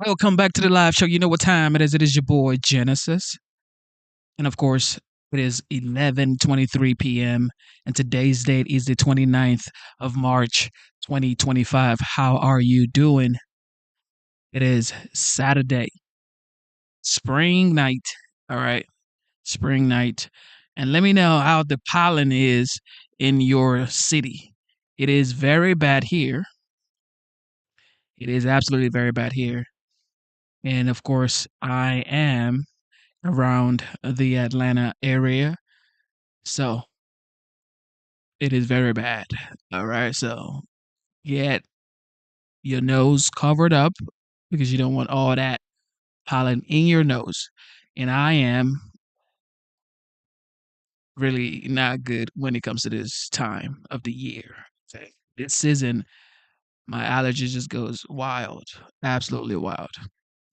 Welcome back to the live show. You know what time it is. It is your boy Genesis. And of course, it is 11:23 p.m. And today's date is the 29th of March, 2025. How are you doing? It is Saturday, spring night. All right, spring night. And let me know how the pollen is in your city. It is very bad here. It is absolutely very bad here. And of course, I am around the Atlanta area. So it is very bad. All right. So get your nose covered up because you don't want all that pollen in your nose. And I am really not good when it comes to this time of the year. Okay. This season, my allergy just goes wild, absolutely wild.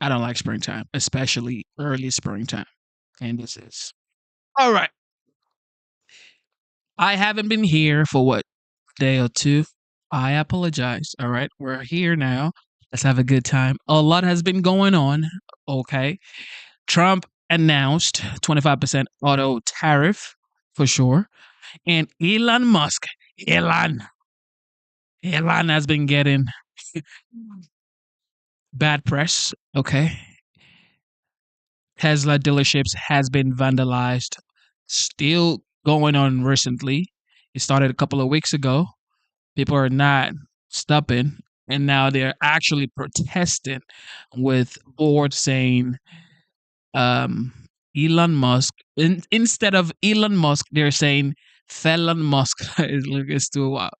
I don't like springtime, especially early springtime. And this is all right. I haven't been here for what, day or two. I apologize. All right. We're here now. Let's have a good time. A lot has been going on. Okay. Trump announced 25% auto tariff for sure. And Elon has been getting bad press. Okay. Tesla dealerships has been vandalized. Still going on recently. It started a couple of weeks ago. People are not stopping, and now they're actually protesting with boards saying um, Elon Musk. Instead of Elon Musk, they're saying Felon Musk. It's too wild.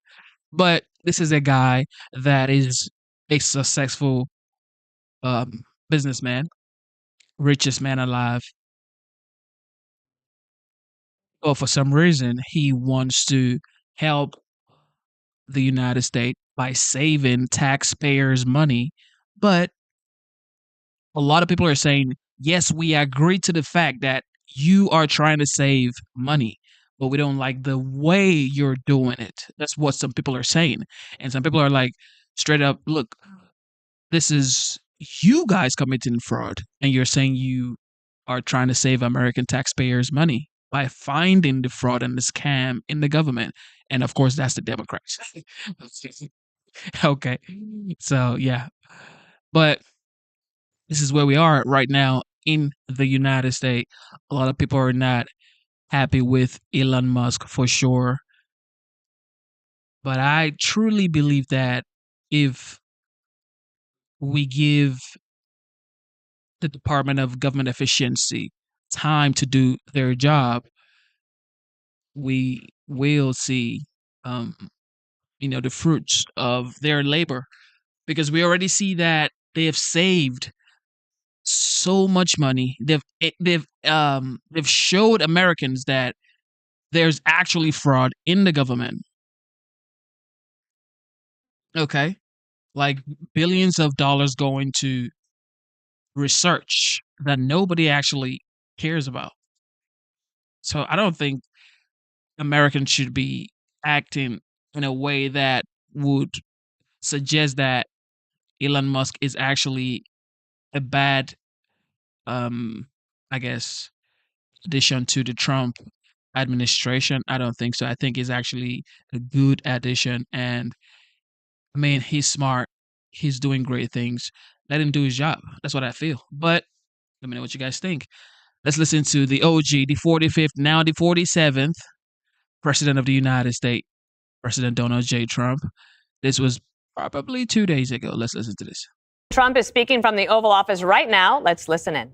But this is a guy that is a successful businessman, richest man alive. But for some reason, he wants to help the United States by saving taxpayers' money. But a lot of people are saying, yes, we agree to the fact that you are trying to save money, but we don't like the way you're doing it. That's what some people are saying. And some people are like, straight up, look, this is you guys committing fraud. And you're saying you are trying to save American taxpayers' money by finding the fraud and the scam in the government. And of course, that's the Democrats. Okay. So, yeah. But this is where we are right now in the United States. A lot of people are not happy with Elon Musk for sure. But I truly believe that if we give the Department of Government Efficiency time to do their job, we will see, um, the fruits of their labor, because we already see that they have saved so much money. They've showed Americans that there's actually fraud in the government. Okay, like billions of dollars going to research that nobody actually cares about. So I don't think Americans should be acting in a way that would suggest that Elon Musk is actually a bad, um, I guess, addition to the Trump administration. I don't think so. I think he's actually a good addition. And I mean, he's smart. He's doing great things. Let him do his job. That's what I feel. But let me know what you guys think. Let's listen to the OG, the 45th, now the 47th President of the United States, President Donald J. Trump. This was probably 2 days ago. Let's listen to this. Trump is speaking from the Oval Office right now. Let's listen in.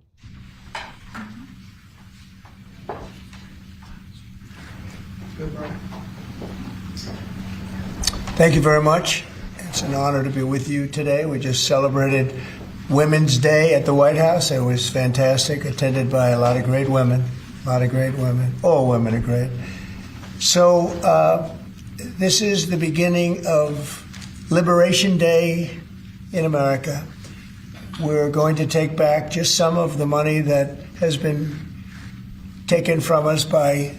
Thank you very much. It's an honor to be with you today. We just celebrated Women's Day at the White House. It was fantastic, attended by a lot of great women, All women are great. So this is the beginning of Liberation Day in America. We're going to take back just some of the money that has been taken from us by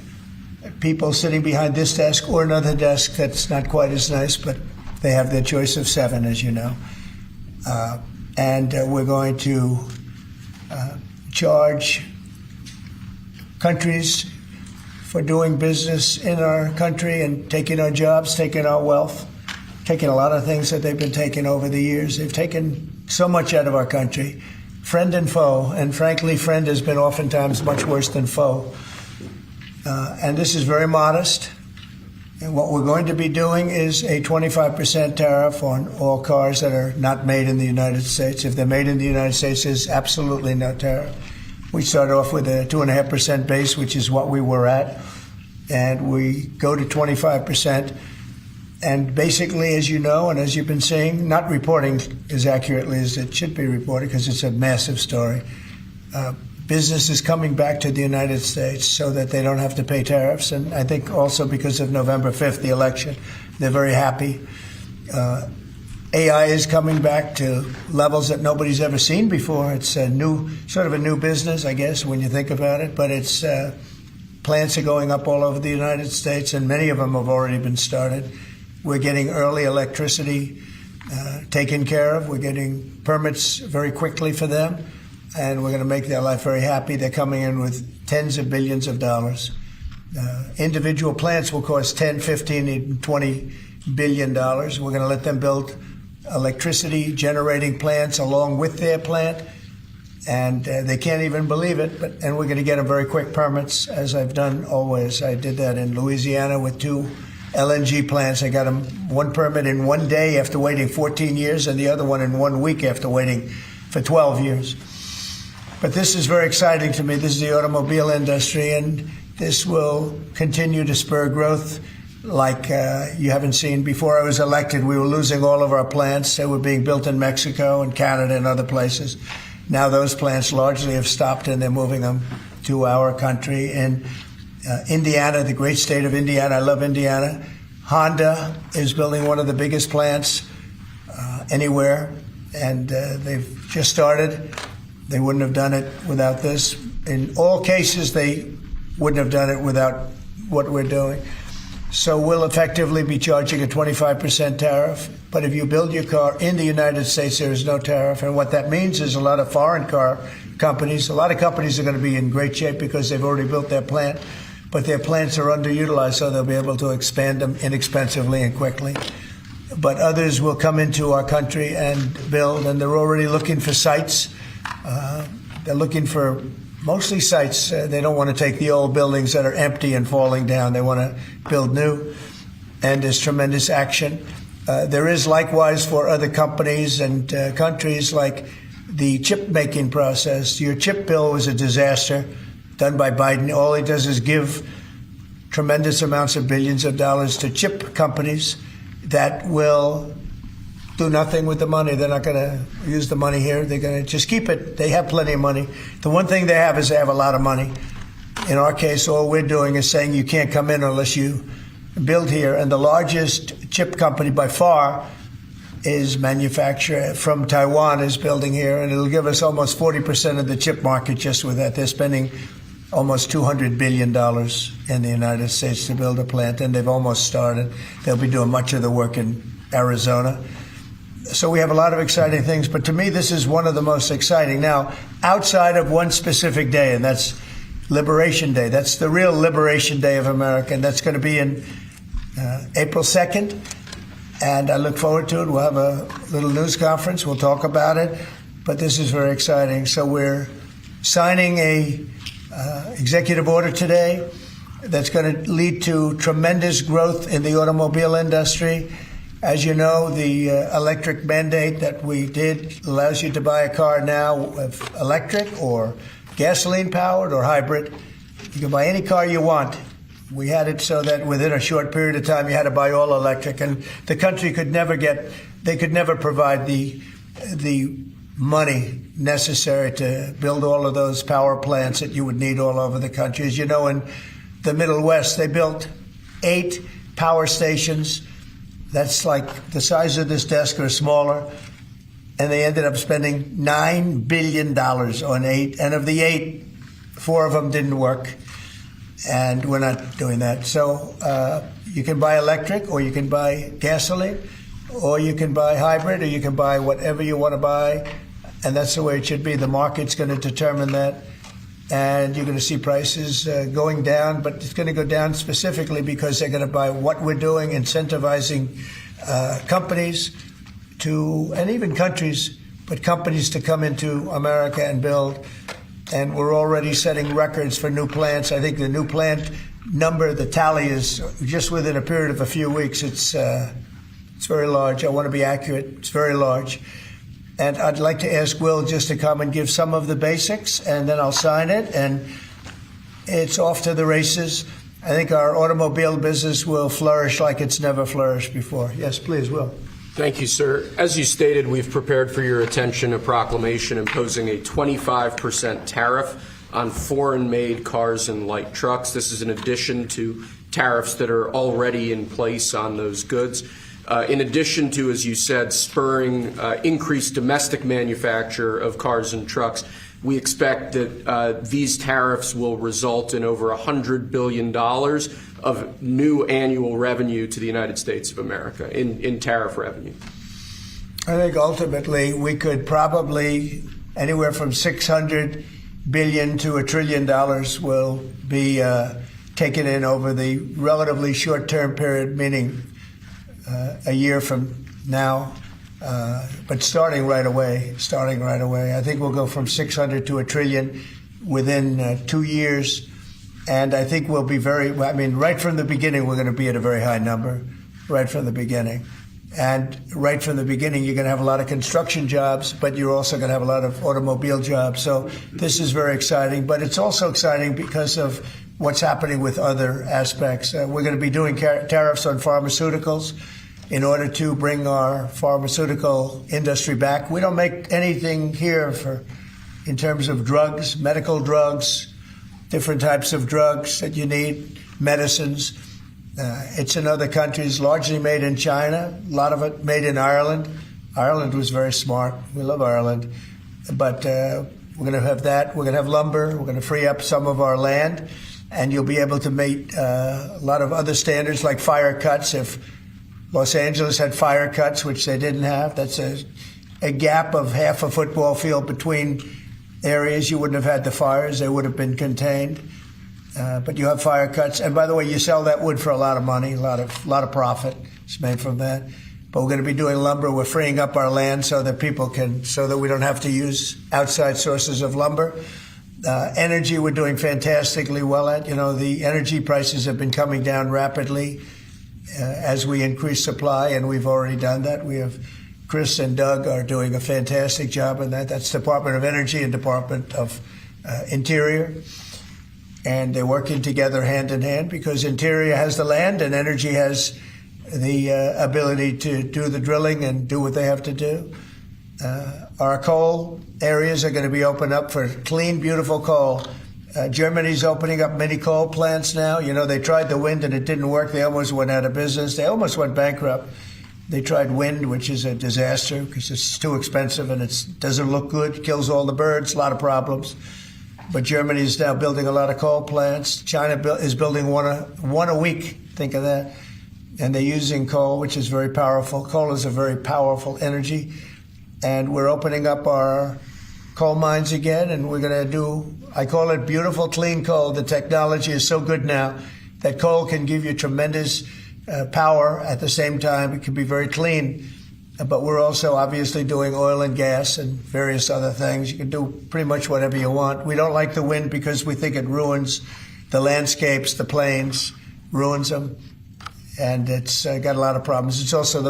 people sitting behind this desk or another desk that's not quite as nice, but they have their choice of 7, as you know. and we're going to charge countries for doing business in our country and taking our jobs, taking our wealth, taking a lot of things that they've been taking over the years. They've taken so much out of our country, friend and foe, and frankly, friend has been oftentimes much worse than foe. And this is very modest. And what we're going to be doing is a 25% tariff on all cars that are not made in the United States. If they're made in the United States, there's absolutely no tariff. We start off with a 2.5% base, which is what we were at, and we go to 25%. And basically, as you know, and as you've been seeing, not reporting as accurately as it should be reported because it's a massive story. Business is coming back to the United States so that they don't have to pay tariffs. And I think also because of November 5th, the election, they're very happy. AI is coming back to levels that nobody's ever seen before. It's a new, sort of a new business, I guess, when you think about it. But it's plants are going up all over the United States, and many of them have already been started. We're getting early electricity taken care of. We're getting permits very quickly for them, and we're going to make their life very happy. They're coming in with tens of billions of dollars. Individual plants will cost 10, 15, and $20 billion. We're going to let them build electricity generating plants along with their plant, and they can't even believe it. And we're going to get them very quick permits, as I've done always. I did that in Louisiana with 2 LNG plants. I got them one permit in 1 day after waiting 14 years, and the other one in 1 week after waiting for 12 years. But this is very exciting to me. This is the automobile industry, and this will continue to spur growth like you haven't seen. Before I was elected, we were losing all of our plants. They were being built in Mexico and Canada and other places. Now those plants largely have stopped, and they're moving them to our country. In Indiana, the great state of Indiana, I love Indiana. Honda is building one of the biggest plants anywhere, and they've just started. They wouldn't have done it without this. In all cases, they wouldn't have done it without what we're doing. So we'll effectively be charging a 25% tariff. But if you build your car in the United States, there is no tariff. And what that means is a lot of foreign car companies, a lot of companies are going to be in great shape because they've already built their plant. But their plants are underutilized, so they'll be able to expand them inexpensively and quickly. But others will come into our country and build, and they're already looking for sites. They're looking for mostly sites. They don't want to take the old buildings that are empty and falling down. They want to build new, and there's tremendous action. There is likewise for other companies and countries, like the chip making process. Your chip bill was a disaster done by Biden. All he does is give tremendous amounts of billions of dollars to chip companies that will do nothing with the money. They're not going to use the money here. They're going to just keep it. They have plenty of money. The one thing they have is they have a lot of money. In our case, all we're doing is saying you can't come in unless you build here. And the largest chip company by far is manufacturer from Taiwan is building here, and it'll give us almost 40% of the chip market just with that. They're spending almost $200 billion in the United States to build a plant, and they've almost started. They'll be doing much of the work in Arizona. So we have a lot of exciting things, but to me, this is one of the most exciting. Now, outside of one specific day, and that's Liberation Day. That's the real Liberation Day of America, and that's going to be in April 2nd, and I look forward to it. We'll have a little news conference. We'll talk about it, but this is very exciting. So we're signing a executive order today that's going to lead to tremendous growth in the automobile industry. As you know, the electric mandate that we did allows you to buy a car now with electric or gasoline-powered or hybrid. You can buy any car you want. We had it so that within a short period of time, you had to buy all electric, and the country could never provide the money necessary to build all of those power plants that you would need all over the country. As you know, in the Middle West, they built 8 power stations. That's like the size of this desk or smaller. And they ended up spending $9 billion on 8. And of the 8, 4 of them didn't work. And we're not doing that. So you can buy electric, or you can buy gasoline, or you can buy hybrid, or you can buy whatever you want to buy. and that's the way it should be. The market's going to determine that, and you're going to see prices going down, but it's going to go down specifically because they're going to buy what we're doing, incentivizing companies to, and even countries, but companies to come into America and build. And we're already setting records for new plants. I think the new plant number, the tally is just within a period of a few weeks. It's very large. I want to be accurate. It's very large. And I'd like to ask Will just to come and give some of the basics, and then I'll sign it, and it's off to the races. I think our automobile business will flourish like it's never flourished before. Yes, please, Will. Thank you, sir. As you stated, we've prepared for your attention a proclamation imposing a 25% tariff on foreign-made cars and light trucks. This is in addition to tariffs that are already in place on those goods. In addition to, as you said, spurring increased domestic manufacture of cars and trucks, we expect that these tariffs will result in over $100 billion of new annual revenue to the United States of America in tariff revenue. I think ultimately we could probably anywhere from $600 billion to $1 trillion will be taken in over the relatively short-term period, meaning a year from now. But starting right away. I think we'll go from 600 to $1 trillion within 2 years. And I think we'll be right from the beginning, we're going to be at a very high number, right from the beginning. And right from the beginning, you're going to have a lot of construction jobs, but you're also going to have a lot of automobile jobs. So this is very exciting. But it's also exciting because of what's happening with other aspects. We're going to be doing tariffs on pharmaceuticals in order to bring our pharmaceutical industry back. We don't make anything here in terms of drugs, medical drugs, different types of drugs that you need, medicines. It's in other countries, largely made in China, a lot of it made in Ireland. Ireland was very smart. We love Ireland. But we're going to have that. We're going to have lumber. We're going to free up some of our land. And you'll be able to meet a lot of other standards like fire cuts. If Los Angeles had fire cuts, which they didn't have, that's a gap of half a football field between areas. You wouldn't have had the fires. They would have been contained. But you have fire cuts. And by the way, you sell that wood for a lot of money, a lot of profit is made from that. But we're going to be doing lumber. We're freeing up our land so that we don't have to use outside sources of lumber. Energy, we're doing fantastically well at. The energy prices have been coming down rapidly as we increase supply, and we've already done that. We have Chris and Doug are doing a fantastic job in that. That's Department of Energy and Department of Interior. And they're working together hand in hand because Interior has the land and Energy has the ability to do the drilling and do what they have to do. Our coal areas are going to be opened up for clean, beautiful coal. Germany's opening up many coal plants now. They tried the wind and it didn't work. They almost went out of business. They almost went bankrupt. They tried wind, which is a disaster because it's too expensive and it doesn't look good, kills all the birds, a lot of problems. But Germany is now building a lot of coal plants. China is building one a week. Think of that. And they're using coal, which is very powerful. Coal is a very powerful energy. And we're opening up our coal mines again, and we're going to I call it beautiful, clean coal. The technology is so good now that coal can give you tremendous power at the same time. It can be very clean. But we're also obviously doing oil and gas and various other things. You can do pretty much whatever you want. We don't like the wind because we think it ruins the landscapes, the plains, ruins them. And it's got a lot of problems. It's also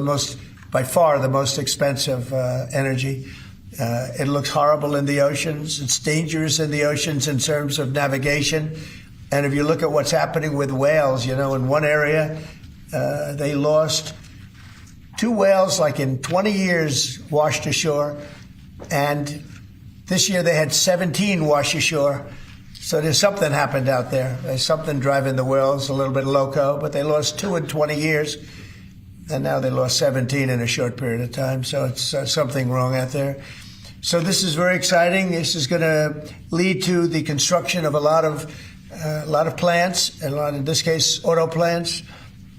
by far the most expensive energy. It looks horrible in the oceans. It's dangerous in the oceans in terms of navigation. And if you look at what's happening with whales, in one area, they lost 2 whales, like in 20 years, washed ashore. And this year they had 17 wash ashore. So there's something happened out there. There's something driving the whales a little bit loco, but they lost 2 in 20 years. And now they lost 17 in a short period of time. So it's something wrong out there. So this is very exciting. This is going to lead to the construction of a lot of plants, and in this case, auto plants.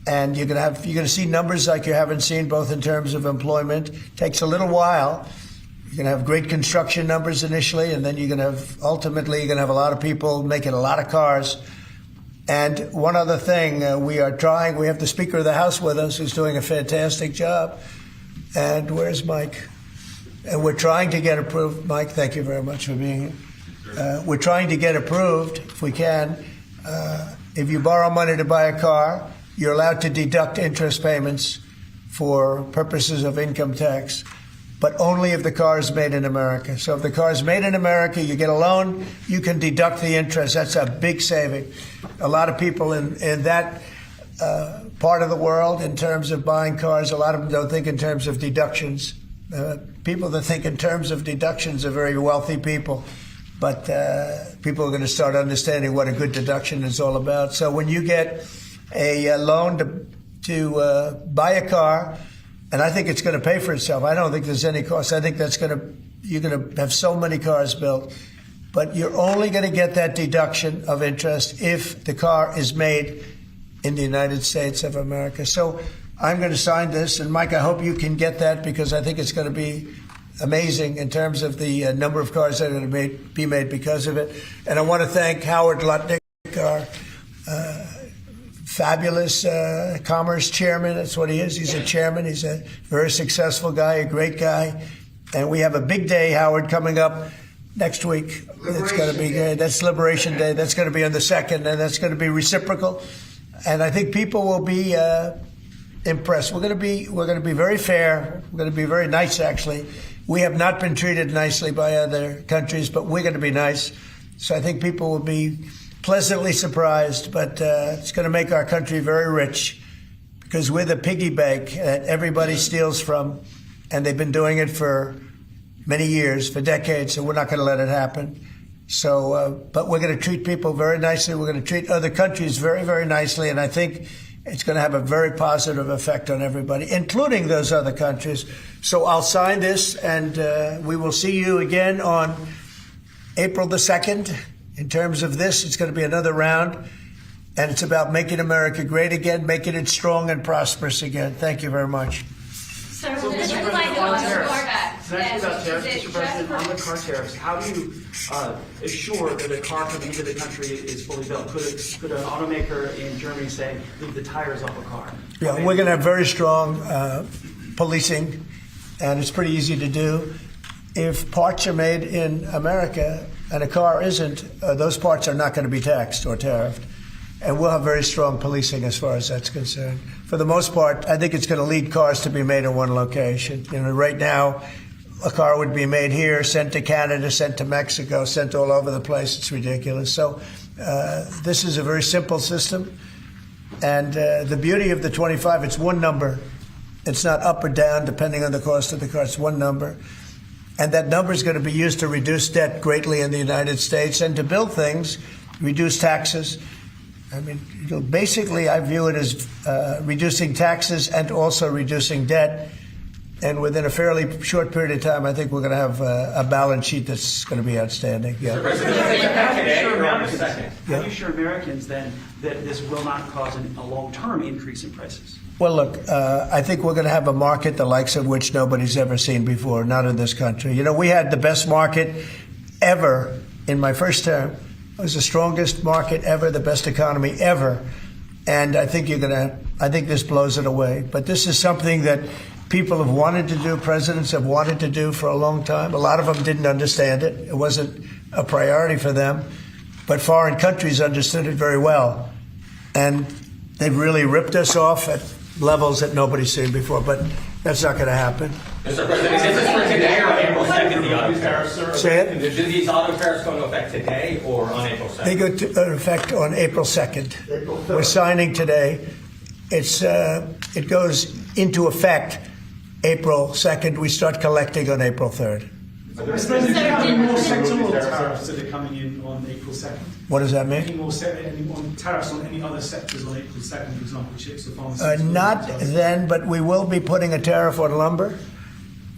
And you're going to see numbers like you haven't seen, both in terms of employment. It takes a little while. You're going to have great construction numbers initially, and then ultimately you're going to have a lot of people making a lot of cars. And one other thing, we have the Speaker of the House with us who's doing a fantastic job. And where's Mike? And we're trying to get approved. Mike, thank you very much for being here. We're trying to get approved, if we can. If you borrow money to buy a car, you're allowed to deduct interest payments for purposes of income tax, but only if the car is made in America. So if the car is made in America, you get a loan, you can deduct the interest. That's a big saving. A lot of people in that part of the world, in terms of buying cars, a lot of them don't think in terms of deductions. People that think in terms of deductions are very wealthy people. But people are going to start understanding what a good deduction is all about. So when you get a loan to buy a car, and I think it's going to pay for itself. I don't think there's any cost. I think you're going to have so many cars built. But you're only going to get that deduction of interest if the car is made in the United States of America. So I'm going to sign this. And Mike, I hope you can get that, because I think it's going to be amazing in terms of the number of cars that are going to be made because of it. And I want to thank Howard Lutnick, our fabulous commerce chairman. That's what he is. He's a chairman. He's a very successful guy, a great guy. And we have a big day, Howard, coming up next week. It's going to be good. That's Liberation Day. That's going to be on the 2nd, and that's going to be reciprocal. And I think people will be impressed. We're going to be very fair. We're going to be very nice, actually. We have not been treated nicely by other countries, but we're going to be nice. So I think people will be pleasantly surprised, but it's going to make our country very rich, because we're the piggy bank that everybody steals from, and they've been doing it for many years, for decades, so we're not going to let it happen. So, but we're going to treat people very nicely. We're going to treat other countries very, very nicely, and I think it's going to have a very positive effect on everybody, including those other countries. So I'll sign this, and we will see you again on April the 2nd. In terms of this, it's going to be another round, and it's about making America great again, making it strong and prosperous again. Thank you very much. So this is like on tariffs, Mr. President, on the car tariffs, how do you assure that a car coming into the country is fully built? Could an automaker in Germany say, leave the tires off a car? Yeah, we're going to have very strong policing, and it's pretty easy to do. If parts are made in America and a car isn't, those parts are not going to be taxed or tariffed. And we'll have very strong policing as far as that's concerned. For the most part, I think it's going to lead cars to be made in one location. You know, right now, a car would be made here, sent to Canada, sent to Mexico, sent all over the place. It's ridiculous. So this is a very simple system. And the beauty of the 25, it's one number. It's not up or down depending on the cost of the car. It's one number. And that number is going to be used to reduce debt greatly in the United States and to build things, reduce taxes. I mean, basically, I view it as reducing taxes and also reducing debt. And within a fairly short period of time, I think we're going to have a balance sheet that's going to be outstanding. Yeah. How do you assure Americans then that this will not cause a long-term increase in prices? Well, look, I think we're going to have a market the likes of which nobody's ever seen before, not in this country. You know, we had the best market ever in my first term. It was the strongest market ever, the best economy ever. And I think I think this blows it away. But this is something that people have wanted to do, presidents have wanted to do for a long time. A lot of them didn't understand it. It wasn't a priority for them. But foreign countries understood it very well. And they've really ripped us off at levels that nobody's seen before. But that's not going to happen. Mr. President, is this for today or on April 2nd, the auto tariffs? Say it? Do these auto tariffs go into effect today or on April 2nd? They go into effect on April 2nd. We're signing today. It goes into effect April 2nd. We start collecting on April 3rd. Mr. President, any more sectoral tariffs that are coming in on April 2nd? What does that mean? Any more tariffs on any other sectors on April 2nd, for example, chips or pharmaceuticals? Not then, but we will be putting a tariff on lumber.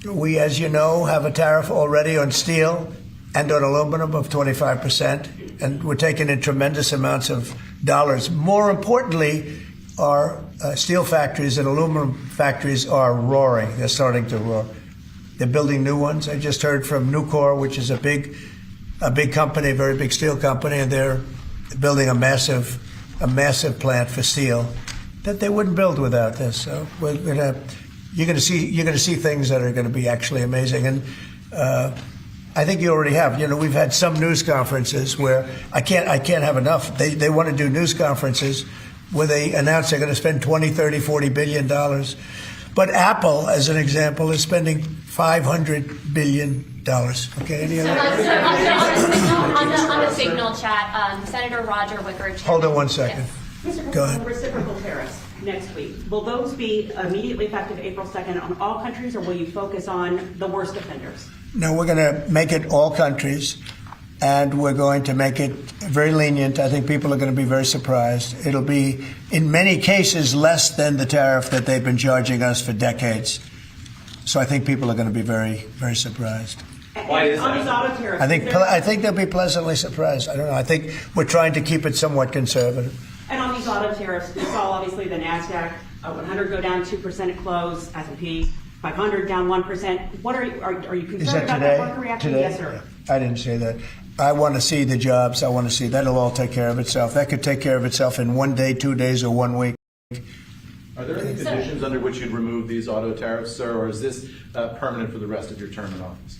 We, as you know, have a tariff already on steel and on aluminum of 25%, and we're taking in tremendous amounts of dollars. More importantly, our steel factories and aluminum factories are roaring. They're starting to roar. They're building new ones. I just heard from Nucor, which is a big company, a very big steel company, and they're building a massive plant for steel that they wouldn't build without this. So you're going to see things that are going to be actually amazing. And I think you already have. We've had some news conferences where I can't have enough. They want to do news conferences where they announce they're going to spend $20, $30, $40 billion. But Apple, as an example, is spending $500 billion. Okay, any other? On the Signal chat, Senator Roger Wicker. Hold on one second. Yes. Mr. Go ahead. Reciprocal tariffs next week. Will those be immediately effective April 2nd on all countries, or will you focus on the worst offenders? No, we're going to make it all countries, and we're going to make it very lenient. I think people are going to be very surprised. It'll be, in many cases, less than the tariff that they've been charging us for decades. So I think people are going to be very, very surprised. Why is on that? these auto tariffs? I think they'll be pleasantly surprised. I don't know. I think we're trying to keep it somewhat conservative. And on these auto tariffs, we saw obviously the NASDAQ 100 go down 2% at close, S&P 500 down 1%. What are you concerned Is that about today? that market reaction? Today? Yes, sir. I didn't say that. I want to see the jobs. I want to see that'll all take care of itself. That could take care of itself in 1 day, 2 days, or 1 week. Are there any conditions under which you'd remove these auto tariffs, sir, or is this permanent for the rest of your term in office?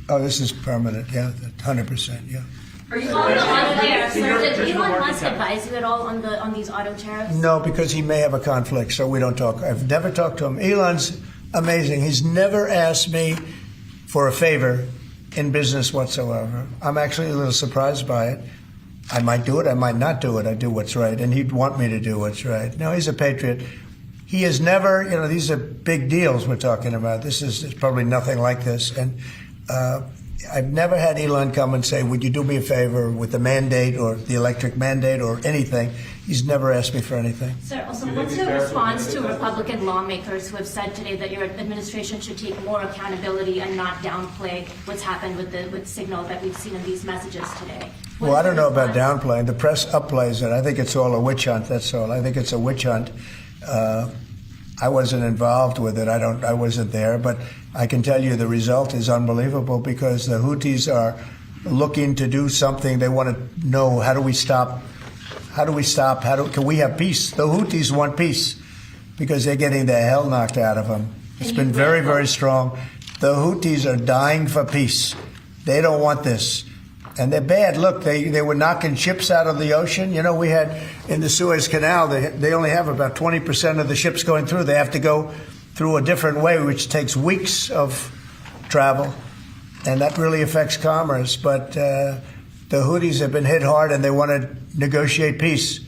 Oh, this is permanent. Yeah, 100%. Yeah. Are you on the auto tariffs? Did Elon Musk advise you at all on these auto tariffs? No, because he may have a conflict, so we don't talk. I've never talked to him. Elon's amazing. He's never asked me for a favor in business whatsoever. I'm actually a little surprised by it. I might do it. I might not do it. I do what's right, and he'd want me to do what's right. No, he's a patriot. He has never, these are big deals we're talking about. This is probably nothing like this. And I've never had Elon come and say, would you do me a favor with the mandate or the electric mandate or anything. He's never asked me for anything. Sir, also, what's your response to Republican lawmakers who have said today that your administration should take more accountability and not downplay what's happened with Signal that we've seen in these messages today? Well, I don't know about downplaying. The press upplays it. I think it's all a witch hunt, that's all. I think it's a witch hunt. I wasn't involved with it. I wasn't there, but I can tell you the result is unbelievable because the Houthis are looking to do something. They want to know, how do we stop? Can we have peace? The Houthis want peace because they're getting the hell knocked out of them. It's been very, very strong. The Houthis are dying for peace. They don't want this. And they're bad. Look, they were knocking ships out of the ocean. We had in the Suez Canal, they only have about 20% of the ships going through. They have to go through a different way, which takes weeks of travel. And that really affects commerce. But the Houthis have been hit hard, and they want to negotiate peace.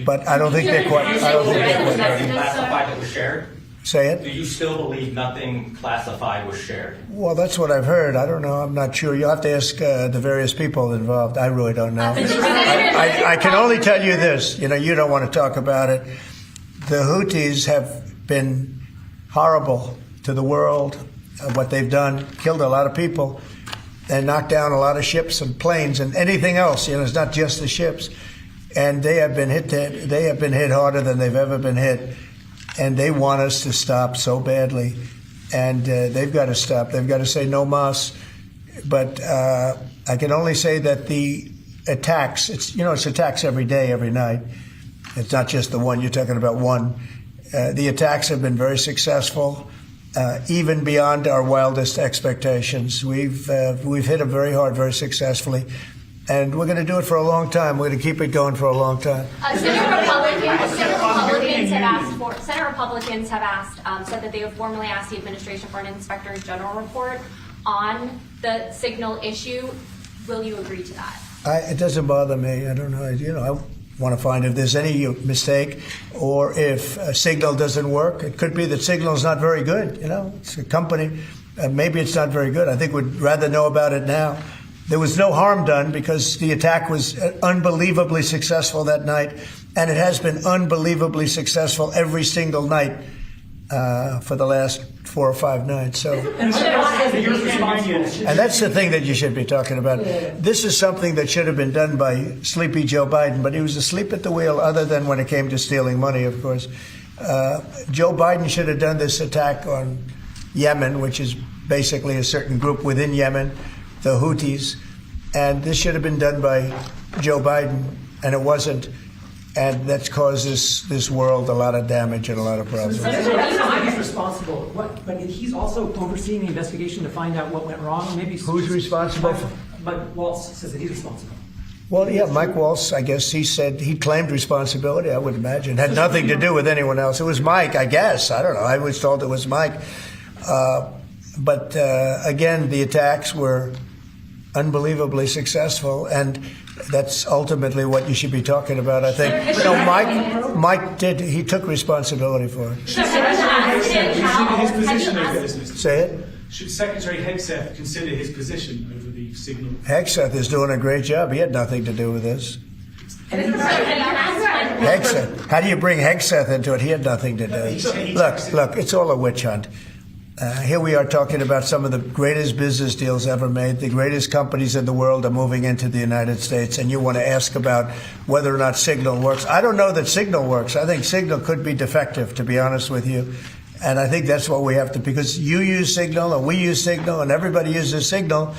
But I don't think they're quite. Classified that was shared? Say it. Do you still believe nothing classified was shared? Well, that's what I've heard. I don't know. I'm not sure. You'll have to ask the various people involved. I really don't know. I can only tell you this. You don't want to talk about it. The Houthis have been horrible to the world. What they've done, killed a lot of people, and knocked down a lot of ships and planes and anything else. It's not just the ships. And they have been hit. They have been hit harder than they've ever been hit. And they want us to stop so badly, and they've got to stop. They've got to say no mas. But I can only say that the attacks, it's attacks every day, every night. It's not just the one. You're talking about one. The attacks have been very successful, even beyond our wildest expectations. We've hit them very hard, very successfly. And we're going to do it for a long time. We're going to keep it going for a long time. Senate Republicans have said that they have formally asked the administration for an Inspector General report on the Signal issue. Will you agree to that? It doesn't bother me. I don't know. I want to find if there's any mistake or if Signal doesn't work. It could be that Signal is not very good. It's a company. Maybe it's not very good. I think we'd rather know about it now. There was no harm done because the attack was unbelievably successful that night, and it has been unbelievably successful every single night for the last 4 or 5 nights. So, and that's the thing that you should be talking about. This is something that should have been done by sleepy Joe Biden, but he was asleep at the wheel, other than when it came to stealing money, of course. Joe Biden should have done this attack on Yemen, which is basically a certain group within Yemen, the Houthis. And this should have been done by Joe Biden, and it wasn't. And that's caused this world a lot of damage and a lot of problems. He's responsible, but he's also overseeing the investigation to find out what went wrong. Maybe who's responsible? But Waltz says that he's responsible. Well, yeah, Mike Waltz, I guess he said he claimed responsibility, I would imagine. Had nothing to do with anyone else. It was Mike, I guess. I don't know. I was told it was Mike. But again, the attacks were unbelievably successul, and that's ultimately what you should be talking about, I think. No, Mike did. He took responsibility for it. Should his position over this, Mr. Say it? Should Secretary Hegseth consider his position over the signal? Hegseth is doing a great job. He had nothing to do with this. Hegseth. How do you bring Hegseth into it? He had nothing to do. Look, it's all a witch hunt. Here we are talking about some of the greatest business deals ever made. The greatest companies in the world are moving into the United States, and you want to ask about whether or not Signal works. I don't know that Signal works. I think Signal could be defective, to be honest with you. And I think that's what we have to, because you use Signal and we use Signal and everybody uses Signal,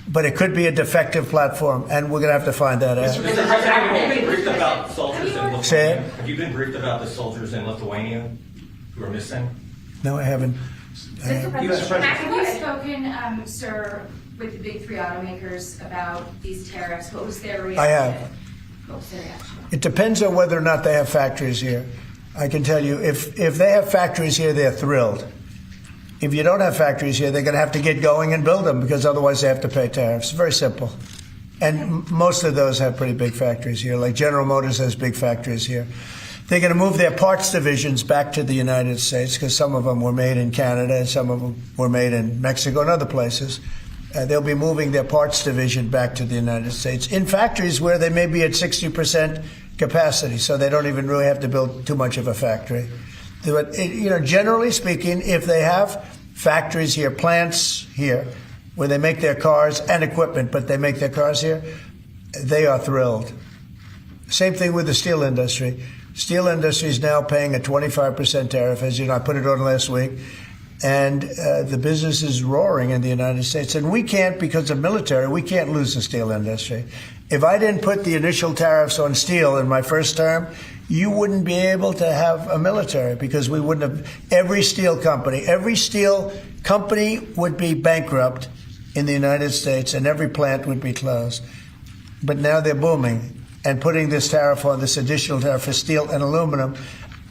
but it could be a defective platform, and we're going to have to find that out. Mr. President, have you been briefed about soldiers in Lithuania? Say it? Have you been briefed about the soldiers in Lithuania who are missing? No, I haven't. Mr. President, have you spoken, sir, with the big three automakers about these tariffs? What was their reaction? I have. What was their reaction? It depends on whether or not they have factories here. I can tell you, if they have factories here, they're thrilled. If you don't have factories here, they're going to have to get going and build them, because otherwise they have to pay tariffs. Very simple. And most of those have pretty big factories here, like General Motors has big factories here. They're going to move their parts divisions back to the United States, because some of them were made in Canada and some of them were made in Mexico and other places. They'll be moving their parts division back to the United States in factories where they may be at 60% capacity, so they don't even really have to build too much of a factory. But, generally speaking, if they have factories here, plants here, where they make their cars and equipment, but they make their cars here, they are thrilled. Same thing with the steel industry. Steel industry is now paying a 25% tariff, as you know, I put it on last week, and the business is roaring in the United States. And we can't, because of military, we can't lose the steel industry. If I didn't put the initial tariffs on steel in my first term, you wouldn't be able to have a military, because we wouldn't have. Every steel company would be bankrupt in the United States, and every plant would be closed. But now they're booming. And putting this tariff on, this additional tariff for steel and aluminum,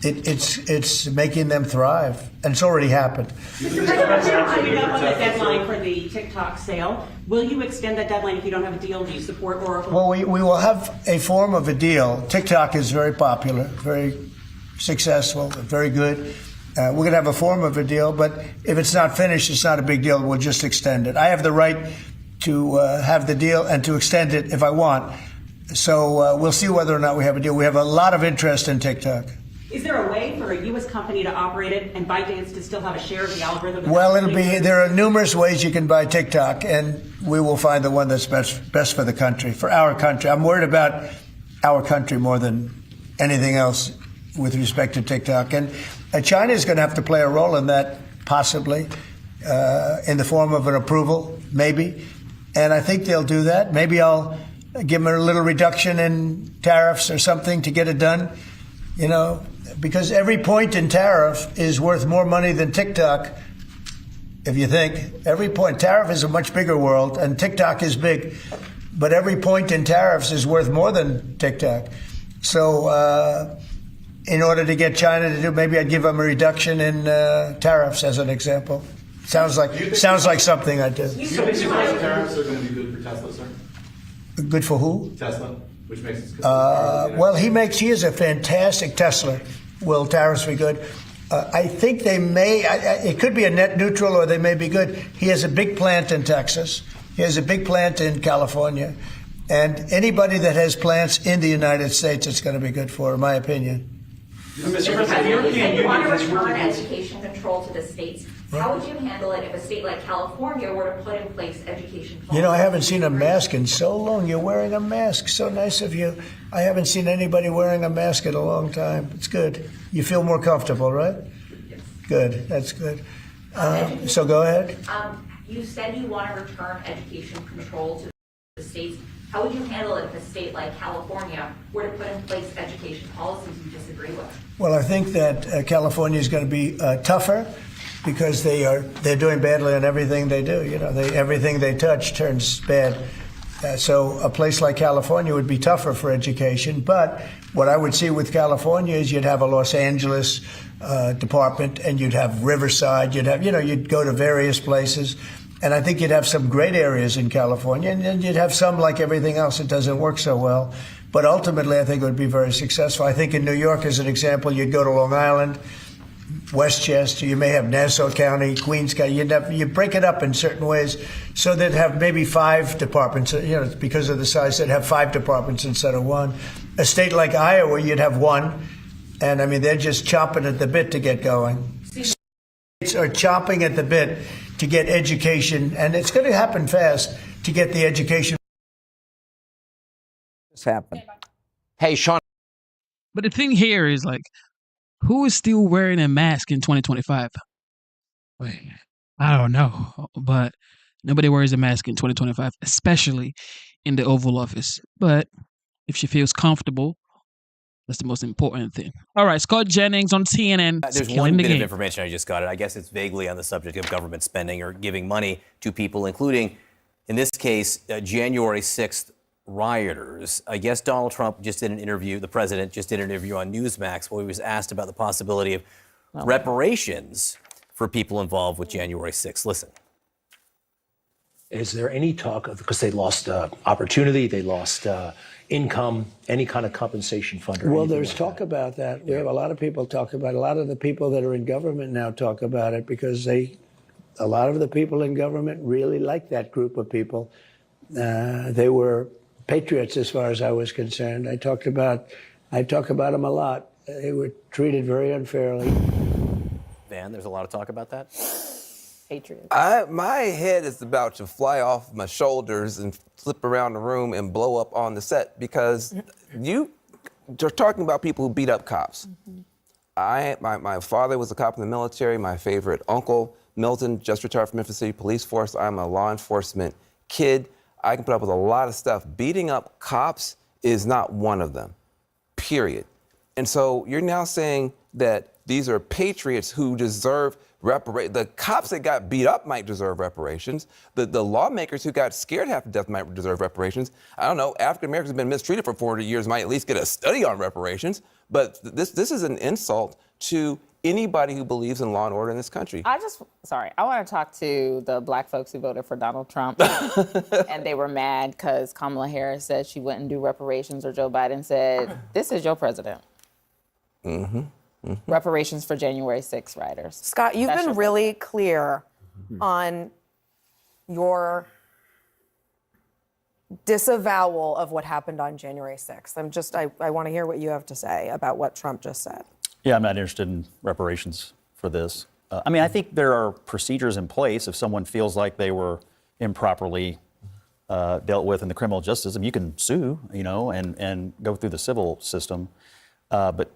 it's making them thrive. And it's already happened. Mr. President, coming up on the deadline for the TikTok sale, will you extend that deadline if you don't have a deal? Do you support Oracle? Well, we will have a form of a deal. TikTok is very popular, very successful, very good. We're going to have a form of a deal, but if it's not finished, it's not a big deal. We'll just extend it. I have the right to have the deal and to extend it if I want. So we'll see whether or not we have a deal. We have a lot of interest in TikTok. Is there a way for a U.S. company to operate it and ByteDance to still have a share of the algorithm? Well, there are numerous ways you can buy TikTok, and we will find the one that's best for the country, for our country. I'm worried about our country more than anything else with respect to TikTok. And China is going to have to play a role in that, possibly, in the form of an approval, maybe. And I think they'll do that. Maybe I'll give them a little reduction in tariffs or something to get it done, because every point in tariff is worth more money than TikTok, if you think. Every point. Tariff is a much bigger world, and TikTok is big, but every point in tariffs is worth more than TikTok. So in order to get China to do, maybe I'd give them a reduction in tariffs as an example. Sounds like something I'd do. Do you think tariffs are going to be good for Tesla, sir? Good for who? Tesla, which makes it. Well, he is a fantastic Tesla. Will tariffs be good? I think they may. It could be a net neutral, or they may be good. He has a big plant in Texas. He has a big plant in California, and anybody that has plants in the United States, it's going to be good for, in my opinion. Mr. President, the European Union want to has return ruled education control to the states. How would you handle it if a state like California were to put in place education policy? I haven't seen a mask in so long. You're wearing a mask. So nice of you. I haven't seen anybody wearing a mask in a long time. It's good. You feel more comfortable, right? Yes. Good. That's good. So go ahead. You said you want to return education control to the states. How would you handle it if a state like California were to put in place education policies you disagree with? Well, I think that California is going to be tougher because they're doing badly on everything they do. You know, everything they touch turns bad. So a place like California would be tougher for education. But what I would see with California is you'd have a Los Angeles department, and you'd have Riverside. You'd go to various places. And I think you'd have some great areas in California, and then you'd have some, like everything else, that doesn't work so well. But ultimately, I think it would be very successful. I think in New York, as an example, you'd go to Long Island, Westchester, you may have Nassau County, Queens County. You break it up in certain ways so they'd have maybe 5 departments, because of the size, they'd have 5 departments instead of 1. A state like Iowa, you'd have 1. And I mean, they're just chomping at the bit to get going. States are chomping at the bit to get education, and it's going to happen fast to get the education. This happened. Hey, Sean. But the thing here is, like, who is still wearing a mask in 2025? Wait, I don't know, but nobody wears a mask in 2025, especially in the Oval Office. But if she feels comfortable, that's the most important thing. All right, Scott Jennings on CNN. There's one bit of information I just got. I guess it's vaguely on the subject of government spending or giving money to people, including, in this case, January 6th rioters. I guess Donald Trump just did an interview, the president just did an interview on Newsmax where he was asked about the possibility of reparations for people involved with January 6th. Listen. Is there any talk of, because they lost opportunity, they lost income, any kind of compensation fund? Well, there's talk about that. We have a lot of people talk about it. A lot of the people that are in government now talk about it because a lot of the people in government really like that group of people. They were patriots as far as I was concerned. I talk about them a lot. They were treated very unfairly. Van, there's a lot of talk about that. Patriots. My head is about to fly off my shoulders and flip around the room and blow up on the set because you're talking about people who beat up cops. My father was a cop in the military. My favorite uncle, Milton, just retired from Memphis City Police Force. I'm a law enforcement kid. I can put up with a lot of stuff. Beating up cops is not one of them, period. And so you're now saying that these are patriots who deserve reparations. The cops that got beat up might deserve reparations. The lawmakers who got scared half to death might deserve reparations. I don't know, African Americans have been mistreated for 40 years, might at least get a study on reparations. But this is an insult to anybody who believes in law and order in this country. I want to talk to the black folks who voted for Donald Trump and they were mad because Kamala Harris said she wouldn't do reparations, or Joe Biden said, this is your president. Reparations for January 6th rioters. Scott, you've been really clear on your disavowal of what happened on January 6th. I want to hear what you have to say about what Trump just said. Yeah, I'm not interested in reparations for this. I think there are procedures in place if someone feels like they were improperly dealt with in the criminal justice system. You can sue, and go through the civil system. But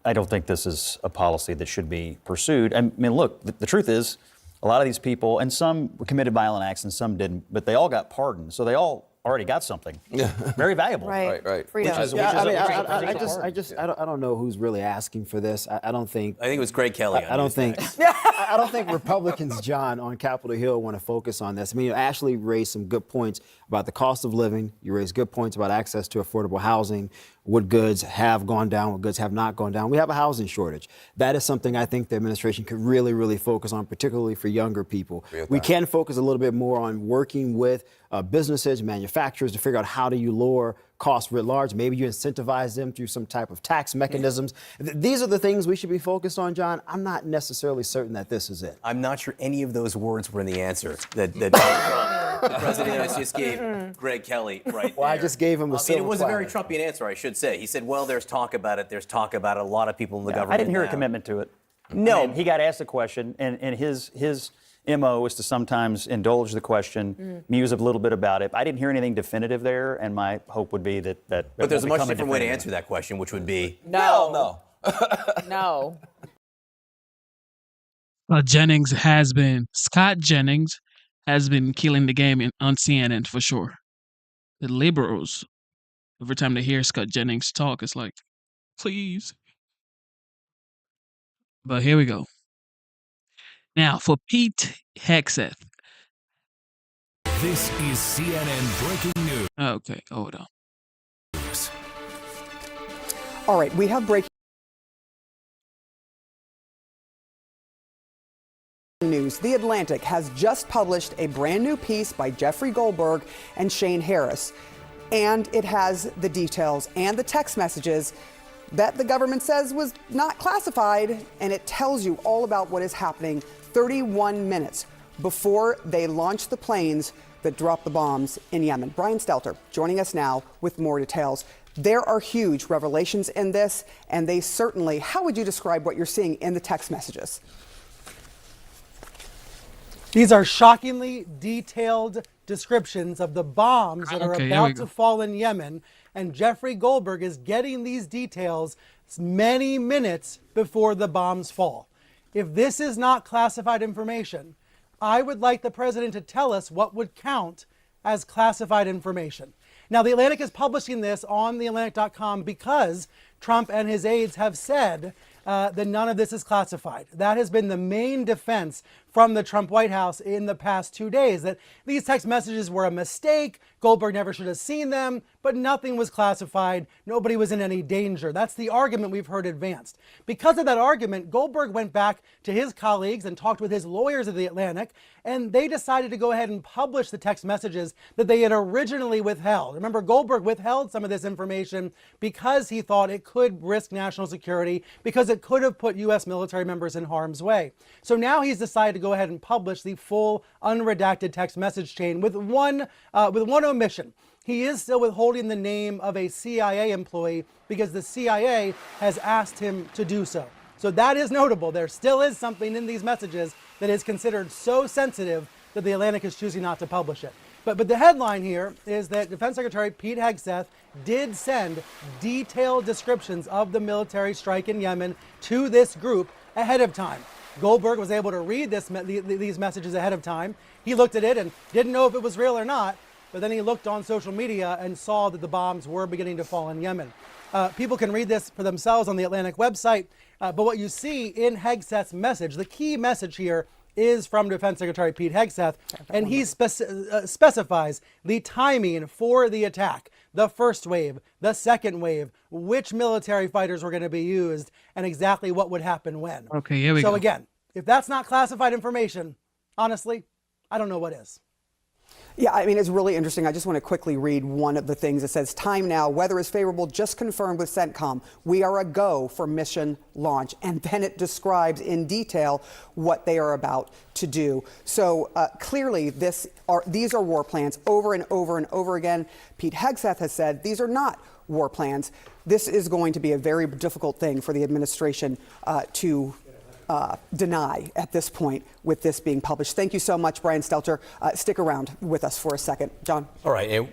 I don't think this is a policy that should be pursued. I mean, look, the truth is, a lot of these people, and some committed violent acts and some didn't, but they all got pardoned. So they all already got something very valuable. Right. Freedom. I don't know who's really asking for this. I think it was Greg Kelly. I don't think Republicans, John, on Capitol Hill want to focus on this. I mean, you Ashley raised some good points about the cost of living. You raised good points about access to affordable housing. What goods have gone down, what goods have not gone down. We have a housing shortage. That is something I think the administration could really, really focus on, particularly for younger people. We can focus a little bit more on working with businesses, manufacturers to figure out how do you lower costs writ large. Maybe you incentivize them through some type of tax mechanisms. These are the things we should be focused on, John. I'm not necessarily certain that this is it. I'm not sure any of those words were in the answer that the president just gave Greg Kelly right Well, there. I just gave him a it was a very Trumpian answer, I should say. He said, well, there's talk about it. There's talk about it. A lot of people in the government I didn't hear now. a commitment to it. No. He got asked a question, and his MO is to sometimes indulge the question, muse a little bit about it. I didn't hear anything definitive there, and my hope would be that But there's a much different way to answer that question, which would be No. Scott Jennings has been killing the game on CNN for sure. The liberals, every time they hear Scott Jennings talk, it's like, please. But here we go. Now, for Pete Hegseth. This is CNN Breaking News. Okay, hold on. All right, we have breaking news. The Atlantic has just published a brand new piece by Jeffrey Goldberg and Shane Harris, and it has the details and the text messages that the government says was not classified, and it tells you all about what is happening 31 minutes before they launch the planes that drop the bombs in Yemen. Brian Stelter joining us now with more details. There are huge revelations in this, and they certainly, how would you describe what you're seeing in the text messages? These are shockingly detailed descriptions of the bombs that are about to fall in Yemen, and Jeffrey Goldberg is getting these details many minutes before the bombs fall. If this is not classified information, I would like the president to tell us what would count as classified information. Now, The Atlantic is publishing this on theatlantic.com because Trump and his aides have said that none of this is classified. That has been the main defense from the Trump White House in the past 2 days, that these text messages were a mistake, Goldberg never should have seen them, but nothing was classified, nobody was in any danger. That's the argument we've heard advanced. Because of that argument, Goldberg went back to his colleagues and talked with his lawyers at The Atlantic, and they decided to go ahead and publish the text messages that they had originally withheld. Remember, Goldberg withheld some of this information because he thought it could risk national security, because it could have put U.S. military members in harm's way. So now he's decided to go ahead and publish the full unredacted text message chain with one omission. He is still withholding the name of a CIA employee because the CIA has asked him to do so. So that is notable. There still is something in these messages that is considered so sensitive that The Atlantic is choosing not to publish it. But the headline here is that Defense Secretary Pete Hegseth did send detailed descriptions of the military strike in Yemen to this group ahead of time. Goldberg was able to read these messages ahead of time. He looked at it and didn't know if it was real or not, but then he looked on social media and saw that the bombs were beginning to fall in Yemen. People can read this for themselves on the Atlantic website, but what you see in Hegseth's message, the key message here is from Defense Secretary Pete Hegseth, and he specifies the timing for the attack, the first wave, the second wave, which military fighters were going to be used, and exactly what would happen when. Okay, here we go. So again, if that's not classified information, honestly, I don't know what is. Yeah, I mean, it's really interesting. I just want to quickly read one of the things. It says, time now, weather is favorable, just confirmed with CENTCOM. We are a go for mission launch. And then it describes in detail what they are about to do. So clearly, these are war plans over and over and over again. Pete Hegseth has said these are not war plans. This is going to be a very difficult thing for the administration to deny at this point with this being published. Thank you so much, Brian Stelter. Stick around with us for a second. John? All right. And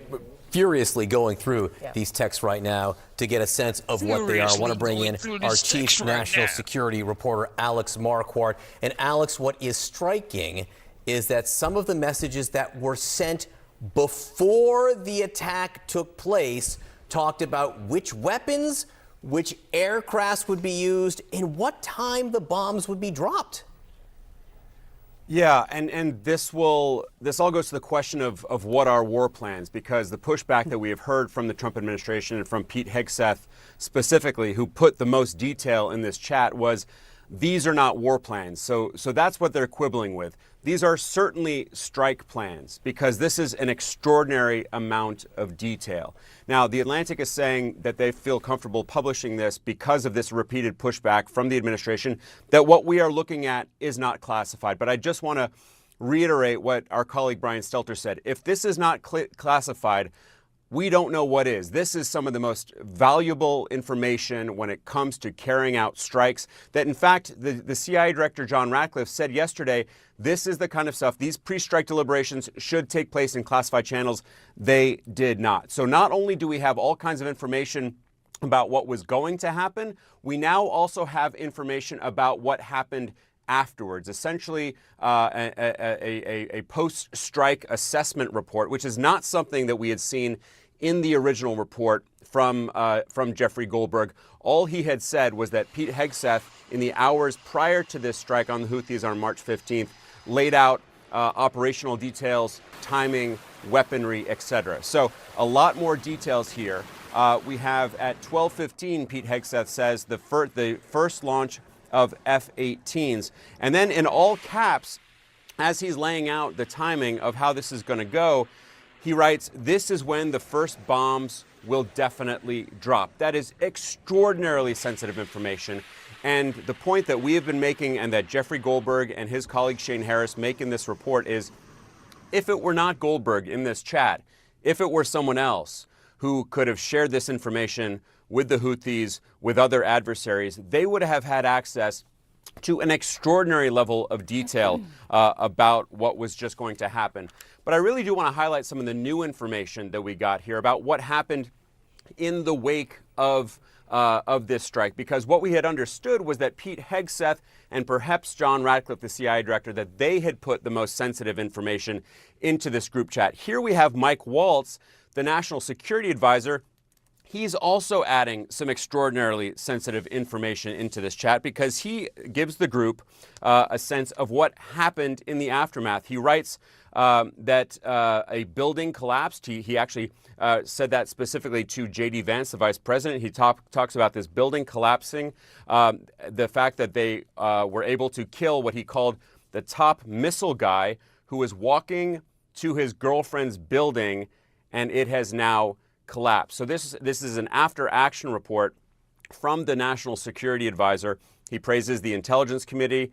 furiously going through these texts right now to get a sense of what they are. I want to bring in our chief national security reporter, Alex Marquardt. And Alex, what is striking is that some of the messages that were sent before the attack took place talked about which weapons, which aircrafts would be used, and what time the bombs would be dropped. Yeah, and this all goes to the question of what are war plans, because the pushback that we have heard from the Trump administration and from Pete Hegseth specifically, who put the most detail in this chat, was these are not war plans. So that's what they're quibbling with. These are certainly strike plans, because this is an extraordinary amount of detail. Now, The Atlantic is saying that they feel comfortable publishing this because of this repeated pushback from the administration, that what we are looking at is not classified. But I just want to reiterate what our colleague Brian Stelter said. If this is not classified, we don't know what is. This is some of the most valuable information when it comes to carrying out strikes that, in fact, the CIA Director John Ratcliffe said yesterday, this is the kind of stuff, these pre-strike deliberations should take place in classified channels. They did not. So not only do we have all kinds of information about what was going to happen, we now also have information about what happened afterwards, essentially a post-strike assessment report, which is not something that we had seen in the original report from Jeffrey Goldberg. All he had said was that Pete Hegseth, in the hours prior to this strike on the Houthis on March 15th, laid out operational details, timing, weaponry, etc. So a lot more details here. We have at 12:15, Pete Hegseth says the first launch of F-18s. And then in all caps, as he's laying out the timing of how this is going to go, he writes, "This is when the first bombs will definitely drop." That is extraordinarily sensitive information. And the point that we have been making and that Jeffrey Goldberg and his colleague Shane Harris make in this report is, if it were not Goldberg in this chat, if it were someone else who could have shared this information with the Houthis, with other adversaries, they would have had access to an extraordinary level of detail about what was just going to happen. But I really do want to highlight some of the new information that we got here about what happened in the wake of this strike, because what we had understood was that Pete Hegseth and perhaps John Ratcliffe, the CIA director, that they had put the most sensitive information into this group chat. Here we have Mike Waltz, the national security advisor. He's also adding some extraordinarily sensitive information into this chat because he gives the group a sense of what happened in the aftermath. He writes that a building collapsed. He actually said that specifically to J.D. Vance, the vice president. He talks about this building collapsing, the fact that they were able to kill what he called the top missile guy who was walking to his girlfriend's building, and it has now collapsed. So this is an after-action report from the National Security Advisor. He praises the intelligence community.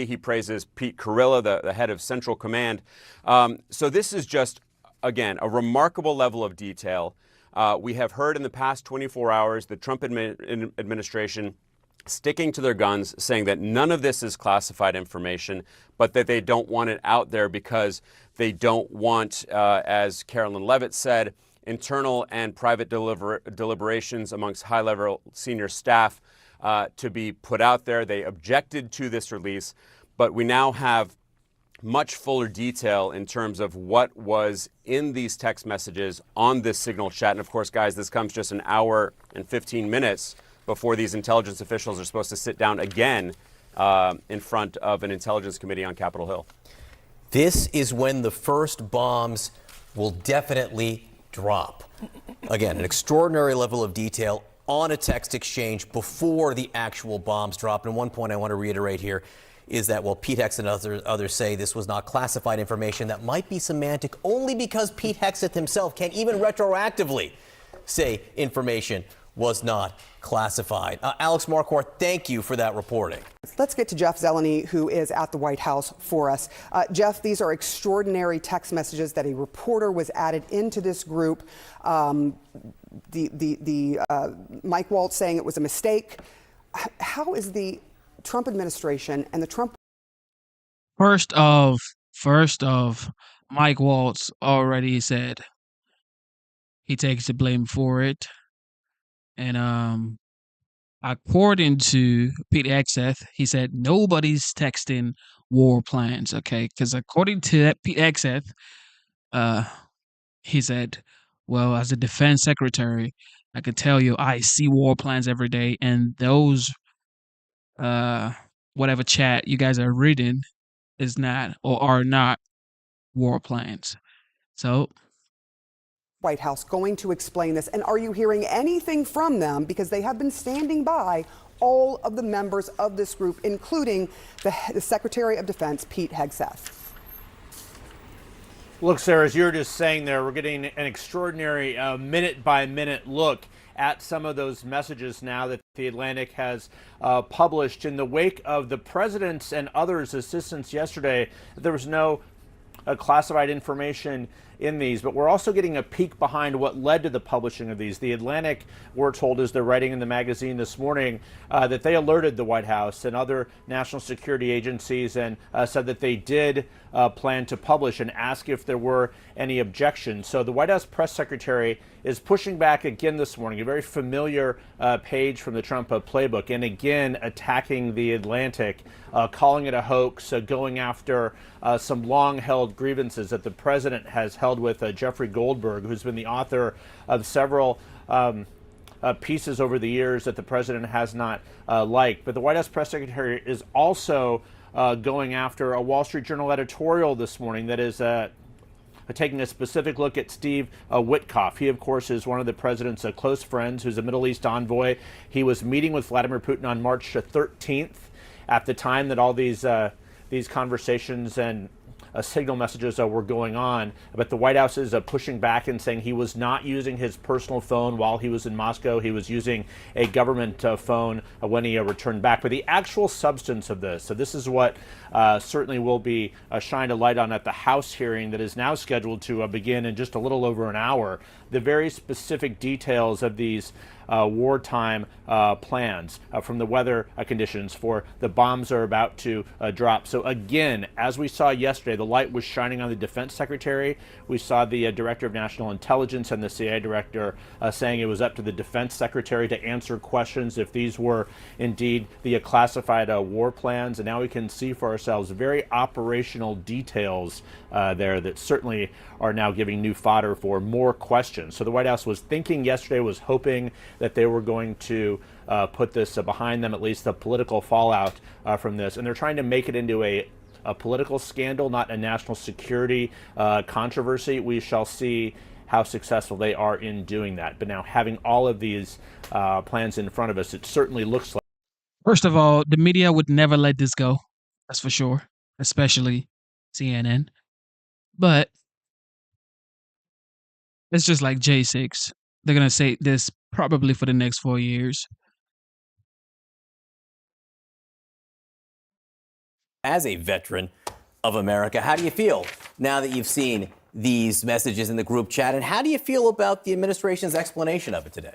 He praises Pete Carrilla, the head of Central Command. So this is just, again, a remarkable level of detail. We have heard in the past 24 hours the Trump administration sticking to their guns, saying that none of this is classified information, but that they don't want it out there because they don't want, as Carolyn Levitt said, internal and private deliberations amongst high-level senior staff to be put out there. They objected to this release, but we now have much fuller detail in terms of what was in these text messages on this Signal chat. And of course, guys, this comes just an hour and 15 minutes before these intelligence officials are supposed to sit down again in front of an intelligence committee on Capitol Hill. This is when the first bombs will definitely drop. Again, an extraordinary level of detail on a text exchange before the actual bombs drop. And one point I want to reiterate here is that while Pete Hegseth and others say this was not classified information, that might be semantic only because Pete Hegseth himself can't even retroactively say information was not classified. Alex Marquardt, thank you for that reporting. Let's get to Jeff Zeleny, who is at the White House for us. Jeff, these are extraordinary text messages that a reporter was added into this group. Mike Waltz saying it was a mistake. How is the Trump administration and the Trump... First of, Mike Waltz already said he takes the blame for it. And according to Pete Hegseth, he said nobody's texting war plans, okay? Because according to that Pete Hegseth, he said, well, as a defense secretary, I could tell you I see war plans every day, and those, whatever chat you guys are reading is not or are not war plans. So... White House going to explain this, and are you hearing anything from them, because they have been standing by all of the members of this group, including the Secretary of Defense, Pete Hegseth? Look, Sarah, as you were just saying there, we're getting an extraordinary minute-by-minute look at some of those messages now that The Atlantic has published. In the wake of the president's and others' assistance yesterday, there was no classified information in these, but we're also getting a peek behind what led to the publishing of these. The Atlantic, we're told, as they're writing in the magazine this morning, that they alerted the White House and other national security agencies and said that they did plan to publish and ask if there were any objections. So the White House press secretary is pushing back again this morning, a very familiar page from the Trump playbook, and again attacking the Atlantic, calling it a hoax, going after some long-held grievances that the president has held with Jeffrey Goldberg, who's been the author of several pieces over the years that the president has not liked. But the White House press secretary is also going after a Wall Street Journal editorial this morning that is taking a specific look at Steve Witkoff. He, of course, is one of the president's close friends, who's a Middle East envoy. He was meeting with Vladimir Putin on March 13th at the time that all these conversations and signal messages were going on. But the White House is pushing back and saying he was not using his personal phone while he was in Moscow. He was using a government phone when he returned back. But the actual substance of this, so this is what certainly will be shined a light on at the House hearing that is now scheduled to begin in just a little over an hour. The very specific details of these wartime plans, from the weather conditions for the bombs are about to drop. So again, as we saw yesterday, the light was shining on the defense secretary. We saw the director of national intelligence and the CIA director saying it was up to the defense secretary to answer questions if these were indeed the classified war plans. And now we can see for ourselves very operational details there that certainly are now giving new fodder for more questions. So the White House was thinking yesterday, was hoping that they were going to put this behind them, at least the political fallout from this. And they're trying to make it into a political scandal, not a national security controversy. We shall see how successful they are in doing that. But now having all of these plans in front of us, it certainly looks like. First of all, the media would never let this go. That's for sure, especially CNN. But it's just like J6. They're going to say this probably for the next 4 years. As a veteran of America, how do you feel now that you've seen these messages in the group chat? And how do you feel about the administration's explanation of it today?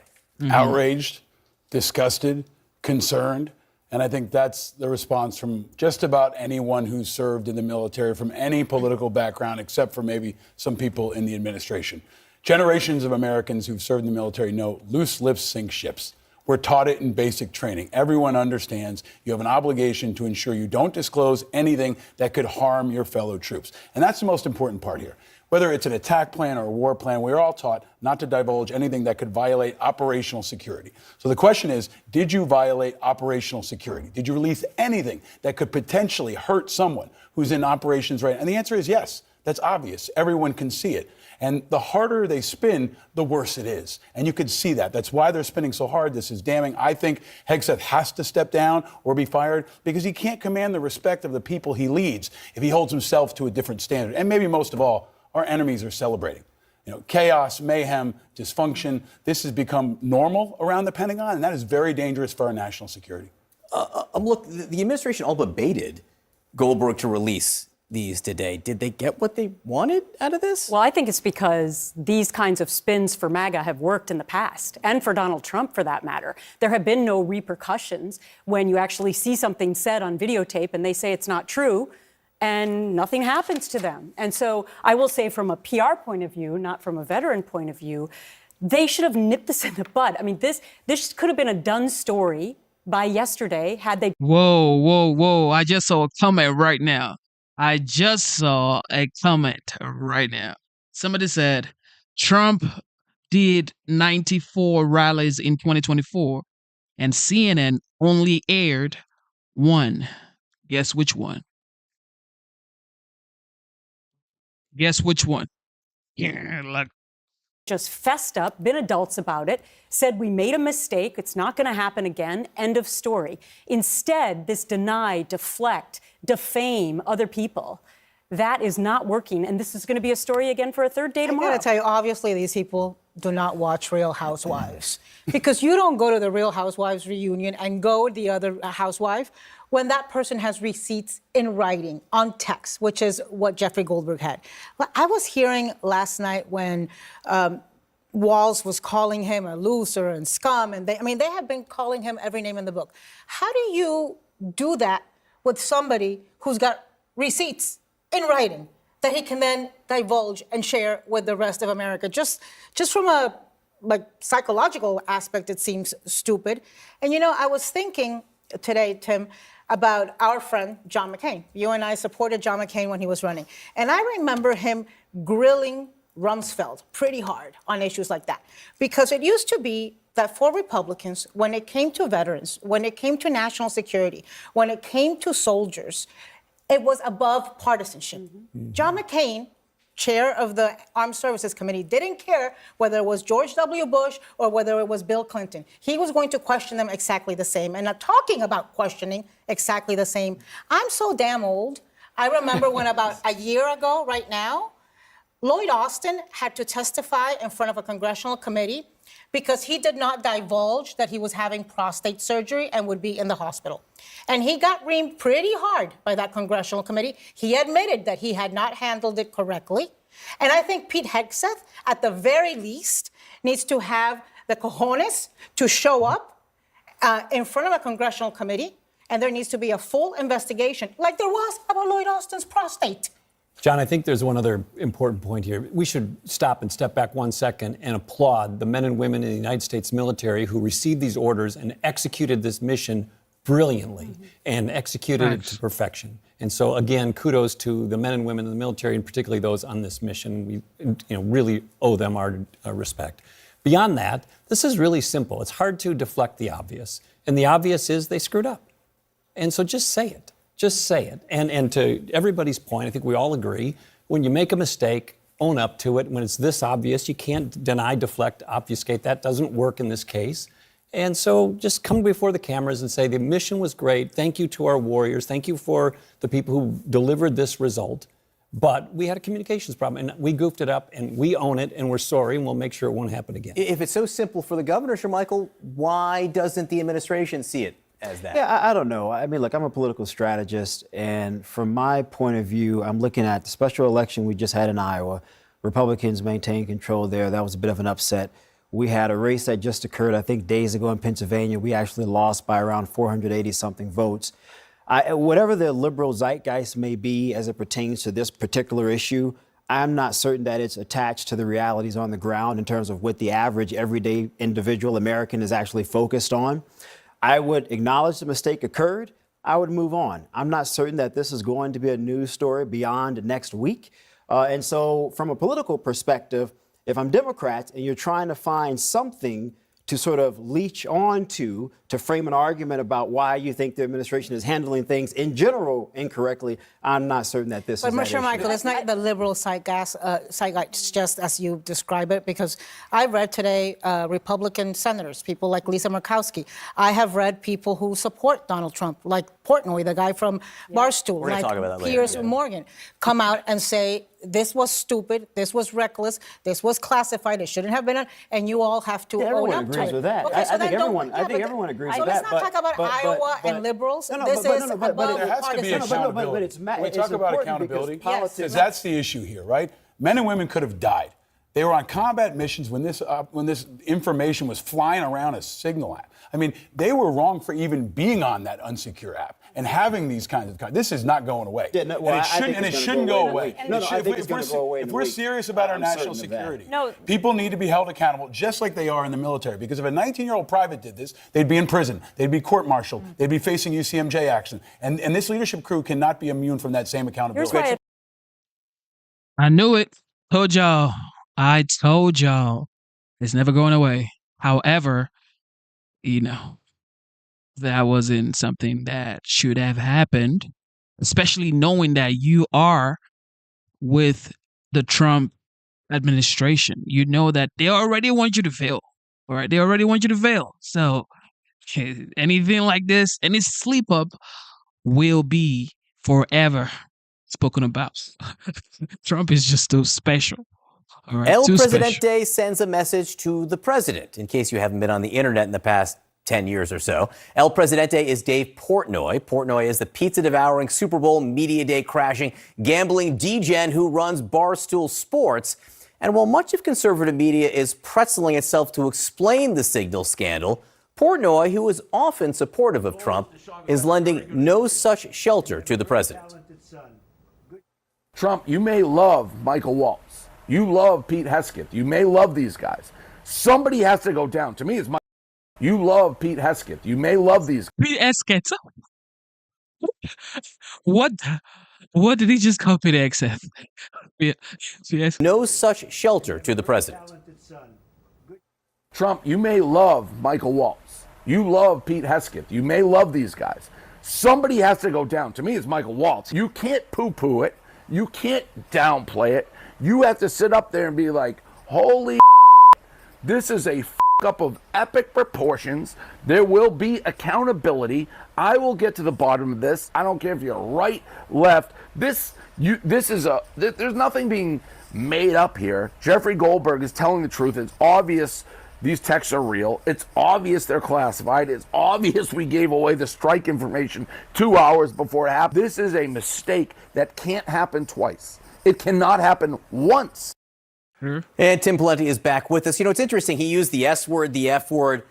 Outraged, disgusted, concerned. And I think that's the response from just about anyone who's served in the military from any political background, except for maybe some people in the administration. Generations of Americans who've served in the military know loose lips sink ships. We're taught it in basic training. Everyone understands you have an obligation to ensure you don't disclose anything that could harm your fellow troops. And that's the most important part here. Whether it's an attack plan or a war plan, we're all taught not to divulge anything that could violate operational security. So the question is, did you violate operational security? Did you release anything that could potentially hurt someone who's in operations right now? And the answer is yes. That's obvious. Everyone can see it. And the harder they spin, the worse it is. And you can see that. That's why they're spinning so hard. This is damning. I think Hegseth has to step down or be fired because he can't command the respect of the people he leads if he holds himself to a different standard. And maybe most of all, our enemies are celebrating. You know, chaos, mayhem, dysfunction. This has become normal around the Pentagon, and that is very dangerous for our national security. Look, the administration all but baited Goldberg to release these today. Did they get what they wanted out of this? Well, I think it's because these kinds of spins for MAGA have worked in the past, and for Donald Trump, for that matter. There have been no repercussions when you actually see something said on videotape and they say it's not true, and nothing happens to them. And so I will say, from a PR point of view, not from a veteran point of view, they should have nipped this in the bud. I mean, this could have been a done story by yesterday had they... Whoa. I just saw a comment right now. Somebody said Trump did 94 rallies in 2024 and CNN only aired one. Guess which one? Yeah, like. Just fessed up, been adults about it, said we made a mistake, it's not going to happen again, end of story. Instead, this deny, deflect, defame other people, that is not working. And this is going to be a story again for a third day tomorrow. I got to tell you, obviously, these people do not watch Real Housewives. Because you don't go to the Real Housewives reunion and go the other housewife when that person has receipts in writing, on text, which is what Jeffrey Goldberg had. Well, I was hearing last night when Walls was calling him a loser and scum, and they have been calling him every name in the book. How do you do that with somebody who's got receipts in writing that he can then divulge and share with the rest of America? Just from a psychological aspect, it seems stupid. And I was thinking today, Tim, about our friend John McCain. You and I supported John McCain when he was running, and I remember him grilling Rumsfeld pretty hard on issues like that, because it used to be that for Republicans, when it came to veterans, when it came to national security, when it came to soldiers, it was above partisanship. Mm-hmm. John McCain, chair of the Armed Services Committee, didn't care whether it was George W. Bush or whether it was Bill Clinton. He was going to question them exactly the same. And talking about questioning exactly the same, I'm so damn old. I remember when about a year ago, right now, Lloyd Austin had to testify in front of a congressional committee because he did not divulge that he was having prostate surgery and would be in the hospital. And he got reamed pretty hard by that congressional committee. He admitted that he had not handled it correctly. And I think Pete Hegseth, at the very least, needs to have the cojones to show up in front of a congressional committee, and there needs to be a full investigation, like there was about Lloyd Austin's prostate. John, I think there's one other important point here. We should stop and step back 1 second and applaud the men and women in the United States military who received these orders and executed this mission brilliantly and executed it to perfection. And so, again, kudos to the men and women in the military, and particularly those on this mission. We really owe them our respect. Beyond that, this is really simple. It's hard to deflect the obvious. And the obvious is they screwed up. And so just say it. Just say it. And to everybody's point, I think we all agree, when you make a mistake, own up to it. When it's this obvious, you can't deny, deflect, obfuscate. That doesn't work in this case. And so just come before the cameras and say, the mission was great. Thank you to our warriors. Thank you for the people who delivered this result. But we had a communications problem, and we goofed it up, and we own it, and we're sorry, and we'll make sure it won't happen again. If it's so simple for the governor, Sir Michael, why doesn't the administration see it as that? Yeah, I don't know. I mean, look, I'm a political strategist, and from my point of view, I'm looking at the special election we just had in Iowa. Republicans maintained control there. That was a bit of an upset. We had a race that just occurred, I think, days ago in Pennsylvania. We actually lost by around 480-something votes. Whatever the liberal zeitgeist may be as it pertains to this particular issue, I'm not certain that it's attached to the realities on the ground in terms of what the average, everyday individual American is actually focused on. I would acknowledge the mistake occurred. I would move on. I'm not certain that this is going to be a news story beyond next week. And so from a political perspective, if I'm Democrats and you're trying to find something to sort of leech on to frame an argument about why you think the administration is handling things in general incorrectly, I'm not certain that this is that Mr. issue. Michael, it's not the liberal zeitgeist just as you describe it, because I've read today Republican senators, people like Lisa Murkowski. I have read people who support Donald Trump, like Portnoy, the guy from Barstool, We're gonna talk about that later. Piers Morgan, come out and say, this was stupid, this was reckless, this was classified, it shouldn't have been on, and you all have to own up to it. Agrees with that. Okay, so I think then everyone. I think everyone agrees so with that. let's not talk about Iowa and liberals. This is above there has to be accountability. But it's we talk about accountability because that's the issue here, right? Men and women could have died. They were on combat missions when this information was flying around a signal app. I mean, they were wrong for even being on that unsecure app and having these kinds of. This is not going away. Yeah, no, well, and it shouldn't go away. If we're serious about our national security, people need to be held accountable, just like they are in the military. Because if a 19-year-old private did this, they'd be in prison, they'd be court-martialed, they'd be facing UCMJ action, and this leadership crew cannot be immune from that same accountability. I knew it. Told y'all. I told y'all. It's never going away. However, that wasn't something that should have happened, especially knowing that you are with the Trump administration. You know that they already want you to fail. All right. They already want you to fail. So anything like this, any sleep up will be forever spoken about. Trump is just so special. All right, El too Presidente sends a message to the president. In case you haven't been on the internet in the past 10 years or so, El Presidente is Dave Portnoy. Portnoy is the pizza-devouring, Super Bowl media day crashing, gambling degen who runs Barstool Sports. And while much of conservative media is pretzeling itself to explain the Signal scandal, Portnoy, who is often supportive of Trump, is lending no such shelter to the president. Trump, you may love Michael Waltz. You love Pete Hesketh. You may love these guys. Somebody has to go down. To me, it's my. You love Pete Hesketh. You may love these. Pete Hesketh. What? What did he just call Pete Hesketh? No such shelter to the president. Trump, you may love Michael Waltz. You love Pete Hesketh. You may love these guys. Somebody has to go down. To me, it's Michael Waltz. You can't poo-poo it. You can't downplay it. You have to sit up there and be like, holy this is a up of epic proportions. There will be accountability. I will get to the bottom of this. I don't care if you're right, left. There's nothing being made up here. Jeffrey Goldberg is telling the truth. It's obvious these texts are real. It's obvious they're classified. It's obvious we gave away the strike information 2 hours before it happened. This is a mistake that can't happen twice. It cannot happen once. And Tim Pawlenty is back with us. You know, it's interesting. He used the S word, the F word,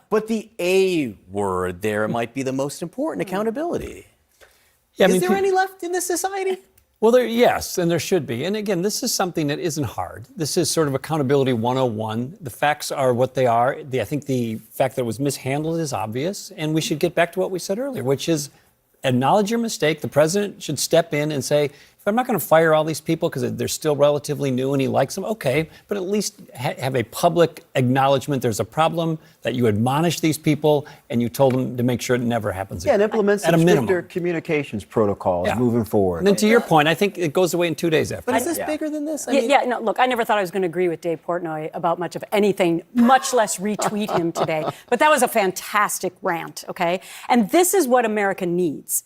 but the A word there might be the most important, accountability. Yeah, is there any left in this society? Well, yes, and there should be. And again, this is something that isn't hard. This is sort of accountability 101. The facts are what they are. I think the fact that it was mishandled is obvious. And we should get back to what we said earlier, which is acknowledge your mistake. The president should step in and say, if I'm not going to fire all these people because they're still relatively new and he likes them, okay, but at least have a public acknowledgement there's a problem, that you admonish these people and you told them to make sure it never happens again. Yeah, and implement some stricter communications protocols moving forward. And then to your point, I think it goes away in 2 days after. But is this bigger than this? No, look, I never thought I was going to agree with Dave Portnoy about much of anything, much less retweet him today. But that was a fantastic rant, okay? And this is what America needs.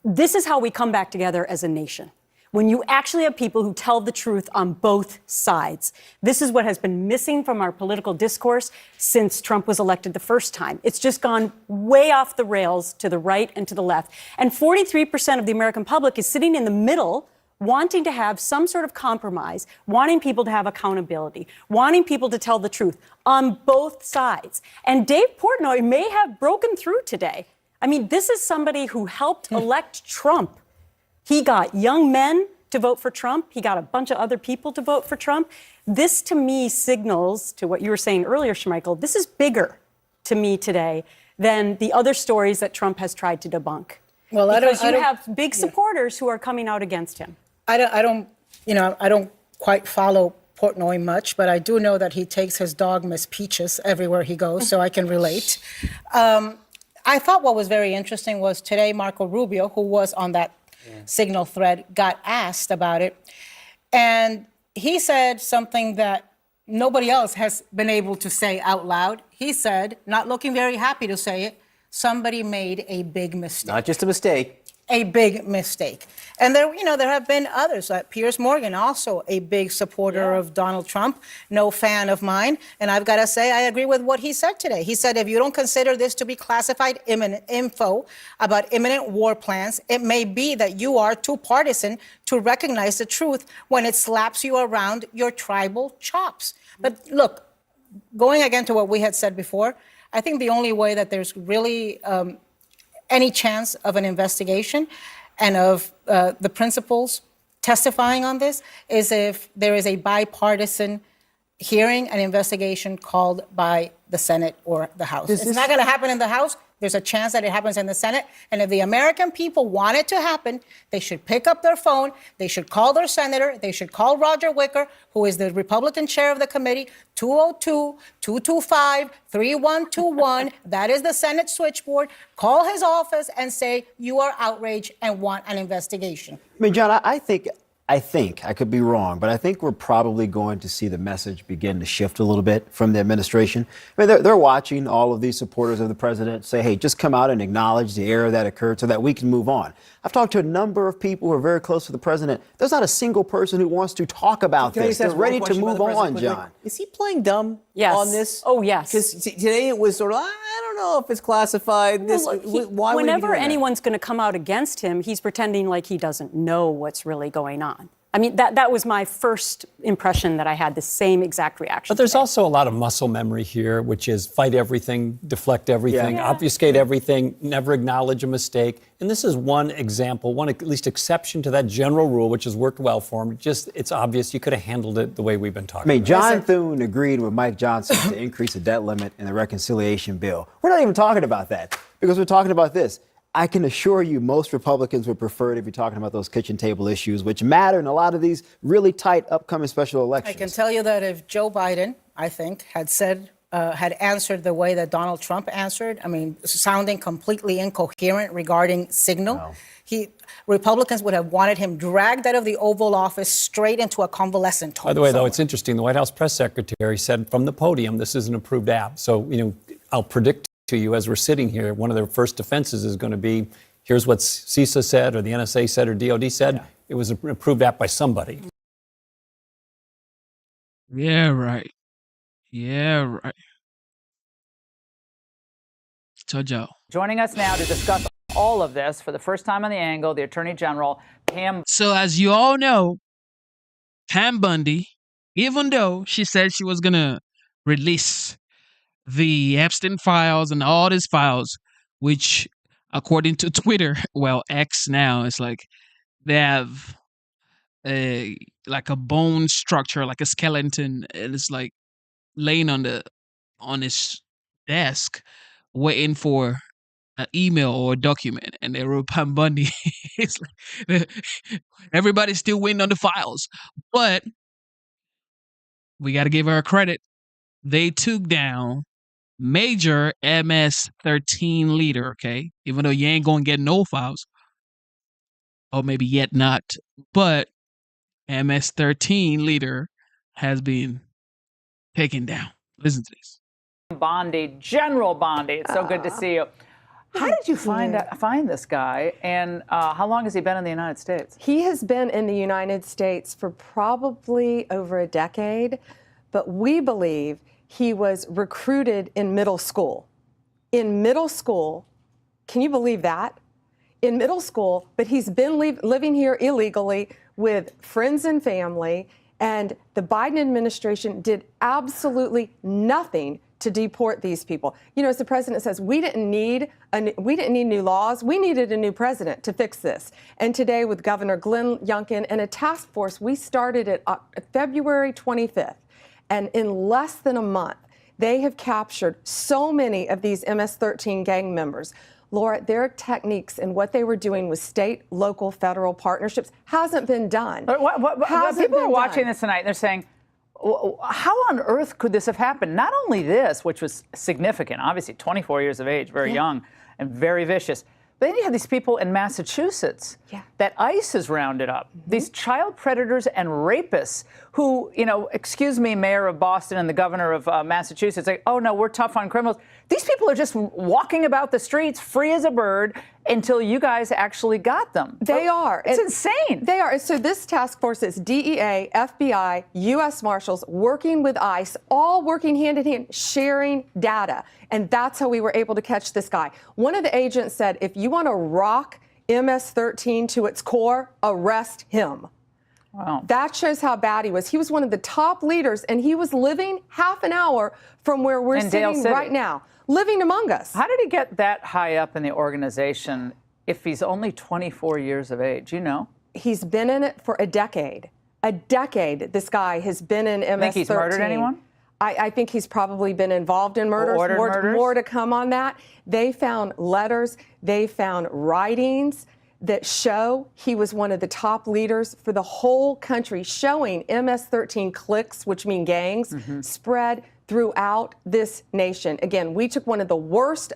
This is how we come back together as a nation. When you actually have people who tell the truth on both sides. This is what has been missing from our political discourse since Trump was elected the first time. It's just gone way off the rails to the right and to the left. And 43% of the American public is sitting in the middle, wanting to have some sort of compromise, wanting people to have accountability, wanting people to tell the truth on both sides. And Dave Portnoy may have broken through today. I mean, this is somebody who helped elect Trump. He got young men to vote for Trump. He got a bunch of other people to vote for Trump. This, to me, signals to what you were saying earlier, Schmeichel. This is bigger to me today than the other stories that Trump has tried to debunk. Well, because you have big supporters who are coming out against him. I don't quite follow Portnoy much, but I do know that he takes his dog, Miss Peaches, everywhere he goes, so I can relate. I thought what was very interesting was today Marco Rubio, who was on that Signal thread, got asked about it. And he said something that nobody else has been able to say out loud. He said, not looking very happy to say it, somebody made a big mistake. Not just a mistake. A big mistake. And there have been others, like Piers Morgan, also a big supporter of Donald Trump, no fan of mine. And I've got to say, I agree with what he said today. He said, if you don't consider this to be classified imminent info about imminent war plans, it may be that you are too partisan to recognize the truth when it slaps you around your tribal chops. But look, going again to what we had said before, I think the only way that there's really any chance of an investigation and of the principals testifying on this is if there is a bipartisan hearing and investigation called by the Senate or the House. It's not going to happen in the House. There's a chance that it happens in the Senate. And if the American people want it to happen, they should pick up their phone. They should call their senator. They should call Roger Wicker, who is the Republican chair of the committee, 202-225-3121. That is the Senate switchboard. Call his office and say you are outraged and want an investigation. I mean, John, I think I think, I could be wrong, but I think we're probably going to see the message begin to shift a little bit from the administration. I mean, they're watching all of these supporters of the president say, hey, just come out and acknowledge the error that occurred so that we can move on. I've talked to a number of people who are very close to the president. There's not a single person who wants to talk about this. They're ready to move on, John. Is he playing dumb Yes. on this? Oh, yes. Because today it was sort of, I don't know if it's classified. This, Well, why would he be whenever doing that? anyone's going to come out against him, he's pretending like he doesn't know what's really going on. I mean, that was my first impression, that I had the same exact reaction. But there's today. also a lot of muscle memory here, which is fight everything, deflect everything, Yeah. obfuscate everything, never acknowledge a mistake. And this is one example, one at least exception to that general rule, which has worked well for him. Just, it's obvious you could have handled it the way we've been talking I mean, about. John Thune agreed with Mike Johnson to increase the debt limit in the reconciliation bill. We're not even talking about that because we're talking about this. I can assure you most Republicans would prefer to be talking about those kitchen table issues, which matter in a lot of these really tight upcoming special elections. I can tell you that if Joe Biden, I think, had answered the way that Donald Trump answered, I mean, sounding completely incoherent regarding signal, Republicans would have wanted him dragged out of the Oval Office straight into a convalescent home. By the way, though, somewhere. it's interesting. The White House press secretary said from the podium, this is an approved app. So, I'll predict to you as we're sitting here, one of their first defenses is going to be, here's what CISA said or the NSA said or DOD said. Yeah. It was an approved app by somebody. Yeah, right. Yeah, right. Jojo. Joining us now to discuss all of this for the first time on The Angle, the Attorney General, Pam. So as you all know, Pam Bundy, even though she said she was going to release the Epstein files and all these files, which according to Twitter, well, X now, it's like they have a bone structure, like a skeleton, and it's like laying on his desk waiting for an email or a document, and they wrote Pam Bundy. It's like everybody's still waiting on the files, but we got to give her credit. They took down major MS-13 leader, okay? Even though you ain't gonna get no files, or maybe yet not, but MS-13 leader has been taken down. Listen to this. Bondi, General Bondi, it's so good to see you. How did you find this guy, and how long has he been in the United States? He has been in the United States for probably over a decade, but we believe he was recruited in middle school. In middle school, can you believe that? In middle school, but he's been living here illegally with friends and family, and the Biden administration did absolutely nothing to deport these people. As the president says, we didn't need new laws. We needed a new president to fix this. And today, with Governor Glenn Youngkin and a task force, we started it February 25th. And in less than a month, they have captured so many of these MS-13 gang members. Laura, their techniques and what they were doing with state, local, federal partnerships hasn't been done. People are watching this tonight, and they're saying, how on earth could this have happened? Not only this, which was significant, obviously 24 years of age, very young and very vicious. But then you have these people in Massachusetts that ICE has rounded up, these child predators and rapists who, excuse me, Mayor of Boston and the governor of Massachusetts, like, oh no, we're tough on criminals. These people are just walking about the streets free as a bird until you guys actually got them. They are. It's insane. They are. So this task force is DEA, FBI, U.S. Marshals working with ICE, all working hand in hand, sharing data. And that's how we were able to catch this guy. One of the agents said, if you want to rock MS-13 to its core, arrest him. Wow. That shows how bad he was. He was one of the top leaders, and he was living half an hour from where we're sitting right now, living among us. How did he get that high up in the organization if he's only 24 years of age? You know? He's been in it for a decade. A decade, this guy has been in MS-13. Think he's murdered anyone? I think he's probably been involved in murders. More to come on that. They found letters. They found writings that show he was one of the top leaders for the whole country, showing MS-13 cliques, which mean gangs, spread throughout this nation. Again, we took one of the worst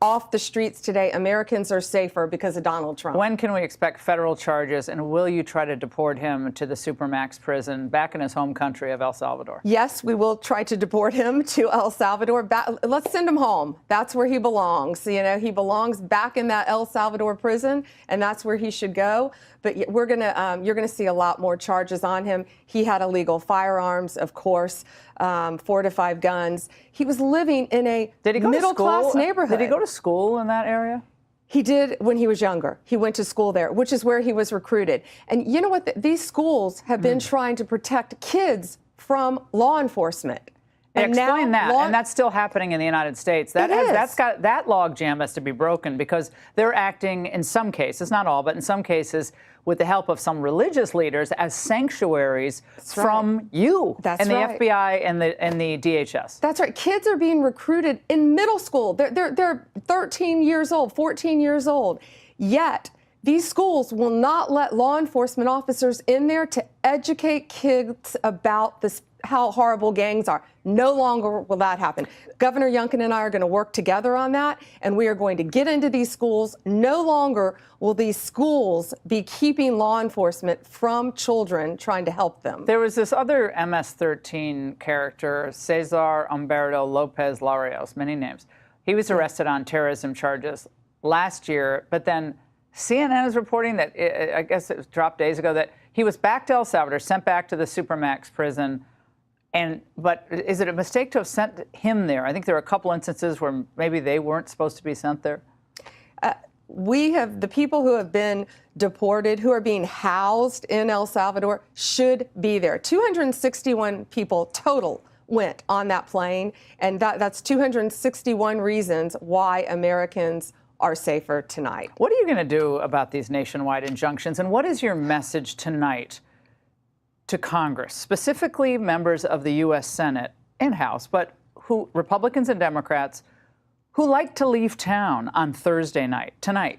off the streets today. Americans are safer because of Donald Trump. When can we expect federal charges, and will you try to deport him to the Supermax prison back in his home country of El Salvador? Yes, we will try to deport him to El Salvador. Let's send him home. That's where he belongs. You know, he belongs back in that El Salvador prison, and that's where he should go. But you're gonna see a lot more charges on him. He had illegal firearms, of course, 4 to 5 guns. He was living in a middle-class neighborhood. Did he go to school in that area? He did when he was younger. He went to school there, which is where he was recruited. And you know what? These schools have been trying to protect kids from law enforcement. And explain that, and that's still happening in the United States. That logjam has to be broken because they're acting in some cases, not all, but in some cases, with the help of some religious leaders as sanctuaries from you and the FBI and the DHS. That's right. Kids are being recruited in middle school. They're 13 years old, 14 years old. Yet these schools will not let law enforcement officers in there to educate kids about how horrible gangs are. No longer will that happen. Governor Youngkin and I are going to work together on that, and we are going to get into these schools. No longer will these schools be keeping law enforcement from children trying to help them. There was this other MS-13 character, Cesar Humberto Lopez Larios, many names. He was arrested on terrorism charges last year, but then CNN is reporting that, I guess it was dropped days ago, that he was back to El Salvador, sent back to the Supermax prison. But is it a mistake to have sent him there? I think there are a couple instances where maybe they weren't supposed to be sent there. The people who have been deported, who are being housed in El Salvador, should be there. 261 people total went on that plane, and that's 261 reasons why Americans are safer tonight. What are you going to do about these nationwide injunctions, and what is your message tonight to Congress, specifically members of the U.S. Senate and House, but who Republicans and Democrats who like to leave town on Thursday night, tonight?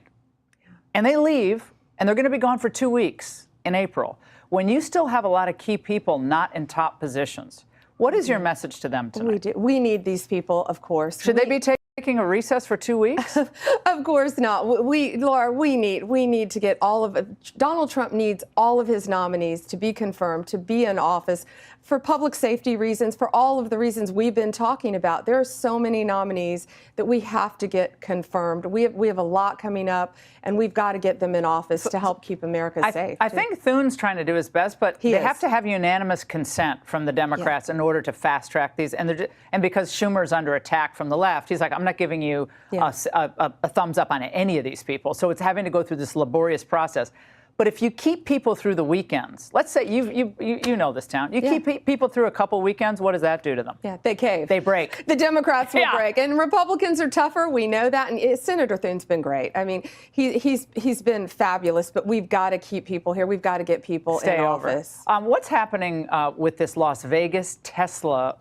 And they leave, and they're going to be gone for 2 weeks in April, when you still have a lot of key people not in top positions. What is your message to them tonight? We need these people, of course. Should they be taking a recess for 2 weeks? Of course not. Laura, we need to get all of it. Donald Trump needs all of his nominees to be confirmed, to be in office for public safety reasons, for all of the reasons we've been talking about. There are so many nominees that we have to get confirmed. We have a lot coming up, and we've got to get them in office to help keep America safe. I think Thune's trying to do his best, but they have to have unanimous consent from the Democrats in order to fast track these. And because Schumer's under attack from the left, he's like, I'm not giving you a thumbs up on any of these people. So it's having to go through this laborious process. But if you keep people through the weekends, let's say you know this town, you keep people through a couple weekends, what does that do to them? Yeah, they cave. They break. The Democrats will break. And Republicans are tougher, we know that. And Senator Thune's been great. I mean, he's been fabulous, but we've got to keep people here. We've got to get people in office. What's happening with this Las Vegas Tesla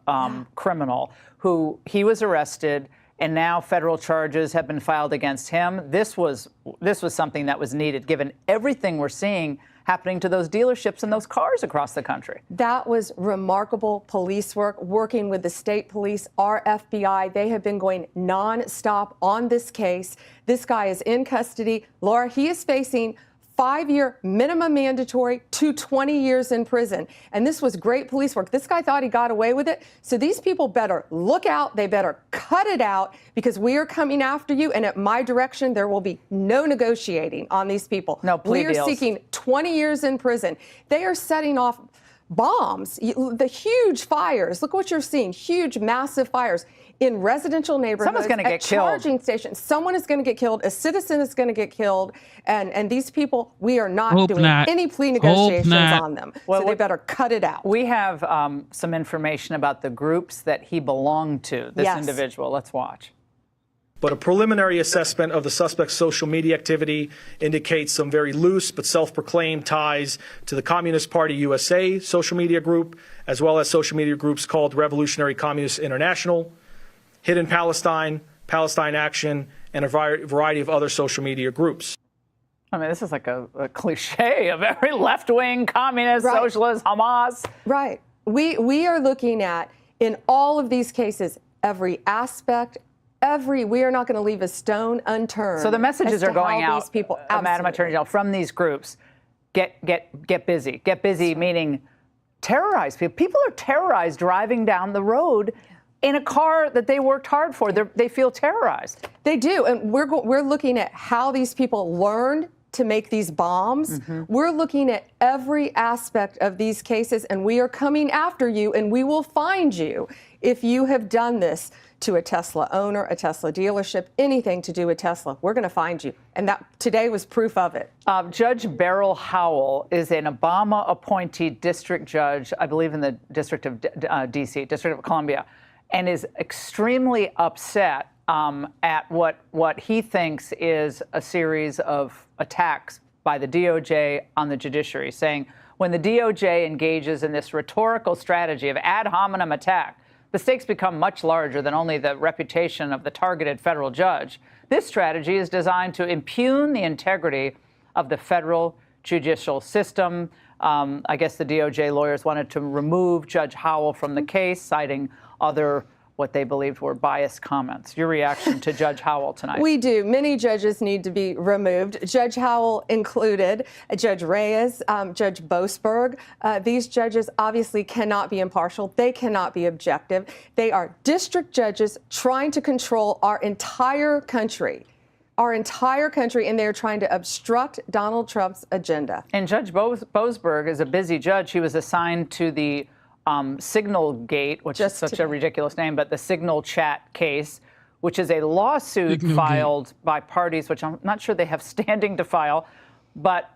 criminal who he was arrested, and now federal charges have been filed against him? This was something that was needed, given everything we're seeing happening to those dealerships and those cars across the country. That was remarkable police work, working with the state police, our FBI. They have been going nonstop on this case. This guy is in custody. Laura, he is facing 5-year minimum mandatory to 20 years in prison. And this was great police work. This guy thought he got away with it. So these people better look out. They better cut it out, because we are coming after you. And at my direction, there will be no negotiating on these people. No plea deals. We are seeking 20 years in prison. They are setting off bombs, the huge fires. Look what you're seeing, huge, massive fires in residential neighborhoods. Someone's going to get killed. Charging stations. Someone is going to get killed. A citizen is going to get killed. And these people, we are not doing any plea negotiations on them. So they better cut it out. We have some information about the groups that he belonged to, this individual. Let's watch. But a preliminary assessment of the suspect's social media activity indicates some very loose but self-proclaimed ties to the Communist Party USA social media group, as well as social media groups called Revolutionary Communist International, Hidden Palestine, Palestine Action, and a variety of other social media groups. I mean, this is like a cliche of every left-wing communist, socialist, Hamas. Right. We are looking at, in all of these cases, every aspect, we are not going to leave a stone unturned. So the messages as are to going how out, these people, Madam Attorney General, from these groups. Get busy. Get busy, meaning terrorize people. People are terrorized driving down the road in a car that they worked hard for. They feel terrorized. They do, and we're looking at how these people learned to make these bombs. We're looking at every aspect of these cases, and we are coming after you, and we will find you if you have done this to a Tesla owner, a Tesla dealership, anything to do with Tesla. We're going to find you. And that today was proof of it. Judge Beryl Howell is an Obama-appointed district judge, I believe in the District of D.C., District of Columbia, and is extremely upset at what he thinks is a series of attacks by the DOJ on the judiciary, saying when the DOJ engages in this rhetorical strategy of ad hominem attack, the stakes become much larger than only the reputation of the targeted federal judge. This strategy is designed to impugn the integrity of the federal judicial system. I guess the DOJ lawyers wanted to remove Judge Howell from the case, citing other what they believed were biased comments. Your reaction to Judge Howell tonight? We do. Many judges need to be removed. Judge Howell included, Judge Reyes, Judge Boasberg. These judges obviously cannot be impartial. They cannot be objective. They are district judges trying to control our entire country, and they're trying to obstruct Donald Trump's agenda. And Judge Boasberg is a busy judge. He was assigned to the Signal Gate, which is such a ridiculous name, but the Signal Chat case, which is a lawsuit filed by parties, which I'm not sure they have standing to file, but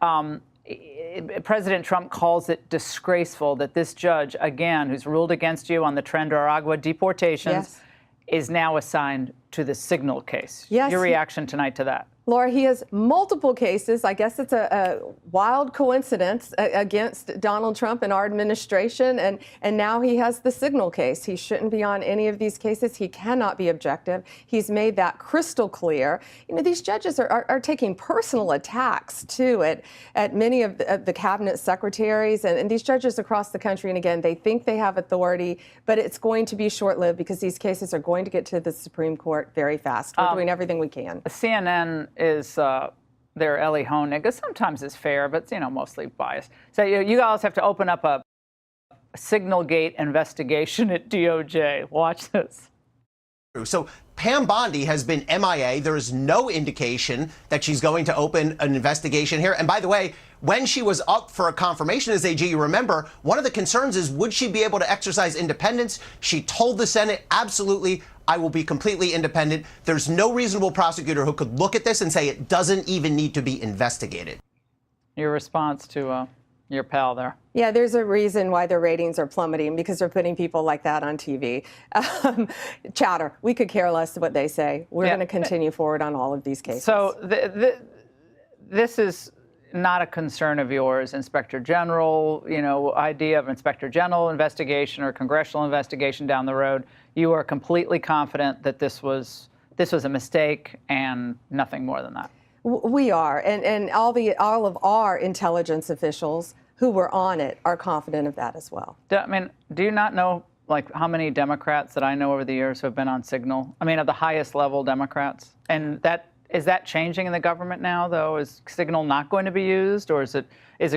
President Trump calls it disgraceful that this judge, again, who's ruled against you on the Tren de Aragua deportations, is now assigned to the Signal case. Yes, Your reaction tonight to that? Laura, he has multiple cases. I guess it's a wild coincidence against Donald Trump and our administration. And now he has the Signal case. He shouldn't be on any of these cases. He cannot be objective. He's made that crystal clear. You know, these judges are taking personal attacks, too, at many of the cabinet secretaries and these judges across the country. And again, they think they have authority, but it's going to be short-lived because these cases are going to get to the Supreme Court very fast. We're doing everything we can. CNN is their Ellie Honig. Sometimes it's fair, but mostly biased. So you guys have to open up a Signalgate investigation at DOJ. Watch this. So Pam Bondi has been MIA. There is no indication that she's going to open an investigation here. And by the way, when she was up for a confirmation as AG, you remember, one of the concerns is would she be able to exercise independence? She told the Senate, absolutely, I will be completely independent. There's no reasonable prosecutor who could look at this and say it doesn't even need to be investigated. Your response to your pal there. Yeah, there's a reason why their ratings are plummeting, because they're putting people like that on TV. Chatter. We could care less what they say. We're going to continue forward on all of these cases. So this is not a concern of yours, Inspector General, idea of Inspector General investigation or congressional investigation down the road. You are completely confident that this was a mistake and nothing more than that. We are, and all of our intelligence officials who were on it are confident of that as well. Do you not know how many Democrats that I know over the years who have been on Signal? Of the highest level Democrats, and is that changing in the government now, though? Is Signal not going to be used, or is it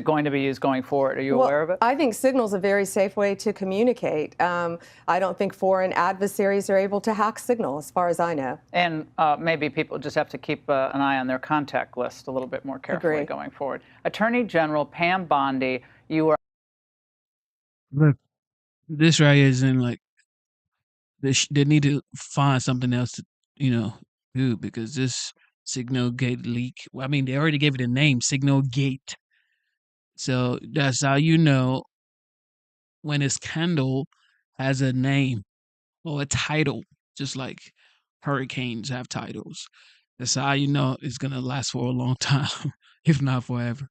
going to be used going forward? Are you aware of it? I think Signal's a very safe way to communicate. I don't think foreign adversaries are able to hack Signal, as far as I know. And maybe people just have to keep an eye on their contact list a little bit more carefully going forward. Attorney General Pam Bondi, you are... Look, this right here is in they need to find something else to, do, because this Signalgate leak, they already gave it a name, Signalgate. So that's how you know when a scandal has a name or a title, just like hurricanes have titles. That's how you know it's going to last for a long time, if not forever.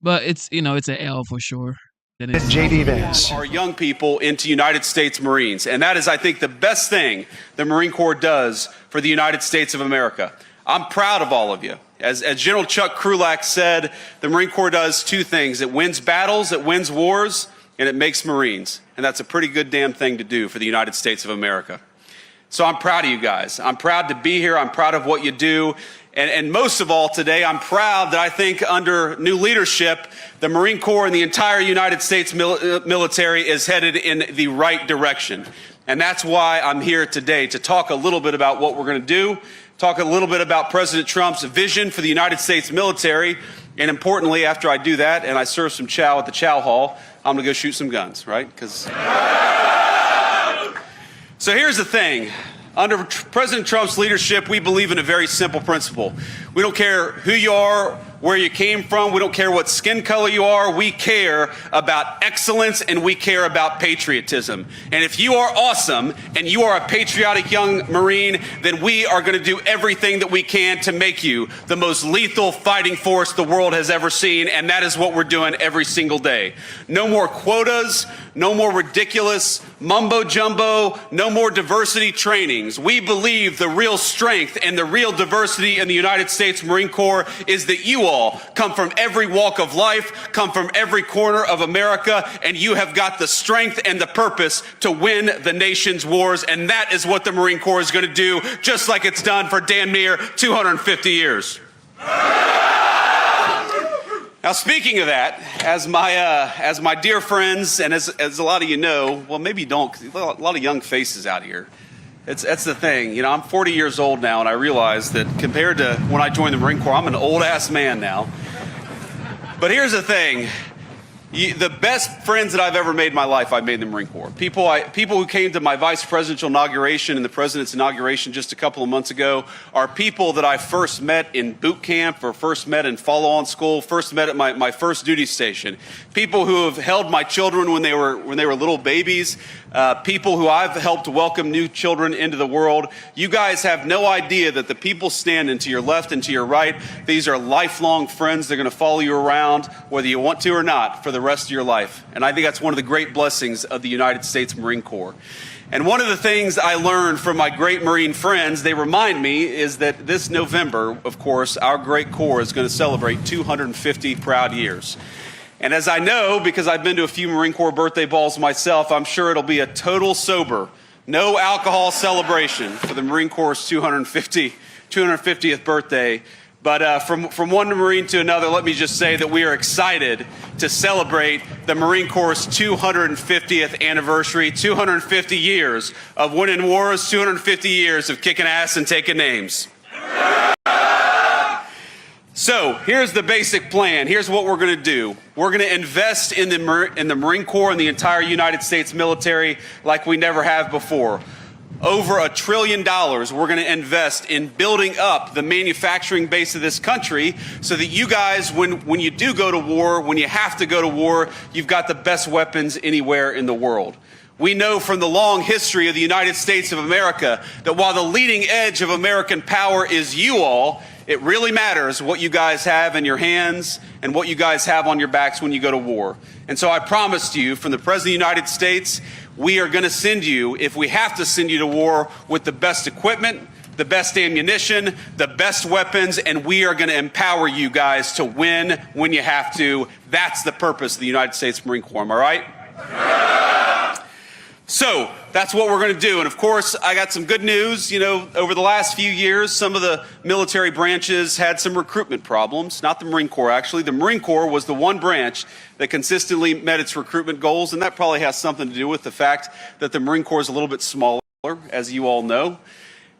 But it's an L for sure. JD Vance. Our young people into United States Marines. And that is, I think, the best thing the Marine Corps does for the United States of America. I'm proud of all of you. As General Chuck Krulak said, the Marine Corps does two things. It wins battles, it wins wars, and it makes Marines. And that's a pretty good damn thing to do for the United States of America. So I'm proud of you guys. I'm proud to be here. I'm proud of what you do. And most of all today, I'm proud that I think under new leadership, the Marine Corps and the entire United States military is headed in the right direction. And that's why I'm here today, to talk a little bit about what we're going to do, talk a little bit about President Trump's vision for the United States military. And importantly, after I do that and I serve some chow at the chow hall, I'm going to go shoot some guns, right? So here's the thing. Under President Trump's leadership, we believe in a very simple principle. We don't care who you are, where you came from. We don't care what skin color you are. We care about excellence and we care about patriotism. And if you are awesome and you are a patriotic young Marine, then we are going to do everything that we can to make you the most lethal fighting force the world has ever seen. And that is what we're doing every single day. No more quotas, no more ridiculous mumbo jumbo, no more diversity trainings. We believe the real strength and the real diversity in the United States Marine Corps is that you all come from every walk of life, come from every corner of America, and you have got the strength and the purpose to win the nation's wars. And that is what the Marine Corps is going to do, just like it's done for damn near 250 years. Now, speaking of that, as my dear friends, and as a lot of you know, well, maybe you don't, 'cause a lot of young faces out here. That's the thing. You know, I'm 40 years old now, and I realize that compared to when I joined the Marine Corps, I'm an old-ass man now. But here's the thing. The best friends that I've ever made in my life, I've made in the Marine Corps. People who came to my vice presidential inauguration and the president's inauguration just a couple of months ago are people that I first met in boot camp or first met in follow-on school, first met at my first duty station. People who have held my children when they were little babies. People who I've helped welcome new children into the world. You guys have no idea that the people standing to your left and to your right, these are lifelong friends. They're going to follow you around, whether you want to or not, for the rest of your life. And I think that's one of the great blessings of the United States Marine Corps. And one of the things I learned from my great Marine friends, they remind me, is that this November, of course, our great Corps is going to celebrate 250 proud years. And as I know, because I've been to a few Marine Corps birthday balls myself, I'm sure it'll be a total sober, no alcohol celebration for the Marine Corps' 250th birthday. But from one Marine to another, let me just say that we are excited to celebrate the Marine Corps' 250th anniversary, 250 years of winning wars, 250 years of kicking ass and taking names. So here's the basic plan. Here's what we're going to do. We're going to invest in the Marine Corps and the entire United States military like we never have before. Over $1 trillion we're going to invest in building up the manufacturing base of this country so that you guys, when you do go to war, when you have to go to war, you've got the best weapons anywhere in the world. We know from the long history of the United States of America that while the leading edge of American power is you all, it really matters what you guys have in your hands and what you guys have on your backs when you go to war. And so I promised you, from the President of the United States, we are going to send you, if we have to send you to war, with the best equipment, the best ammunition, the best weapons, and we are going to empower you guys to win when you have to. That's the purpose of the United States Marine Corps. Am I right? So that's what we're going to do. And of course, I got some good news. You know, over the last few years, some of the military branches had some recruitment problems. Not the Marine Corps, actually. The Marine Corps was the one branch that consistently met its recruitment goals. And that probably has something to do with the fact that the Marine Corps is a little bit smaller, as you all know.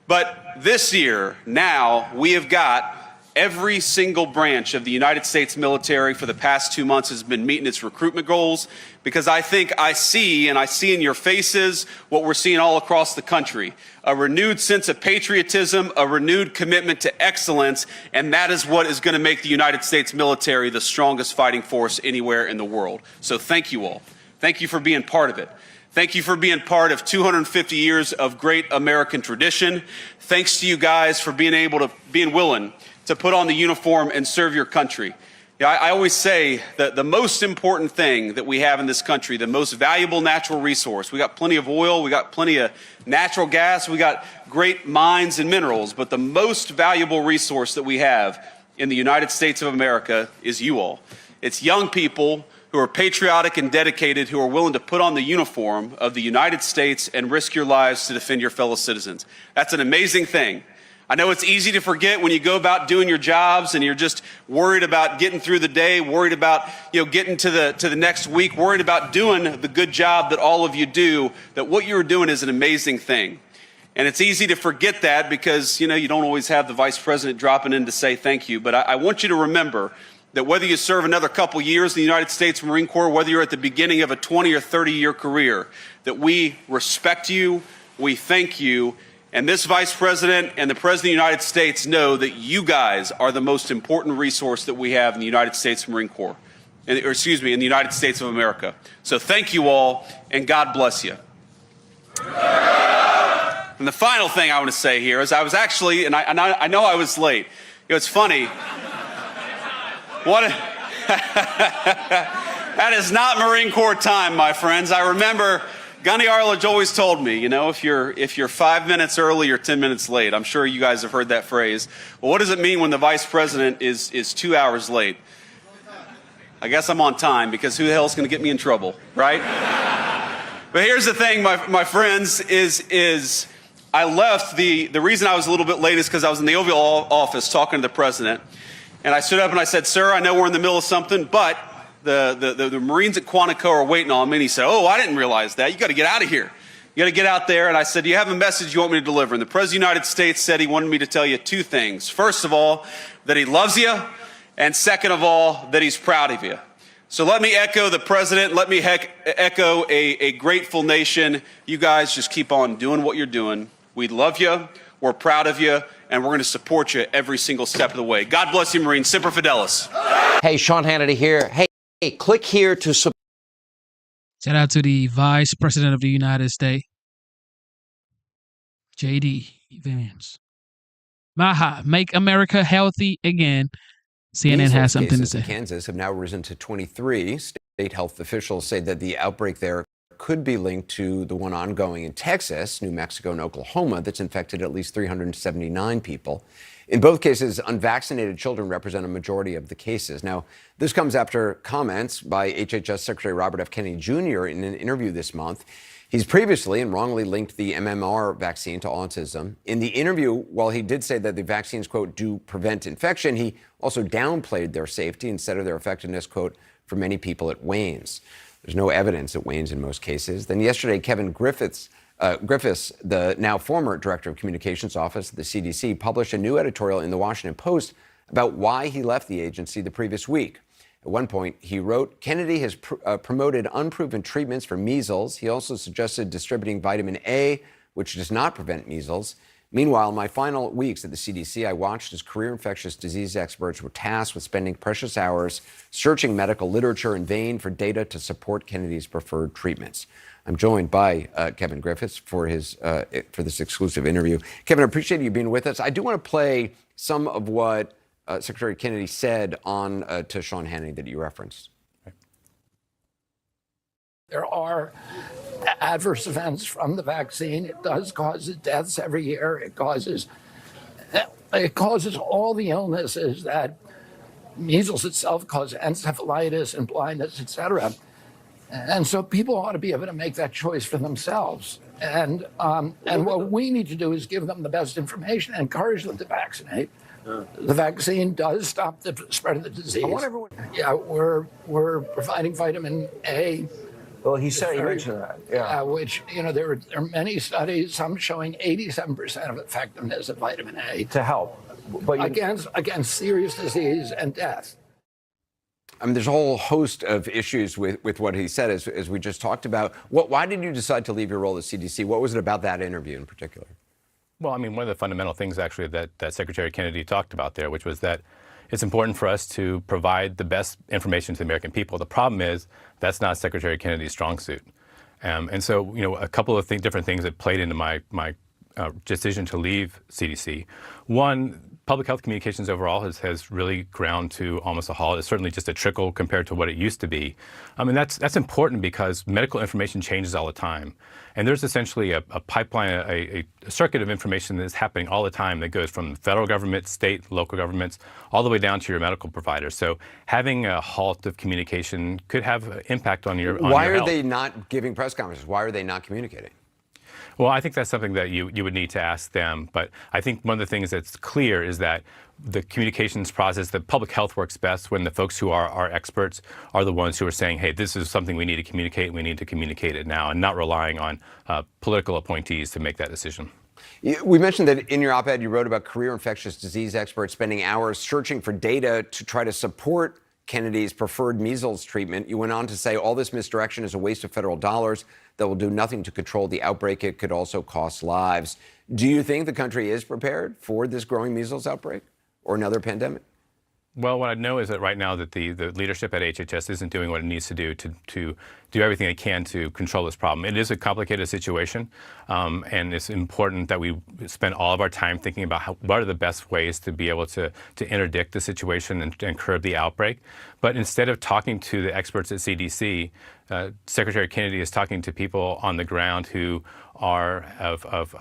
But this year, now, we have got every single branch of the United States military for the past 2 months has been meeting its recruitment goals, because I think I see in your faces what we're seeing all across the country, a renewed sense of patriotism, a renewed commitment to excellence, and that is what is going to make the United States military the strongest fighting force anywhere in the world. So thank you all. Thank you for being part of it. Thank you for being part of 250 years of great American tradition. Thanks to you guys for being willing to put on the uniform and serve your country. You know, I always say that the most important thing that we have in this country, the most valuable natural resource, we got plenty of oil, we got plenty of natural gas, we got great mines and minerals, but the most valuable resource that we have in the United States of America is you all. It's young people who are patriotic and dedicated, who are willing to put on the uniform of the United States and risk your lives to defend your fellow citizens. That's an amazing thing. I know it's easy to forget when you go about doing your jobs and you're just worried about getting through the day, worried about, getting to the next week, worried about doing the good job that all of you do, that what you're doing is an amazing thing. And it's easy to forget that because, you don't always have the vice president dropping in to say thank you. But I want you to remember that whether you serve another couple years in the United States Marine Corps, whether you're at the beginning of a 20 or 30-year career, that we respect you, we thank you, and this vice president and the president of the United States know that you guys are the most important resource that we have in the United States Marine Corps, in the United States of America. So thank you all, and God bless you. And the final thing I want to say here is I was actually, and I know I was late. It's funny. That is not Marine Corps time, my friends. I remember Gunny Arledge always told me, if you're 5 minutes early or 10 minutes late. I'm sure you guys have heard that phrase. Well, what does it mean when the vice president is 2 hours late? I guess I'm on time because who the hell's going to get me in trouble, right? But here's the thing, my friends, is I left. The reason I was a little bit late is because I was in the Oval Office talking to the president. And I stood up and I said, sir, I know we're in the middle of something, but the Marines at Quantico are waiting on me. And he said, oh, I didn't realize that. You got to get out of here. You got to get out there. And I said, do you have a message you want me to deliver? And the President of the United States said he wanted me to tell you two things. First of all, that he loves you. And second of all, that he's proud of you. So let me echo the president. Let me echo a grateful nation. You guys just keep on doing what you're doing. We love you. We're proud of you. And we're going to support you every single step of the way. God bless you, Marines. Semper Fidelis. Hey, Sean Hannity here. Hey, click here to support. Shout out to the Vice President of the United States, J.D. Vance. Maha, make America healthy again. CNN has something to say. In Kansas have now risen to 23. State health officials say that the outbreak there could be linked to the one ongoing in Texas, New Mexico, and Oklahoma that's infected at least 379 people. In both cases, unvaccinated children represent a majority of the cases. Now, this comes after comments by HHS Secretary Robert F. Kennedy Jr. in an interview this month. He's previously and wrongly linked the MMR vaccine to autism. In the interview, while he did say that the vaccines, quote, do prevent infection, he also downplayed their safety and said of their effectiveness, quote, for many people it wanes. There's no evidence it wanes in most cases. Then yesterday, Kevin Griffiths, the now former director of communications office at the CDC, published a new editorial in the Washington Post about why he left the agency the previous week. At one point, he wrote, Kennedy has promoted unproven treatments for measles. He also suggested distributing vitamin A, which does not prevent measles. Meanwhile, in my final weeks at the CDC, I watched as career infectious disease experts were tasked with spending precious hours searching medical literature in vain for data to support Kennedy's preferred treatments. I'm joined by Kevin Griffiths for this exclusive interview. Kevin, I appreciate you being with us. I do want to play some of what Secretary Kennedy said on to Sean Hannity that you referenced. There are adverse events from the vaccine. It does cause deaths every year. It causes all the illnesses that measles itself causes, encephalitis and blindness, etc. And so people ought to be able to make that choice for themselves. And what we need to do is give them the best information and encourage them to vaccinate. The vaccine does stop the spread of the disease. Yeah, we're providing vitamin A. Well, he mentioned that. Yeah. Which, there are many studies, some showing 87% of effectiveness of vitamin A. To help. But against serious disease and death. I mean, there's a whole host of issues with what he said, as we just talked about. Why did you decide to leave your role at CDC? What was it about that interview in particular? Well, I mean, one of the fundamental things, actually, that Secretary Kennedy talked about there, which was that it's important for us to provide the best information to the American people. The problem is that's not Secretary Kennedy's strong suit. And so, a couple of different things that played into my decision to leave CDC. One, public health communications overall has really ground to almost a halt. It's certainly just a trickle compared to what it used to be. I mean, that's important because medical information changes all the time. And there's essentially a pipeline, a circuit of information that's happening all the time that goes from the federal government, state, local governments, all the way down to your medical provider. So having a halt of communication could have an impact on your Why your are health. they not giving press conferences? Why are they not communicating? Well, I think that's something that you would need to ask them. But I think one of the things that's clear is that the communications process, the public health works best when the folks who are experts are the ones who are saying, hey, this is something we need to communicate. We need to communicate it now, and not relying on political appointees to make that decision. We mentioned that in your op-ed you wrote about career infectious disease experts spending hours searching for data to try to support Kennedy's preferred measles treatment. You went on to say all this misdirection is a waste of federal dollars that will do nothing to control the outbreak. It could also cost lives. Do you think the country is prepared for this growing measles outbreak or another pandemic? Well, what I know is that right now that the leadership at HHS isn't doing what it needs to do everything they can to control this problem. It is a complicated situation, and it's important that we spend all of our time thinking about what are the best ways to be able to interdict the situation and curb the outbreak. But instead of talking to the experts at CDC, Secretary Kennedy is talking to people on the ground who are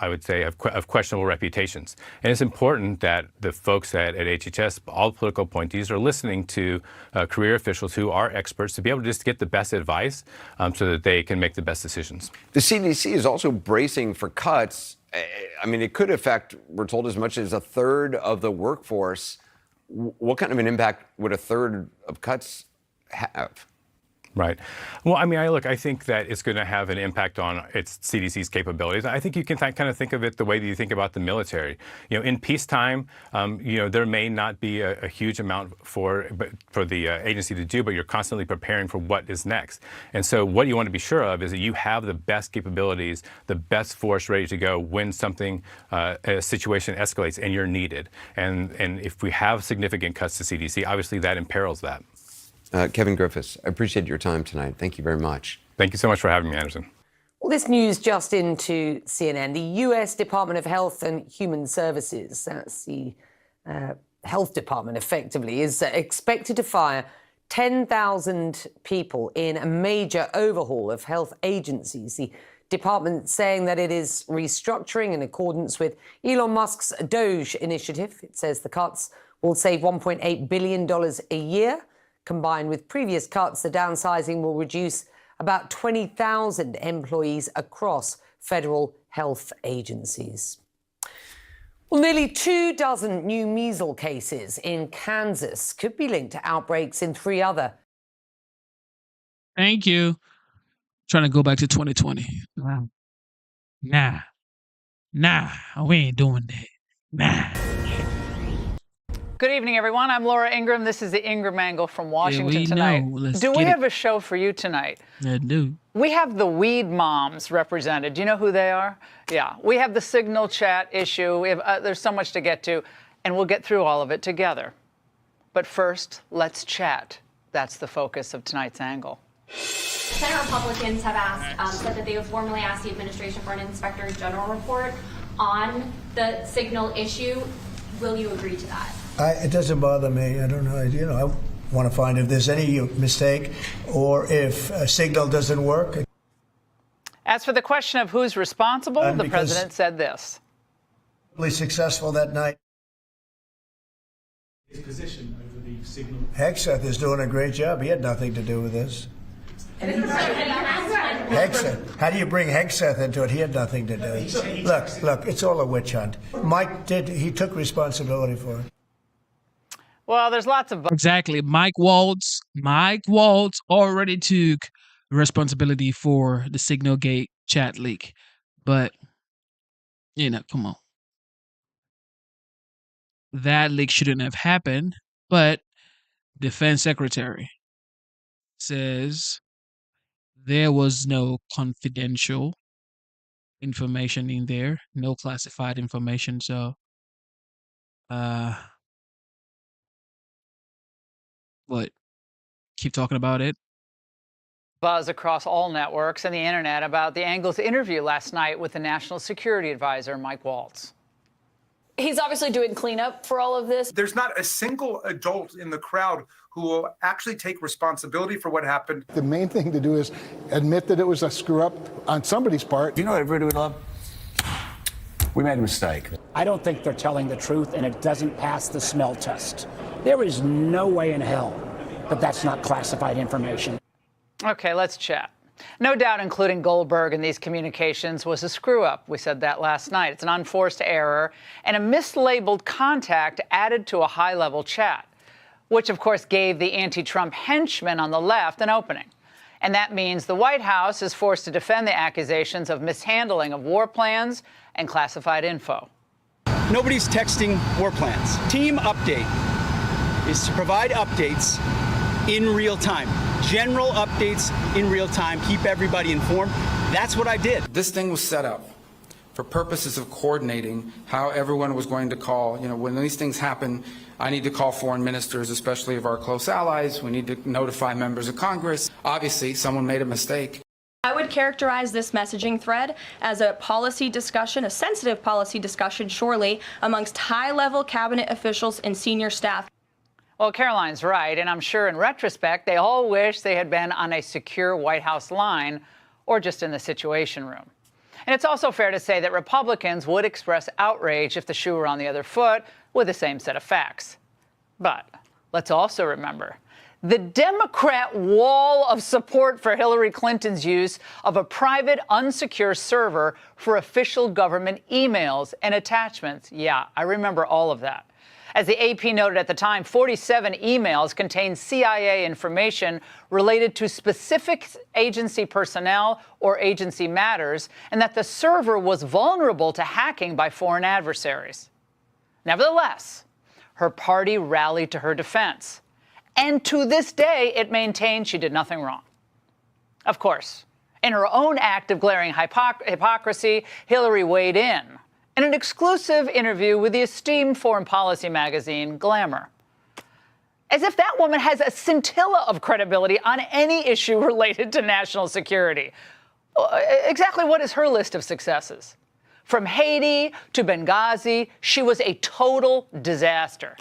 I would say, of questionable reputations. And it's important that the folks at HHS, all political appointees, are listening to career officials who are experts to be able to just get the best advice so that they can make the best decisions. The CDC is also bracing for cuts. I mean, it could affect, we're told, as much as a third of the workforce. What kind of an impact would a third of cuts have? Right. Well, I mean, I think that it's going to have an impact on its CDC's capabilities. I think you can kind of think of it the way that you think about the military. You know, in peacetime, there may not be a huge amount for the agency to do, but you're constantly preparing for what is next. And so what you want to be sure of is that you have the best capabilities, the best force ready to go when something, a situation escalates and you're needed. And if we have significant cuts to CDC, obviously that imperils that. Kevin Griffiths, I appreciate your time tonight. Thank you very much. Thank you so much for having me, Anderson. Well, this news just into CNN. The U.S. Department of Health and Human Services, that's the health department effectively, is expected to fire 10,000 people in a major overhaul of health agencies. The department saying that it is restructuring in accordance with Elon Musk's Doge initiative. It says the cuts will save $1.8 billion a year. Combined with previous cuts, the downsizing will reduce about 20,000 employees across federal health agencies. Well, nearly 24 new measles cases in Kansas could be linked to outbreaks in 3 other. Thank you. Trying to go back to 2020. Wow. Nah, we ain't doing that. Nah. Good evening, everyone. I'm Laura Ingraham. This is the Ingraham Angle from Washington tonight. Do we have a show for you tonight? I do. We have the weed moms represented. Do you know who they are? Yeah. We have the signal chat issue. We have, there's so much to get to, and we'll get through all of it together. But first, let's chat. That's the focus of tonight's angle. Senate Republicans have said that they have formally asked the administration for an inspector general report on the signal issue. Will you agree to that? It doesn't bother me. I don't know. I want to find if there's any mistake or if a signal doesn't work. As for the question of who's responsible, the president said this. Really successful that night. His position over the signal. Hegseth is doing a great job. He had nothing to do with this. Hegseth. How do you bring Hegseth into it? He had nothing to do. Look, it's all a witch hunt. Mike he took responsibility for it. Well, there's lots of... Exactly. Mike Waltz already took responsibility for the Signalgate chat leak. But, come on. That leak shouldn't have happened. But Defense Secretary says there was no confidential information in there, no classified information. So, what? Keep talking about it? Buzz across all networks and the internet about the Angle's interview last night with the National Security Advisor, Mike Waltz. He's obviously doing cleanup for all of this. There's not a single adult in the crowd who will actually take responsibility for what happened. The main thing to do is admit that it was a screw up on somebody's part. You know what everybody would love? We made a mistake. I don't think they're telling the truth, and it doesn't pass the smell test. There is no way in hell that that's not classified information. Okay, let's chat. No doubt including Goldberg in these communications was a screw-up. We said that last night. It's an unforced error and a mislabeled contact added to a high-level chat, which, of course, gave the anti-Trump henchmen on the left an opening. And that means the White House is forced to defend the accusations of mishandling of war plans and classified info. Nobody's texting war plans. Team update is to provide updates in real time. General updates in real time. Keep everybody informed. That's what I did. This thing was set up for purposes of coordinating how everyone was going to call. You know, when these things happen, I need to call foreign ministers, especially of our close allies. We need to notify members of Congress. Obviously, someone made a mistake. I would characterize this messaging thread as a policy discussion, a sensitive policy discussion, surely, amongst high-level cabinet officials and senior staff. Well, Caroline's right, and I'm sure in retrospect they all wish they had been on a secure White House line or just in the Situation Room. And it's also fair to say that Republicans would express outrage if the shoe were on the other foot with the same set of facts. But let's also remember the Democrat wall of support for Hillary Clinton's use of a private, unsecure server for official government emails and attachments. Yeah, I remember all of that. As the AP noted at the time, 47 emails contained CIA information related to specific agency personnel or agency matters, and that the server was vulnerable to hacking by foreign adversaries. Nevertheless, her party rallied to her defense. And to this day, it maintains she did nothing wrong. Of course, in her own act of glaring hypocrisy, Hillary weighed in an exclusive interview with the esteemed foreign policy magazine, Glamour. As if that woman has a scintilla of credibility on any issue related to national security. Exactly what is her list of successes? From Haiti to Benghazi, she was a total disaster.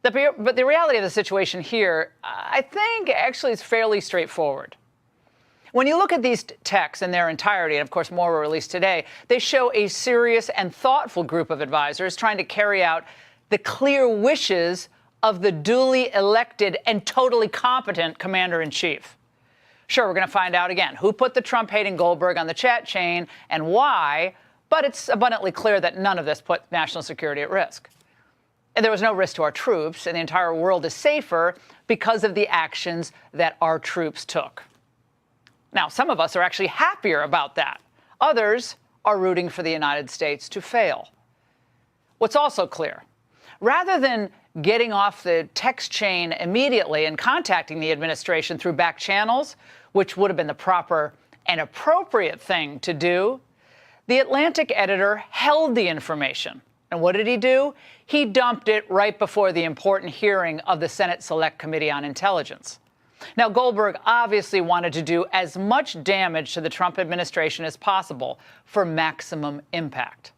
But the reality of the situation here, I think, actually is fairly straightforward. When you look at these texts in their entirety, and of course more were released today, they show a serious and thoughtful group of advisors trying to carry out the clear wishes of the duly elected and totally competent commander-in-chief. Sure, we're going to find out again who put the Trump-hating Goldberg on the chat chain and why, but it's abundantly clear that none of this put national security at risk. And there was no risk to our troops, and the entire world is safer because of the actions that our troops took. Now, some of us are actually happier about that. Others are rooting for the United States to fail. What's also clear, rather than getting off the text chain immediately and contacting the administration through back channels, which would have been the proper and appropriate thing to do, the Atlantic editor held the information. And what did he do? He dumped it right before the important hearing of the Senate Select Committee on Intelligence. Now, Goldberg obviously wanted to do as much damage to the Trump administration as possible for maximum impact.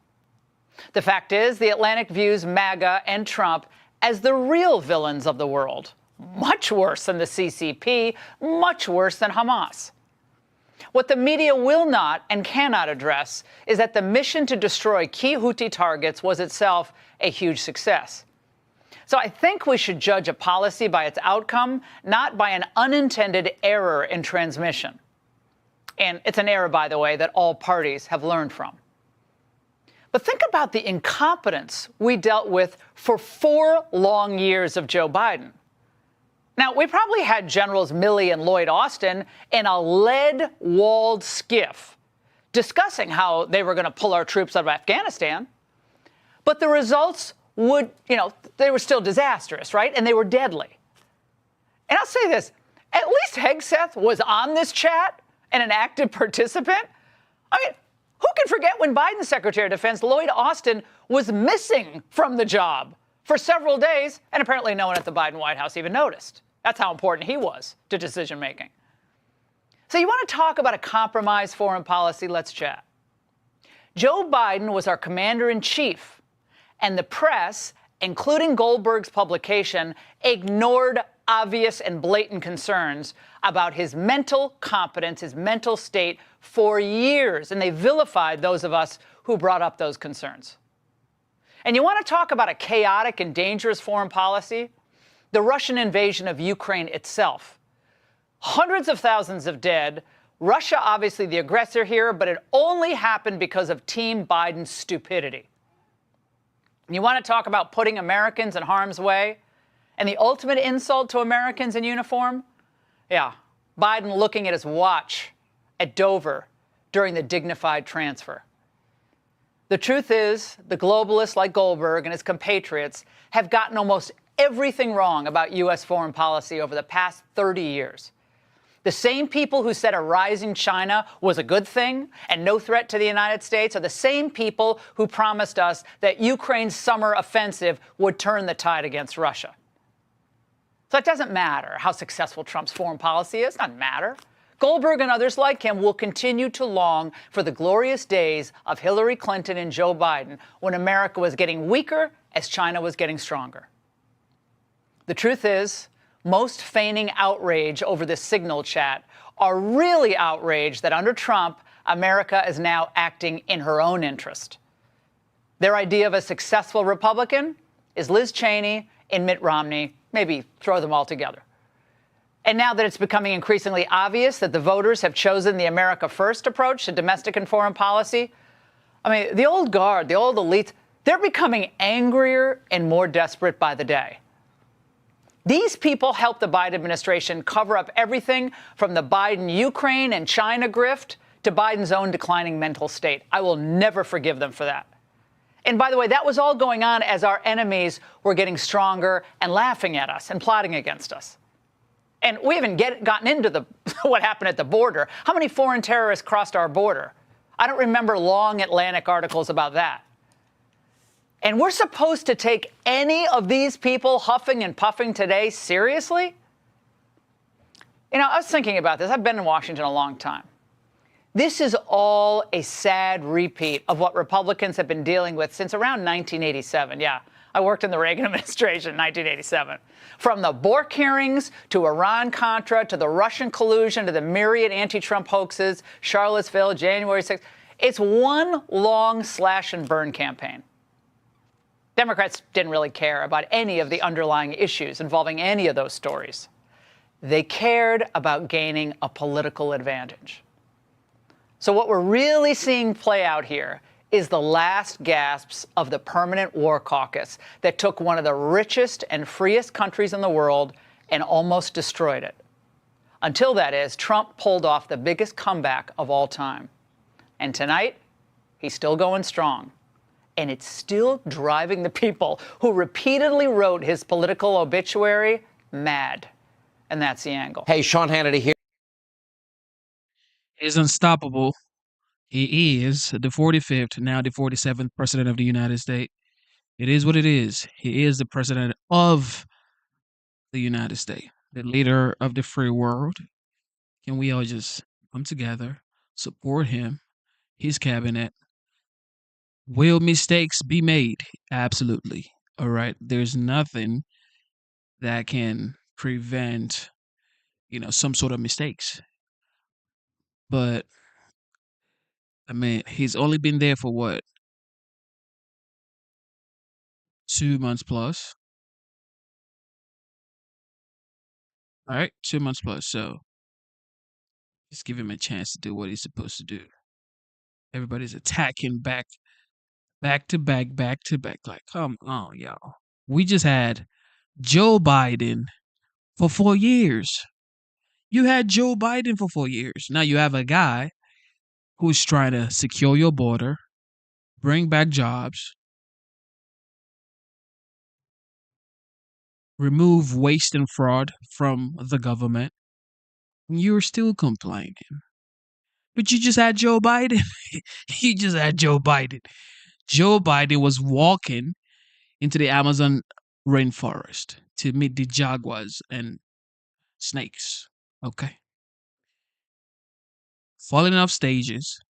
The fact is, the Atlantic views MAGA and Trump as the real villains of the world. Much worse than the CCP, much worse than Hamas. What the media will not and cannot address is that the mission to destroy key Houthi targets was itself a huge success. So I think we should judge a policy by its outcome, not by an unintended error in transmission. And it's an error, by the way, that all parties have learned from. But think about the incompetence we dealt with for 4 long years of Joe Biden. Now, we probably had Generals Milley and Lloyd Austin in a lead-walled skiff discussing how they were going to pull our troops out of Afghanistan. But the results would, they were still disastrous, right? And they were deadly. And I'll say this, at least Hegseth was on this chat and an active participant. I mean, who can forget when Biden's Secretary of Defense, Lloyd Austin, was missing from the job for several days, and apparently no one at the Biden White House even noticed. That's how important he was to decision-making. So you want to talk about a compromised foreign policy? Let's chat. Joe Biden was our commander-in-chief, and the press, including Goldberg's publication, ignored obvious and blatant concerns about his mental competence, his mental state for years, and they vilified those of us who brought up those concerns. And you want to talk about a chaotic and dangerous foreign policy? The Russian invasion of Ukraine itself. Hundreds of thousands of dead. Russia, obviously the aggressor here, but it only happened because of Team Biden's stupidity. You want to talk about putting Americans in harm's way? And the ultimate insult to Americans in uniform? Yeah, Biden looking at his watch at Dover during the dignified transfer. The truth is, the globalists like Goldberg and his compatriots have gotten almost everything wrong about U.S. foreign policy over the past 30 years. The same people who said a rising China was a good thing and no threat to the United States are the same people who promised us that Ukraine's summer offensive would turn the tide against Russia. So it doesn't matter how successful Trump's foreign policy is. It doesn't matter. Goldberg and others like him will continue to long for the glorious days of Hillary Clinton and Joe Biden when America was getting weaker as China was getting stronger. The truth is, most feigning outrage over this signal chat are really outraged that under Trump, America is now acting in her own interest. Their idea of a successful Republican is Liz Cheney and Mitt Romney, maybe throw them all together. And now that it's becoming increasingly obvious that the voters have chosen the America First approach to domestic and foreign policy, I mean, the old guard, the old elites, they're becoming angrier and more desperate by the day. These people helped the Biden administration cover up everything from the Biden Ukraine and China grift to Biden's own declining mental state. I will never forgive them for that. And by the way, that was all going on as our enemies were getting stronger and laughing at us and plotting against us. And we haven't gotten into what happened at the border. How many foreign terrorists crossed our border? I don't remember long Atlantic articles about that. And we're supposed to take any of these people huffing and puffing today seriously? You know, I was thinking about this. I've been in Washington a long time. This is all a sad repeat of what Republicans have been dealing with since around 1987. Yeah, I worked in the Reagan administration in 1987. From the Bork hearings to Iran-Contra to the Russian collusion to the myriad anti-Trump hoaxes, Charlottesville, January 6th. It's one long slash and burn campaign. Democrats didn't really care about any of the underlying issues involving any of those stories. They cared about gaining a political advantage. So what we're really seeing play out here is the last gasps of the permanent war caucus that took one of the richest and freest countries in the world and almost destroyed it. Until, that is, Trump pulled off the biggest comeback of all time. And tonight, he's still going strong. And it's still driving the people who repeatedly wrote his political obituary mad. And that's the angle. Hey, Sean Hannity here. He's unstoppable. He is the 45th, now the 47th president of the United States. It is what it is. He is the president of the United States, the leader of the free world. Can we all just come together, support him, his cabinet? Will mistakes be made? Absolutely. All right. There's nothing that can prevent, some sort of mistakes. But, I mean, he's only been there for what? 2 months plus. All right. 2 months plus. So, just give him a chance to do what he's supposed to do. Everybody's attacking back to back. Like, come on, y'all. We just had Joe Biden for 4 years. You had Joe Biden for 4 years. Now you have a guy who's trying to secure your border, bring back jobs, remove waste and fraud from the government. And you're still complaining. But you just had Joe Biden. You just had Joe Biden. Joe Biden was walking into the Amazon rainforest to meet the jaguars and snakes. Okay. falling off stages,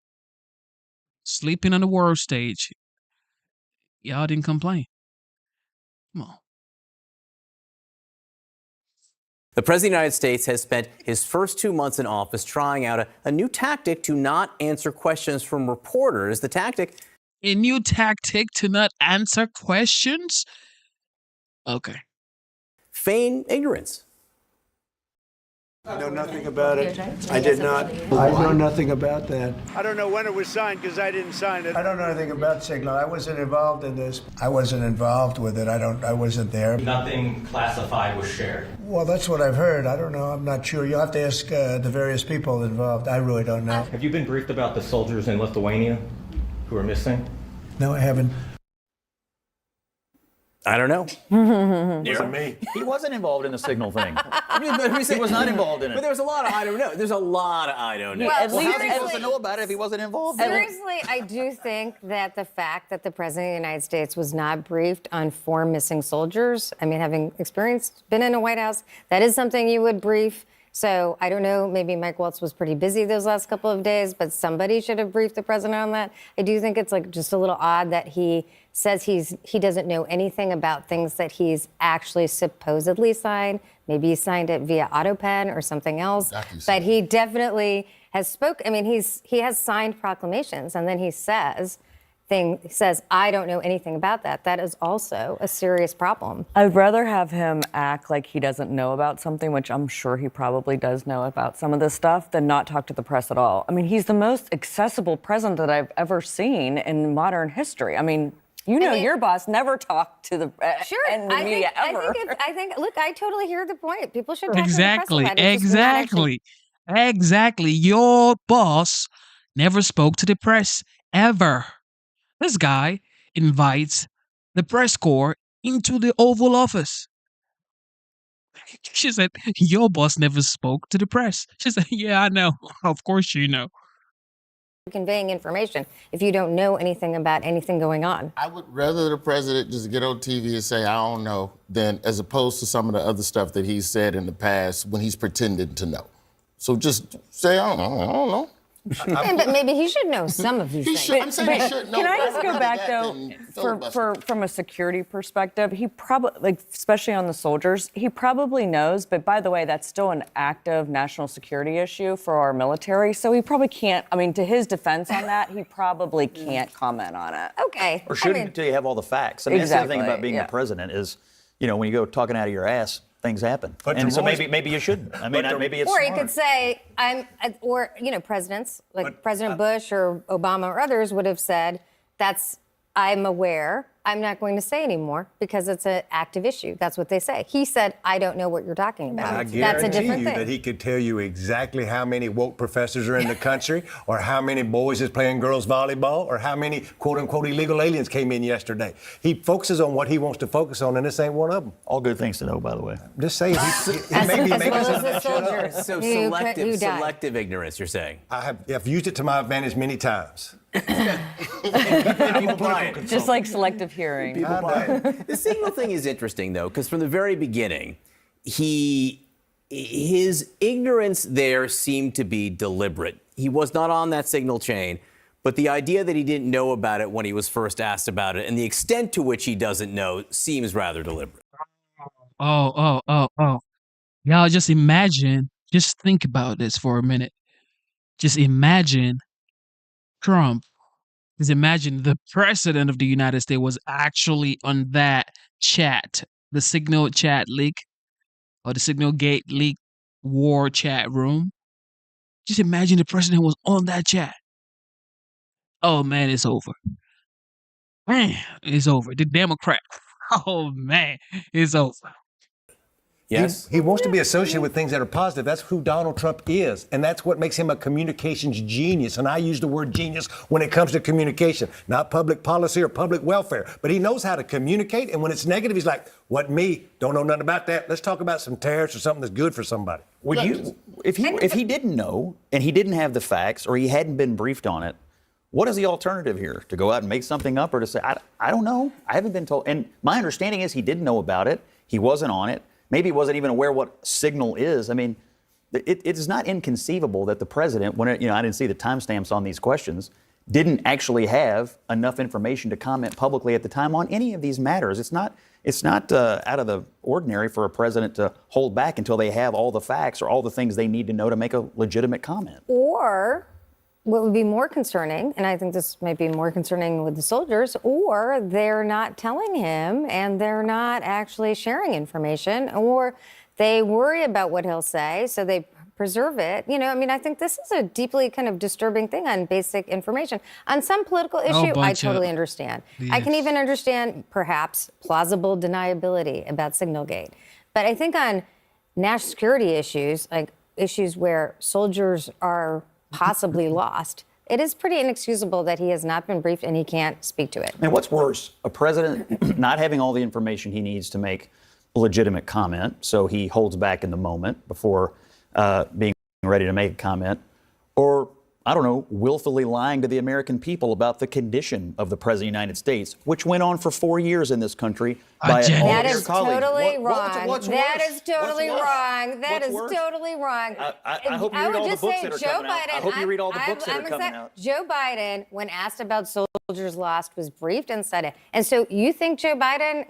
sleeping on the world stage. Y'all didn't complain. Come on. The President of the United States has spent his first 2 months in office trying out a new tactic to not answer questions from reporters. The tactic. A new tactic to not answer questions? Okay. Feign ignorance. I know nothing about it. I did not. I know nothing about that. I don't know when it was signed because I didn't sign it. I don't know anything about Signal. I wasn't involved in this. I wasn't involved with it. I wasn't there. Nothing classified was shared. Well, that's what I've heard. I don't know. I'm not sure. You'll have to ask the various people involved. I really don't know. Have you been briefed about the soldiers in Lithuania who are missing? No, I haven't. I don't know. It wasn't me. He wasn't involved in the Signal thing. He was not involved in it. But there's a lot of I don't know. There's a lot of I don't know. Well, at least how are you supposed to know about it if he wasn't involved in it? Seriously, I do think that the fact that the President of the United States was not briefed on 4 missing soldiers, I mean, having been in a White House, that is something you would brief. So I don't know, maybe Mike Waltz was pretty busy those last couple of days, but somebody should have briefed the president on that. I do think it's like just a little odd that he says he doesn't know anything about things that he's actually supposedly signed. Maybe he signed it via AutoPen or something else. But he definitely has I mean, he has signed proclamations, and then he says, I don't know anything about that. That is also a serious problem. I'd rather have him act like he doesn't know about something, which I'm sure he probably does know about some of this stuff, than not talk to the press at all. I mean, he's the most accessible president that I've ever seen in modern history. I mean, your boss never talked to the media ever. I think. Look, I totally hear the point. People should talk Exactly. to the press about it. Exactly. Your boss never spoke to the press ever. This guy invites the press corps into the Oval Office. She said, your boss never spoke to the press. She said, yeah, I know. Of course you know. Conveying information if you don't know anything about anything going on. I would rather the president just get on TV and say, I don't know, than as opposed to some of the other stuff that he's said in the past when he's pretending to know. So just say, I don't know. But maybe he should know some of these things. I'm saying he should know. Can I just go back though, from a security perspective? He probably, especially on the soldiers, he probably knows. But by the way, that's still an active national security issue for our military. So he probably can't. I mean, to his defense on that, he probably can't comment on it. Okay. Or shouldn't until you have all the facts. I mean, that's the thing about being the president is, when you go talking out of your ass, things happen. And so maybe you shouldn't. I mean, maybe it's Or smart. he could say, presidents like President Bush or Obama or others would have said, I'm aware. I'm not going to say anymore because it's an active issue. That's what they say. He said, I don't know what you're talking about. I That's a different thing. that he could tell you exactly how many woke professors are in the country, or how many boys is playing girls volleyball, or how many quote-unquote illegal aliens came in yesterday. He focuses on what he wants to focus on, and this ain't one of them. All good things to know, by the way. I'm just saying. As well as the soldiers. So selective ignorance, you're saying? I've used it to my advantage many times. Just like selective hearing. The Signal thing is interesting, though, because from the very beginning, his ignorance there seemed to be deliberate. He was not on that signal chain, but the idea that he didn't know about it when he was first asked about it, and the extent to which he doesn't know, seems rather deliberate. Oh. Y'all just think about this for a minute. Just imagine Trump. Just imagine the president of the United States was actually on that chat, the Signal chat leak, or the Signal Gate leak war chat room. Just imagine the president was on that chat. Oh man, it's over. Man, it's over. The Democrat. Oh man, it's over. Yes. He wants to be associated with things that are positive. That's who Donald Trump is. And that's what makes him a communications genius. And I use the word genius when it comes to communication, not public policy or public welfare. But he knows how to communicate. And when it's negative, he's like, what, me? Don't know nothing about that. Let's talk about some tariffs or something that's good for somebody. Would you, if he didn't know and he didn't have the facts or he hadn't been briefed on it, what is the alternative here? To go out and make something up, or to say, I don't know. I haven't been told. And my understanding is he didn't know about it. He wasn't on it. Maybe he wasn't even aware what Signal is. I mean, it is not inconceivable that the president, when I didn't see the timestamps on these questions, didn't actually have enough information to comment publicly at the time on any of these matters. It's not out of the ordinary for a president to hold back until they have all the facts or all the things they need to know to make a legitimate comment. Or what would be more concerning, and I think this might be more concerning with the soldiers, or they're not telling him and they're not actually sharing information, or they worry about what he'll say, so they preserve it. I think this is a deeply kind of disturbing thing on basic information. On some political issue, I totally understand. Yes. I can even understand perhaps plausible deniability about Signalgate. But I think on national security issues, like issues where soldiers are possibly lost, it is pretty inexcusable that he has not been briefed and he can't speak to it. And what's worse, a president not having all the information he needs to make a legitimate comment, so he holds back in the moment before being ready to make a comment, or, I don't know, willfully lying to the American people about the condition of the President of the United States, which went on for 4 years in this country by all That your is colleagues. totally wrong. What's That worse? is totally What's worse? wrong. That What's is worse? totally wrong. I hope you read all the books that are coming out. I hope you read all the books that are coming out. Joe Biden, when asked about soldiers lost, was briefed and said it. And so you think Joe Biden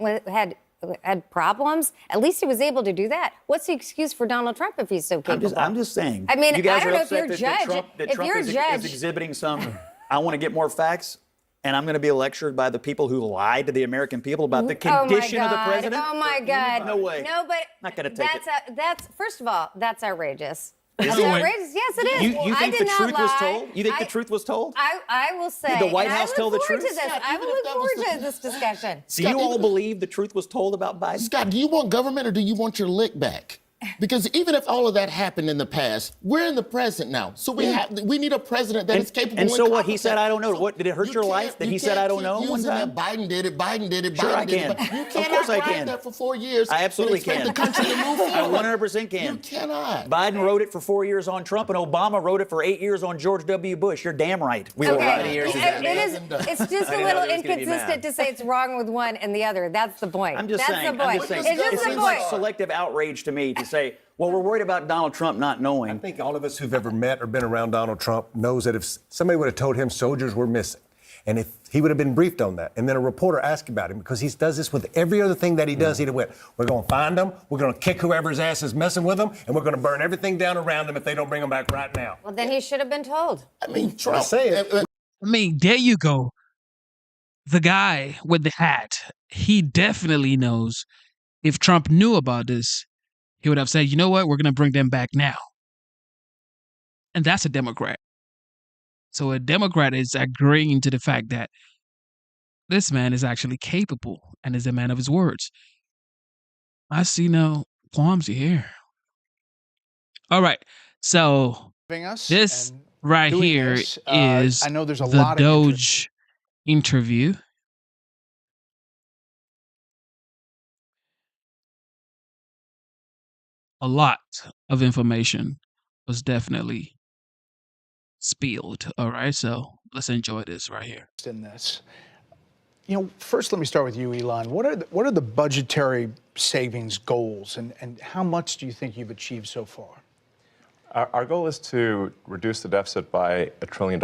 had problems? At least he was able to do that. What's the excuse for Donald Trump if he's so capable? I'm just saying. I mean, you guys I don't are know if you're upset a judge. that If Trump you're a is judge, exhibiting some, I want to get more facts, and I'm going to be lectured by the people who lied to the American people about the condition of the president? Oh my God! No way. No, but not going to take it. That's first of all, that's outrageous. Is It's it? outrageous. Yes, it is. You I think did the not truth was lie. told? You think the truth was told? I will say. Did the White and House I tell look the forward truth? To this. I will look forward to this discussion. Do you all believe the truth was told about Biden? Scott, do you want government or do you want your lick back? Because even if all of that happened in the past, we're in the present now. So we need a president that is capable. And so what? competent. He said, "I don't know." What did it hurt your life that he said, "I don't know"? One time. Biden did it. Biden did it. Sure, Biden I did can. it. But you Of cannot course I ride can. that for 4 years. I absolutely and expect can. the country to move I forward. 100% can. You cannot. Biden wrote it for 4 years on Trump, and Obama wrote it for 8 years on George W. Bush. You're damn right. We were right. It's just a little inconsistent to say it's wrong with one and the other. That's the point. I'm just That's saying. the point. I'm just saying. It's just It the seems point. like selective outrage to me to say, well, we're worried about Donald Trump not knowing. I think all of us who've ever met or been around Donald Trump knows that if somebody would have told him soldiers were missing, and if he would have been briefed on that, and then a reporter asked about him, because he does this with every other thing that he does, he'd have went, we're going to find them, we're going to kick whoever's ass is messing with them, and we're going to burn everything down around them if they don't bring them back right now. Well, then he should have been told. I mean, Trump. I say it. I mean, there you go. The guy with the hat, he definitely knows. If Trump knew about this, he would have said, you know what, we're going to bring them back now. And that's a Democrat. So a Democrat is agreeing to the fact that this man is actually capable and is a man of his words. I see no qualms here. All right. So this right here is I know there's a the lot of Doge interview. A lot of information was definitely spilled. All right, so let's enjoy this right here. In this, first let me start with you, Elon. What are the budgetary savings goals, and how much do you think you've achieved so far? Our goal is to reduce the deficit by $1 trillion.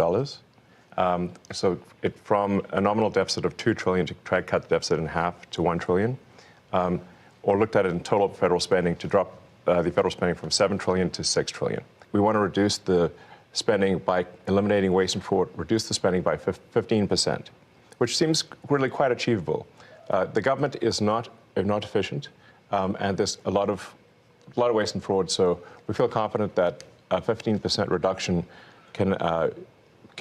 From a nominal deficit of $2 trillion to try to cut the deficit in half to $1 trillion, or looked at it in total federal spending to drop the federal spending from $7 trillion to $6 trillion. We want to reduce the spending by eliminating waste and fraud, reduce the spending by 15%, which seems really quite achievable. The government is not efficient, and there's a lot of waste and fraud. So we feel confident that a 15% reduction can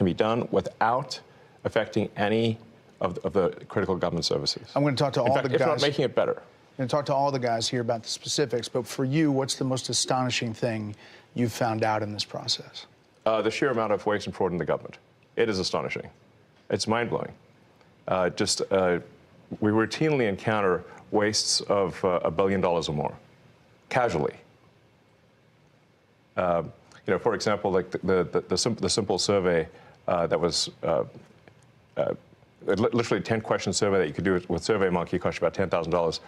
be done without affecting any of the critical government services. I'm going to talk to all the guys. If not making it better. I'm going to talk to all the guys here about the specifics, but for you, what's the most astonishing thing you've found out in this process? The sheer amount of waste and fraud in the government. It is astonishing. It's mind-blowing. We routinely encounter wastes of $1 billion or more, casually. For example, like the simple survey that was literally 10-question survey that you could do with SurveyMonkey, cost you about $10,000.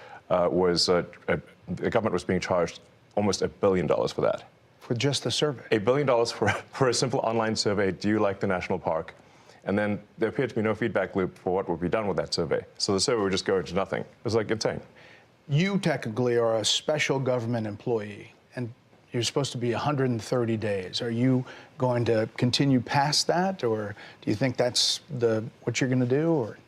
The government was being charged almost $1 billion for that. with just the survey? $1 billion for a simple online survey, do you like the national park? And then there appeared to be no feedback loop for what would be done with that survey. So the survey would just go into nothing. It was like insane. You technically are a special government employee, and you're supposed to be 130 days. Are you going to continue past that, or do you think that's what you're going to do? Or?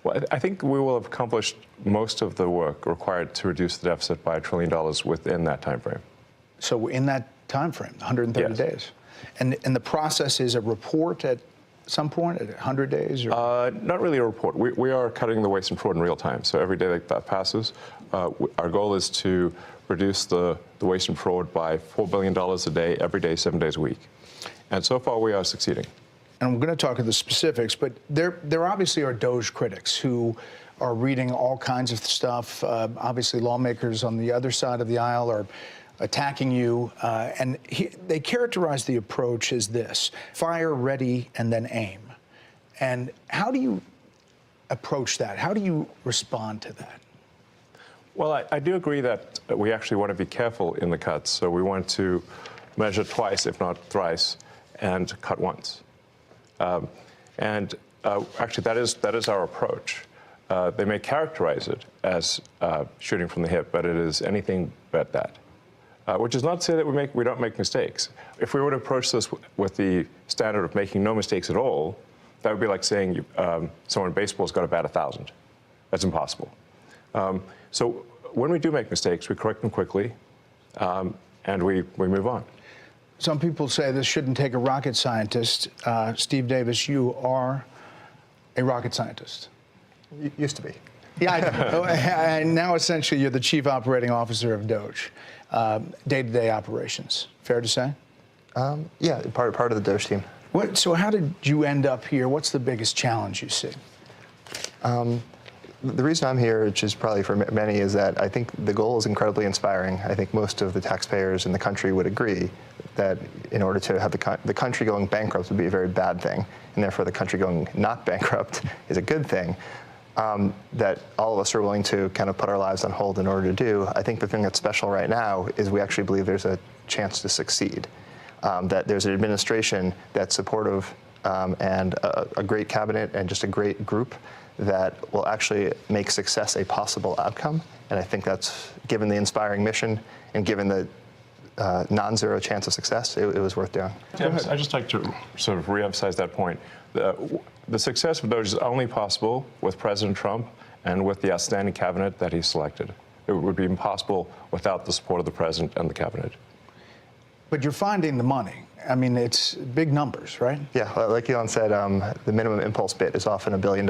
Well, I think we will have accomplished most of the work required to reduce the deficit by $1 trillion within that time frame. So in that time frame, 130 days. And the process is a report at some point, at 100 days? Or? Not really a report. We are cutting the waste and fraud in real time. So every day that passes, our goal is to reduce the waste and fraud by $4 billion a day, every day, 7 days a week. And so far, we are succeeding. And I'm going to talk of the specifics, but there obviously are Doge critics who are reading all kinds of stuff. Obviously, lawmakers on the other side of the aisle are attacking you, and they characterize the approach as this: fire, ready, and then aim. And how do you approach that? How do you respond to that? Well, I do agree that we actually want to be careful in the cuts. So we want to measure twice, if not thrice, and cut once. Actually, that is our approach. They may characterize it as shooting from the hip, but it is anything but that. Which is not to say that we don't make mistakes. If we were to approach this with the standard of making no mistakes at all, that would be like saying someone in baseball's got to bat 1,000. That's impossible. So when we do make mistakes, we correct them quickly, and we move on. Some people say this shouldn't take a rocket scientist. Steve Davis, you are a rocket scientist. Used to be. Yeah, I know. And now essentially you're the chief operating officer of Doge, day-to-day operations. Fair to say? Yeah, part of the Doge team. So how did you end up here? What's the biggest challenge you see? The reason I'm here, which is probably for many, is that I think the goal is incredibly inspiring. I think most of the taxpayers in the country would agree that in order to have the country going bankrupt would be a very bad thing, and therefore the country going not bankrupt is a good thing. That all of us are willing to kind of put our lives on hold in order to do. I think the thing that's special right now is we actually believe there's a chance to succeed. That there's an administration that's supportive and a great cabinet and just a great group that will actually make success a possible outcome. And I think that's, given the inspiring mission and given the non-zero chance of success, it was worth doing. I'd just like to sort of reemphasize that point. The success of Doge is only possible with President Trump and with the outstanding cabinet that he selected. It would be impossible without the support of the president and the cabinet. But you're finding the money. I mean, it's big numbers, right? Yeah, like Elon said, the minimum impulse bid is often $1 billion.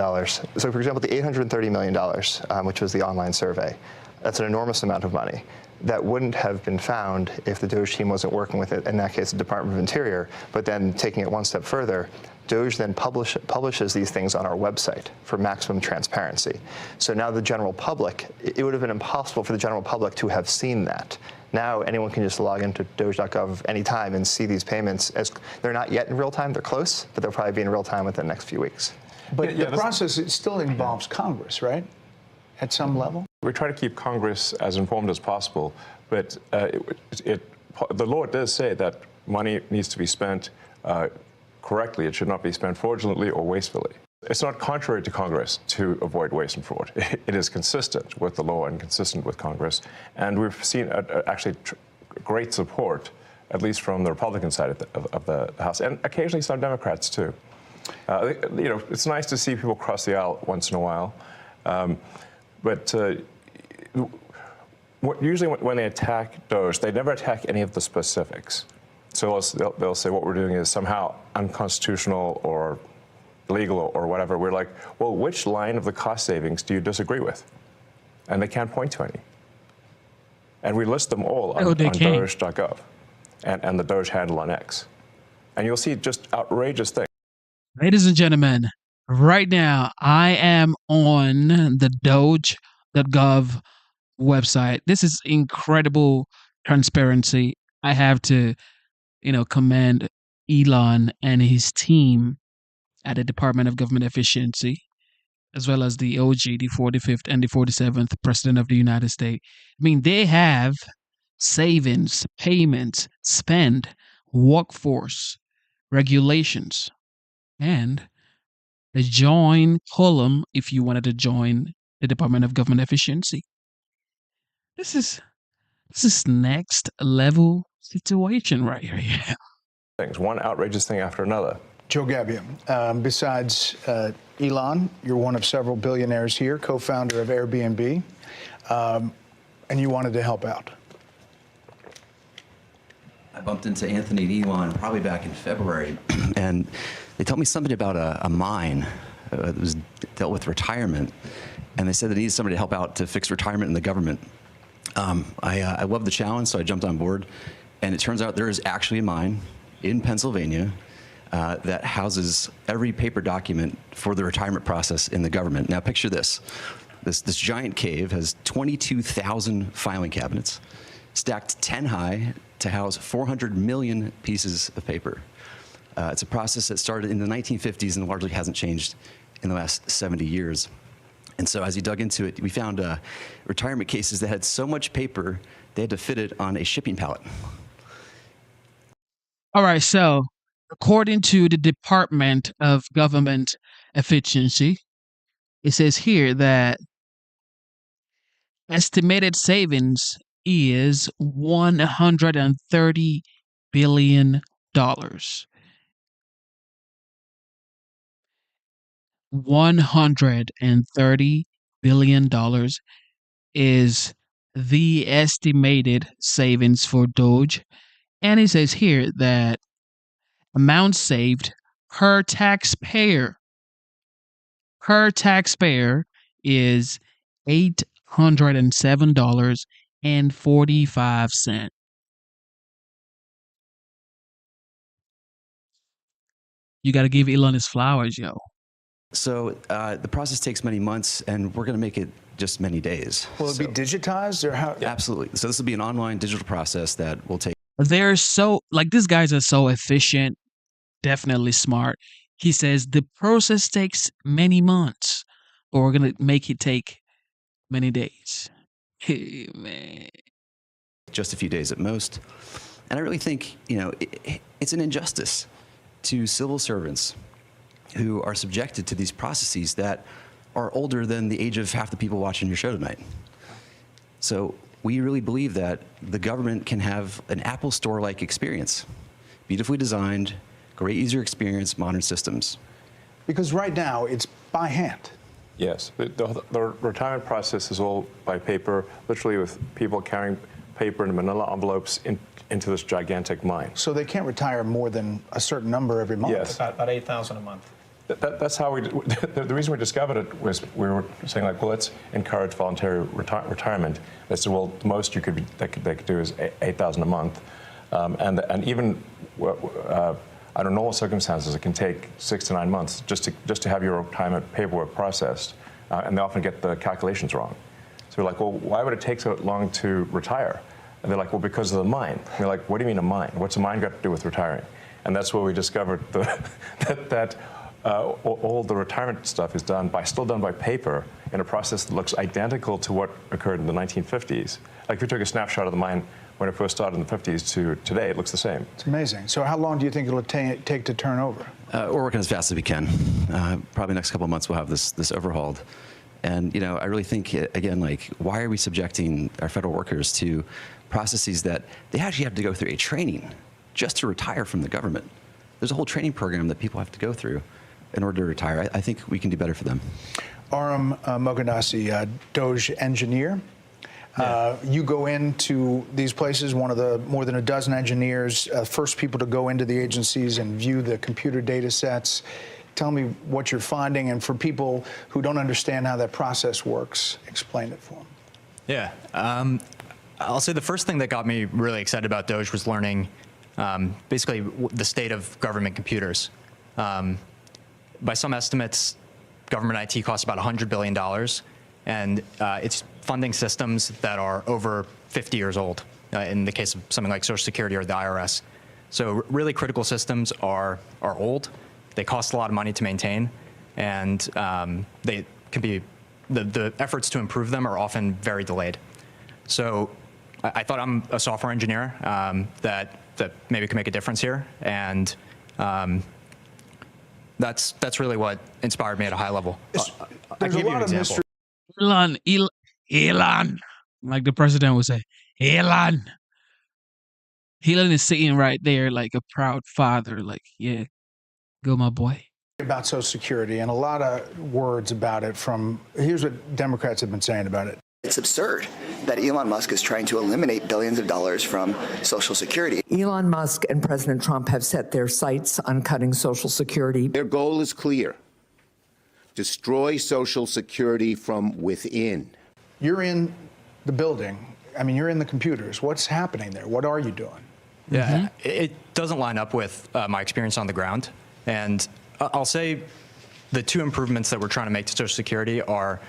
So, for example, the $830 million, which was the online survey, that's an enormous amount of money. That wouldn't have been found if the Doge team wasn't working with it, in that case, the Department of Interior. But then taking it one step further, Doge then publishes these things on our website for maximum transparency. So now the general public, it would have been impossible for the general public to have seen that. Now anyone can just log into doge.gov anytime and see these payments. As they're not yet in real time, they're close, but they'll probably be in real time within the next few weeks. But the process, it still involves Congress, right? At some level? We try to keep Congress as informed as possible, but the law does say that money needs to be spent correctly. It should not be spent fraudulently or wastefully. It's not contrary to Congress to avoid waste and fraud. It is consistent with the law and consistent with Congress. And we've seen actually great support, at least from the Republican side of the House, and occasionally some Democrats too. It's nice to see people cross the aisle once in a while. But usually when they attack Doge, they never attack any of the specifics. So they'll say what we're doing is somehow unconstitutional or illegal or whatever. We're like, well, which line of the cost savings do you disagree with? And they can't point to any. And we list them all on Doge.gov and the Doge handle on X. And you'll see just outrageous things. Ladies and gentlemen, right now I am on the Doge.gov website. This is incredible transparency. I have to, commend Elon and his team at the Department of Government Efficiency, as well as the OG, the 45th and the 47th President of the United States. I mean, they have savings, payments, spend, workforce, regulations, and the join column if you wanted to join the Department of Government Efficiency. This is next level situation right here. Yeah. Things, one outrageous thing after another. Joe Gabbia, besides Elon, you're one of several billionaires here, co-founder of Airbnb, and you wanted to help out. I bumped into Anthony and Elon probably back in February, and they told me something about a mine that was dealt with retirement, and they said they needed somebody to help out to fix retirement in the government. I loved the challenge, so I jumped on board, and it turns out there is actually a mine in Pennsylvania that houses every paper document for the retirement process in the government. Now picture this. This giant cave has 22,000 filing cabinets, stacked 10 high to house 400 million pieces of paper. It's a process that started in the 1950s and largely hasn't changed in the last 70 years. And so as you dug into it, we found retirement cases that had so much paper, they had to fit it on a shipping pallet. All right, so according to the Department of Government Efficiency, it says here that estimated savings is $130 billion. $130 billion is the estimated savings for Doge. And it says here that amount saved per taxpayer is $807.45. You got to give Elon his flowers, yo. So the process takes many months, and we're going to make it just many days. Will it be digitized or how? Absolutely. So this will be an online digital process that will take. They're so, like, these guys are so efficient, definitely smart. He says the process takes many months, but we're going to make it take many days. Hey, man. Just a few days at most. And I really think, it's an injustice to civil servants who are subjected to these processes that are older than the age of half the people watching your show tonight. So we really believe that the government can have an Apple Store-like experience, beautifully designed, great user experience, modern systems. Because right now it's by hand. Yes, the retirement process is all by paper, literally with people carrying paper in manila envelopes into this gigantic mine. So they can't retire more than a certain number every month. Yes. About 8,000 a month. That's how the reason we discovered it was we were saying, like, well, let's encourage voluntary retirement. They said, well, the most they could do is 8,000 a month. And even under normal circumstances, it can take 6 to 9 months just to have your retirement paperwork processed. And they often get the calculations wrong. So we're like, well, why would it take so long to retire? And they're like, well, because of the mine. And we're like, what do you mean a mine? What's a mine got to do with retiring? And that's where we discovered that all the retirement stuff is still done by paper in a process that looks identical to what occurred in the 1950s. Like if you took a snapshot of the mine when it first started in the 50s to today, it looks the same. It's amazing. So how long do you think it'll take to turn over? We're working as fast as we can. Probably next couple of months we'll have this overhauled. And I really think, again, like, why are we subjecting our federal workers to processes that they actually have to go through a training just to retire from the government? There's a whole training program that people have to go through in order to retire. I think we can do better for them. Aram Moganasi, Doge engineer. You go into these places, one of the more than a dozen engineers, first people to go into the agencies and view the computer data sets. Tell me what you're finding, and for people who don't understand how that process works, explain it for them. Yeah. I'll say the first thing that got me really excited about Doge was learning basically the state of government computers. By some estimates, government IT costs about $100 billion, and it's funding systems that are over 50 years old, in the case of something like Social Security or the IRS. So really critical systems are old, they cost a lot of money to maintain, and they can be, the efforts to improve them are often very delayed. So I thought I'm a software engineer that maybe could make a difference here, and that's really what inspired me at a high level. I can give you an example. Elon, like the president would say, Elon is sitting right there like a proud father, like, yeah, go my boy. About Social Security, and a lot of words about it from, here's what Democrats have been saying about it. It's absurd that Elon Musk is trying to eliminate billions of dollars from Social Security. Elon Musk and President Trump have set their sights on cutting Social Security. Their goal is clear: destroy Social Security from within. You're in the building. I mean, you're in the computers. What's happening there? What are you doing? Yeah, it doesn't line up with my experience on the ground. And I'll say the two improvements that we're trying to make to Social Security are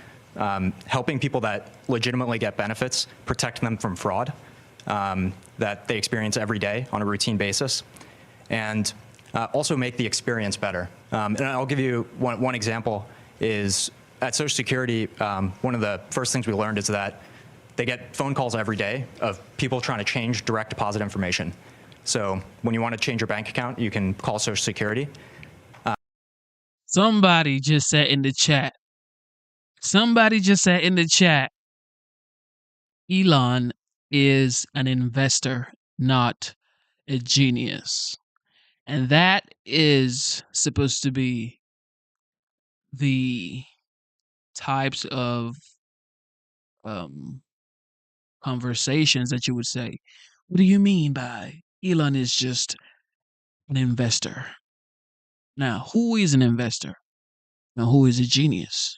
helping people that legitimately get benefits, protect them from fraud that they experience every day on a routine basis, and also make the experience better. And I'll give you one example is at Social Security, one of the first things we learned is that they get phone calls every day of people trying to change direct deposit information. So when you want to change your bank account, you can call Social Security. Somebody just said in the chat, Elon is an investor, not a genius. And that is supposed to be the types of conversations that you would say, what do you mean by Elon is just an investor? Now, who is an investor? Now, who is a genius?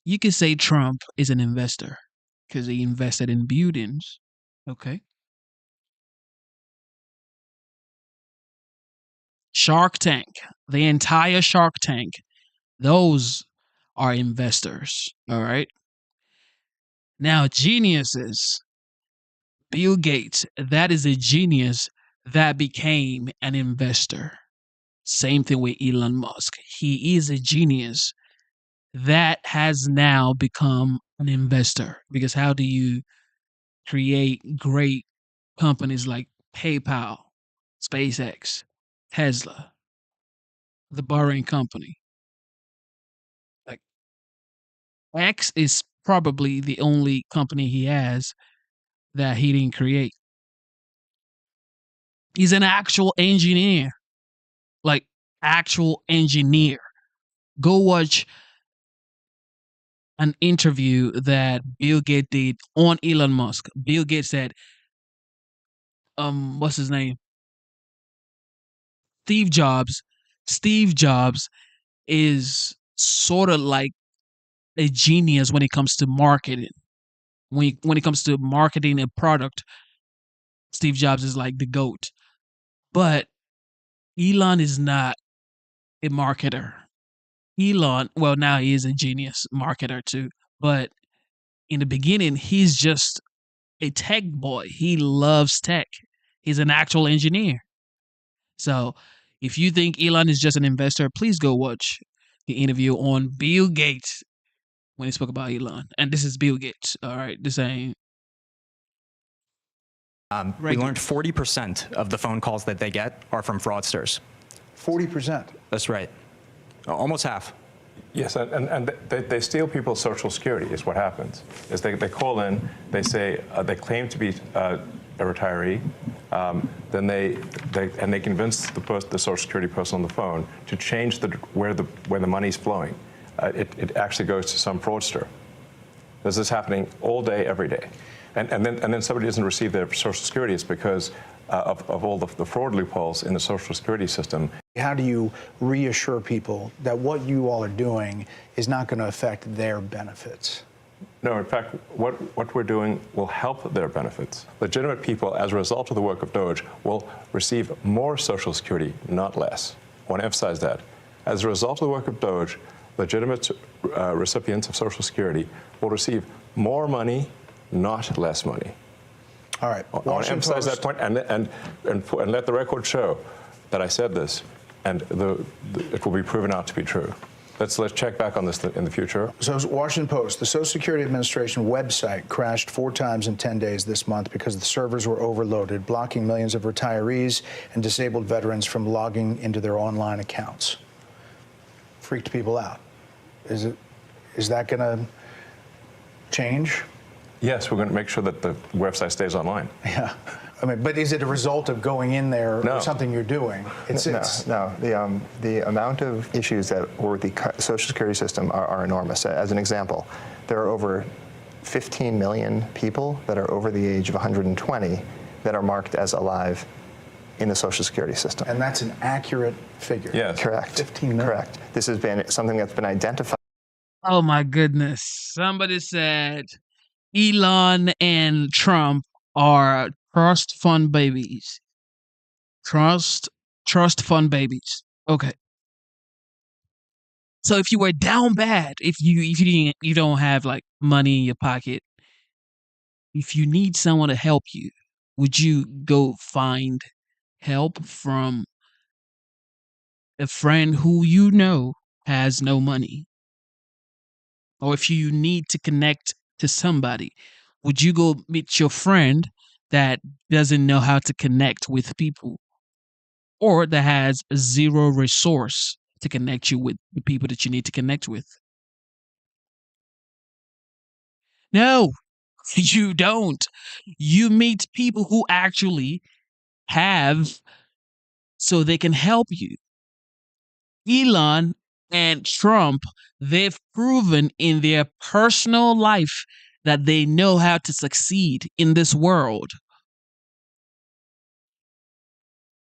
You could say Trump is an investor because he invested in buildings. Okay. Shark Tank, the entire Shark Tank, those are investors. All right. Now, geniuses, Bill Gates, that is a genius that became an investor. Same thing with Elon Musk. He is a genius that has now become an investor. Because how do you create great companies like PayPal, SpaceX, Tesla, the Boring Company? Like X is probably the only company he has that he didn't create. He's an actual engineer. Like actual engineer. Go watch an interview that Bill Gates did on Elon Musk. Bill Gates said, what's his name? Steve Jobs. Steve Jobs is sort of like a genius when it comes to marketing. When it comes to marketing a product, Steve Jobs is like the GOAT. But Elon is not a marketer. Elon, well, now he is a genius marketer too. But in the beginning, he's just a tech boy. He loves tech. He's an actual engineer. So if you think Elon is just an investor, please go watch the interview on Bill Gates when he spoke about Elon. And this is Bill Gates. All right. This ain't. We learned 40% of the phone calls that they get are from fraudsters. 40%? That's right. Almost half. Yes, and they steal people's Social Security is what happens. Is they call in, they say, they claim to be a retiree, then they convince the Social Security person on the phone to change where the money's flowing. It actually goes to some fraudster. This is happening all day, every day. And then somebody doesn't receive their Social Security. It's because of all the fraud loopholes in the Social Security system. How do you reassure people that what you all are doing is not going to affect their benefits? No, in fact, what we're doing will help their benefits. Legitimate people, as a result of the work of Doge, will receive more Social Security, not less. I want to emphasize that. As a result of the work of Doge, legitimate recipients of Social Security will receive more money, not less money. All right. I want to emphasize that point and let the record show that I said this, and it will be proven out to be true. Let's check back on this in the future. So, Washington Post, the Social Security Administration website crashed 4 times in 10 days this month because the servers were overloaded, blocking millions of retirees and disabled veterans from logging into their online accounts. Freaked people out. Is that going to change? Yes, we're going to make sure that the website stays online. Yeah. I mean, but is it a result of going in there or something you're doing? No. The amount of issues that were with the Social Security system are enormous. As an example, there are over 15 million people that are over the age of 120 that are marked as alive in the Social Security system. And that's an accurate figure. Yes. Correct. 15 million. Correct. This has been something that's been identified. Oh my goodness. Somebody said Elon and Trump are trust fund babies. Trust fund babies. Okay. So if you were down bad, if you don't have like money in your pocket, if you need someone to help you, would you go find help from a friend who you know has no money? Or if you need to connect to somebody, would you go meet your friend that doesn't know how to connect with people or that has zero resource to connect you with the people that you need to connect with? No, you don't. You meet people who actually have so they can help you. Elon and Trump, they've proven in their personal life that they know how to succeed in this world.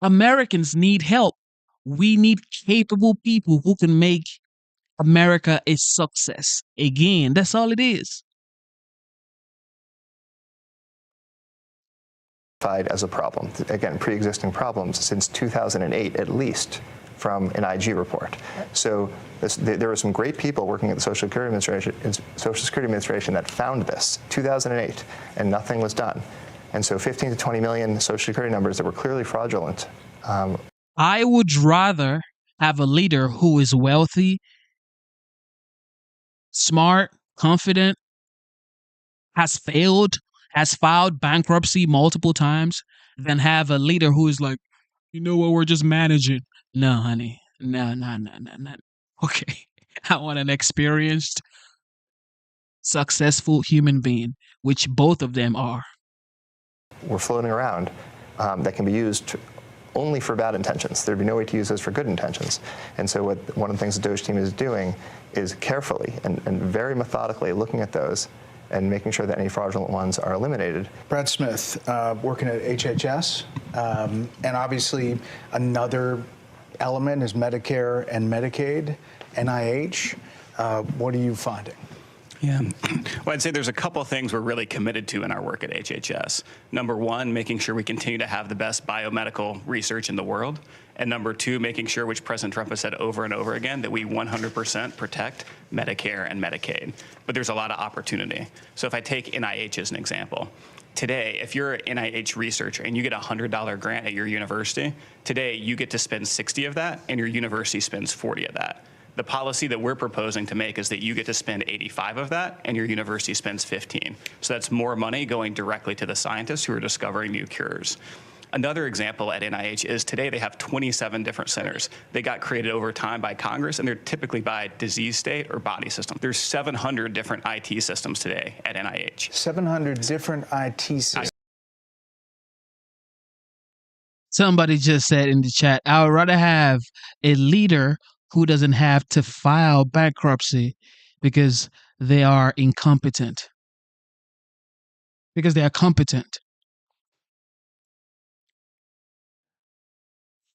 Americans need help. We need capable people who can make America a success. Again, that's all it is. As a problem. Again, pre-existing problems since 2008 at least from an IG report. So there were some great people working at the Social Security Administration that found this 2008 and nothing was done. And so 15 to 20 million Social Security numbers that were clearly fraudulent. I would rather have a leader who is wealthy, smart, confident, has filed bankruptcy multiple times, than have a leader who is like, you know what, we're just managing. No, honey. No. Okay. I want an experienced, successful human being, which both of them are. We're floating around that can be used only for bad intentions. There'd be no way to use those for good intentions. And so one of the things the Doge team is doing is carefully and very methodically looking at those and making sure that any fraudulent ones are eliminated. Brad Smith, working at HHS, and obviously another element is Medicare and Medicaid, NIH. What are you finding? Yeah. Well, I'd say there's a couple things we're really committed to in our work at HHS. Number one, making sure we continue to have the best biomedical research in the world. And number two, making sure, which President Trump has said over and over again, that we 100% protect Medicare and Medicaid. But there's a lot of opportunity. So if I take NIH as an example, today, if you're an NIH researcher and you get a $100 grant at your university, today you get to spend 60 of that and your university spends 40 of that. The policy that we're proposing to make is that you get to spend 85 of that and your university spends 15. So that's more money going directly to the scientists who are discovering new cures. Another example at NIH is today they have 27 different centers. They got created over time by Congress, and they're typically by disease state or body system. There's 700 different IT systems today at NIH. 700 different IT systems. Somebody just said in the chat, I would rather have a leader who doesn't have to file bankruptcy because they are incompetent. Because they are competent.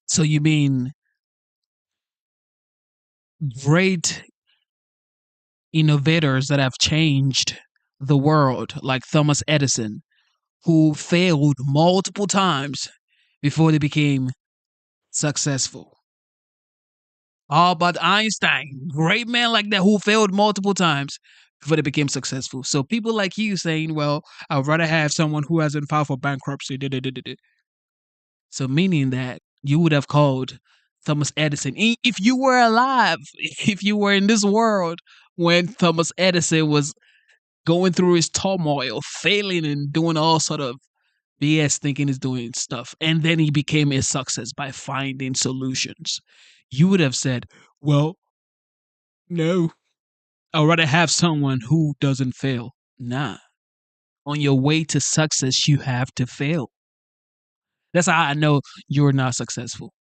So you mean great innovators that have changed the world, like Thomas Edison, who failed multiple times before they became successful. Albert Einstein, great man like that who failed multiple times before they became successful. So people like you saying, well, I'd rather have someone who hasn't filed for bankruptcy. So meaning that you would have called Thomas Edison. If you were alive, if you were in this world when Thomas Edison was going through his turmoil, failing and doing all sort of BS, thinking he's doing stuff, and then he became a success by finding solutions, you would have said, well, no, I'd rather have someone who doesn't fail. Nah. On your way to success, you have to fail. That's how I know you're not successful.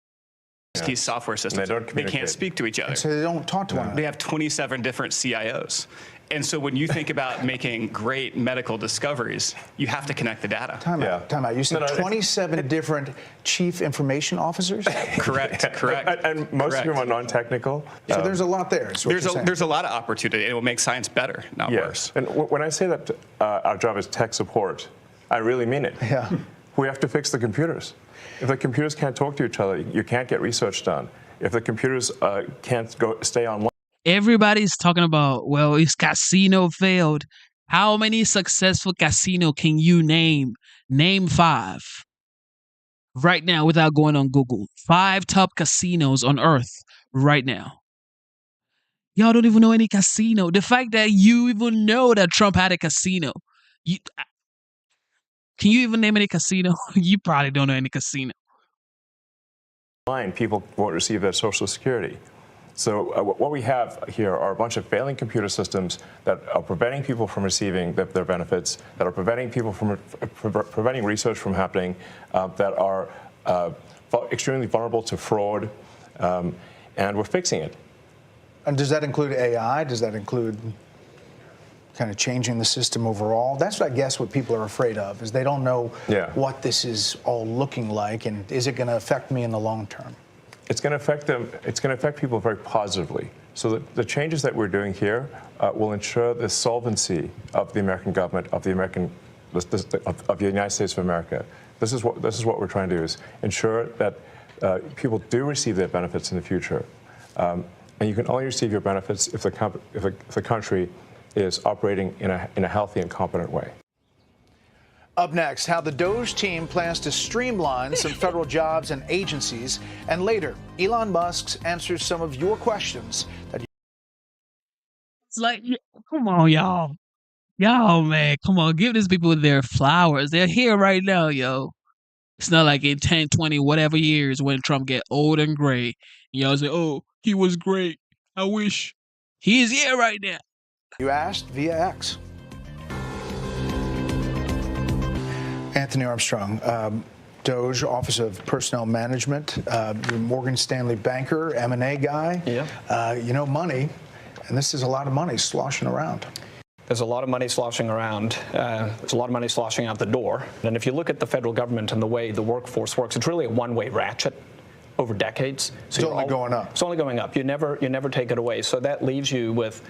These software systems, they can't speak to each other. So they don't talk to one another. They have 27 different CIOs. And so when you think about making great medical discoveries, you have to connect the data. Time out. You said 27 different chief information officers? Correct. And most of them are non-technical. So there's a lot there. There's a lot of opportunity. It will make science better, not worse. And when I say that our job is tech support, I really mean it. Yeah. We have to fix the computers. If the computers can't talk to each other, you can't get research done. If the computers can't stay online. Everybody's talking about, well, his casino failed. How many successful casino can you name? Name 5. Right now, without going on Google. 5 top casinos on Earth right now. Y'all don't even know any casino. The fact that you even know that Trump had a casino. Can you even name any casino? You probably don't know any casino. People won't receive their Social Security. So what we have here are a bunch of failing computer systems that are preventing people from receiving their benefits, that are preventing people from preventing research from happening, that are extremely vulnerable to fraud, and we're fixing it. And does that include AI? Does that include kind of changing the system overall? That's, I guess, what people are afraid of, is they don't know what this is all looking like, and is it going to affect me in the long term? It's going to affect them. It's going to affect people very positively. So the changes that we're doing here will ensure the solvency of the American government, of the United States of America. This is what we're trying to do: is ensure that people do receive their benefits in the future, and you can only receive your benefits if the country is operating in a healthy and competent way. Up next, how the Doge team plans to streamline some federal jobs and agencies. And later, Elon Musk answers some of your questions. It's like, come on, y'all. Y'all, man, come on. Give these people their flowers. They're here right now, yo. It's not like in 10, 20, whatever years when Trump get old and gray. Y'all say, oh, he was great. I wish. He is here right now. You asked via X. Anthony Armstrong, Doge, Office of Personnel Management, you're Morgan Stanley banker, M&A guy. Yeah. You know money, and this is a lot of money sloshing around. There's a lot of money sloshing around. There's a lot of money sloshing out the door. And if you look at the federal government and the way the workforce works, it's really a one-way ratchet over decades. So it's only going up. It's only going up. You never take it away. So that leaves you with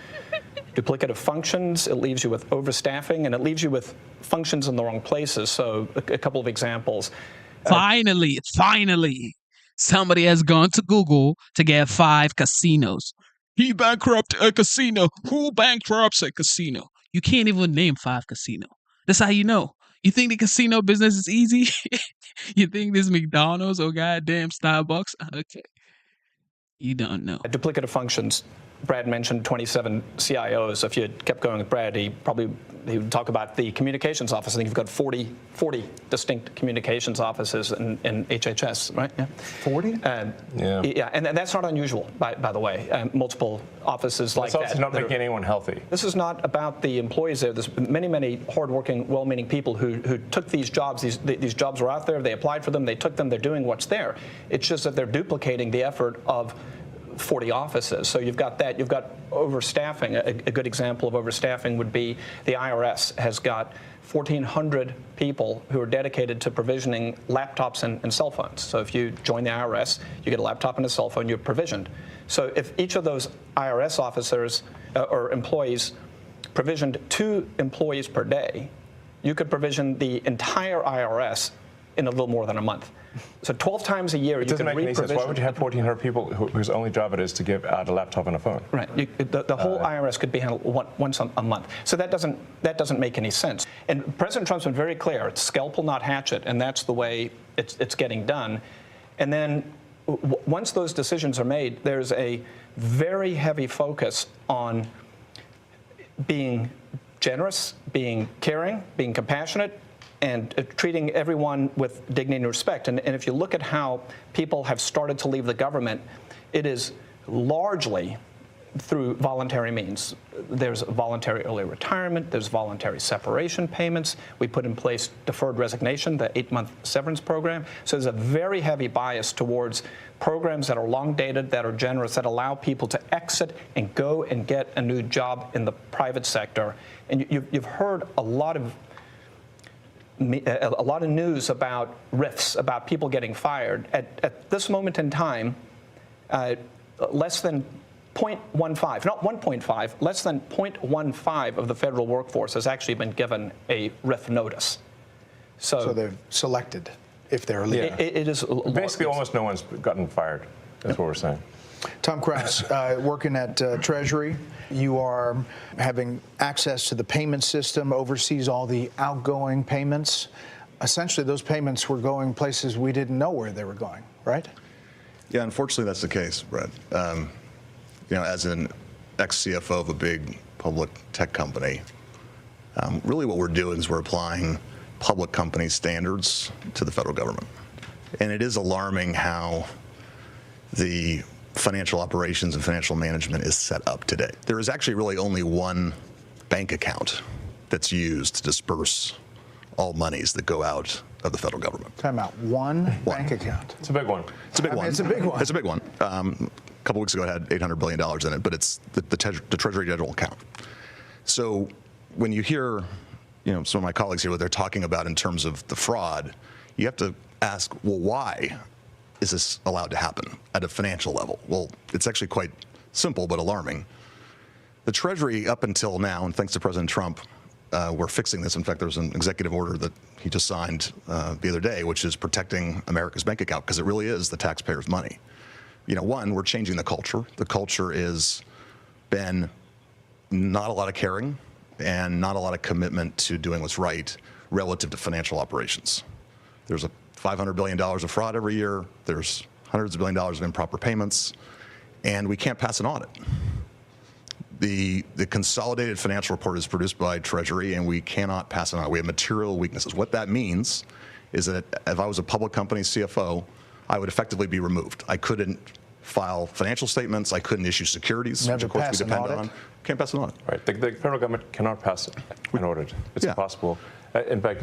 duplicative functions, it leaves you with overstaffing, and it leaves you with functions in the wrong places. So a couple of examples. Finally, somebody has gone to Google to get 5 casinos. He bankrupted a casino. Who bankrupts a casino? You can't even name 5 casinos. That's how you know. You think the casino business is easy? You think this McDonald's or goddamn Starbucks? Okay. You don't know. Duplicative functions. Brad mentioned 27 CIOs. If you kept going with Brad, he would talk about the communications office. I think you've got 40 distinct communications offices in HHS, right? Yeah. 40? Yeah, and that's not unusual, by the way. Multiple offices like that. It's also not making anyone healthy. This is not about the employees there. There's many hardworking, well-meaning people who took these jobs. These jobs were out there. They applied for them. They took them. They're doing what's there. It's just that they're duplicating the effort of 40 offices. So you've got that. You've got overstaffing. A good example of overstaffing would be the IRS has got 1,400 people who are dedicated to provisioning laptops and cell phones. So if you join the IRS, you get a laptop and a cell phone, you're provisioned. So if each of those IRS officers or employees provisioned 2 employees per day, you could provision the entire IRS in a little more than a month. So 12 times a year, it doesn't make any sense. Why would you have 1,400 people whose only job it is to give out a laptop and a phone? Right. The whole IRS could be handled once a month. So that doesn't make any sense. And President Trump's been very clear: it's scalpel, not hatchet, and that's the way it's getting done. And then once those decisions are made, there's a very heavy focus on being generous, being caring, being compassionate, and treating everyone with dignity and respect. And if you look at how people have started to leave the government, it is largely through voluntary means. There's voluntary early retirement, there's voluntary separation payments. We put in place deferred resignation, the 8-month severance program. So there's a very heavy bias towards programs that are long dated, that are generous, that allow people to exit and go and get a new job in the private sector. And you've heard a lot of news about rifts, about people getting fired. At this moment in time, less than 0.15, not 1.5, less than 0.15 of the federal workforce has actually been given a RIF notice. So they're selected if they're leaving. It is basically almost no one's gotten fired. That's what we're saying. Tom Krause, working at Treasury, you are having access to the payment system, oversees all the outgoing payments. Essentially, those payments were going places we didn't know where they were going, right? Yeah, unfortunately, that's the case, Brett. As an ex-CFO of a big public tech company, really what we're doing is we're applying public company standards to the federal government. And it is alarming how the financial operations and financial management is set up today. There is actually really only one bank account that's used to disperse all monies that go out of the federal government. Time out. One bank account. It's a big one. It's a big one. It's a big one. It's a big one. A couple weeks ago, it had $800 billion in it, but it's the Treasury General account. So when you hear, some of my colleagues here, what they're talking about in terms of the fraud, you have to ask, well, why is this allowed to happen at a financial level? Well, it's actually quite simple but alarming. The Treasury, up until now, and thanks to President Trump, we're fixing this. In fact, there was an executive order that he just signed the other day, which is protecting America's bank account, because it really is the taxpayers' money. One, we're changing the culture. The culture is been not a lot of caring and not a lot of commitment to doing what's right relative to financial operations. There's a $500 billion of fraud every year. There's hundreds of billion dollars of improper payments, and we can't pass an audit. The consolidated financial report is produced by Treasury, and we cannot pass an audit. We have material weaknesses. What that means is that if I was a public company CFO, I would effectively be removed. I couldn't file financial statements. I couldn't issue securities, which of course we depend on. Can't pass an audit. Right. The federal government cannot pass an audit. It's impossible. In fact,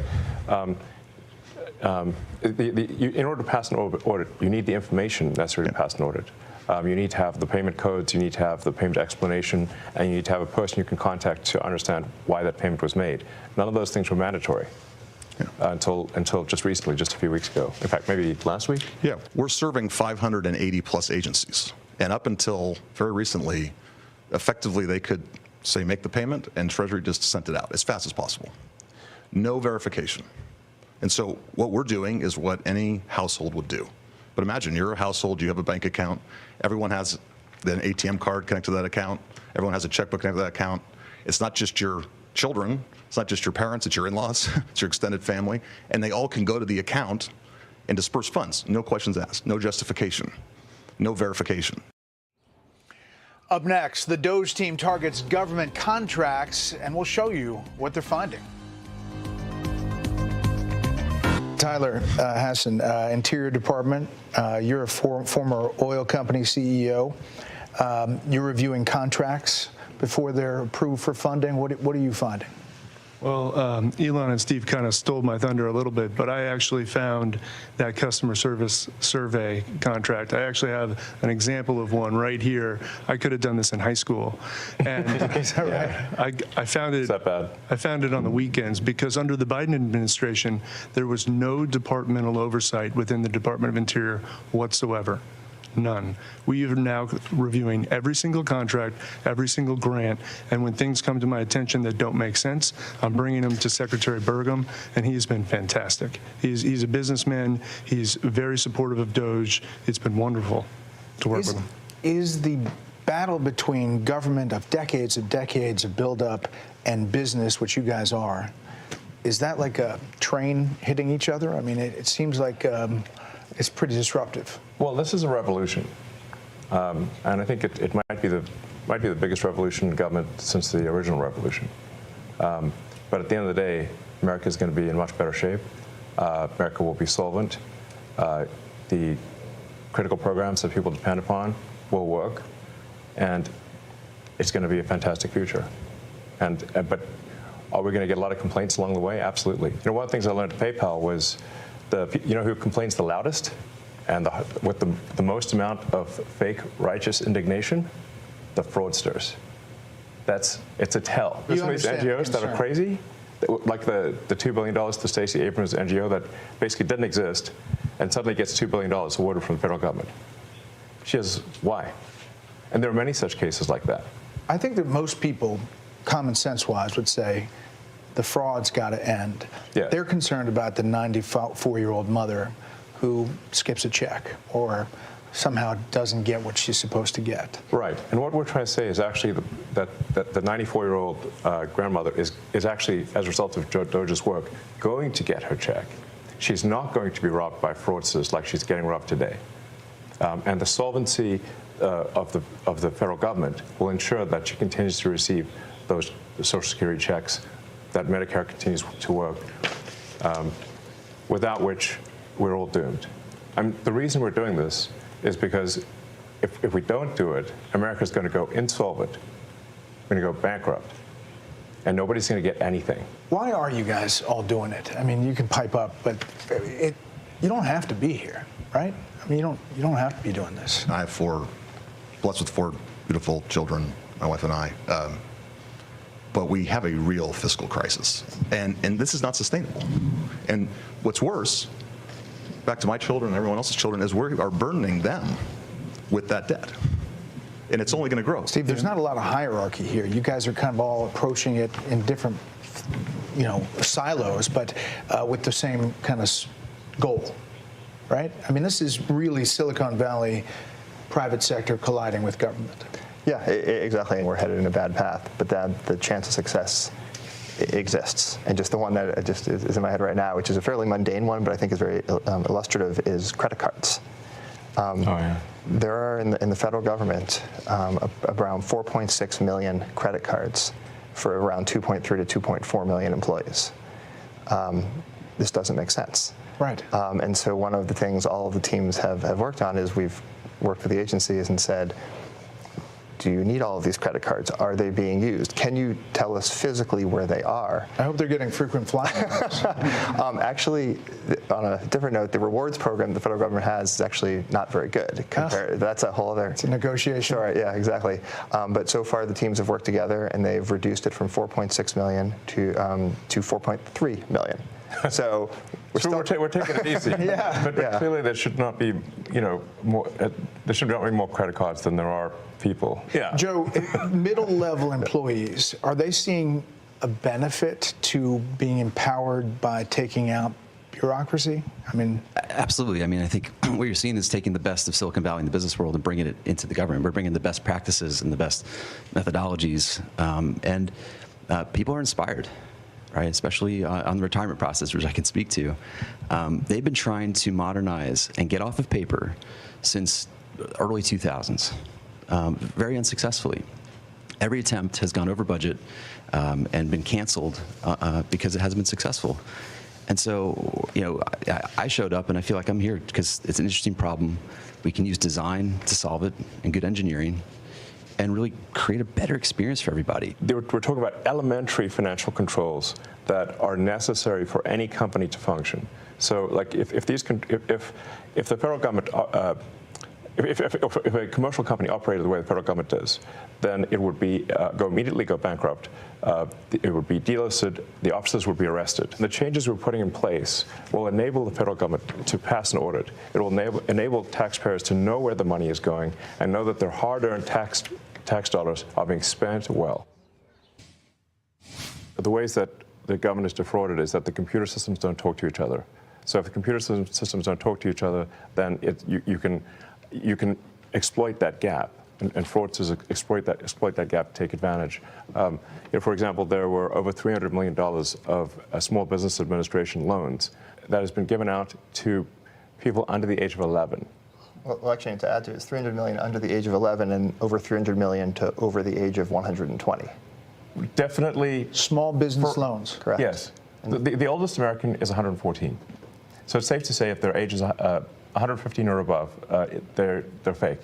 in order to pass an audit, you need the information necessary to pass an audit. You need to have the payment codes, you need to have the payment explanation, and you need to have a person you can contact to understand why that payment was made. None of those things were mandatory. Until just recently, just a few weeks ago. In fact, maybe last week? Yeah, we're serving 580 plus agencies. And up until very recently, effectively they could say make the payment and Treasury just sent it out as fast as possible. No verification. And so what we're doing is what any household would do. But imagine you're a household, you have a bank account, everyone has an ATM card connected to that account, everyone has a checkbook connected to that account. It's not just your children, it's not just your parents, it's your in-laws, it's your extended family, and they all can go to the account and disperse funds. No questions asked, no justification, no verification. Up next, the Doge team targets government contracts, and we'll show you what they're finding. Tyler Hassan, Interior Department, you're a former oil company CEO. You're reviewing contracts before they're approved for funding. What are you finding? Well, Elon and Steve kind of stole my thunder a little bit, but I actually found that customer service survey contract. I actually have an example of one right here. I could have done this in high school. And is that right? I found it. Is that bad? I found it on the weekends because under the Biden administration, there was no departmental oversight within the Department of Interior whatsoever. None. We are now reviewing every single contract, every single grant, and when things come to my attention that don't make sense, I'm bringing them to Secretary Burgum, and he's been fantastic. He's a businessman. He's very supportive of Doge. It's been wonderful to work with him. Is the battle between government of decades of buildup and business, which you guys are, is that like a train hitting each other? I mean, it seems like It's pretty disruptive. Well, this is a revolution, and I think it might be the biggest revolution in government since the original revolution. But at the end of the day, America is going to be in much better shape. America will be solvent. The critical programs that people depend upon will work, and it's going to be a fantastic future. But are we going to get a lot of complaints along the way? Absolutely. You know, one of the things I learned at PayPal was you know who complains the loudest and with the most amount of fake righteous indignation? The fraudsters. It's a tell. There's some of these NGOs that are crazy, like the $2 billion to Stacey Abrams' NGO that basically didn't exist and suddenly gets $2 billion awarded from the federal government. She has, why? And there are many such cases like that. I think that most people, common sense-wise, would say the fraud's got to end. Yeah. They're concerned about the 94-year-old mother who skips a check or somehow doesn't get what she's supposed to get. Right. And what we're trying to say is actually that the 94-year-old grandmother is actually, as a result of Doge's work, going to get her check. She's not going to be robbed by fraudsters like she's getting robbed today. And the solvency of the federal government will ensure that she continues to receive those Social Security checks, that Medicare continues to work, without which we're all doomed. The reason we're doing this is because if we don't do it, America's going to go insolvent. We're going to go bankrupt. And nobody's going to get anything. Why are you guys all doing it? I mean, you can pipe up, but you don't have to be here, right? I mean, you don't have to be doing this. I have blessed with 4 beautiful children, my wife and I. But we have a real fiscal crisis. And this is not sustainable. And what's worse, back to my children and everyone else's children, is we are burdening them with that debt. And it's only going to grow. Steve, there's not a lot of hierarchy here. You guys are kind of all approaching it in different, silos, but with the same kind of goal, right? I mean, this is really Silicon Valley, private sector colliding with government. Yeah, exactly. We're headed in a bad path, but the chance of success exists. And just the one that just is in my head right now, which is a fairly mundane one, but I think is very illustrative, is credit cards. There are in the federal government around 4.6 million credit cards for around 2.3 to 2.4 million employees. This doesn't make sense. Right. And so one of the things all of the teams have worked on is we've worked with the agencies and said, do you need all of these credit cards? Are they being used? Can you tell us physically where they are? I hope they're getting frequent flyers. Actually, on a different note, the rewards program the federal government has is actually not very good. That's a whole other... It's a negotiation. Sorry, yeah, exactly. But so far, the teams have worked together, and they've reduced it from 4.6 million to 4.3 million. So we're taking it easy. But clearly there should not be, more. There should not be more credit cards than there are people. Yeah. Joe, middle-level employees, are they seeing a benefit to being empowered by taking out bureaucracy? I mean, absolutely. I mean, I think what you're seeing is taking the best of Silicon Valley and the business world and bringing it into the government. We're bringing the best practices and the best methodologies, and people are inspired. Right, especially on the retirement process, which I can speak to. They've been trying to modernize and get off of paper since early 2000s, very unsuccessfully. Every attempt has gone over budget and been canceled because it hasn't been successful. And so, I showed up and I feel like I'm here because it's an interesting problem. We can use design to solve it and good engineering, and really create a better experience for everybody. We're talking about elementary financial controls that are necessary for any company to function. So, like, if the federal government, if a commercial company operated the way the federal government does, then it would be immediately go bankrupt. It would be delisted. The officers would be arrested. The changes we're putting in place will enable the federal government to pass an audit. It will enable taxpayers to know where the money is going and know that their hard-earned tax dollars are being spent well. The ways that the government is defrauded is that the computer systems don't talk to each other. So if the computer systems don't talk to each other, then you can exploit that gap. And fraudsters exploit that gap to take advantage. For example, there were over $300 million of Small Business Administration loans that has been given out to people under the age of 11. Well, actually, to add to it, it's 300 million under the age of 11 and over 300 million to over the age of 120. Definitely. Small business loans. Correct. Yes. The oldest American is 114. So it's safe to say if their age is 115 or above, they're fake.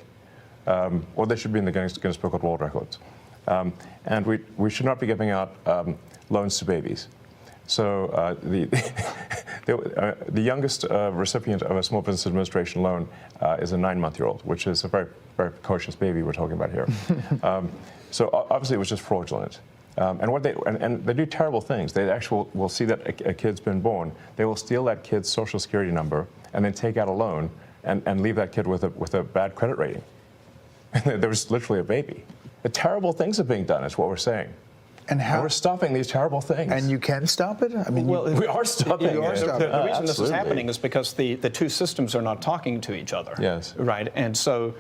Or they should be in the Guinness Book of World Records. And we should not be giving out loans to babies. So the youngest recipient of a Small Business Administration loan is a 9-month-old, which is a very, very precocious baby we're talking about here. So obviously it was just fraudulent. And they do terrible things. They actually will see that a kid's been born. They will steal that kid's social security number and then take out a loan and leave that kid with a bad credit rating. There was literally a baby. The terrible things are being done is what we're saying. And how we're stopping these terrible things. And you can stop it? I mean, we are stopping it. The reason this is happening is because the two systems are not talking to each other. Yes. Right. And so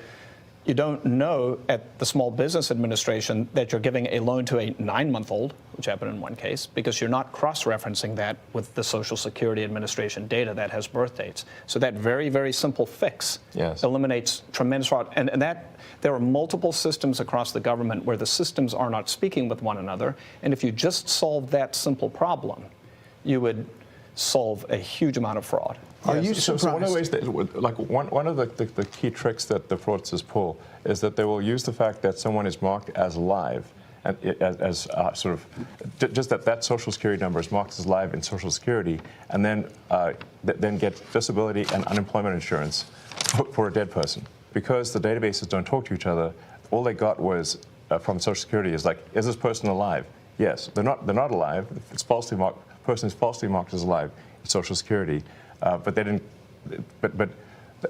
you don't know at the Small Business Administration that you're giving a loan to a 9-month-old, which happened in one case, because you're not cross-referencing that with the Social Security Administration data that has birth dates. So that very, very simple fix eliminates tremendous fraud. And that there are multiple systems across the government where the systems are not speaking with one another. And if you just solve that simple problem, you would solve a huge amount of fraud. Are you surprised? So one of the ways that, like one of the key tricks that the fraudsters pull is that they will use the fact that someone is marked as live, and as sort of just that social security number is marked as live in Social Security, and then get disability and unemployment insurance for a dead person. Because the databases don't talk to each other, all they got was from Social Security is like, is this person alive? Yes, they're not alive. It's falsely marked. Person is falsely marked as alive in Social Security. But they didn't. But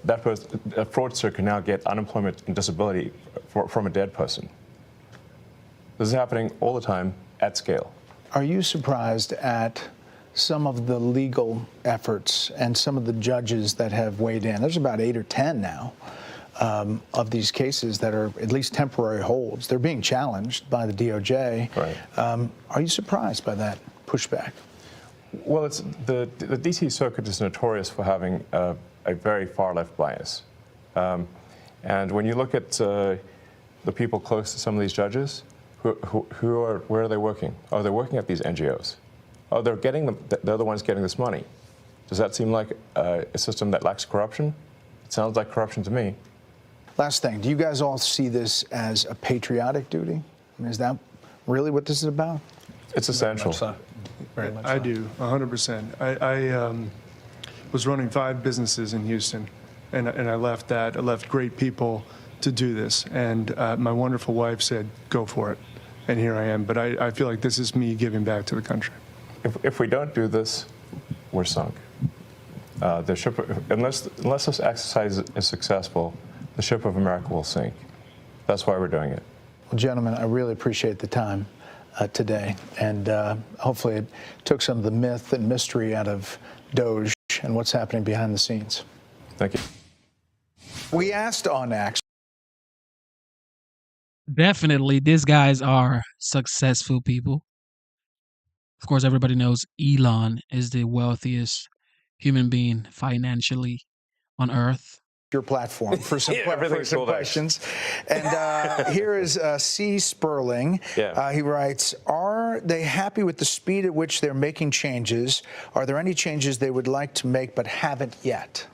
that person, a fraudster can now get unemployment and disability from a dead person. This is happening all the time at scale. Are you surprised at some of the legal efforts and some of the judges that have weighed in? There's about 8 or 10 now of these cases that are at least temporary holds. They're being challenged by the DOJ. Right. Are you surprised by that pushback? Well, it's the D.C. Circuit is notorious for having a very far-left bias. And when you look at the people close to some of these judges, where are they working? Oh, they're working at these NGOs. Oh, they're the ones getting this money. Does that seem like a system that lacks corruption? It sounds like corruption to me. Last thing, do you guys all see this as a patriotic duty? I mean, is that really what this is about? It's essential. Very much I do, 100%. I was running 5 businesses in Houston, and I left that. I left great people to do this, and my wonderful wife said, go for it. And here I am. But I feel like this is me giving back to the country. If we don't do this, we're sunk. The ship, unless this exercise is successful, the ship of America will sink. That's why we're doing it. Well, gentlemen, I really appreciate the time today, and hopefully it took some of the myth and mystery out of Doge and what's happening behind the scenes. Thank you. We asked on Axe. Definitely, these guys are successful people. Of course, everybody knows Elon is the wealthiest human being financially on Earth. Your platform for some, questions. And here is C. Sperling. Yeah. He writes, are they happy with the speed at which they're making changes? Are there any changes they would like to make but haven't yet?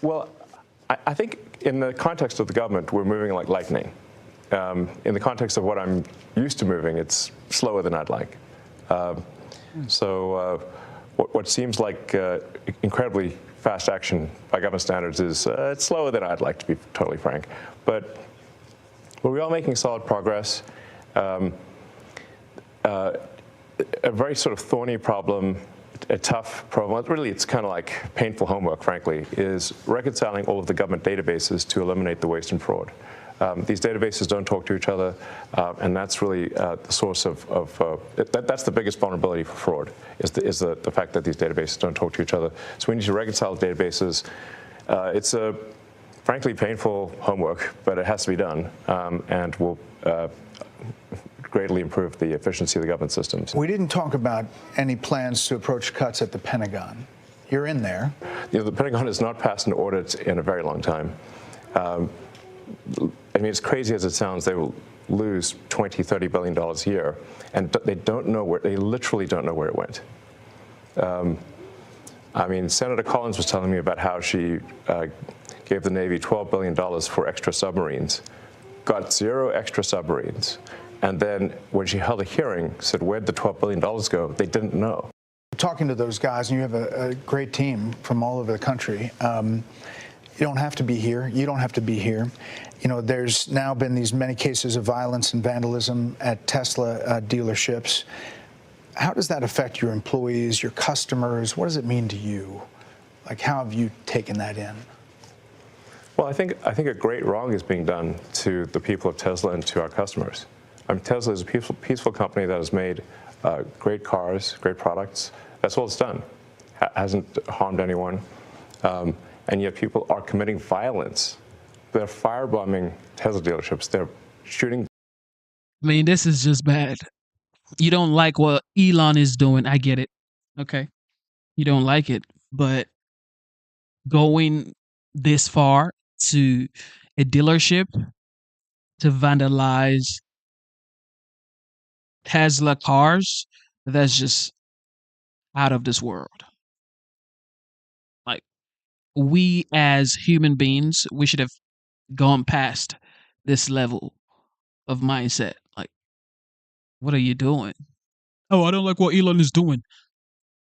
Well, I think in the context of the government, we're moving like lightning. In the context of what I'm used to moving, it's slower than I'd like. So what seems like incredibly fast action by government standards is it's slower than I'd like, to be totally frank. But we are making solid progress. A very sort of thorny problem, a tough problem, really it's kind of like painful homework, frankly, is reconciling all of the government databases to eliminate the waste and fraud. These databases don't talk to each other, and that's really the source of that's the biggest vulnerability for fraud, is the fact that these databases don't talk to each other. So we need to reconcile the databases. It's a frankly painful homework, but it has to be done, and will greatly improve the efficiency of the government systems. We didn't talk about any plans to approach cuts at the Pentagon. You're in there. The Pentagon has not passed an audit in a very long time. I mean, it's crazy as it sounds, they will lose $20, $30 billion a year, and they literally don't know where it went. I mean, Senator Collins was telling me about how she gave the Navy $12 billion for extra submarines, got 0 extra submarines, and then when she held a hearing, said, where'd the $12 billion go? They didn't know. Talking to those guys, and you have a great team from all over the country. You don't have to be here. You don't have to be here. You know, there's now been these many cases of violence and vandalism at Tesla dealerships. How does that affect your employees, your customers? What does it mean to you? Like, how have you taken that in? Well, I think a great wrong is being done to the people of Tesla and to our customers. I mean, Tesla is a peaceful company that has made great cars, great products. That's all it's done. Hasn't harmed anyone. And yet people are committing violence. They're firebombing Tesla dealerships. They're shooting. I mean, this is just bad. You don't like what Elon is doing. I get it. Okay. You don't like it. But going this far to a dealership to vandalize Tesla cars, that's just out of this world. Like, we as human beings, we should have gone past this level of mindset. Like, what are you doing? Oh, I don't like what Elon is doing.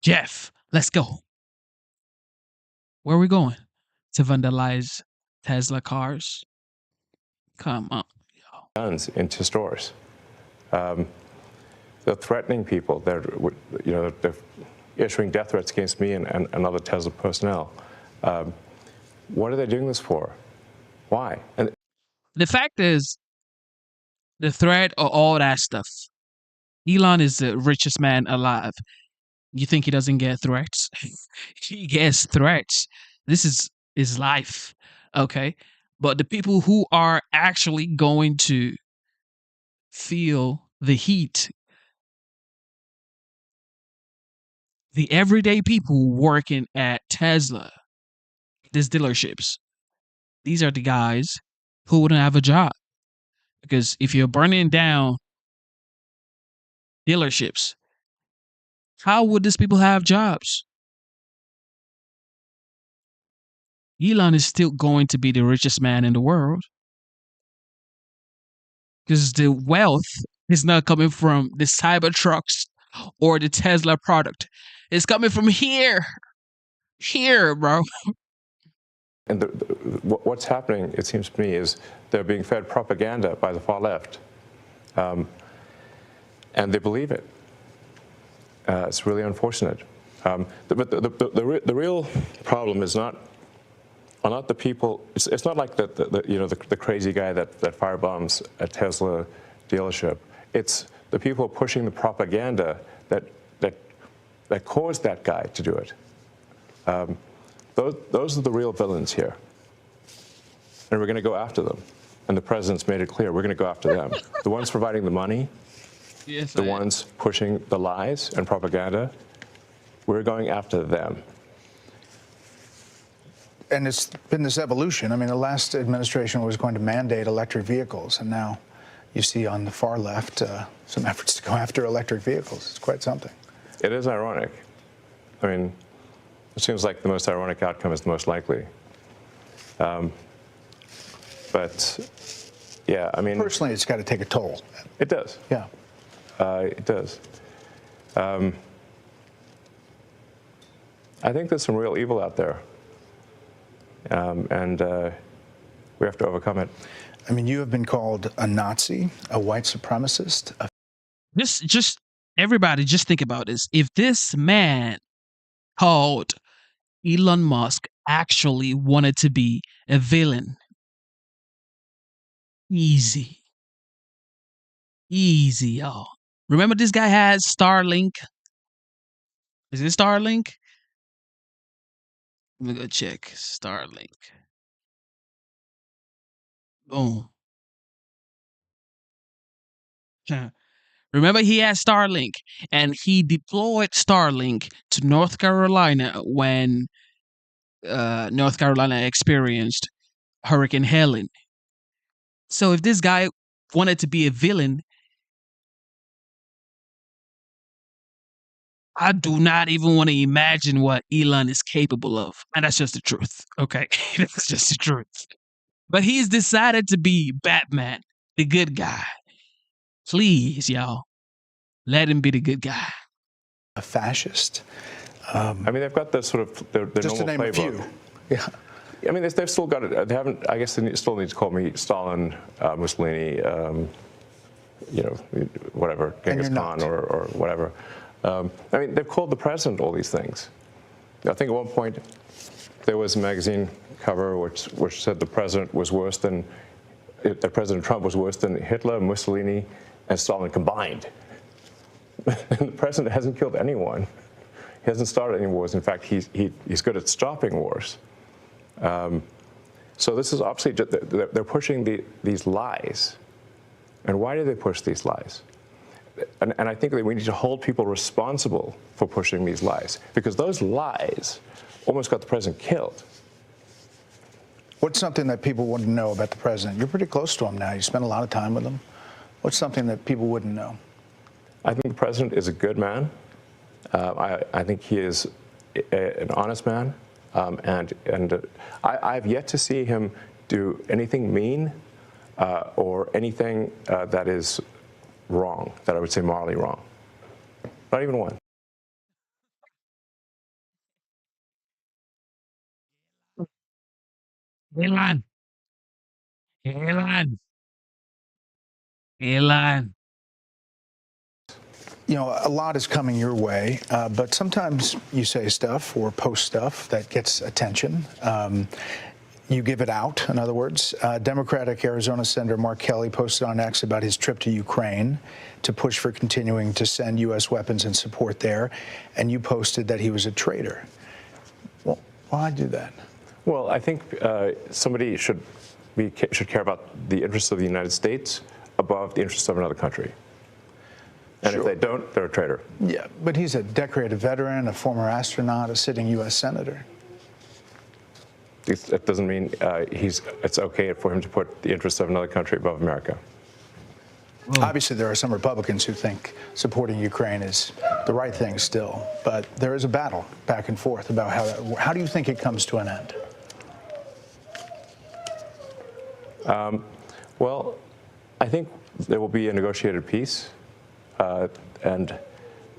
Jeff, let's go. Where are we going? To vandalize Tesla cars? Come on. Guns into stores. They're threatening people. They're issuing death threats against me and other Tesla personnel. What are they doing this for? Why? And the fact is, the threat or all that stuff. Elon is the richest man alive. You think he doesn't get threats? He gets threats. This is his life. Okay. But the people who are actually going to feel the heat, the everyday people working at Tesla, these dealerships, these are the guys who wouldn't have a job. Because if you're burning down dealerships, how would these people have jobs? Elon is still going to be the richest man in the world because the wealth is not coming from the Cybertrucks or the Tesla product. It's coming from here. Here, bro. And what's happening, it seems to me, is they're being fed propaganda by the far left. And they believe it. It's really unfortunate. But the real problem is not the people. It's not like the crazy guy that firebombs a Tesla dealership. It's the people pushing the propaganda that caused that guy to do it. Those are the real villains here, and we're going to go after them. And the president's made it clear we're going to go after them. The ones providing the money, yes, the ones pushing the lies and propaganda, we're going after them. And it's been this evolution. I mean, the last administration was going to mandate electric vehicles, and now you see on the far left some efforts to go after electric vehicles. It's quite something. It is ironic. I mean, it seems like the most ironic outcome is the most likely. But, yeah, I mean... Personally, it's got to take a toll. It does. Yeah. It does. I think there's some real evil out there. And we have to overcome it. I mean, you have been called a Nazi, a white supremacist. Just everybody, just think about this. If this man called Elon Musk actually wanted to be a villain, easy, y'all. Remember this guy had Starlink? Is it Starlink? Let me go check Starlink. Boom. Remember, he had Starlink, and he deployed Starlink to North Carolina when North Carolina experienced Hurricane Helen. So if this guy wanted to be a villain, I do not even want to imagine what Elon is capable of. And that's just the truth. Okay. That's just the truth. But he's decided to be Batman, the good guy. Please, y'all, let him be the good guy. A fascist. I mean, they've got the sort of their Just to normal name a playbook. few. Yeah. I mean, they've still got it. They haven't. I guess they still need to call me Stalin, Mussolini, whatever, Genghis Khan, or whatever. I mean, they've called the president all these things. I think at one point there was a magazine cover which said the president was worse than President Trump was worse than Hitler, Mussolini, and Stalin combined. And the president hasn't killed anyone. He hasn't started any wars. In fact, he's good at stopping wars. So this is obviously they're pushing these lies. And why do they push these lies? And I think that we need to hold people responsible for pushing these lies, because those lies almost got the president killed. What's something that people wouldn't know about the president? You're pretty close to him now. You spend a lot of time with him. What's something that people wouldn't know? I think the president is a good man. I think he is an honest man, and I've yet to see him do anything mean or anything that is wrong, that I would say morally wrong. Not even one. Elon. Elon. Elon. You know, a lot is coming your way, but sometimes you say stuff or post stuff that gets attention. You give it out, in other words. Democratic Arizona Senator Mark Kelly posted on X about his trip to Ukraine to push for continuing to send U.S. weapons and support there, and you posted that he was a traitor. Well, why do that? Well, I think somebody should care about the interests of the United States above the interests of another country. And if they don't, they're a traitor. Yeah, but he's a decorated veteran, a former astronaut, a sitting U.S. senator. It doesn't mean it's okay for him to put the interests of another country above America. Obviously, there are some Republicans who think supporting Ukraine is the right thing still, but there is a battle back and forth about how do you think it comes to an end? Well, I think there will be a negotiated peace, and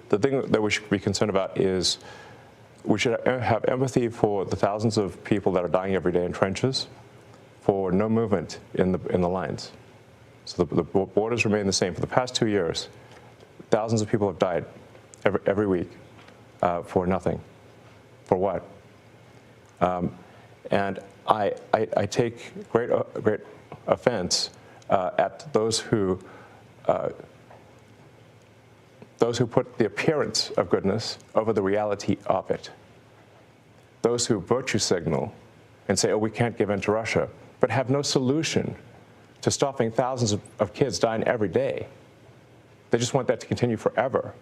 the thing that we should be concerned about is we should have empathy for the thousands of people that are dying every day in trenches, for no movement in the lines. So the borders remain the same. For the past 2 years, thousands of people have died every week for nothing. For what? And I take great offense at those who put the appearance of goodness over the reality of it. Those who virtue signal and say, oh, we can't give in to Russia, but have no solution to stopping thousands of kids dying every day. They just want that to continue forever.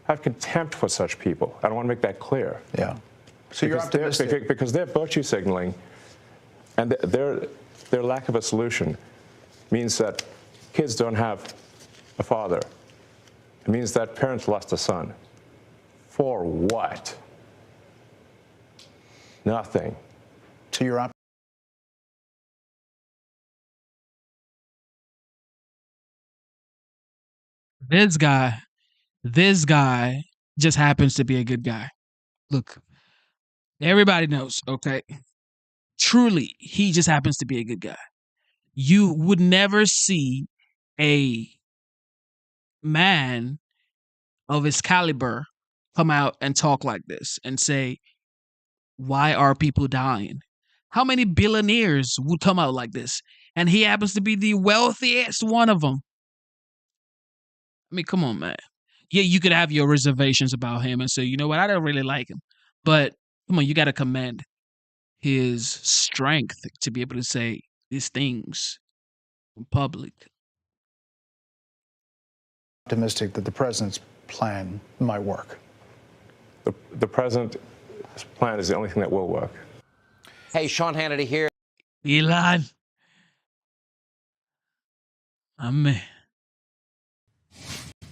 I have contempt for such people. I don't want to make that clear. Yeah. So you're optimistic. Because they're virtue signaling, and their lack of a solution means that kids don't have a father. It means that parents lost a son. For what? Nothing. So you're This guy just happens to be a good guy. Look, everybody knows, okay? Truly, he just happens to be a good guy. You would never see a man of his caliber come out and talk like this and say, why are people dying? How many billionaires would come out like this? And he happens to be the wealthiest one of them. I mean, come on, man. Yeah, you could have your reservations about him and say, you know what, I don't really like him. But come on, you got to commend his strength to be able to say these things in public. Optimistic that the president's plan might work. The president's plan is the only thing that will work. Hey, Sean Hannity here. Elon. Amen.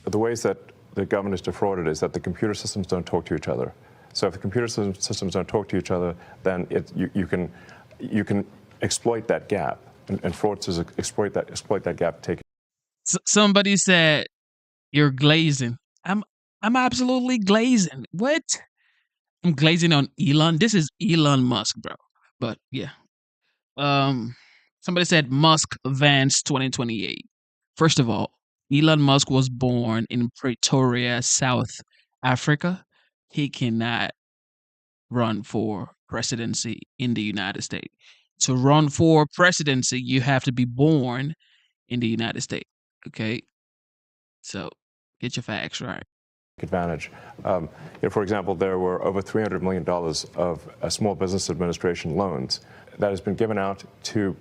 The ways that the government is defrauded is that the computer systems don't talk to each other. So if the computer systems don't talk to each other, then you can exploit that gap, and fraudsters exploit that gap. Somebody said you're glazing. I'm absolutely glazing. What? I'm glazing on Elon. This is Elon Musk, bro. But yeah. Somebody said Musk Vance 2028. First of all, Elon Musk was born in Pretoria, South Africa. He cannot run for presidency in the United States. To run for presidency, you have to be born in the United States. Okay? So get your facts right. Advantage. For example, there were over $300 million of Small Business Administration loans that has been given out to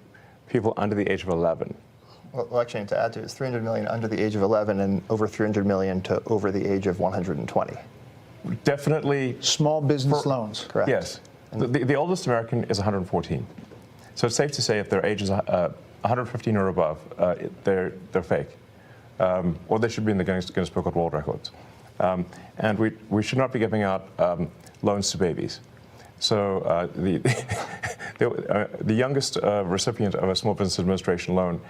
people under the age of 11. Well, actually, to add to it, it's $300 million under the age of 11 and over $300 million to over the age of 120. Definitely. Small business loans. Correct. Yes. The oldest American is 114. So it's safe to say if their age is 115 or above, they're fake. Or they should be in the Guinness Book of World Records. And we should not be giving out loans to babies. So the youngest recipient of a Small Business Administration loan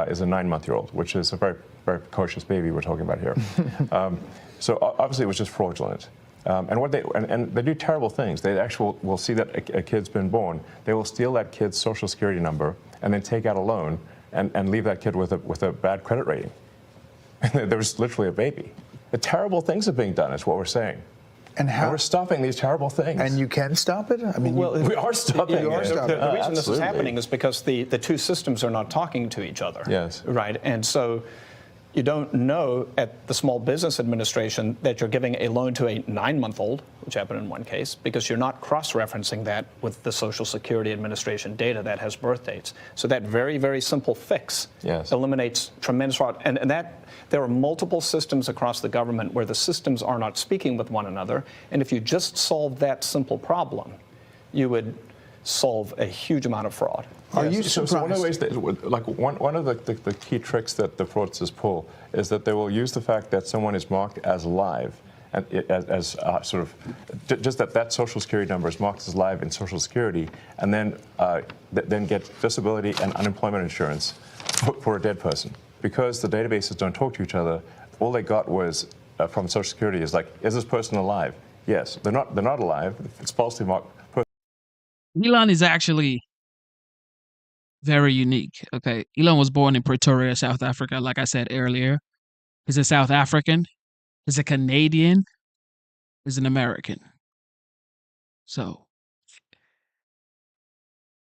is a 9-month-old, which is a very, very precocious baby we're talking about here. So obviously it was just fraudulent. And they do terrible things. They actually will see that a kid's been born. They will steal that kid's social security number and then take out a loan and leave that kid with a bad credit rating. There was literally a baby. The terrible things are being done is what we're saying. And we're stopping these terrible things. And you can stop it? I mean, we are stopping it. The reason Absolutely. this is happening is because the two systems are not talking to each other. Yes. Right. And so you don't know at the Small Business Administration that you're giving a loan to a 9-month-old, which happened in one case, because you're not cross-referencing that with the Social Security Administration data that has birth dates. So that very, very simple fix eliminates tremendous fraud. And that there are multiple systems across the government where the systems are not speaking with one another. And if you just solve that simple problem, you would solve a huge amount of fraud. Are you surprised? So one of the ways that, like one of the key tricks that the fraudsters pull is that they will use the fact that someone is marked as live, and as sort of just that Social Security number is marked as live in Social Security, and then get disability and unemployment insurance for a dead person. Because the databases don't talk to each other, all they got was from Social Security is like, is this person alive? Yes, they're not alive. It's falsely marked. Elon is actually very unique. Okay, Elon was born in Pretoria, South Africa. Like I said earlier, he's a South African, he's a Canadian, he's an American. So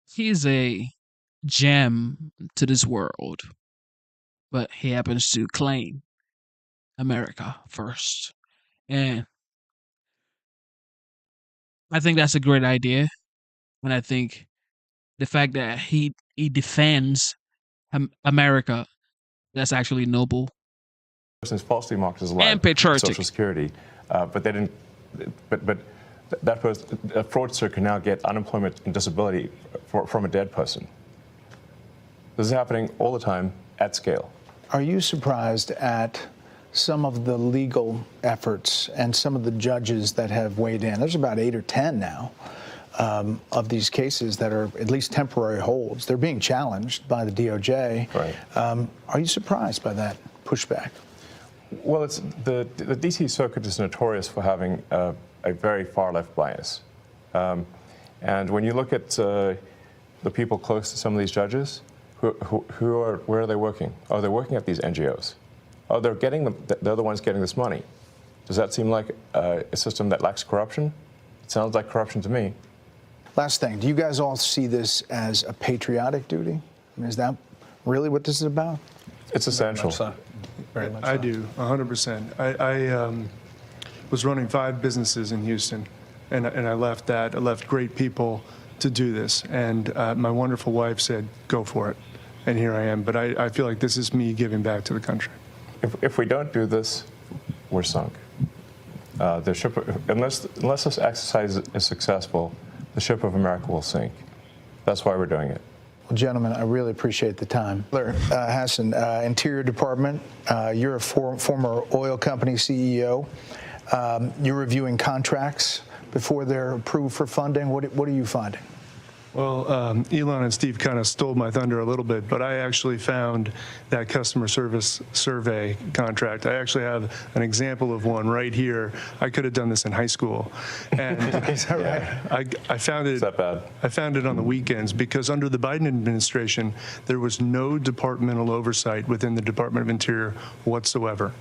he's a gem to this world, but he happens to claim America first, and I think that's a great idea. And I think the fact that he defends America, that's actually noble. Person is falsely marked as alive and patriotic. Social Security, but they didn't. But that person, a fraudster can now get unemployment and disability from a dead person. This is happening all the time at scale. Are you surprised at some of the legal efforts and some of the judges that have weighed in? There's about 8 or 10 now. Of these cases that are at least temporary holds. They're being challenged by the DOJ. Right. Are you surprised by that pushback? Well, it's the D.C. Circuit is notorious for having a very far-left bias. And when you look at the people close to some of these judges, where are they working? Oh, they're working at these NGOs. Oh, they're the ones getting this money. Does that seem like a system that lacks corruption? It sounds like corruption to me. Last thing, do you guys all see this as a patriotic duty? I mean, is that really what this is about? It's essential. Very much so. I do, 100%. I was running 5 businesses in Houston, and I left that. I left great people to do this, and my wonderful wife said, go for it. And here I am. But I feel like this is me giving back to the country. If we don't do this, we're sunk. The ship, unless this exercise is successful, the ship of America will sink. That's why we're doing it. Well, gentlemen, I really appreciate the time. Hassan, Interior Department, you're a former oil company CEO. You're reviewing contracts before they're approved for funding. What are you finding? Well, Elon and Steve kind of stole my thunder a little bit, but I actually found that customer service survey contract. I actually have an example of one right here. I could have done this in high school. And Is that right? I found it. Is that bad? I found it on the weekends because under the Biden administration, there was no departmental oversight within the Department of Interior whatsoever.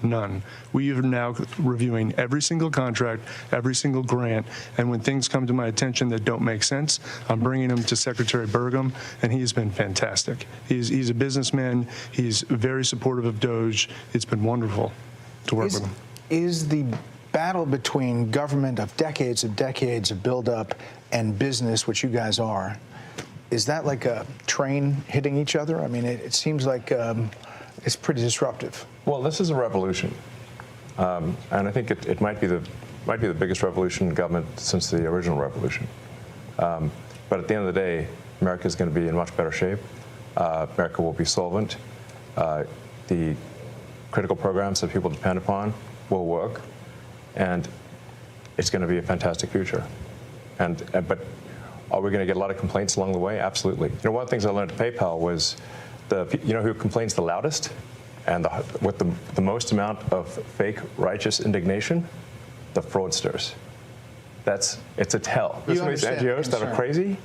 None. We are now reviewing every single contract, every single grant, and when things come to my attention that don't make sense, I'm bringing them to Secretary Burgum, and he's been fantastic. He's a businessman. He's very supportive of Doge. It's been wonderful to work with him. Is the battle between government of decades of buildup and business, which you guys are, is that like a train hitting each other? I mean, it seems like it's pretty disruptive. Well, this is a revolution, and I think it might be the biggest revolution in government since the original revolution. But at the end of the day, America is going to be in much better shape. America will be solvent. The critical programs that people depend upon will work, and it's going to be a fantastic future. But are we going to get a lot of complaints along the way? Absolutely. You know, one of the things I learned at PayPal was you know who complains the loudest and with the most amount of fake righteous indignation? The fraudsters. It's a tell. There's some of these NGOs that are crazy,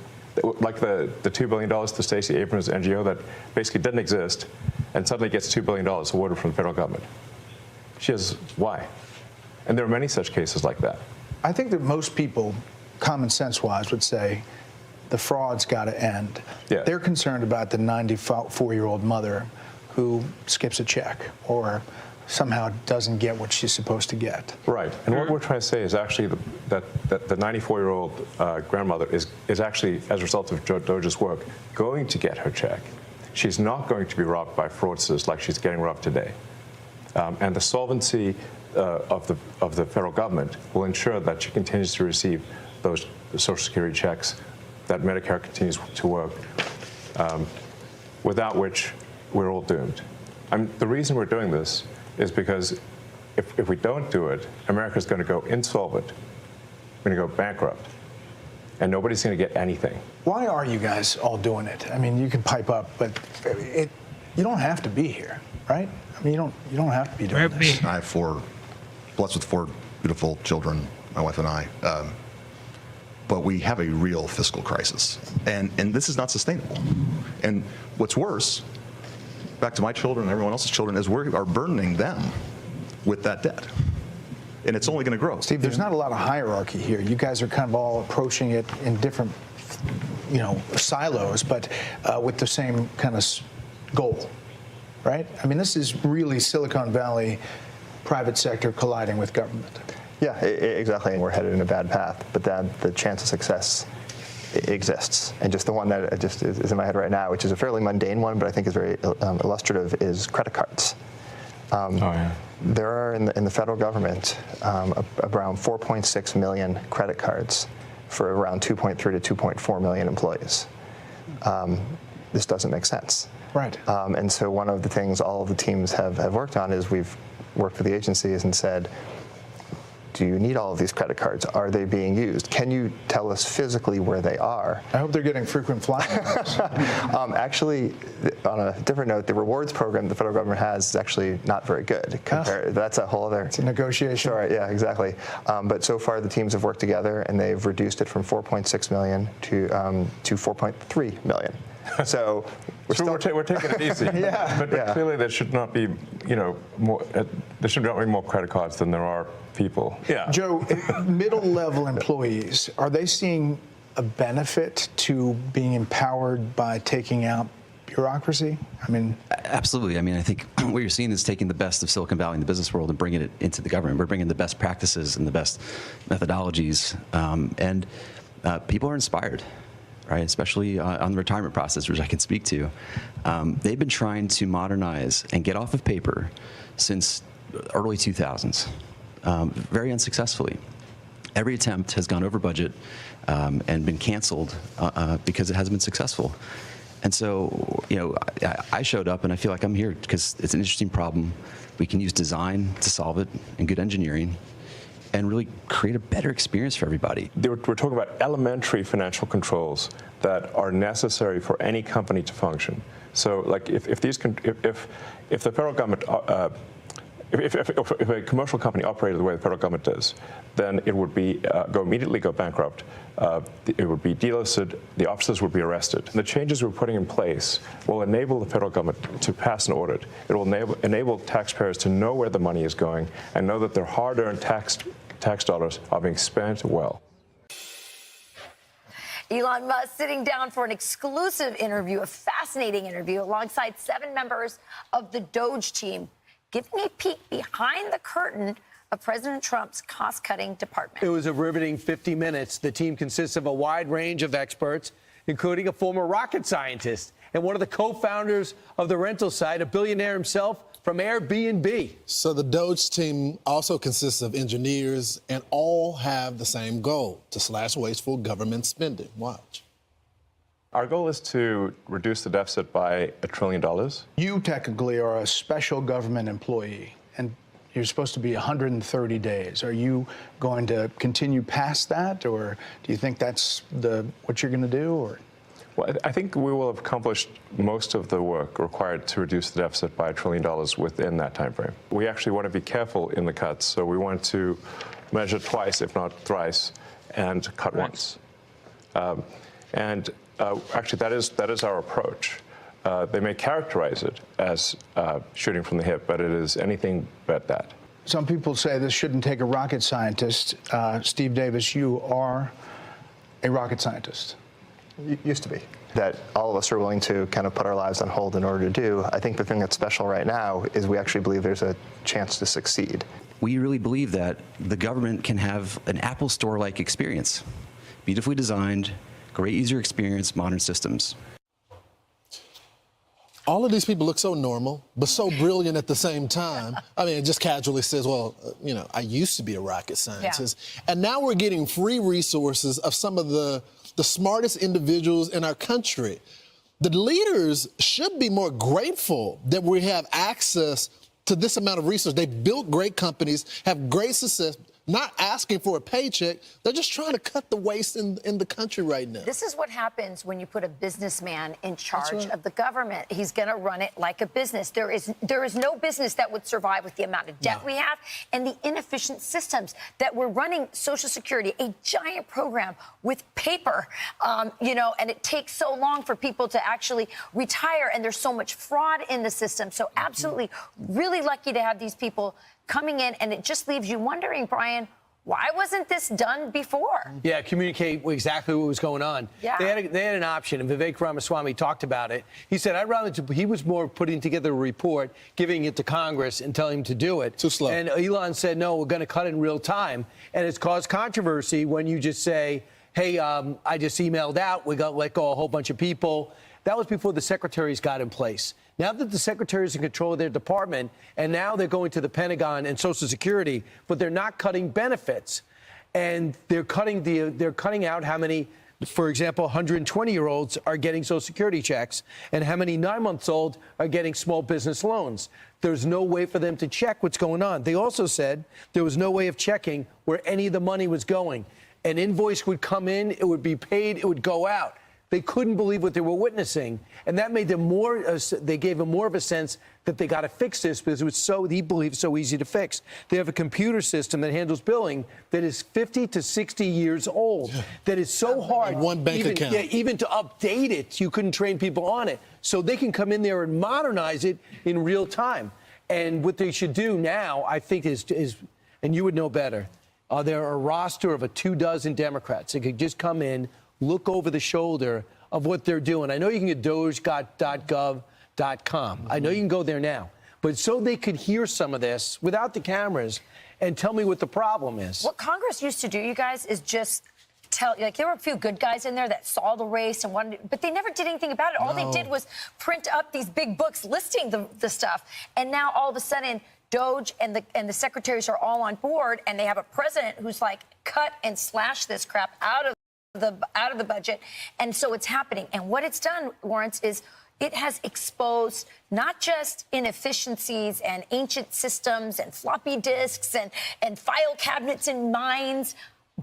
like the $2 billion to Stacey Abrams' NGO that basically didn't exist and suddenly gets $2 billion awarded from the federal government. She has, why? And there are many such cases like that. I think that most people, common sense-wise, would say the fraud's got to end. Yeah. They're concerned about the 94-year-old mother who skips a check or somehow doesn't get what she's supposed to get. Right. And what we're trying to say is actually that the 94-year-old grandmother is actually, as a result of Doge's work, going to get her check. She's not going to be robbed by fraudsters like she's getting robbed today. And the solvency of the federal government will ensure that she continues to receive those Social Security checks, that Medicare continues to work, without which we're all doomed. The reason we're doing this is because if we don't do it, America's going to go insolvent. We're going to go bankrupt. And nobody's going to get anything. Why are you guys all doing it? I mean, you can pipe up, but you don't have to be here, right? I mean, you don't have to be doing this. I have blessed with four beautiful children, my wife and I. But we have a real fiscal crisis, and this is not sustainable. And what's worse, back to my children and everyone else's children, is we are burdening them with that debt, and it's only going to grow. Steve, there's not a lot of hierarchy here. You guys are kind of all approaching it in different, silos, but with the same kind of goal, right? I mean, this is really Silicon Valley, private sector colliding with government. Yeah, exactly. And we're headed in a bad path, but then the chance of success exists. And just the one that just is in my head right now, which is a fairly mundane one, but I think is very illustrative, is credit cards. There are in the federal government around 4.6 million credit cards for around 2.3 to 2.4 million employees. This doesn't make sense. Right. And so one of the things all of the teams have worked on is we've worked with the agencies and said, do you need all of these credit cards? Are they being used? Can you tell us physically where they are? I hope they're getting frequent flyers. Actually, on a different note, the rewards program the federal government has is actually not very good. That's a whole other... It's a negotiation. Sure, yeah, exactly. But so far, the teams have worked together, and they've reduced it from 4.6 million to 4.3 million. So we're taking it easy. But clearly there should not be, more. There should not be more credit cards than there are people. Yeah. Joe, middle-level employees, are they seeing a benefit to being empowered by taking out bureaucracy? I mean, absolutely. I mean, I think what you're seeing is taking the best of Silicon Valley and the business world and bringing it into the government. We're bringing the best practices and the best methodologies, and people are inspired. right? Especially on the retirement process, which I can speak to. They've been trying to modernize and get off of paper since early 2000s, very unsuccessfully. Every attempt has gone over budget and been canceled because it hasn't been successful. And so, you know, I showed up and I feel like I'm here because it's an interesting problem. We can use design to solve it and good engineering and really create a better experience for everybody. We're talking about elementary financial controls that are necessary for any company to function. So, like, if the federal government, if a commercial company operated the way the federal government does, then it would be immediately go bankrupt. It would be delisted. The officers would be arrested. The changes we're putting in place will enable the federal government to pass an audit. It will enable taxpayers to know where the money is going and know that their hard-earned tax dollars are being spent well. Elon Musk sitting down for an exclusive interview, a fascinating interview, alongside 7 members of the Doge team, giving a peek behind the curtain of President Trump's cost-cutting department. It was a riveting 50 minutes. The team consists of a wide range of experts, including a former rocket scientist and one of the co-founders of the rental site, a billionaire himself from Airbnb. So the Doge team also consists of engineers and all have the same goal, to slash wasteful government spending. Watch. Our goal is to reduce the deficit by $1 trillion. You technically are a special government employee, and you're supposed to be 130 days. Are you going to continue past that, or do you think that's what you're going to do? Or? Well, I think we will have accomplished most of the work required to reduce the deficit by $1 trillion within that time frame. We actually want to be careful in the cuts, so we want to measure twice, if not thrice, and cut once. Actually, that is our approach. They may characterize it as shooting from the hip, but it is anything but that. Some people say this shouldn't take a rocket scientist. Steve Davis, you are a rocket scientist. Used to be. That all of us are willing to kind of put our lives on hold in order to do. I think the thing that's special right now is we actually believe there's a chance to succeed. We really believe that the government can have an Apple Store-like experience. Beautifully designed, great user experience, modern systems. All of these people look so normal, but so brilliant at the same time. I mean, it just casually says, well, you know, I used to be a rocket scientist. Yeah. And now we're getting free resources of some of the smartest individuals in our country. The leaders should be more grateful that we have access to this amount of resources. They built great companies, have great success, not asking for a paycheck. They're just trying to cut the waste in the country right now. This is what happens when you put a businessman in charge of the government. He's going to run it like a business. There is no business that would survive with the amount of debt we have and the inefficient systems that we're running. Social Security, a giant program with paper, you know, and it takes so long for people to actually retire, and there's so much fraud in the system. So absolutely, really lucky to have these people coming in, and it just leaves you wondering, Brian, why wasn't this done before? Yeah, communicate exactly what was going on. Yeah. They had an option, and Vivek Ramaswamy talked about it. He said, he was more putting together a report, giving it to Congress and telling him to do it. Too slow. And Elon said, no, we're going to cut in real time. And it's caused controversy when you just say, hey, I just emailed out, we got to let go a whole bunch of people. That was before the secretaries got in place. Now that the secretaries are in control of their department, and now they're going to the Pentagon and Social Security, but they're not cutting benefits, and they're cutting out how many, for example, 120-year-olds are getting Social Security checks, and how many 9-month-olds are getting small business loans. There's no way for them to check what's going on. They also said there was no way of checking where any of the money was going. An invoice would come in, it would be paid, it would go out. They couldn't believe what they were witnessing, and that made them they gave them more of a sense that they got to fix this because it was he believed, so easy to fix. They have a computer system that handles billing that is 50 to 60 years old, that is so hard. One bank account. Yeah, even to update it, you couldn't train people on it. So they can come in there and modernize it in real time. And what they should do now, I think, is and you would know better, there are a roster of 24 Democrats that could just come in, look over the shoulder of what they're doing. I know you can get doge.gov.com. I know you can go there now. But so they could hear some of this without the cameras and tell me what the problem is. What Congress used to do, you guys, is just tell, like, there were a few good guys in there that saw the race and wanted, but they never did anything about it. All they did was print up these big books listing the stuff. And now all of a sudden, Doge and the secretaries are all on board, and they have a president who's like, cut and slash this crap out of the budget. And so it's happening. And what it's done, Lawrence, is it has exposed not just inefficiencies and ancient systems and floppy disks and file cabinets in mines,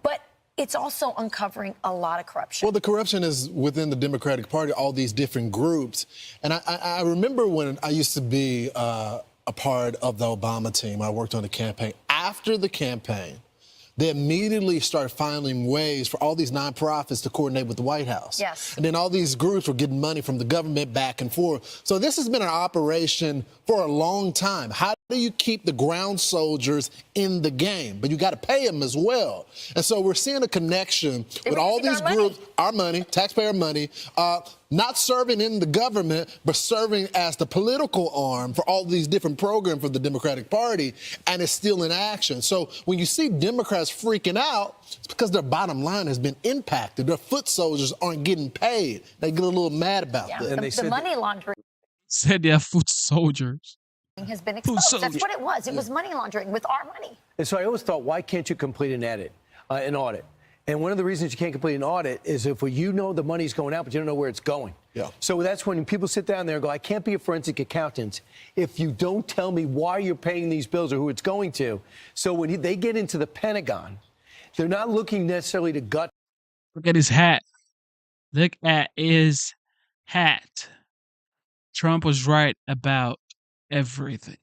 but it's also uncovering a lot of corruption. Well, the corruption is within the Democratic Party, all these different groups. And I remember when I used to be a part of the Obama team. I worked on the campaign. After the campaign, they immediately started finding ways for all these nonprofits to coordinate with the White House. Yes. And then all these groups were getting money from the government back and forth. So this has been an operation for a long time. How do you keep the ground soldiers in the game? But you got to pay them as well. And so we're seeing a connection with all these groups, our money, taxpayer money, not serving in the government, but serving as the political arm for all these different programs for the Democratic Party, and it's still in action. So when you see Democrats freaking out, it's because their bottom line has been impacted. Their foot soldiers aren't getting paid. They get a little mad about this. And the money laundering Said they're foot soldiers. has been exposed. That's what it was. It was money laundering with our money. And so I always thought, why can't you complete an audit? And one of the reasons you can't complete an audit is if you know the money's going out, but you don't know where it's going. Yeah. So that's when people sit down there and go, I can't be a forensic accountant if you don't tell me why you're paying these bills or who it's going to. So when they get into the Pentagon, they're not looking necessarily to gut. Look at his hat. Look at his hat. Trump was right about everything.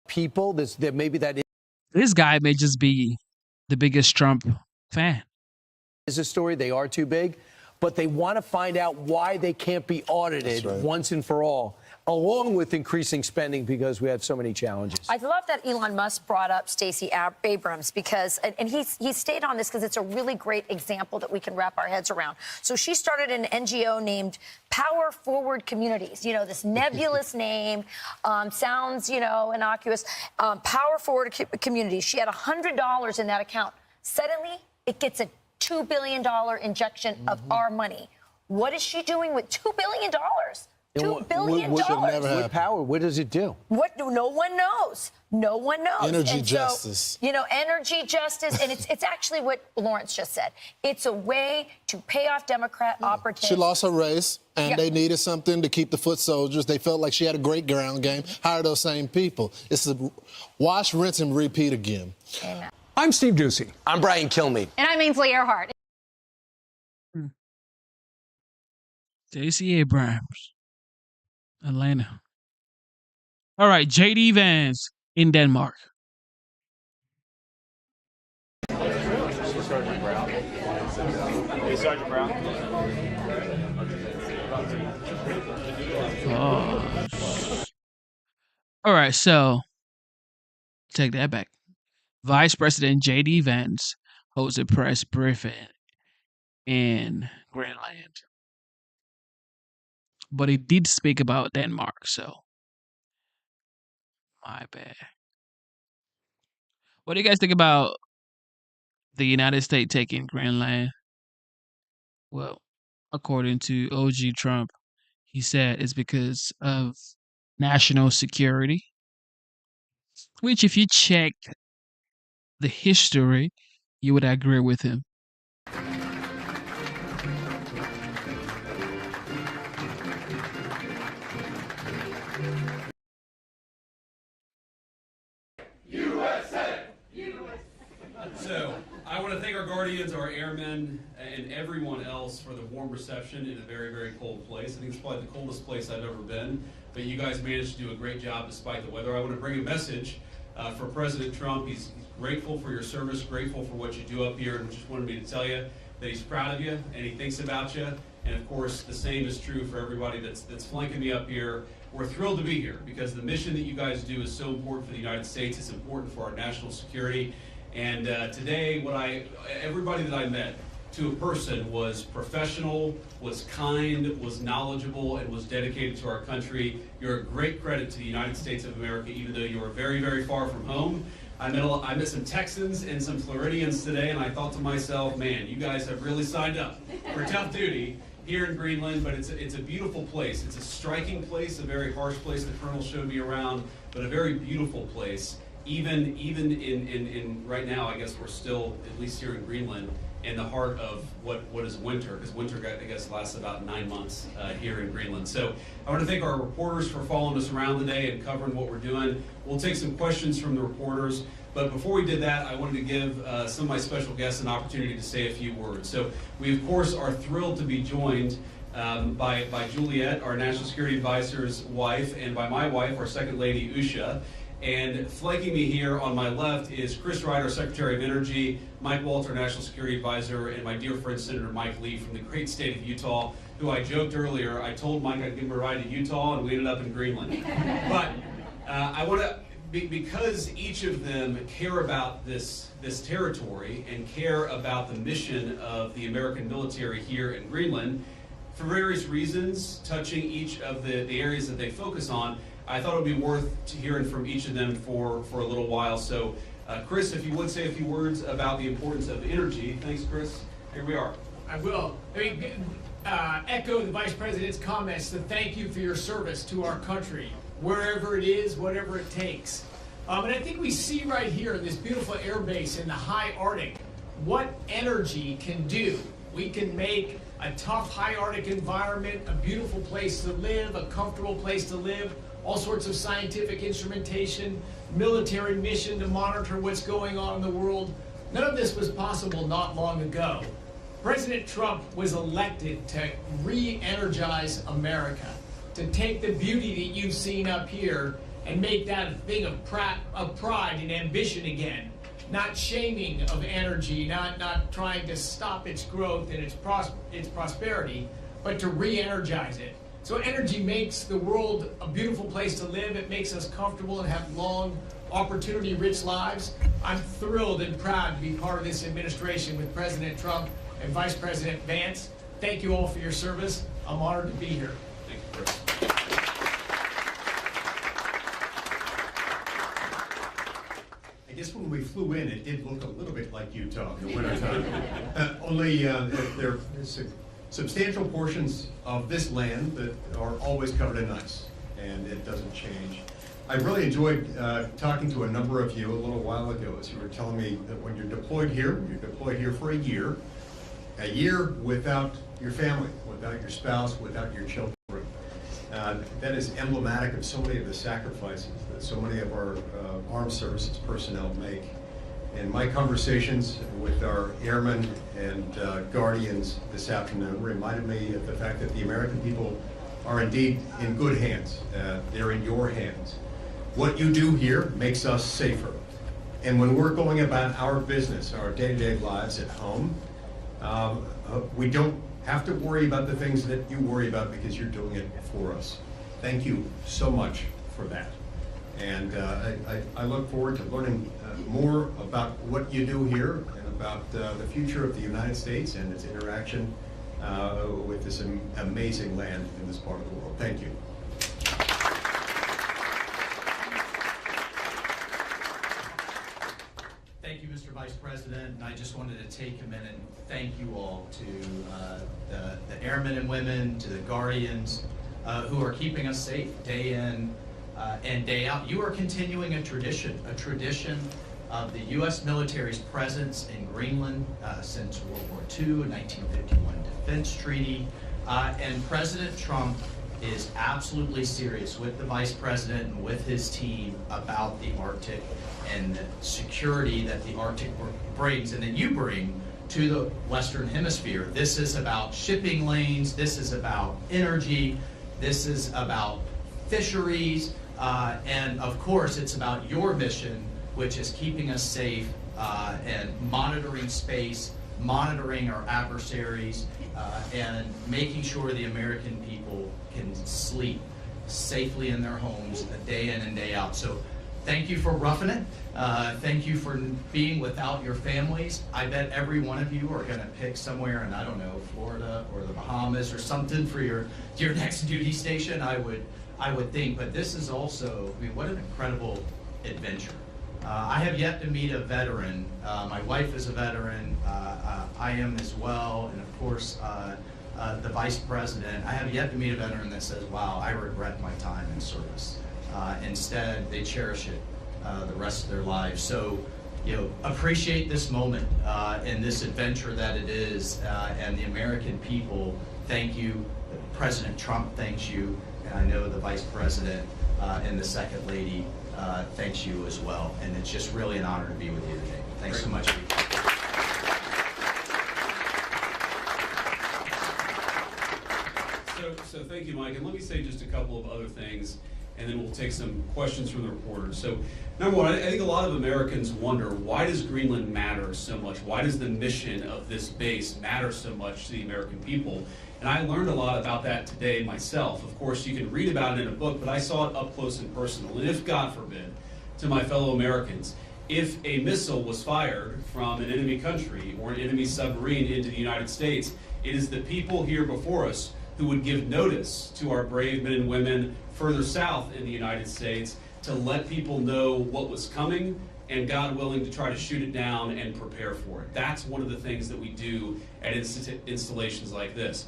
People, maybe that This guy may just be the biggest Trump fan. is a story. They are too big, but they want to find out why they can't be audited once and for all, along with increasing spending because we have so many challenges. I love that Elon Musk brought up Stacey Abrams because, and he stayed on this because it's a really great example that we can wrap our heads around. So she started an NGO named Power Forward Communities. You know, this nebulous name sounds, innocuous. Power Forward Communities. She had $100 in that account. Suddenly, it gets a $2 billion injection of our money. What is she doing with $2 billion? $2 billion. What power? What does it do? What? No one knows. No one knows. Energy justice. Energy justice. And it's actually what Lawrence just said. It's a way to pay off Democrat operatives. She lost her race, and they needed something to keep the foot soldiers. They felt like she had a great ground game. Hire those same people. It's a wash, rinse, and repeat again. Amen. I'm Steve Ducey. I'm Brian Kilmeade. And I'm Ainsley Earhart. Stacey Abrams, Atlanta. All right, J.D. Vance in Denmark. Sergeant Brown. Hey, Sergeant Brown. All right, so take that back. Vice President J.D. Vance holds a press briefing in Greenland. But he did speak about Denmark, so my bad. What do you guys think about the United States taking Greenland? Well, according to OG Trump, he said it's because of national security, which if you check the history, you would agree with him. So, I want to thank our guardians, our airmen, and everyone else for the warm reception in a very, very cold place. I think it's probably the coldest place I've ever been, but you guys managed to do a great job despite the weather. I want to bring a message for President Trump. He's grateful for your service, grateful for what you do up here, and just wanted me to tell you that he's proud of you and he thinks about you. And of course, the same is true for everybody that's flanking me up here. We're thrilled to be here because the mission that you guys do is so important for the United States. It's important for our national security. And today, everybody that I met, to a person, was professional, was kind, was knowledgeable, and was dedicated to our country. You're a great credit to the United States of America, even though you are very, very far from home. I met some Texans and some Floridians today, and I thought to myself, man, you guys have really signed up for tough duty here in Greenland, but it's a beautiful place. It's a striking place, a very harsh place. The Colonel showed me around, but a very beautiful place. Even in right now, I guess we're still, at least here in Greenland, in the heart of what is winter, because winter, I guess, lasts about 9 months here in Greenland. So I want to thank our reporters for following us around today and covering what we're doing. We'll take some questions from the reporters, but before we did that, I wanted to give some of my special guests an opportunity to say a few words. So we, of course, are thrilled to be joined by Juliet, our National Security Advisor's wife, and by my wife, our Second Lady, Usha. And flanking me here on my left is Chris Ryder, Secretary of Energy, Mike Walter, National Security Advisor, and my dear friend Senator Mike Lee from the great state of Utah, who I joked earlier, I told Mike I'd give him a ride to Utah, and we ended up in Greenland. But I want to, because each of them care about this territory and care about the mission of the American military here in Greenland, for various reasons, touching each of the areas that they focus on, I thought it would be worth hearing from each of them for a little while. So, Chris, if you would say a few words about the importance of energy. Thanks, Chris. Here we are. I will. Echo the Vice President's comments to thank you for your service to our country, wherever it is, whatever it takes. And I think we see right here in this beautiful air base in the high Arctic what energy can do. We can make a tough high Arctic environment a beautiful place to live, a comfortable place to live, all sorts of scientific instrumentation, military mission to monitor what's going on in the world. None of this was possible not long ago. President Trump was elected to re-energize America, to take the beauty that you've seen up here and make that a thing of pride and ambition again. Not shaming of energy, not trying to stop its growth and its prosperity, but to re-energize it. So energy makes the world a beautiful place to live. It makes us comfortable and have long, opportunity-rich lives. I'm thrilled and proud to be part of this administration with President Trump and Vice President Vance. Thank you all for your service. I'm honored to be here. Thank you, Chris. I guess when we flew in, it did look a little bit like Utah in the wintertime. Only there's substantial portions of this land that are always covered in ice, and it doesn't change. I really enjoyed talking to a number of you a little while ago as you were telling me that when you're deployed here for a year without your family, without your spouse, without your children. That is emblematic of so many of the sacrifices that so many of our armed services personnel make. And my conversations with our airmen and guardians this afternoon reminded me of the fact that the American people are indeed in good hands. They're in your hands. What you do here makes us safer. And when we're going about our business, our day-to-day lives at home, we don't have to worry about the things that you worry about because you're doing it for us. Thank you so much for that. And I look forward to learning more about what you do here and about the future of the United States and its interaction with this amazing land in this part of the world. Thank you. Thank you, Mr. Vice President. And I just wanted to take a minute and thank you all to the airmen and women, to the guardians who are keeping us safe day in and day out. You are continuing a tradition of the U.S. military's presence in Greenland since World War II, 1951 Defense Treaty, and President Trump is absolutely serious with the Vice President and with his team about the Arctic and the security that the Arctic brings and that you bring to the Western Hemisphere. This is about shipping lanes, this is about energy, this is about fisheries, and of course it's about your mission, which is keeping us safe and monitoring space, monitoring our adversaries, and making sure the American people can sleep safely in their homes day in and day out. So thank you for roughing it. Thank you for being without your families. I bet every one of you are going to pick somewhere in, I don't know, Florida or the Bahamas or something for your next duty station, I would think. But this is also, I mean, what an incredible adventure. I have yet to meet a veteran. My wife is a veteran. I am as well, and of course, the vice president. I have yet to meet a veteran that says, wow, I regret my time in service. Instead, they cherish it the rest of their lives. So, appreciate this moment and this adventure that it is, and the American people thank you. President Trump thanks you, and I know the vice president and the second lady thanks you as well. And it's just really an honor to be with you today. Thanks so much. So thank you, Mike. And let me say just a couple of other things, and then we'll take some questions from the reporters. So, number one, I think a lot of Americans wonder, why does Greenland matter so much? Why does the mission of this base matter so much to the American people? And I learned a lot about that today myself. Of course, you can read about it in a book, but I saw it up close and personal. And if, God forbid, to my fellow Americans, if a missile was fired from an enemy country or an enemy submarine into the United States, it is the people here before us who would give notice to our brave men and women further south in the United States to let people know what was coming and, God willing, to try to shoot it down and prepare for it. That's one of the things that we do at installations like this.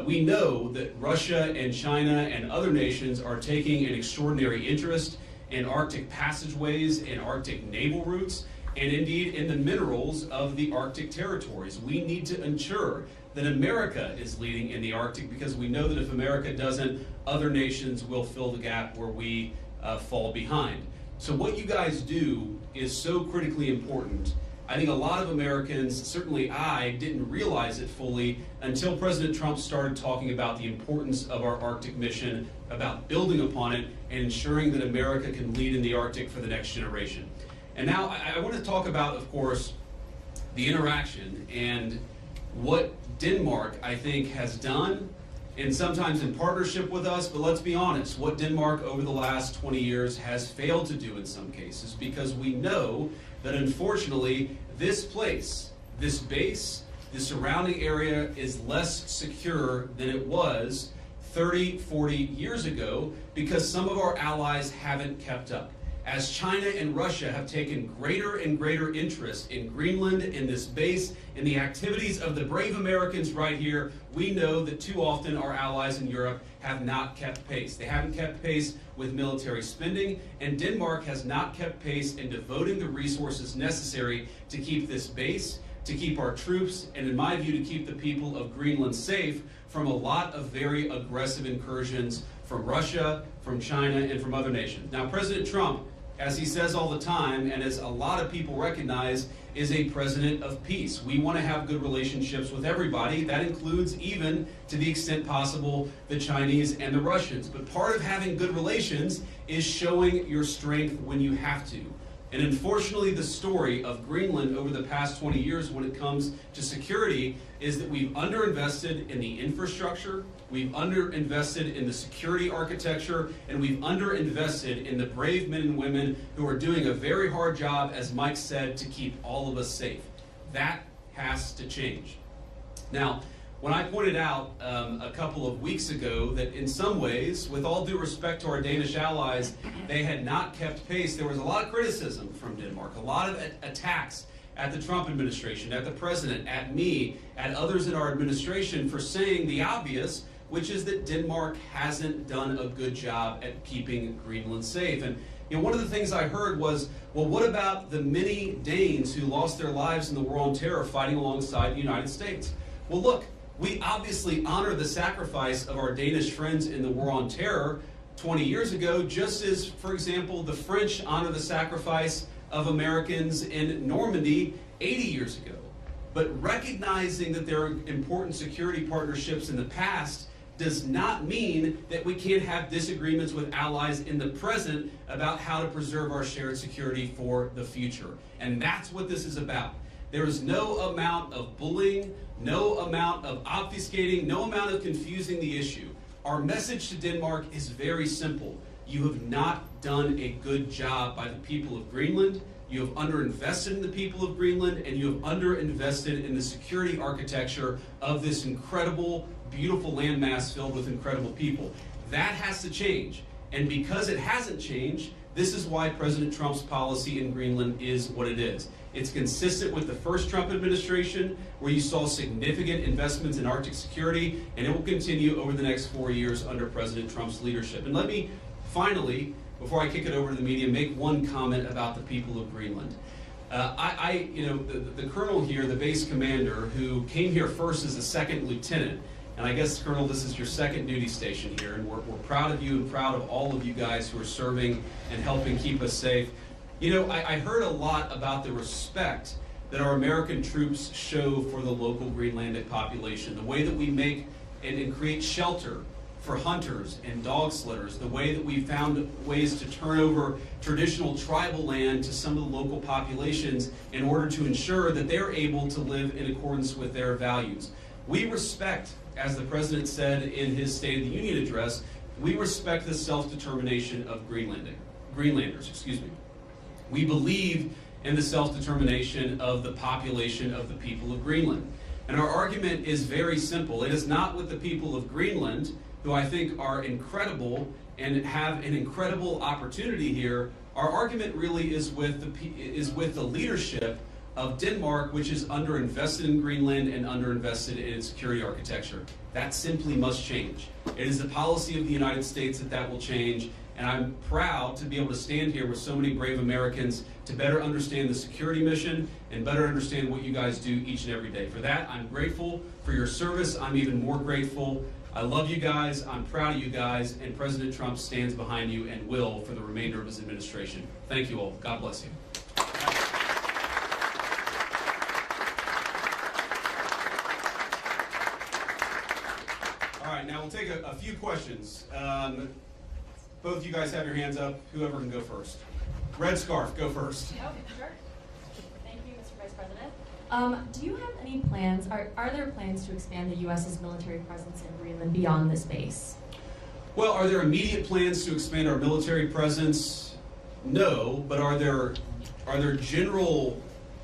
We know that Russia and China and other nations are taking an extraordinary interest in Arctic passageways and Arctic naval routes, and indeed in the minerals of the Arctic territories. We need to ensure that America is leading in the Arctic, because we know that if America doesn't, other nations will fill the gap where we fall behind. So what you guys do is so critically important. I think a lot of Americans, certainly I, didn't realize it fully until President Trump started talking about the importance of our Arctic mission, about building upon it, and ensuring that America can lead in the Arctic for the next generation. And now I want to talk about, of course, the interaction and what Denmark, I think, has done, and sometimes in partnership with us, but let's be honest, what Denmark over the last 20 years has failed to do in some cases, because we know that unfortunately this place, this base, the surrounding area is less secure than it was 30, 40 years ago, because some of our allies haven't kept up. As China and Russia have taken greater and greater interest in Greenland, in this base, in the activities of the brave Americans right here, we know that too often our allies in Europe have not kept pace. They haven't kept pace with military spending, and Denmark has not kept pace in devoting the resources necessary to keep this base, to keep our troops, and in my view, to keep the people of Greenland safe from a lot of very aggressive incursions from Russia, from China, and from other nations. Now, President Trump, as he says all the time, and as a lot of people recognize, is a president of peace. We want to have good relationships with everybody. That includes, even to the extent possible, the Chinese and the Russians. But part of having good relations is showing your strength when you have to. And unfortunately, the story of Greenland over the past 20 years when it comes to security is that we've underinvested in the infrastructure, we've underinvested in the security architecture, and we've underinvested in the brave men and women who are doing a very hard job, as Mike said, to keep all of us safe. That has to change. Now, when I pointed out a couple of weeks ago that in some ways, with all due respect to our Danish allies, they had not kept pace, there was a lot of criticism from Denmark, a lot of attacks at the Trump administration, at the president, at me, at others in our administration for saying the obvious, which is that Denmark hasn't done a good job at keeping Greenland safe. And one of the things I heard was, well, what about the many Danes who lost their lives in the war on terror fighting alongside the United States? Well, look, we obviously honor the sacrifice of our Danish friends in the war on terror 20 years ago, just as, for example, the French honor the sacrifice of Americans in Normandy 80 years ago. But recognizing that there are important security partnerships in the past does not mean that we can't have disagreements with allies in the present about how to preserve our shared security for the future. And that's what this is about. There is no amount of bullying, no amount of obfuscating, no amount of confusing the issue. Our message to Denmark is very simple. You have not done a good job by the people of Greenland. You have underinvested in the people of Greenland, and you have underinvested in the security architecture of this incredible, beautiful landmass filled with incredible people. That has to change. And because it hasn't changed, This is why President Trump's policy in Greenland is what it is. It's consistent with the first Trump administration, where you saw significant investments in Arctic security, and it will continue over the next 4 years under President Trump's leadership. And let me finally, before I kick it over to the media, make one comment about the people of Greenland. The colonel here, the base commander, who came here first as a second lieutenant, and I guess, Colonel, this is your second duty station here, and we're proud of you and proud of all of you guys who are serving and helping keep us safe. You know, I heard a lot about the respect that our American troops show for the local Greenlandic population, the way that we make and create shelter for hunters and dog slitters, the way that we found ways to turn over traditional tribal land to some of the local populations in order to ensure that they're able to live in accordance with their values. We respect, as the President said in his State of the Union address, we respect the self-determination of Greenlanders. We believe in the self-determination of the population of the people of Greenland. And our argument is very simple. It is not with the people of Greenland, who I think are incredible and have an incredible opportunity here. Our argument really is with the leadership of Denmark, which is underinvested in Greenland and underinvested in its security architecture. That simply must change. It is the policy of the United States that will change, and I'm proud to be able to stand here with so many brave Americans to better understand the security mission and better understand what you guys do each and every day. For that, I'm grateful for your service. I'm even more grateful. I love you guys, I'm proud of you guys, and President Trump stands behind you and will for the remainder of his administration. Thank you all. God bless you. All right, now we'll take a few questions. Both of you guys have your hands up. Whoever can go first. Red scarf, go first. Okay, sure. Thank you, Mr. Vice President. Do you have any plans, are there plans to expand the U.S.'s military presence in Greenland beyond this base? Well, are there immediate plans to expand our military presence? No, but are there general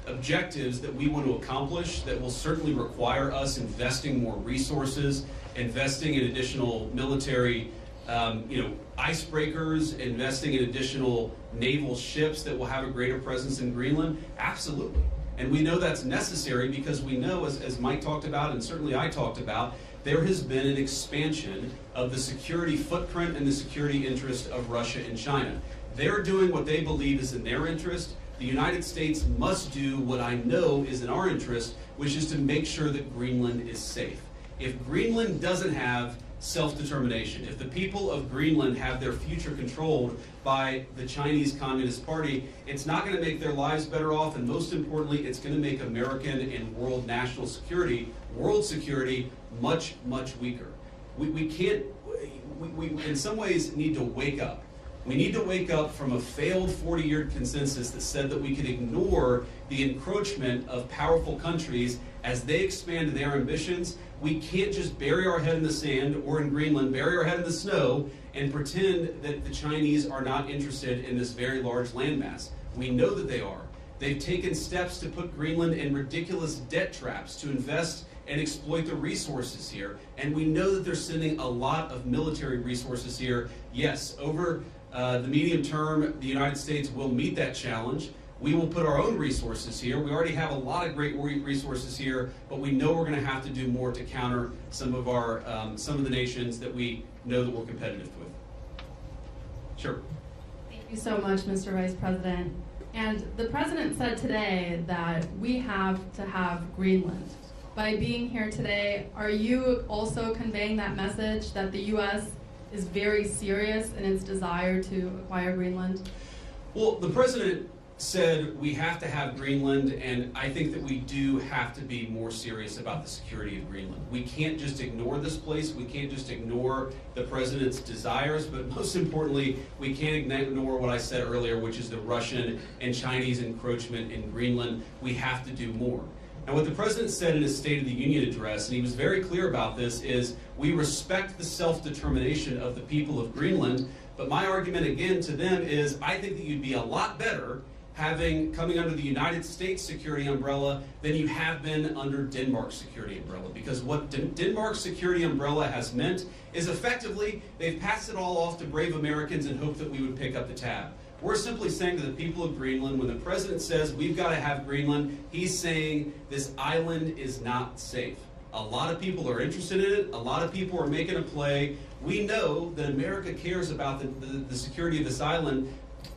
objectives that we want to accomplish that will certainly require us investing more resources, investing in additional military icebreakers, investing in additional naval ships that will have a greater presence in Greenland? Absolutely. And we know that's necessary because we know, as Mike talked about and certainly I talked about, there has been an expansion of the security footprint and the security interest of Russia and China. They're doing what they believe is in their interest. The United States must do what I know is in our interest, which is to make sure that Greenland is safe. If Greenland doesn't have self-determination, if the people of Greenland have their future controlled by the Chinese Communist Party, it's not going to make their lives better off, and most importantly, it's going to make American and world national security, world security, much, much weaker. We in some ways need to wake up. We need to wake up from a failed 40-year consensus that said that we could ignore the encroachment of powerful countries as they expand their ambitions. We can't just bury our head in the sand, or in Greenland, bury our head in the snow and pretend that the Chinese are not interested in this very large landmass. We know that they are. They've taken steps to put Greenland in ridiculous debt traps to invest and exploit the resources here. And we know that they're sending a lot of military resources here. Yes, over the medium term, the United States will meet that challenge. We will put our own resources here. We already have a lot of great resources here, but we know we're going to have to do more to counter some of the nations that we know that we're competitive with. Sure. Thank you so much, Mr. Vice President. And the President said today that we have to have Greenland. By being here today, are you also conveying that message that the U.S. is very serious in its desire to acquire Greenland? Well, the President said we have to have Greenland, and I think that we do have to be more serious about the security of Greenland. We can't just ignore this place. We can't just ignore the President's desires, but most importantly, we can't ignore what I said earlier, which is the Russian and Chinese encroachment in Greenland. We have to do more. And what the President said in his State of the Union address, and he was very clear about this, is we respect the self-determination of the people of Greenland, but my argument again to them is I think that you'd be a lot better coming under the United States security umbrella than you have been under Denmark's security umbrella. Because what Denmark's security umbrella has meant is effectively they've passed it all off to brave Americans and hoped that we would pick up the tab. We're simply saying to the people of Greenland, when the president says we've got to have Greenland, he's saying this island is not safe. A lot of people are interested in it. A lot of people are making a play. We know that America cares about the security of this island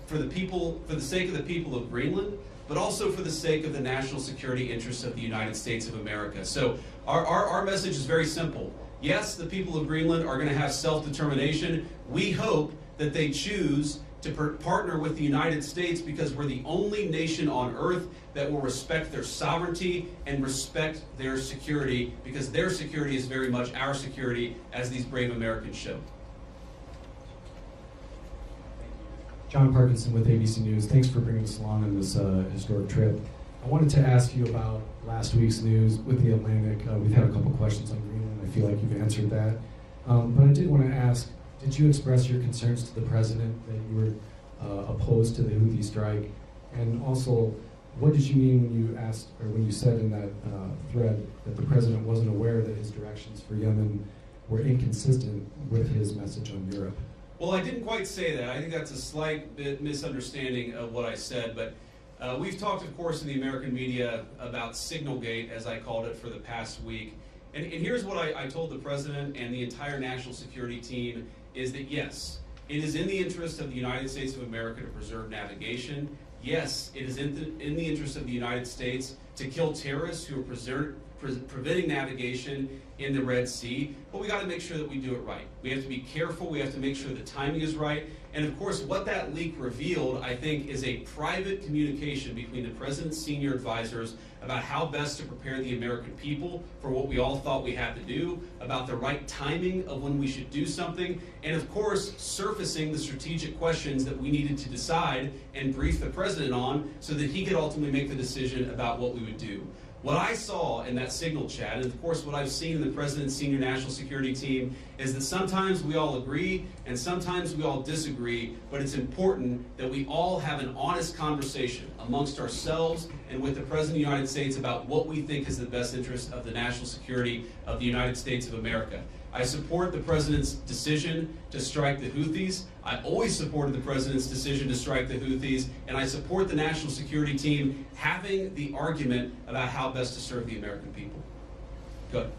for the sake of the people of Greenland, but also for the sake of the national security interests of the United States of America. So our message is very simple. Yes, the people of Greenland are going to have self-determination. We hope that they choose to partner with the United States because we're the only nation on earth that will respect their sovereignty and respect their security, because their security is very much our security, as these brave Americans show. John Parkinson with ABC News. Thanks for bringing us along on this historic trip. I wanted to ask you about last week's news with the Atlantic. We've had a couple questions on Greenland. I feel like you've answered that. But I did want to ask, did you express your concerns to the president that you were opposed to the Houthi strike? And also, what did you mean when you asked, or when you said in that thread that the president wasn't aware that his directions for Yemen were inconsistent with his message on Europe? Well, I didn't quite say that. I think that's a slight bit misunderstanding of what I said, but we've talked, of course, in the American media about Signalgate, as I called it, for the past week. And here's what I told the president and the entire national security team, is that yes, it is in the interest of the United States of America to preserve navigation. Yes, it is in the interest of the United States to kill terrorists who are preventing navigation in the Red Sea, but we got to make sure that we do it right. We have to be careful. We have to make sure the timing is right. And of course, what that leak revealed, I think, is a private communication between the president's senior advisors about how best to prepare the American people for what we all thought we had to do, about the right timing of when we should do something, and of course, surfacing the strategic questions that we needed to decide and brief the president on so that he could ultimately make the decision about what we would do. What I saw in that Signal chat, and of course what I've seen in the President's senior national security team, is that sometimes we all agree and sometimes we all disagree, but it's important that we all have an honest conversation amongst ourselves and with the President of the United States about what we think is the best interest of the national security of the United States of America. I support the President's decision to strike the Houthis. I always supported the President's decision to strike the Houthis, and I support the national security team having the argument about how best to serve the American people. Good.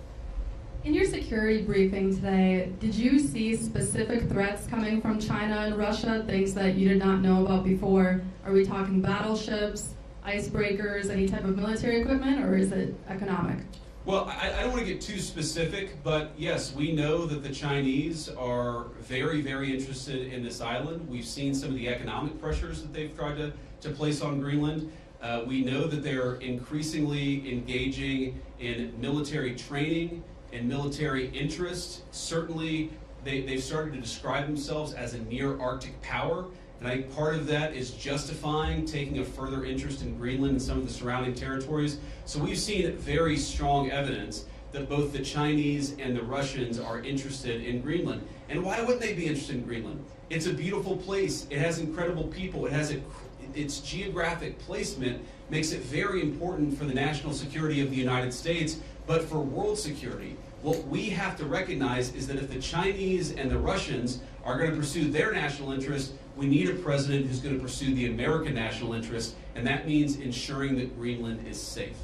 In your security briefing today, did you see specific threats coming from China and Russia, things that you did not know about before? Are we talking battleships, icebreakers, any type of military equipment, or is it economic? Well, I don't want to get too specific, but yes, we know that the Chinese are very, very interested in this island. We've seen some of the economic pressures that they've tried to place on Greenland. We know that they're increasingly engaging in military training and military interest. Certainly, they've started to describe themselves as a near-Arctic power. And I think part of that is justifying taking a further interest in Greenland and some of the surrounding territories. So we've seen very strong evidence that both the Chinese and the Russians are interested in Greenland. And why wouldn't they be interested in Greenland? It's a beautiful place. It has incredible people. It has its geographic placement makes it very important for the national security of the United States, but for world security. What we have to recognize is that if the Chinese and the Russians are going to pursue their national interest, we need a president who's going to pursue the American national interest, and that means ensuring that Greenland is safe.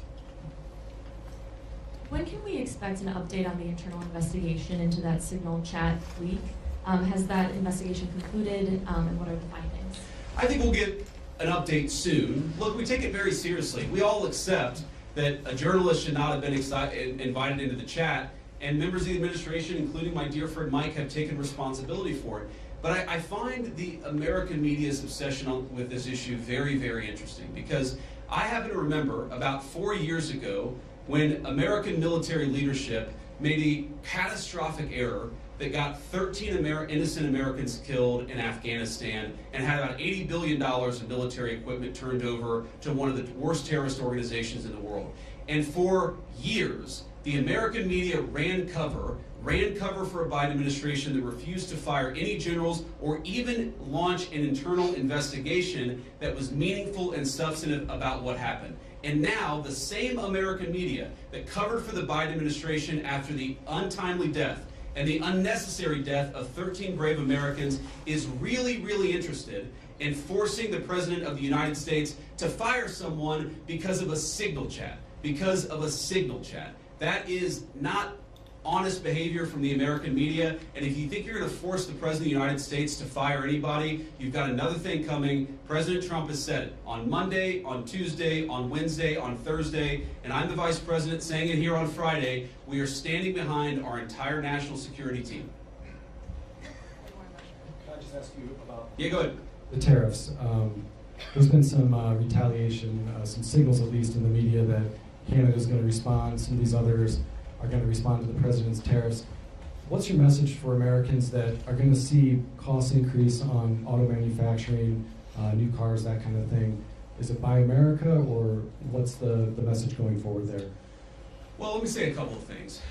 When can we expect an update on the internal investigation into that Signal chat leak? Has that investigation concluded, and what are the findings? I think we'll get an update soon. Look, we take it very seriously. We all accept that a journalist should not have been invited into the chat, and members of the administration, including my dear friend Mike, have taken responsibility for it. But I find the American media's obsession with this issue very, very interesting, because I happen to remember about 4 years ago when American military leadership made a catastrophic error that got 13 innocent Americans killed in Afghanistan and had about $80 billion of military equipment turned over to one of the worst terrorist organizations in the world. And for years, the American media ran cover for a Biden administration that refused to fire any generals or even launch an internal investigation that was meaningful and substantive about what happened. And now the same American media that covered for the Biden administration after the untimely death and the unnecessary death of 13 brave Americans is really, really interested and forcing the President of the United States to fire someone because of a signal chat. Because of a signal chat. That is not honest behavior from the American media, and if you think you're going to force the President of the United States to fire anybody, you've got another thing coming. President Trump has said it on Monday, on Tuesday, on Wednesday, on Thursday, and I'm the Vice President saying it here on Friday. We are standing behind our entire national security team. Can I just ask you about Yeah, go ahead. the tariffs? There's been some retaliation, some signals at least in the media that Canada's going to respond, some of these others are going to respond to the president's tariffs. What's your message for Americans that are going to see costs increase on auto manufacturing, new cars, that kind of thing? Is it Buy America, or what's the message going forward there? Well, let me say a couple of things.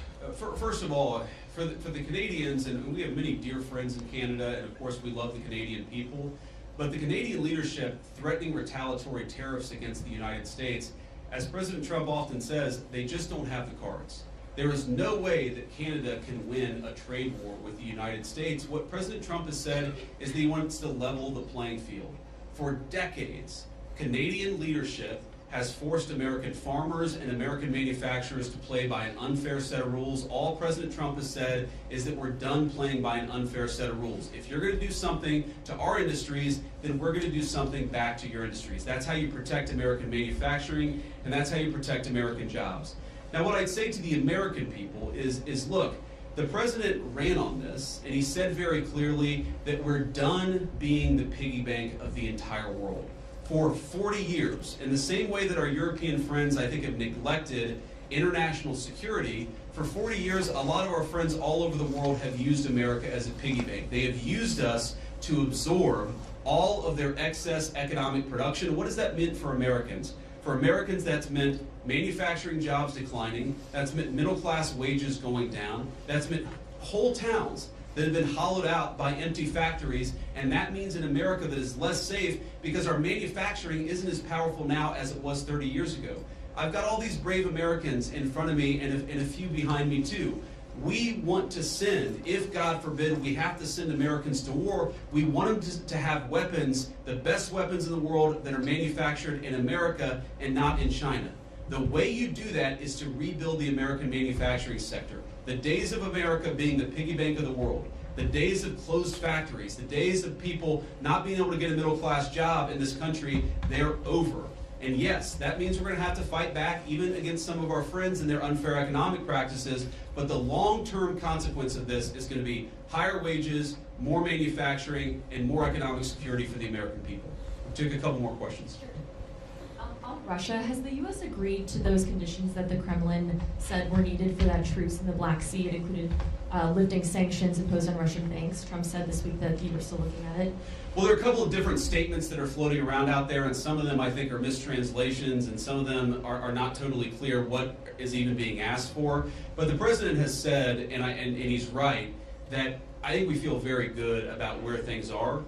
First of all, for the Canadians, and we have many dear friends in Canada, and of course we love the Canadian people, but the Canadian leadership threatening retaliatory tariffs against the United States, as President Trump often says, they just don't have the cards. There is no way that Canada can win a trade war with the United States. What President Trump has said is that he wants to level the playing field. For decades, Canadian leadership has forced American farmers and American manufacturers to play by an unfair set of rules. All President Trump has said is that we're done playing by an unfair set of rules. If you're going to do something to our industries, then we're going to do something back to your industries. That's how you protect American manufacturing, and that's how you protect American jobs. Now, what I'd say to the American people is look, the president ran on this, and he said very clearly that we're done being the piggy bank of the entire world. For 40 years, in the same way that our European friends, I think, have neglected international security, for 40 years, a lot of our friends all over the world have used America as a piggy bank. They have used us to absorb all of their excess economic production. What does that mean for Americans? For Americans, that's meant manufacturing jobs declining, that's meant middle-class wages going down, that's meant whole towns that have been hollowed out by empty factories, and that means an America that is less safe because our manufacturing isn't as powerful now as it was 30 years ago. I've got all these brave Americans in front of me and a few behind me too. We want to send, if God forbid we have to send Americans to war, we want them to have weapons, the best weapons in the world that are manufactured in America and not in China. The way you do that is to rebuild the American manufacturing sector. The days of America being the piggy bank of the world, the days of closed factories, the days of people not being able to get a middle-class job in this country, they're over. And yes, that means we're going to have to fight back even against some of our friends and their unfair economic practices, but the long-term consequence of this is going to be higher wages, more manufacturing, and more economic security for the American people. We'll take a couple more questions. On Russia, has the U.S. agreed to those conditions that the Kremlin said were needed for that truce in the Black Sea? It included lifting sanctions imposed on Russian banks. Trump said this week that you were still looking at it. Well, there are a couple of different statements that are floating around out there, and some of them I think are mistranslations, and some of them are not totally clear what is even being asked for. But the president has said, and he's right, that I think we feel very good about where things are.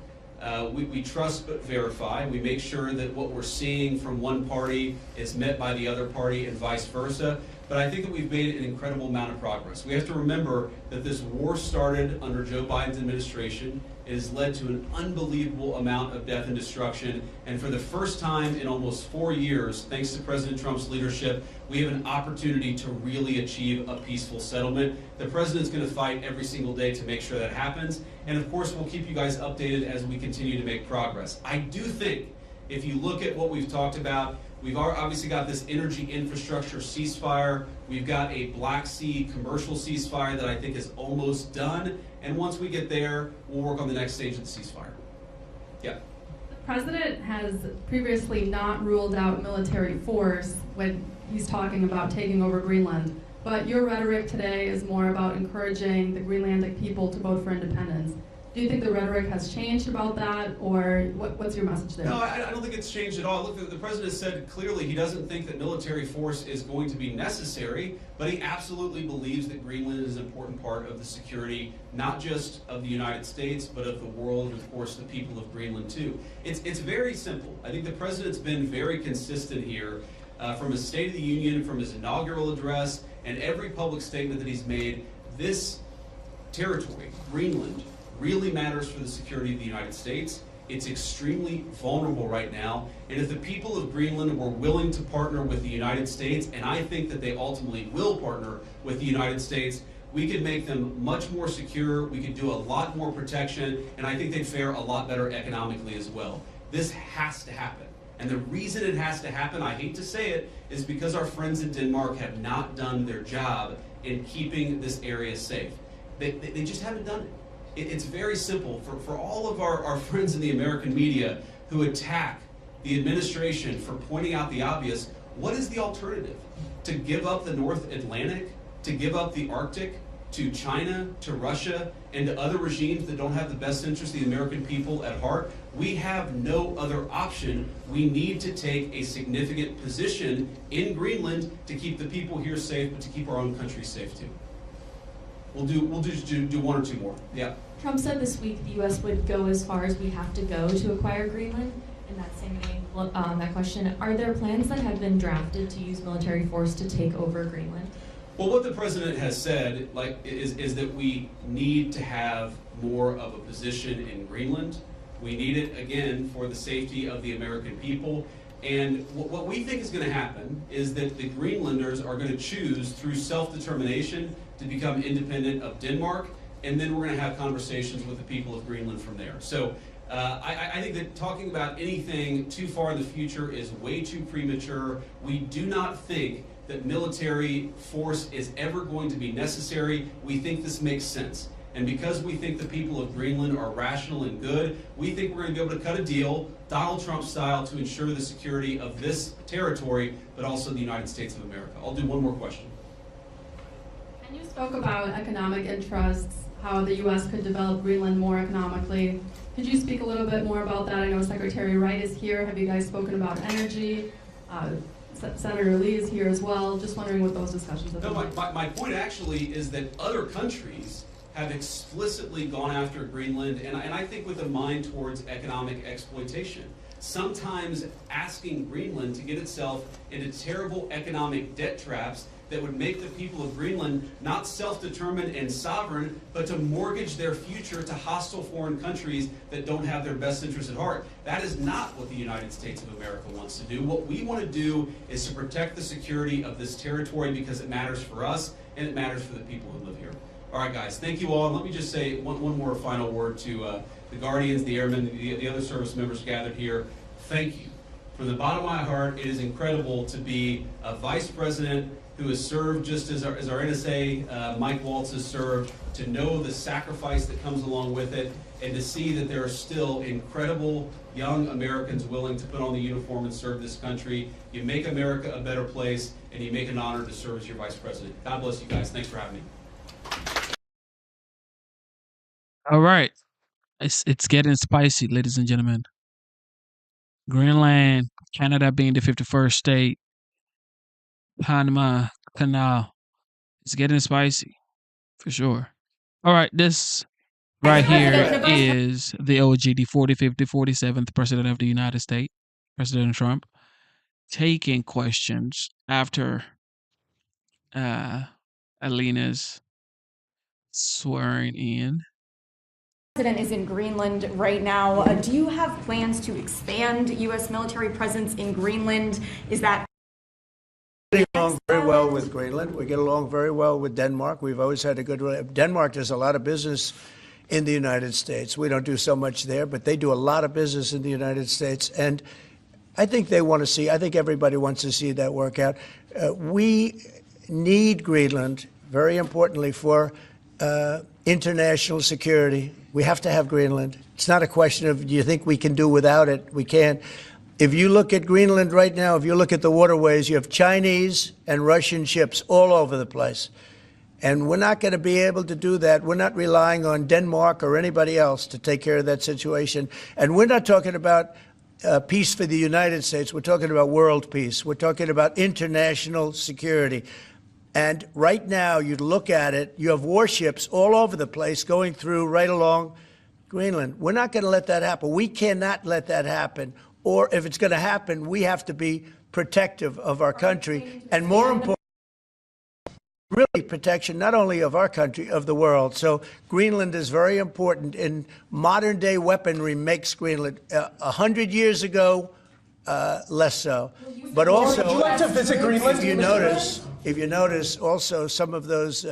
We trust but verify. We make sure that what we're seeing from one party is met by the other party and vice versa. But I think that we've made an incredible amount of progress. We have to remember that this war started under Joe Biden's administration. It has led to an unbelievable amount of death and destruction. And for the first time in almost 4 years, thanks to President Trump's leadership, we have an opportunity to really achieve a peaceful settlement. The president's going to fight every single day to make sure that happens. And of course, we'll keep you guys updated as we continue to make progress. I do think if you look at what we've talked about, we've obviously got this energy infrastructure ceasefire. We've got a Black Sea commercial ceasefire that I think is almost done. And once we get there, we'll work on the next stage of the ceasefire. Yeah. The president has previously not ruled out military force when he's talking about taking over Greenland. But your rhetoric today is more about encouraging the Greenlandic people to vote for independence. Do you think the rhetoric has changed about that, or what's your message there? No, I don't think it's changed at all. Look, the president said clearly he doesn't think that military force is going to be necessary, but he absolutely believes that Greenland is an important part of the security, not just of the United States, but of the world, and of course the people of Greenland too. It's very simple. I think the president's been very consistent here from his State of the Union, from his inaugural address, and every public statement that he's made. This territory, Greenland, really matters for the security of the United States. It's extremely vulnerable right now. And if the people of Greenland were willing to partner with the United States, and I think that they ultimately will partner with the United States, we could make them much more secure, we could do a lot more protection, and I think they'd fare a lot better economically as well. This has to happen. And the reason it has to happen, I hate to say it, is because our friends in Denmark have not done their job in keeping this area safe. They just haven't done it. It's very simple. For all of our friends in the American media who attack the administration for pointing out the obvious, what is the alternative? To give up the North Atlantic? To give up the Arctic to China, to Russia, and to other regimes that don't have the best interest of the American people at heart? We have no other option. We need to take a significant position in Greenland to keep the people here safe, but to keep our own country safe too. We'll do one or two more. Yeah. Trump said this week the U.S. would go as far as we have to go to acquire Greenland. In that same vein, that question, are there plans that have been drafted to use military force to take over Greenland? Well, what the president has said, is that we need to have more of a position in Greenland. We need it, again, for the safety of the American people. And what we think is going to happen is that the Greenlanders are going to choose through self-determination to become independent of Denmark, and then we're going to have conversations with the people of Greenland from there. So I think that talking about anything too far in the future is way too premature. We do not think that military force is ever going to be necessary. We think this makes sense. And because we think the people of Greenland are rational and good, we think we're going to be able to cut a deal, Donald Trump style, to ensure the security of this territory, but also the United States of America. I'll do one more question. And you spoke about economic interests, how the U.S. could develop Greenland more economically. Could you speak a little bit more about that? I know Secretary Wright is here. Have you guys spoken about energy? Senator Lee is here as well. Just wondering what those discussions have been. No, my point actually is that other countries have explicitly gone after Greenland, and I think with a mind towards economic exploitation. Sometimes asking Greenland to get itself into terrible economic debt traps that would make the people of Greenland not self-determined and sovereign, but to mortgage their future to hostile foreign countries that don't have their best interests at heart. That is not what the United States of America wants to do. What we want to do is to protect the security of this territory because it matters for us and it matters for the people who live here. All right, guys, thank you all. And let me just say one more final word to the Guardians, the Airmen, the other service members gathered here. Thank you. From the bottom of my heart, it is incredible to be a vice president who has served just as our NSA, Mike Waltz, has served, to know the sacrifice that comes along with it, and to see that there are still incredible young Americans willing to put on the uniform and serve this country. You make America a better place, and you make an honor to serve as your vice president. God bless you guys. Thanks for having me. All right. It's getting spicy, ladies and gentlemen. Greenland, Canada being the 51st state, Panama Canal. It's getting spicy, for sure. All right, this right here is the OG, the 45th, 47th President of the United States, President Trump, taking questions after Alina's swearing in. President is in Greenland right now. Do you have plans to expand U.S. military presence in Greenland? Is that getting along very well with Greenland? We get along very well with Denmark. We've always had a good relationship. Denmark does a lot of business in the United States. We don't do so much there, but they do a lot of business in the United States. And I think they want to see, I think everybody wants to see that work out. We need Greenland, very importantly, for international security. We have to have Greenland. It's not a question of, do you think we can do without it? We can. If you look at Greenland right now, if you look at the waterways, you have Chinese and Russian ships all over the place. And we're not going to be able to do that. We're not relying on Denmark or anybody else to take care of that situation. And we're not talking about peace for the United States. We're talking about world peace. We're talking about international security. And right now, you look at it, you have warships all over the place going through right along Greenland. We're not going to let that happen. We cannot let that happen. Or if it's going to happen, we have to be protective of our country. And more important, really protection not only of our country, of the world. So Greenland is very important. In modern day weaponry makes Greenland 100 years ago, less so. But also, would you like to visit Greenland? If you notice, also some of those,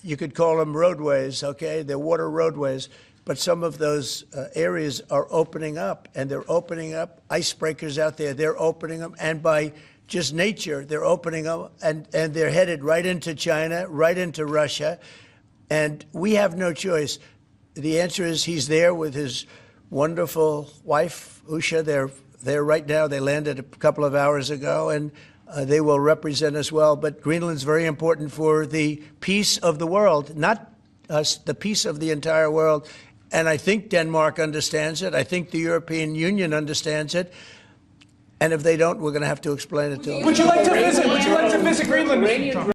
you could call them roadways, okay? They're water roadways. But some of those areas are opening up, and they're opening up icebreakers out there. They're opening them, and by just nature, they're opening them, and they're headed right into China, right into Russia. And we have no choice. The answer is he's there with his wonderful wife, Usha. They're there right now. They landed a couple of hours ago, and they will represent us well. But Greenland's very important for the peace of the world, not us, the peace of the entire world. And I think Denmark understands it. I think the European Union understands it. And if they don't, we're going to have to explain it to them. Would you like to visit? Would you like to visit Greenland, Mr. Trump?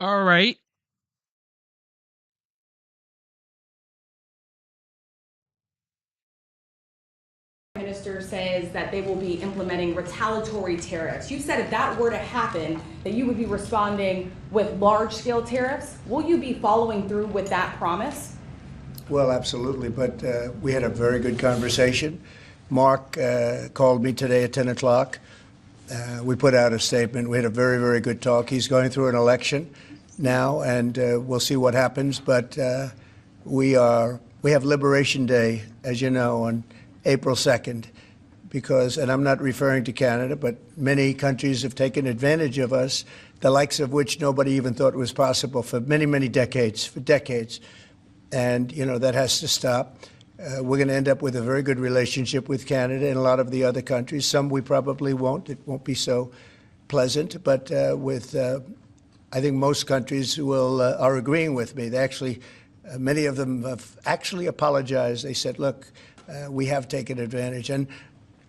All right. Minister says that they will be implementing retaliatory tariffs. You said if that were to happen, that you would be responding with large-scale tariffs. Will you be following through with that promise? Well, absolutely. But we had a very good conversation. Mark called me today at 10 o'clock. We put out a statement. We had a very, very good talk. He's going through an election now, and we'll see what happens. But we have Liberation Day, as you know, on April 2nd, because, and I'm not referring to Canada, but many countries have taken advantage of us, the likes of which nobody even thought was possible for many, many decades, for decades. And, you know, that has to stop. We're going to end up with a very good relationship with Canada and a lot of the other countries. Some we probably won't. It won't be so pleasant. But I think most countries are agreeing with me. They actually Many of them have actually apologized. They said, look, we have taken advantage. And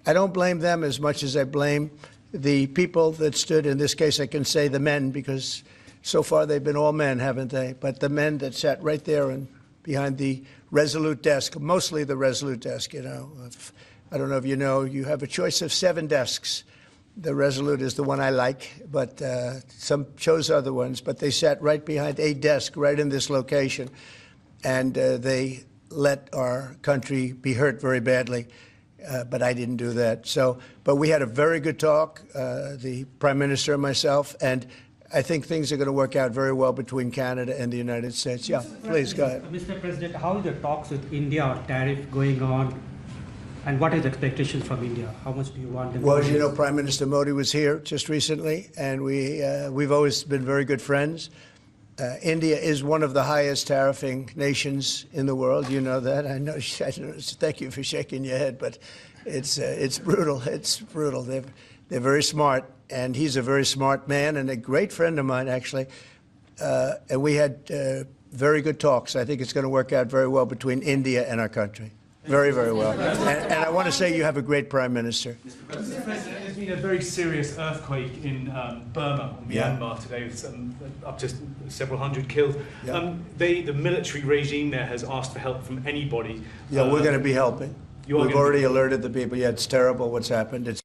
I don't blame them as much as I blame the people that stood, in this case I can say the men, because so far they've been all men, haven't they? But the men that sat right there and behind the Resolute desk, mostly the Resolute desk, you know. I don't know if you know, you have a choice of 7 desks. The Resolute is the one I like, but some chose other ones. But they sat right behind a desk right in this location, and they let our country be hurt very badly. But I didn't do that. So, but we had a very good talk, the Prime Minister and myself, and I think things are going to work out very well between Canada and the United States. Yeah, please go ahead. Mr. President, how is the talks with India or tariff going on? And what is the expectation from India? How much do you want them? Well, as you know, Prime Minister Modi was here just recently, and we've always been very good friends. India is one of the highest tariffing nations in the world. You know that. I know. Thank you for shaking your head, but it's brutal. It's brutal. They're very smart, and he's a very smart man and a great friend of mine, actually. And we had very good talks. I think it's going to work out very well between India and our country. Very, very well. And I want to say you have a great Prime Minister. Mr. President, there's been a very serious earthquake in Burma, Myanmar today, with up to several hundred killed. Yeah. The military regime there has asked for help from anybody. Yeah, we're going to be helping. We've already alerted the people. Yeah, it's terrible what's happened. It's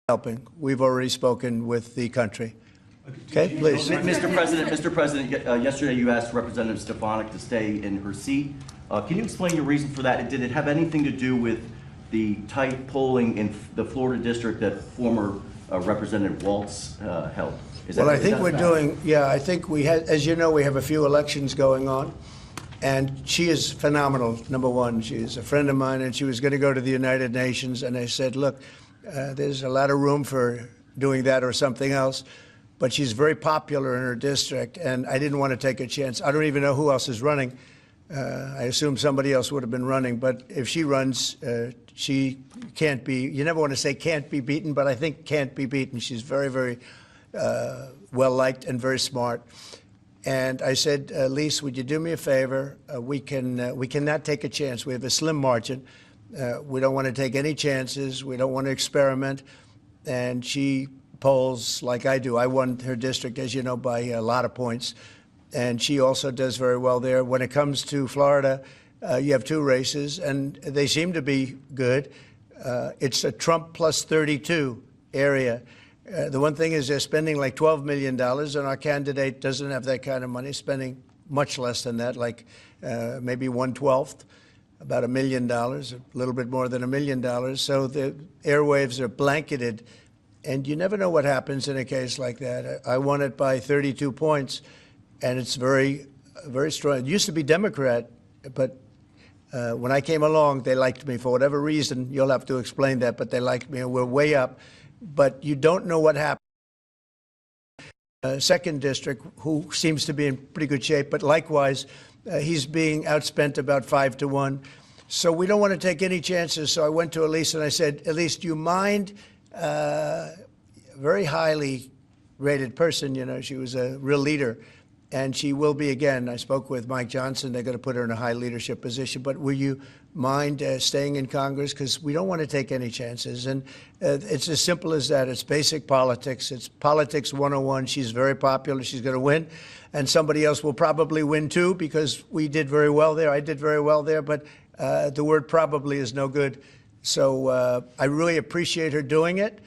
helping. We've already spoken with the country. Okay, please. Mr. President, yesterday you asked Representative Stefanik to stay in her seat. Can you explain your reason for that? Did it have anything to do with the tight polling in the Florida district that former Representative Waltz held? Well, I think we're doing, I think we had, as you know, we have a few elections going on. And she is phenomenal, number one. She is a friend of mine, and she was going to go to the United Nations. And I said, look, there's a lot of room for doing that or something else. But she's very popular in her district, and I didn't want to take a chance. I don't even know who else is running. I assume somebody else would have been running. But if she runs, she can't be, you never want to say can't be beaten, but I think can't be beaten. She's very, very well-liked and very smart. And I said, Lise, would you do me a favor? We cannot take a chance. We have a slim margin. We don't want to take any chances. We don't want to experiment. And she polls like I do. I won her district, as you know, by a lot of points. And she also does very well there. When it comes to Florida, you have 2 races, and they seem to be good. It's a Trump plus 32 area. The one thing is they're spending like $12 million, and our candidate doesn't have that kind of money, spending much less than that, like maybe 1/12, about $1 million, a little bit more than $1 million. So the airwaves are blanketed, and you never know what happens in a case like that. I won it by 32 points, and it's very, very strong. It used to be Democrat, but when I came along, they liked me for whatever reason. You'll have to explain that, but they liked me, and we're way up. But you don't know what happened. Second district, who seems to be in pretty good shape, but likewise, he's being outspent about 5-1. So we don't want to take any chances. So I went to Elise and I said, Elise, do you mind? Very highly rated person, you know, she was a real leader. And she will be again. I spoke with Mike Johnson. They're going to put her in a high leadership position. But will you mind staying in Congress? Because we don't want to take any chances. And it's as simple as that. It's basic politics. It's politics 101. She's very popular. She's going to win. And somebody else will probably win, too, because we did very well there. I did very well there. But the word probably is no good. So I really appreciate her doing it.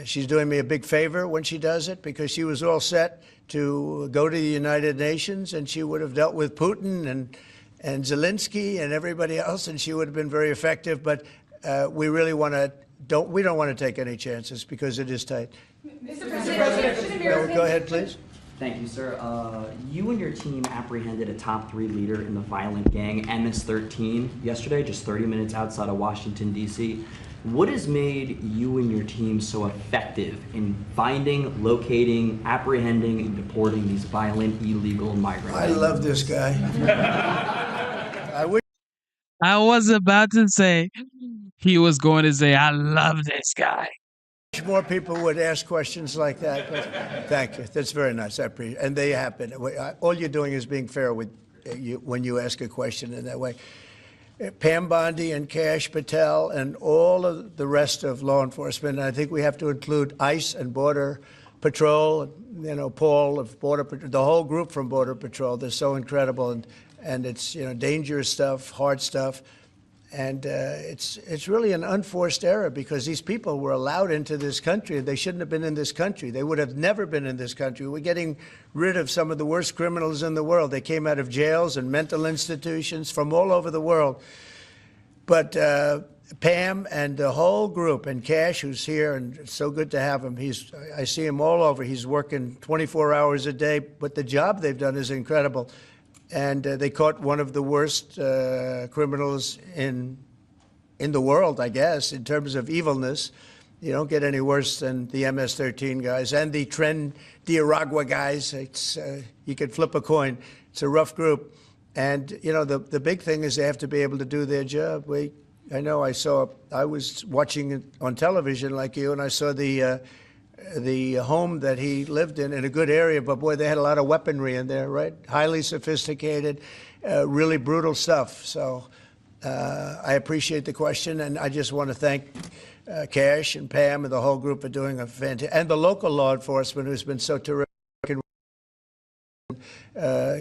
She's doing me a big favor when she does it, because she was all set to go to the United Nations, and she would have dealt with Putin and Zelensky and everybody else, and she would have been very effective. But we really don't want to take any chances because it is tight. Mr. President, go ahead, please. Thank you, sir. You and your team apprehended a top 3 leader in the violent gang MS-13 yesterday, just 30 minutes outside of Washington, D.C. What has made you and your team so effective in finding, locating, apprehending, and deporting these violent, illegal migrants? I love this guy. I was about to say, he was going to say, I love this guy. More people would ask questions like that. But thank you. That's very nice. I appreciate it. And they have been. All you're doing is being fair with when you ask a question in that way. Pam Bondi and Kash Patel and all of the rest of law enforcement. And I think we have to include ICE and Border Patrol, Paul of Border Patrol, the whole group from Border Patrol. They're so incredible, and it's dangerous stuff, hard stuff. And it's really an unforced error because these people were allowed into this country and they shouldn't have been in this country. They would have never been in this country. We're getting rid of some of the worst criminals in the world. They came out of jails and mental institutions from all over the world. But Pam and the whole group, and Kash, who's here, and it's so good to have him. I see him all over. He's working 24 hours a day, but the job they've done is incredible. And they caught one of the worst criminals in the world, I guess, in terms of evilness. You don't get any worse than the MS-13 guys and the Tren de Aragua guys. It's, you could flip a coin. It's a rough group. And, the big thing is they have to be able to do their job. I was watching it on television like you, and I saw the home that he lived in a good area, but boy, they had a lot of weaponry in there, right? Highly sophisticated, really brutal stuff. So I appreciate the question, and I just want to thank Kash and Pam and the whole group for doing a fantastic, and the local law enforcement who's been so terrific,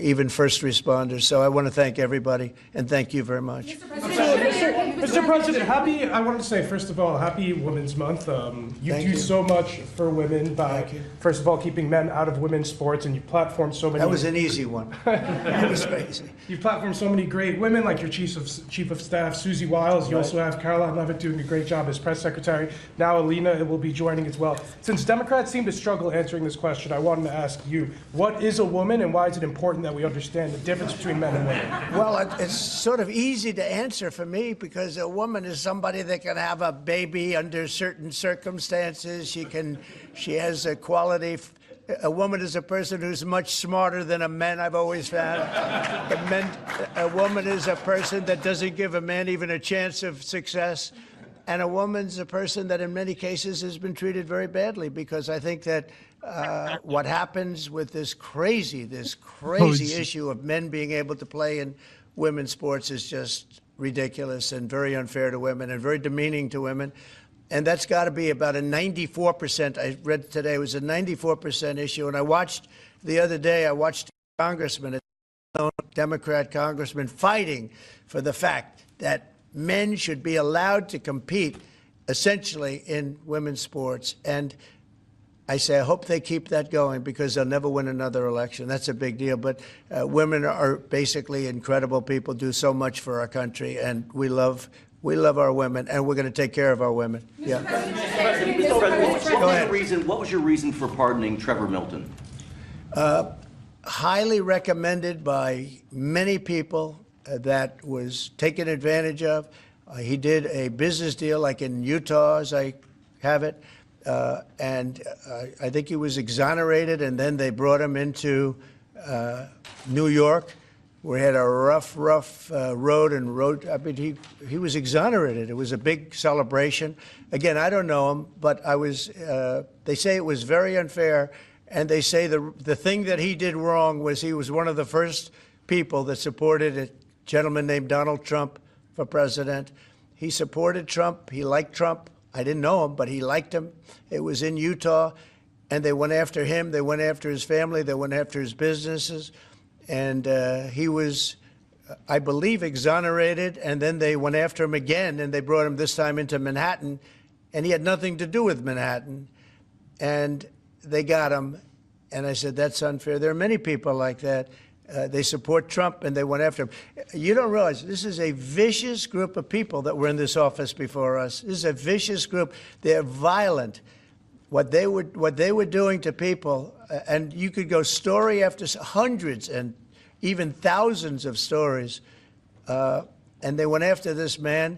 even first responders. So I want to thank everybody, and thank you very much. Mr. President, I wanted to say, first of all, happy Women's Month. You do so much for women by, first of all, keeping men out of women's sports, and you platform so many. That was an easy one. That was crazy. You've platformed so many great women, like your Chief of Staff, Susie Wiles. You also have Caroline Levitt doing a great job as press secretary. Now Alina will be joining as well. Since Democrats seem to struggle answering this question, I wanted to ask you, what is a woman, and why is it important that we understand the difference between men and women? Well, it's sort of easy to answer for me because a woman is somebody that can have a baby under certain circumstances. She has a quality. A woman is a person who's much smarter than a man, I've always found. A woman is a person that doesn't give a man even a chance of success. And a woman's a person that in many cases has been treated very badly, because I think that what happens with this crazy issue of men being able to play in women's sports is just ridiculous and very unfair to women and very demeaning to women. And that's got to be about a 94%. I read today it was a 94% issue. And I watched the other day, a congressman, a Democrat congressman, fighting for the fact that men should be allowed to compete essentially in women's sports. And I say, I hope they keep that going, because they'll never win another election. That's a big deal. But women are basically incredible people, do so much for our country, and we love our women, and we're going to take care of our women. Yeah. What was your reason for pardoning Trevor Milton? Highly recommended by many people, that was taken advantage of. He did a business deal like in Utah, as I have it. And I think he was exonerated, and then they brought him into New York, where he had a rough road. I mean, he was exonerated. It was a big celebration. Again, I don't know him, but they say it was very unfair, and they say the thing that he did wrong was he was one of the first people that supported a gentleman named Donald Trump for president. He supported Trump. He liked Trump. I didn't know him, but he liked him. It was in Utah, and they went after him. They went after his family. They went after his businesses. And he was, I believe, exonerated, and then they went after him again, and they brought him this time into Manhattan, and he had nothing to do with Manhattan. And they got him, and I said, that's unfair. There are many people like that. They support Trump, and they went after him. You don't realize this is a vicious group of people that were in this office before us. This is a vicious group. They're violent. What they were doing to people, and you could go story after hundreds and even thousands of stories, and they went after this man.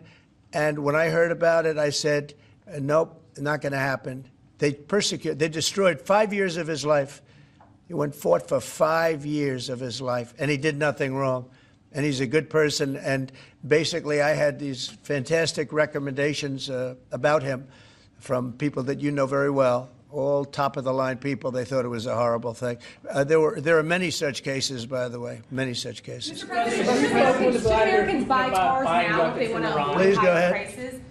And when I heard about it, I said, nope, not going to happen. They destroyed 5 years of his life. He fought for 5 years of his life, and he did nothing wrong. And he's a good person. And basically, I had these fantastic recommendations about him from people that you know very well, all top-of-the-line people. They thought it was a horrible thing. There are many such cases, by the way, many such cases. Should Americans buy cars now if they want to avoid Please go higher ahead. prices?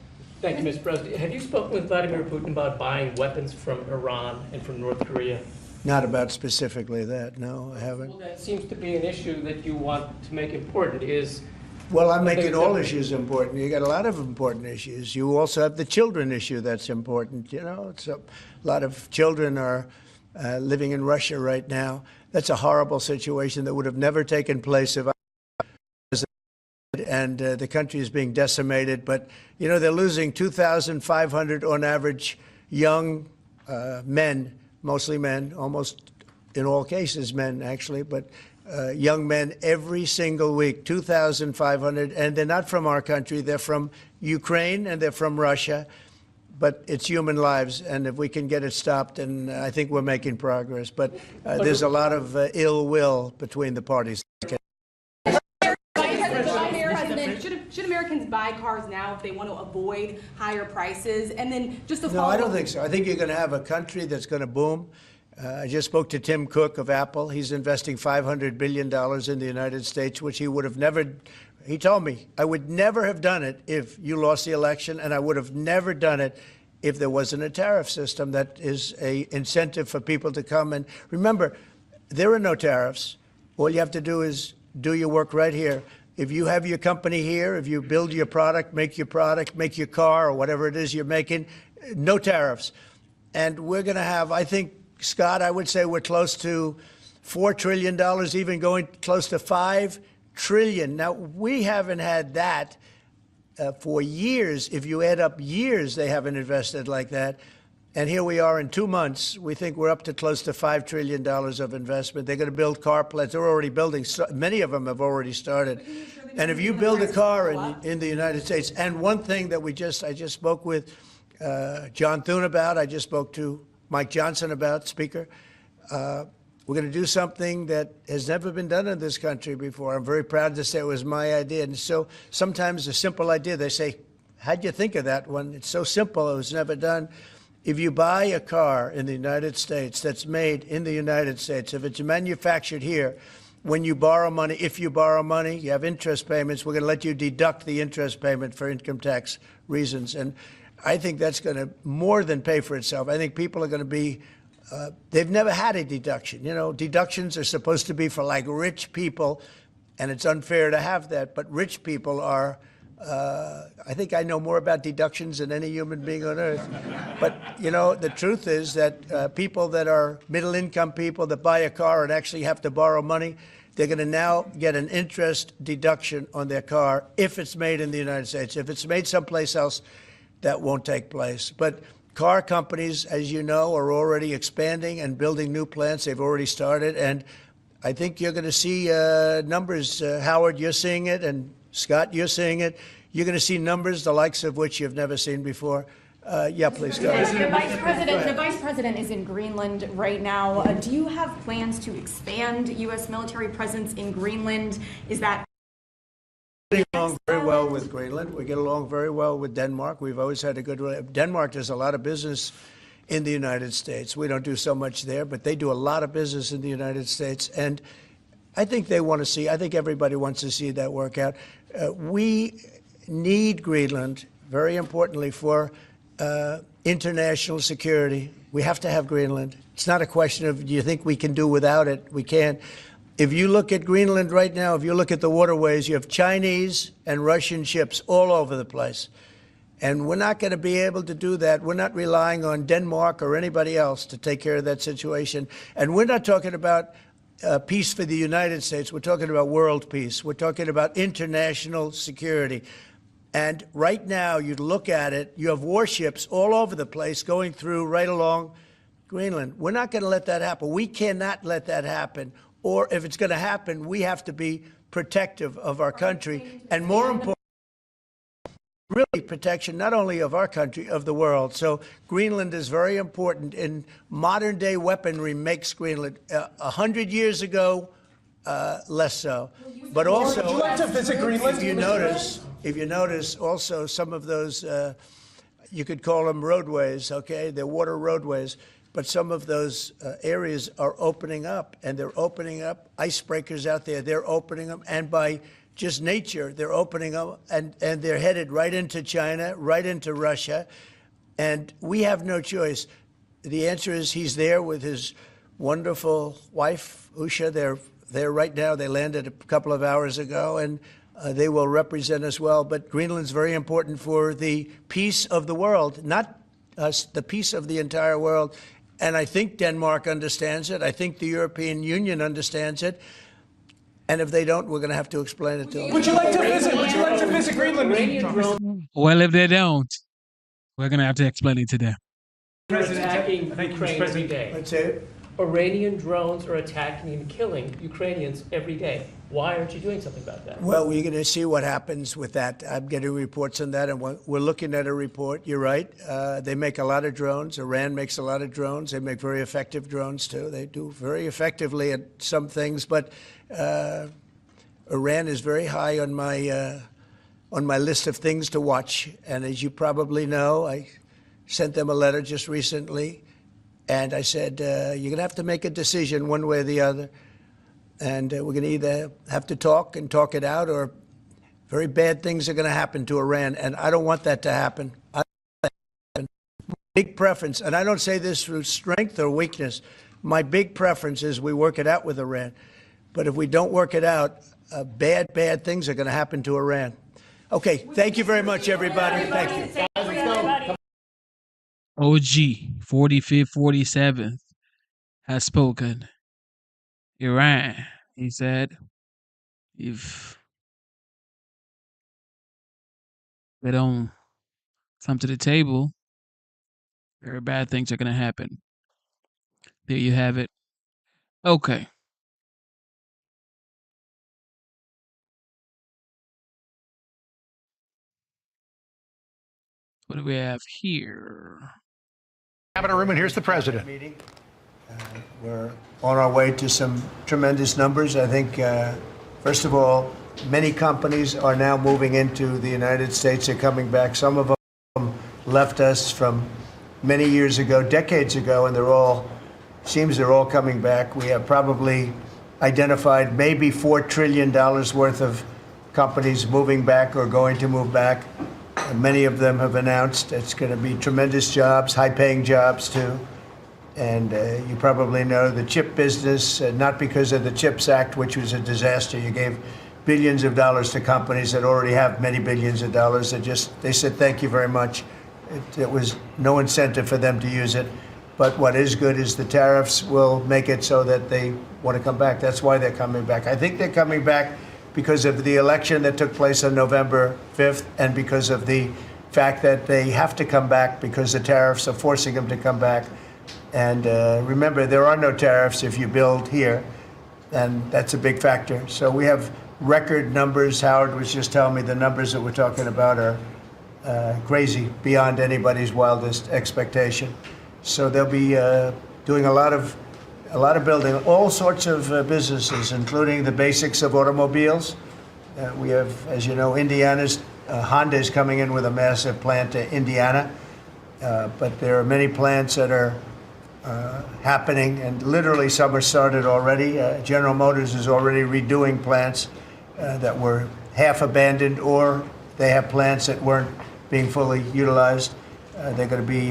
Thank you, Mr. President. Have you spoken with Vladimir Putin about buying weapons from Iran and from North Korea? Not about specifically that, no, I haven't. Well, that seems to be an issue that you want to make important is... Well, I'm making all issues important. You got a lot of important issues. You also have the children issue that's important. You know, it's a lot of children are living in Russia right now. That's a horrible situation that would have never taken place if I was and the country is being decimated. But, you know, they're losing 2,500 on average young men, mostly men, almost in all cases men, actually, but young men every single week, 2,500, and they're not from our country. They're from Ukraine and they're from Russia, but it's human lives, and if we can get it stopped, and I think we're making progress. But there's a lot of ill will between the parties. Should Americans buy cars now if they want to avoid higher prices? And then just to No, follow I don't up- think so. I think you're going to have a country that's going to boom. I just spoke to Tim Cook of Apple. He's investing $500 billion in the United States, which he would have never, he told me, I would never have done it if you lost the election, and I would have never done it if there wasn't a tariff system that is a incentive for people to come. And remember, there are no tariffs. All you have to do is do your work right here. If you have your company here, if you build your product, make your car, or whatever it is you're making, no tariffs. And we're going to have, I think, Scott, I would say we're close to $4 trillion, even going close to $5 trillion. Now, we haven't had that for years. If you add up years, they haven't invested like that. And here we are in 2 months. We think we're up to close to $5 trillion of investment. They're going to build car plants. They're already building. Many of them have already started. And if you build a car in the United States, and one thing that I just spoke with John Thune about, I just spoke to Mike Johnson about, Speaker, we're going to do something that has never been done in this country before. I'm very proud to say it was my idea. And so sometimes a simple idea, they say, how'd you think of that one? It's so simple, it was never done. If you buy a car in the United States that's made in the United States, if it's manufactured here, when you borrow money, if you borrow money, you have interest payments, we're going to let you deduct the interest payment for income tax reasons. And I think that's going to more than pay for itself. I think people are going to be, they've never had a deduction. You know, deductions are supposed to be for like rich people, and it's unfair to have that. But rich people are, I think I know more about deductions than any human being on earth. But, you know, the truth is that people that are middle-income people that buy a car and actually have to borrow money, they're going to now get an interest deduction on their car if it's made in the United States. If it's made someplace else, that won't take place. But car companies, as you know, are already expanding and building new plants. They've already started. And I think you're going to see numbers. Howard, you're seeing it. And Scott, you're seeing it. You're going to see numbers the likes of which you've never seen before. Yeah, please go ahead. The vice president is in Greenland right now. Do you have plans to expand U.S. military presence in Greenland? Is that We get along very well with Greenland. We get along very well with Denmark. We've always had a good relationship. Denmark does a lot of business in the United States. We don't do so much there, but they do a lot of business in the United States. And I think they want to see, I think everybody wants to see that work out. We need Greenland, very importantly, for international security. We have to have Greenland. It's not a question of, do you think we can do without it? We can't. If you look at Greenland right now, if you look at the waterways, you have Chinese and Russian ships all over the place. And we're not going to be able to do that. We're not relying on Denmark or anybody else to take care of that situation. And we're not talking about peace for the United States. We're talking about world peace. We're talking about international security. And right now, you look at it, you have warships all over the place going through right along Greenland. We're not going to let that happen. We cannot let that happen. Or if it's going to happen, we have to be protective of our country. And more important, really protection not only of our country, of the world. So Greenland is very important. In modern day weaponry makes Greenland 100 years ago, less so. But also, would you like to visit Greenland? If you notice also some of those, you could call them roadways, okay? They're water roadways. but some of those areas are opening up, and they're opening up icebreakers out there. They're opening them, and by just nature, they're opening up, and they're headed right into China, right into Russia, and we have no choice. The answer is he's there with his wonderful wife, Usha. They're there right now. They landed a couple of hours ago, and they will represent us well. But Greenland's very important for the peace of the world, not us, the peace of the entire world. And I think Denmark understands it. I think the European Union understands it. And if they don't, we're going to have to explain it to them. Would you like to visit? Would you like to visit Greenland? Well, if they don't, we're going to have to explain it to them. Attacking Ukraine every day. That's it. Iranian drones are attacking and killing Ukrainians every day. Why aren't you doing something about that? Well, we're going to see what happens with that. I'm getting reports on that, and we're looking at a report. You're right. They make a lot of drones. Iran makes a lot of drones. They make very effective drones, too. They do very effectively at some things, but Iran is very high on my list of things to watch. And as you probably know, I sent them a letter just recently, and I said, you're going to have to make a decision one way or the other. And we're going to either have to talk and talk it out, or very bad things are going to happen to Iran. And I don't want that to happen. Big preference, and I don't say this through strength or weakness. My big preference is we work it out with Iran. But if we don't work it out, bad things are going to happen to Iran. Okay, thank you very much, everybody. Thank you. OG 45th, 47th has spoken. Iran, he said, if they don't come to the table, very bad things are going to happen. There you have it. Okay. What do we have here? Cabinet room, and here's the president. We're on our way to some tremendous numbers. I think, first of all, many companies are now moving into the United States. They're coming back. Some of them left us from many years ago, decades ago, and they're all coming back. We have probably identified maybe $4 trillion worth of companies moving back or going to move back. Many of them have announced it's going to be tremendous jobs, high-paying jobs, too. And you probably know the chip business, not because of the CHIPS Act, which was a disaster. You gave billions of dollars to companies that already have many billions of dollars. They said, thank you very much. It was no incentive for them to use it. But what is good is the tariffs will make it so that they want to come back. That's why they're coming back. I think they're coming back because of the election that took place on November 5th, and because of the fact that they have to come back because the tariffs are forcing them to come back. And remember, there are no tariffs if you build here, and that's a big factor. So we have record numbers. Howard was just telling me the numbers that we're talking about are crazy, beyond anybody's wildest expectation. So they'll be doing a lot of building, all sorts of businesses, including the basics of automobiles. We have, as you know, Honda is coming in with a massive plant to Indiana. But there are many plants that are happening, and literally some are started already. General Motors is already redoing plants that were half abandoned, or they have plants that weren't being fully utilized. They're going to be,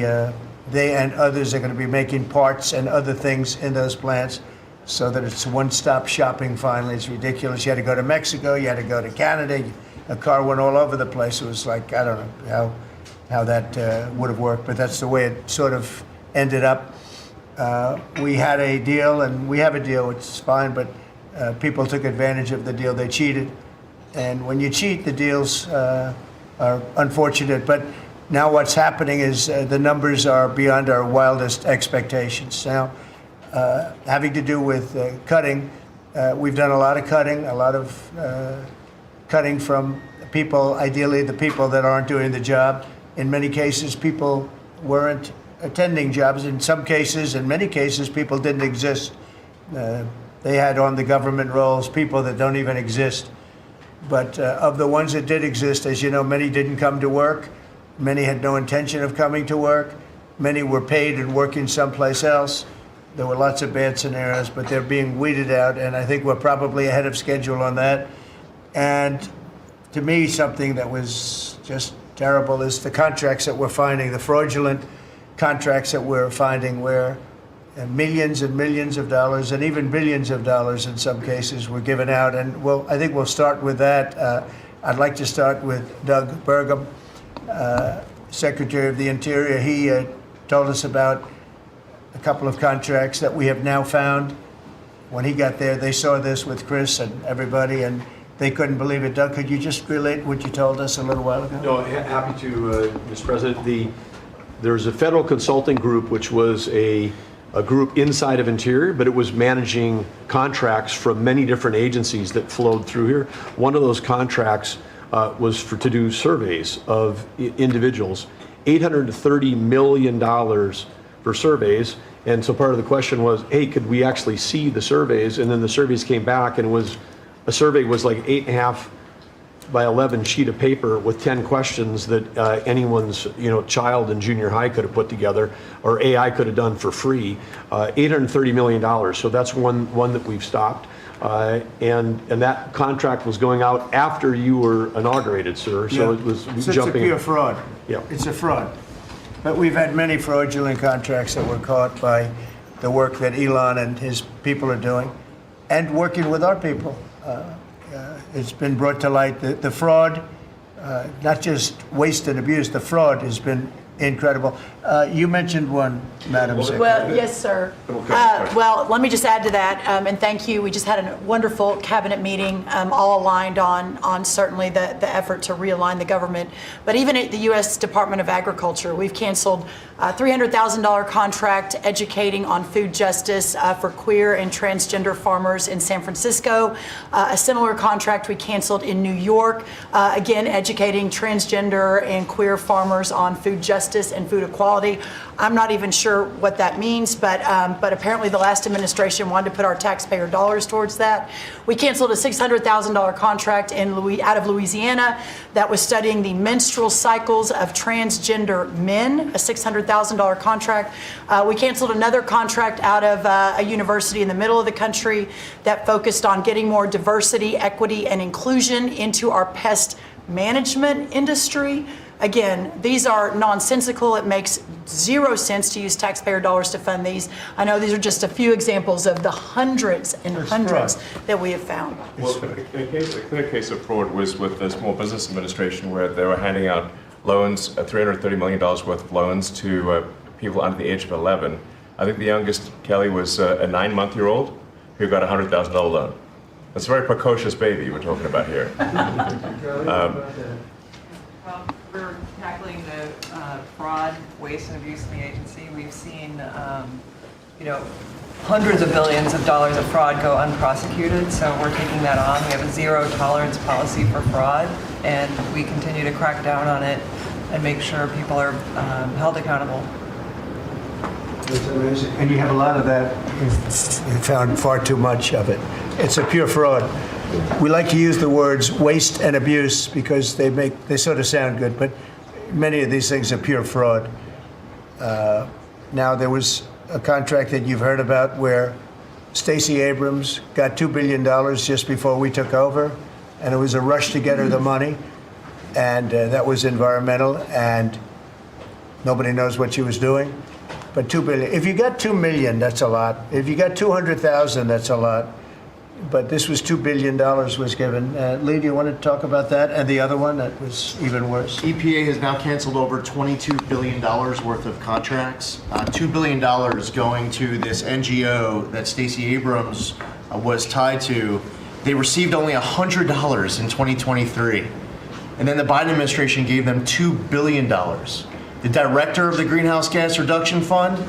they and others are going to be making parts and other things in those plants so that it's one-stop shopping finally. It's ridiculous. You had to go to Mexico, you had to go to Canada, a car went all over the place. It was like, I don't know how that would have worked, but that's the way it sort of ended up. We had a deal, and we have a deal, it's fine, but people took advantage of the deal. They cheated. And when you cheat, the deals are unfortunate. But now what's happening is the numbers are beyond our wildest expectations. Now, having to do with cutting, we've done a lot of cutting from people, ideally the people that aren't doing the job. In many cases, people weren't attending jobs. In some cases, in many cases, people didn't exist. They had on the government rolls people that don't even exist. But of the ones that did exist, as you know, many didn't come to work. Many had no intention of coming to work. Many were paid and working someplace else. There were lots of bad scenarios, but they're being weeded out, and I think we're probably ahead of schedule on that. And to me, something that was just terrible is the contracts that we're finding, the fraudulent contracts that we're finding where millions and millions of dollars and even billions of dollars in some cases were given out. And I think we'll start with that. I'd like to start with Doug Burgum, Secretary of the Interior. He told us about a couple of contracts that we have now found. When he got there, they saw this with Chris and everybody, and they couldn't believe it. Doug, could you just relate what you told us a little while ago? No, happy to, Mr. President. There's a federal consulting group, which was a group inside of Interior, but it was managing contracts from many different agencies that flowed through here. One of those contracts was to do surveys of individuals, $830 million for surveys. And so part of the question was, hey, could we actually see the surveys? And then the surveys came back, and a survey was like 8.5 by 11 sheet of paper with 10 questions that anyone's child in junior high could have put together, or AI could have done for free. $830 million. So that's one that we've stopped. And that contract was going out after you were inaugurated, sir. So it was so jumping. It's a pure fraud. Yeah. It's a fraud. But we've had many fraudulent contracts that were caught by the work that Elon and his people are doing, and working with our people. It's been brought to light that the fraud, not just waste and abuse, the fraud has been incredible. You mentioned one, Madam Secretary. Well, yes, sir. Well, let me just add to that, and thank you. We just had a wonderful cabinet meeting, all aligned on certainly the effort to realign the government. But even at the U.S. Department of Agriculture, we've canceled a $300,000 contract educating on food justice for queer and transgender farmers in San Francisco. A similar contract we canceled in New York, again, educating transgender and queer farmers on food justice and food equality. I'm not even sure what that means, but apparently the last administration wanted to put our taxpayer dollars towards that. We canceled a $600,000 contract out of Louisiana that was studying the menstrual cycles of transgender men, a $600,000 contract. We canceled another contract out of a university in the middle of the country that focused on getting more diversity, equity, and inclusion into our pest management industry. Again, these are nonsensical. It makes zero sense to use taxpayer dollars to fund these. I know these are just a few examples of the hundreds and hundreds that we have found. Well, a clear case of fraud was with the Small Business Administration, where they were handing out loans, $330 million worth of loans to people under the age of 11. I think the youngest, Kelly, was a 9-month-old who got a $100,000 loan. That's a very precocious baby we're talking about here. Well, we're tackling the fraud, waste, and abuse in the agency. We've seen, hundreds of billions of dollars of fraud go unprosecuted, so we're taking that on. We have a zero tolerance policy for fraud, and we continue to crack down on it and make sure people are held accountable. It's amazing. And you have a lot of that. You found far too much of it. It's a pure fraud. We like to use the words waste and abuse because they sort of sound good, but many of these things are pure fraud. Now, there was a contract that you've heard about where Stacey Abrams got $2 billion just before we took over, and it was a rush to get her the money, and that was environmental, and nobody knows what she was doing. But $2 billion. If you got $2 million, that's a lot. If you got 200,000, that's a lot. But this was $2 billion was given. Lee, do you want to talk about that? And the other one that was even worse? EPA has now canceled over $22 billion worth of contracts. $2 billion going to this NGO that Stacey Abrams was tied to. They received only $100 in 2023. And then the Biden administration gave them $2 billion. The director of the Greenhouse Gas Reduction Fund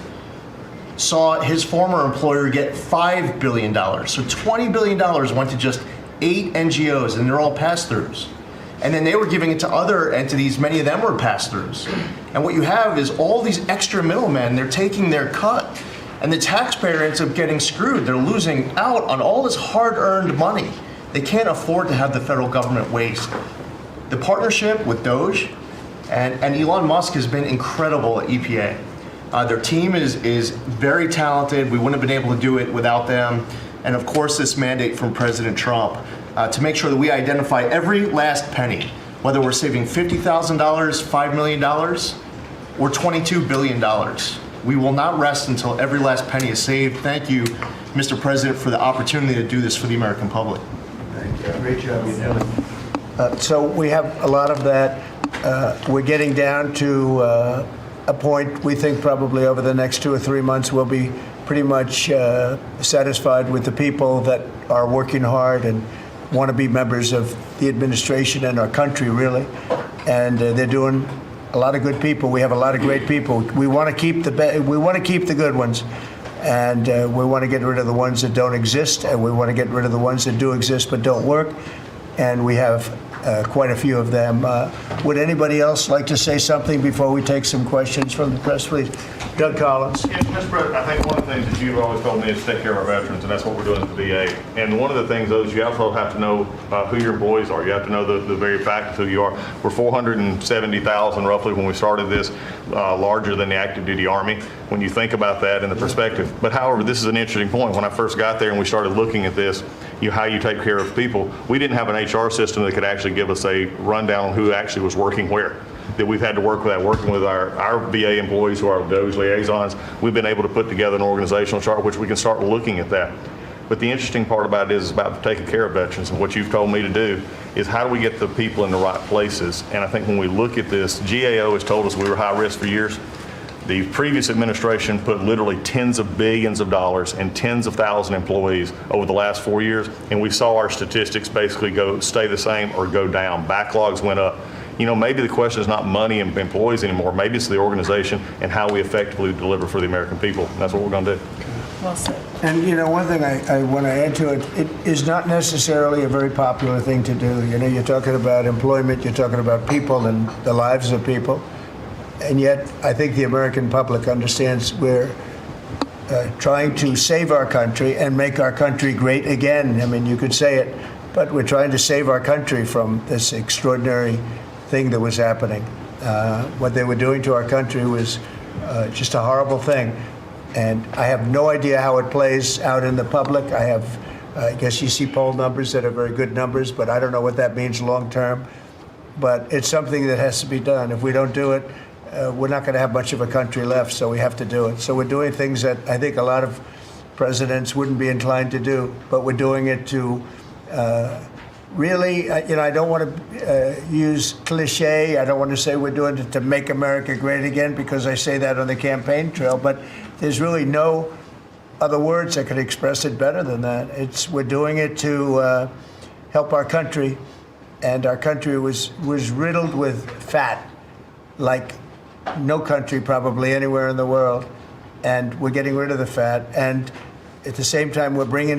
saw his former employer get $5 billion. So $20 billion went to just 8 NGOs, and they're all pass-throughs. And then they were giving it to other entities, many of them were pass-throughs. And what you have is all these extra middlemen, they're taking their cut. And the taxpayer ends up getting screwed. They're losing out on all this hard-earned money. They can't afford to have the federal government waste. The partnership with Doge and Elon Musk has been incredible at EPA. Their team is very talented. We wouldn't have been able to do it without them. And of course, this mandate from President Trump to make sure that we identify every last penny, whether we're saving $50,000, $5 million, or $22 billion. We will not rest until every last penny is saved. Thank you, Mr. President, for the opportunity to do this for the American public. Thank you. Great job. So we have a lot of that. We're getting down to a point we think probably over the next 2 or 3 months we'll be pretty much satisfied with the people that are working hard and want to be members of the administration and our country, really. And they're doing a lot of good people. We have a lot of great people. We want to keep the good ones, and we want to get rid of the ones that don't exist, and we want to get rid of the ones that do exist but don't work. And we have quite a few of them. Would anybody else like to say something before we take some questions from the press, please? Doug Collins. Yes, Mr. President, I think one of the things that you've always told me is take care of our veterans, and that's what we're doing at the VA. And one of the things, though, is you also have to know who your employees are. You have to know the very fact of who you are. We're 470,000 roughly when we started this, larger than the active duty Army, when you think about that in the perspective. But however, this is an interesting point. When I first got there and we started looking at this, how you take care of people, we didn't have an HR system that could actually give us a rundown on who actually was working where. That we've had to work with that, working with our VA employees who are Doge liaisons. We've been able to put together an organizational chart which we can start looking at that. But the interesting part about it is about taking care of veterans, and what you've told me to do is how do we get the people in the right places. And I think when we look at this, GAO has told us we were high risk for years. The previous administration put literally tens of billions of dollars and tens of thousands of employees over the last 4 years, and we saw our statistics basically stay the same or go down. Backlogs went up. Maybe the question is not money and employees anymore. Maybe it's the organization and how we effectively deliver for the American people. And that's what we're going to do. Well said. And one thing I want to add to it, it is not necessarily a very popular thing to do. You're talking about employment, you're talking about people and the lives of people. And yet, I think the American public understands we're trying to save our country and make our country great again. I mean, you could say it, but we're trying to save our country from this extraordinary thing that was happening. What they were doing to our country was just a horrible thing. And I have no idea how it plays out in the public. I guess you see poll numbers that are very good numbers, but I don't know what that means long term. But it's something that has to be done. If we don't do it, we're not going to have much of a country left, so we have to do it. So we're doing things that I think a lot of presidents wouldn't be inclined to do, but we're doing it to really, I don't want to use cliche. I don't want to say we're doing it to make America great again, because I say that on the campaign trail, but there's really no other words that could express it better than that. We're doing it to help our country, and our country was riddled with fat, like no country probably anywhere in the world, and we're getting rid of the fat. And at the same time, we're going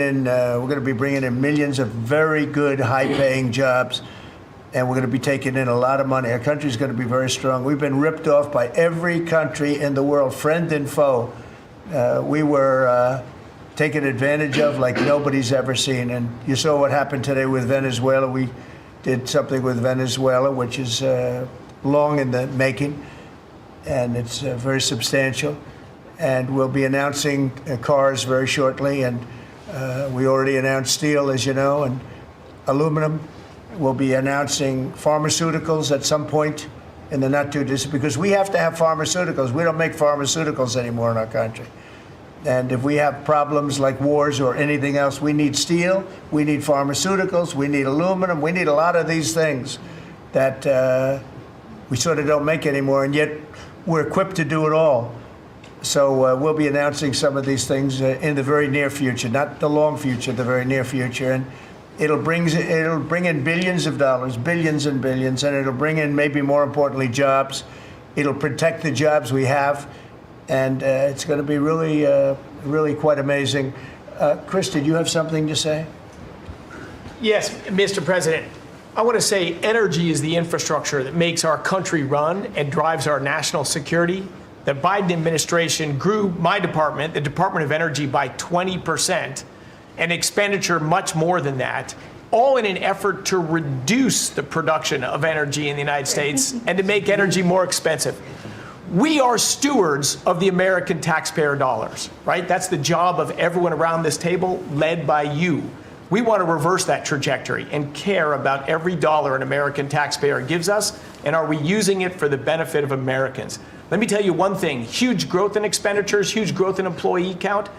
to be bringing in millions of very good, high-paying jobs, and we're going to be taking in a lot of money. Our country's going to be very strong. We've been ripped off by every country in the world, friend and foe. We were taken advantage of like nobody's ever seen. And you saw what happened today with Venezuela. We did something with Venezuela, which is long in the making, and it's very substantial. And we'll be announcing cars very shortly, and we already announced steel, as you know, and aluminum. We'll be announcing pharmaceuticals at some point in the not too distant, because we have to have pharmaceuticals. We don't make pharmaceuticals anymore in our country. And if we have problems like wars or anything else, we need steel, we need pharmaceuticals, we need aluminum, we need a lot of these things that we sort of don't make anymore, and yet we're equipped to do it all. So we'll be announcing some of these things in the very near future, not the long future, the very near future. And it'll bring in billions of dollars, billions and billions, and it'll bring in, maybe more importantly, jobs. It'll protect the jobs we have, and it's going to be really, really quite amazing. Chris, did you have something to say? Yes, Mr. President. I want to say energy is the infrastructure that makes our country run and drives our national security. The Biden administration grew my department, the Department of Energy, by 20%, and expenditure much more than that, all in an effort to reduce the production of energy in the United States and to make energy more expensive. We are stewards of the American taxpayer dollars, right? That's the job of everyone around this table, led by you. We want to reverse that trajectory and care about every dollar an American taxpayer gives us, and are we using it for the benefit of Americans? Let me tell you one thing, huge growth in expenditures, huge growth in employee count.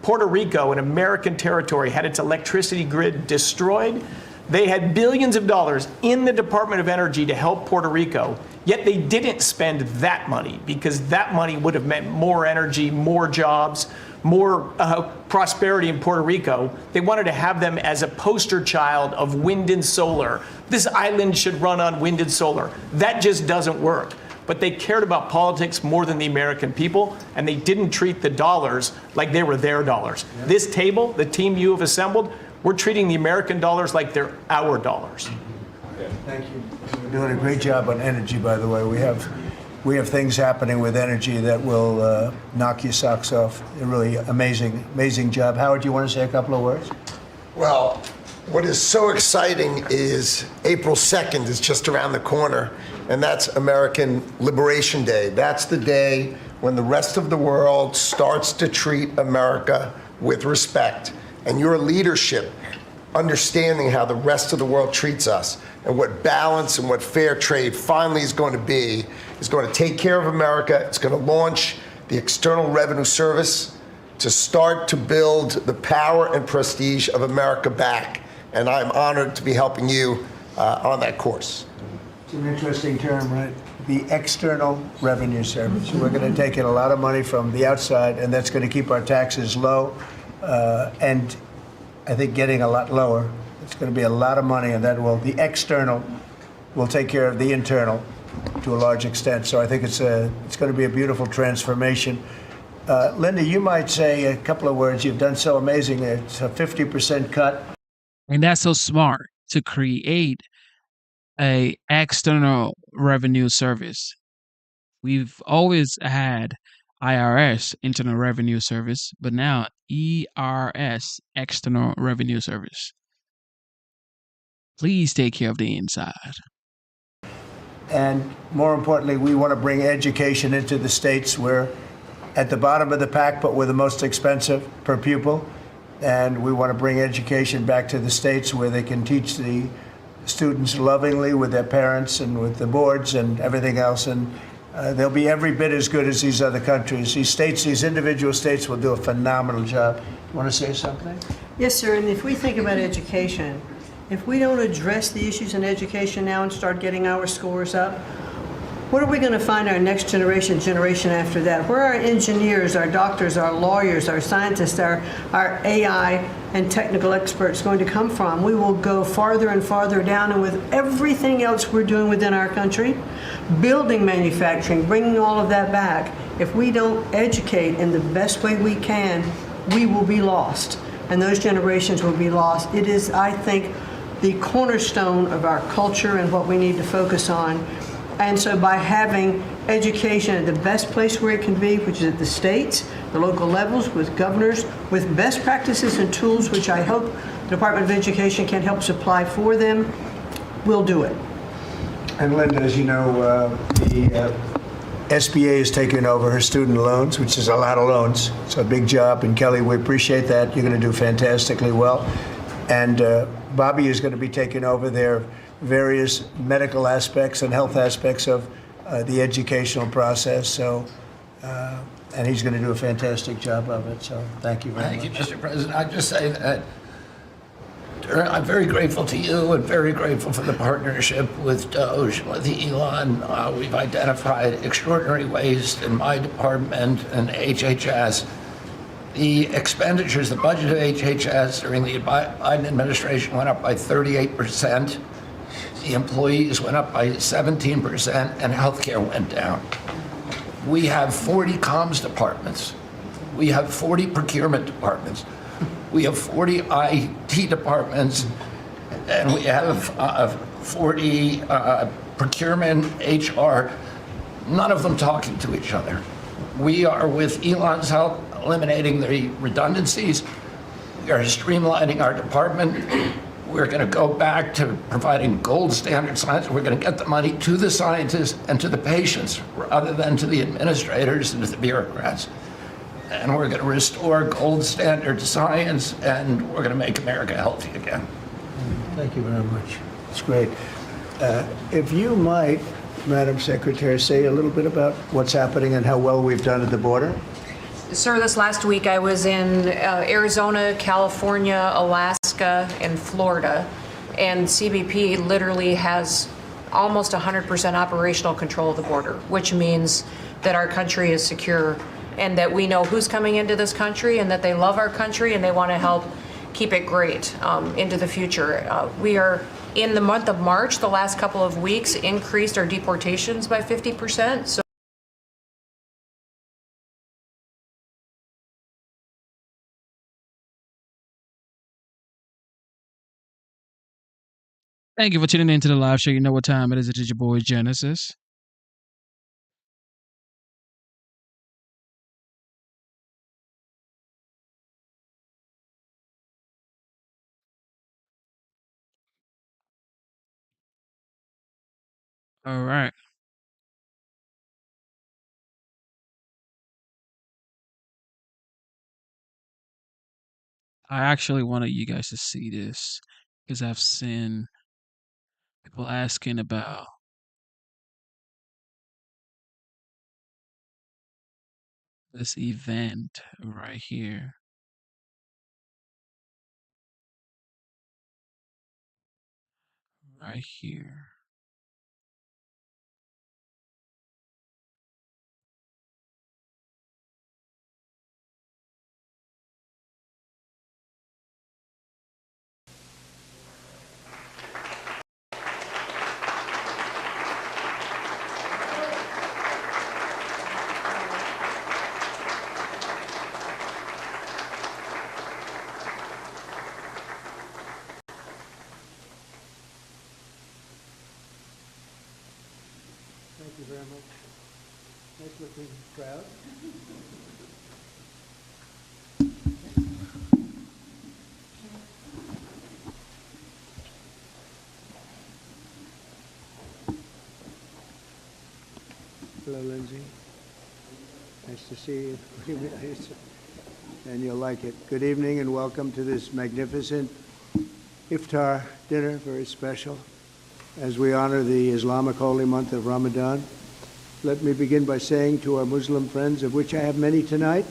Puerto Rico, an American territory, had its electricity grid destroyed. They had billions of dollars in the Department of Energy to help Puerto Rico, yet they didn't spend that money because that money would have meant more energy, more jobs, more prosperity in Puerto Rico. They wanted to have them as a poster child of wind and solar. This island should run on wind and solar. That just doesn't work. But they cared about politics more than the American people, and they didn't treat the dollars like they were their dollars. Yeah. This table, the team you have assembled, we're treating the American dollars like they're our dollars. Thank you. We're doing a great job on energy, by the way. We have things happening with energy that will knock your socks off. A really amazing job. Howard, do you want to say a couple of words? Well, what is so exciting is April 2nd is just around the corner, and that's American Liberation Day. That's the day when the rest of the world starts to treat America with respect. And your leadership, understanding how the rest of the world treats us and what balance and what fair trade finally is going to be, is going to take care of America. It's going to launch the External Revenue Service to start to build the power and prestige of America back. And I'm honored to be helping you on that course. It's an interesting term, right? The External Revenue Service. We're going to take in a lot of money from the outside, and that's going to keep our taxes low. And I think getting a lot lower. It's going to be a lot of money, and the external will take care of the internal to a large extent. So I think it's going to be a beautiful transformation. Linda, you might say a couple of words. You've done so amazing. It's a 50% cut. And that's so smart to create a external revenue service. We've always had IRS, Internal Revenue Service, but now ERS, External Revenue Service. Please take care of the inside. And more importantly, we want to bring education into the states. We're at the bottom of the pack, but we're the most expensive per pupil. And we want to bring education back to the states where they can teach the students lovingly with their parents and with the boards and everything else. And they'll be every bit as good as these other countries. These individual states will do a phenomenal job. You want to say something? Yes, sir. And if we think about education, if we don't address the issues in education now and start getting our scores up, what are we going to find our next generation after that? Where are our engineers, our doctors, our lawyers, our scientists, our AI and technical experts going to come from? We will go farther and farther down, and with everything else we're doing within our country, building manufacturing, bringing all of that back, if we don't educate in the best way we can, we will be lost, and those generations will be lost. It is, I think, the cornerstone of our culture and what we need to focus on. And so by having education at the best place where it can be, which is at the states, the local levels, with governors, with best practices and tools, which I hope the Department of Education can help supply for them, we'll do it. And Linda, as you know, the SBA is taking over her student loans, which is a lot of loans. It's a big job. And Kelly, we appreciate that. You're going to do fantastically well. And Bobby is going to be taking over their various medical aspects and health aspects of the educational process. So, and he's going to do a fantastic job of it. So thank you very much. Thank you, Mr. President. I'd just say that I'm very grateful to you and very grateful for the partnership with Doge, with Elon. We've identified extraordinary waste in my department and HHS. The expenditures, the budget of HHS during the Biden administration went up by 38%. The employees went up by 17%, and healthcare went down. We have 40 comms departments. We have 40 procurement departments. We have 40 IT departments, and we have 40 procurement, HR, none of them talking to each other. We are, with Elon's help, eliminating the redundancies. We are streamlining our department. We're going to go back to providing gold standard science. We're going to get the money to the scientists and to the patients rather than to the administrators and to the bureaucrats. And we're going to restore gold standard science, and we're going to make America healthy again. Thank you very much. It's great. If you might, Madam Secretary, say a little bit about what's happening and how well we've done at the border. Sir, this last week I was in Arizona, California, Alaska, and Florida, and CBP literally has almost 100% operational control of the border, which means that our country is secure and that we know who's coming into this country and that they love our country and they want to help keep it great into the future. We are, in the month of March, the last couple of weeks, increased our deportations by 50%. So Thank you for tuning into the live show. You know what time it is. It is your boy Genesis. All right. I actually wanted you guys to see this because I've seen people asking about this event right here. Right here. Thank you very much. Nice looking crowd. Hello, Lindsay. Nice to see you. And you'll like it. Good evening and welcome to this magnificent iftar dinner, very special, as we honor the Islamic holy month of Ramadan. Let me begin by saying to our Muslim friends, of which I have many tonight,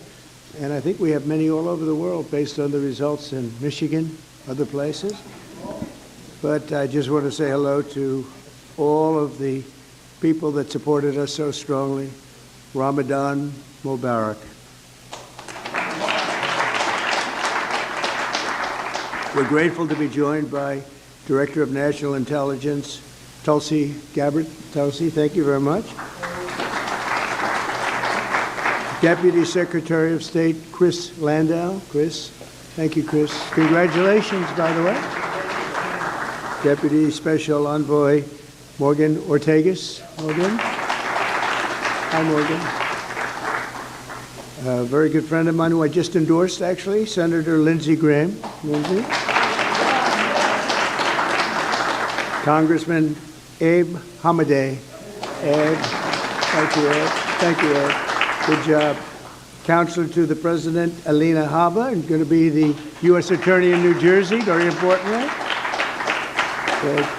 and I think we have many all over the world based on the results in Michigan, other places. But I just want to say hello to all of the people that supported us so strongly. Ramadan Mubarak. We're grateful to be joined by Director of National Intelligence, Tulsi Gabbard. Tulsi, thank you very much. Deputy Secretary of State, Chris Landau. Chris, thank you, Chris. Congratulations, by the way. Deputy Special Envoy, Morgan Ortagus. Morgan. Hi, Morgan. A very good friend of mine who I just endorsed, actually, Senator Lindsey Graham. Lindsey. Congressman Abe Hamadeh. Ed, thank you, Ed. Thank you, Ed. Good job. Counselor to the President, Alina Habba, and going to be the U.S. Attorney in New Jersey, very importantly.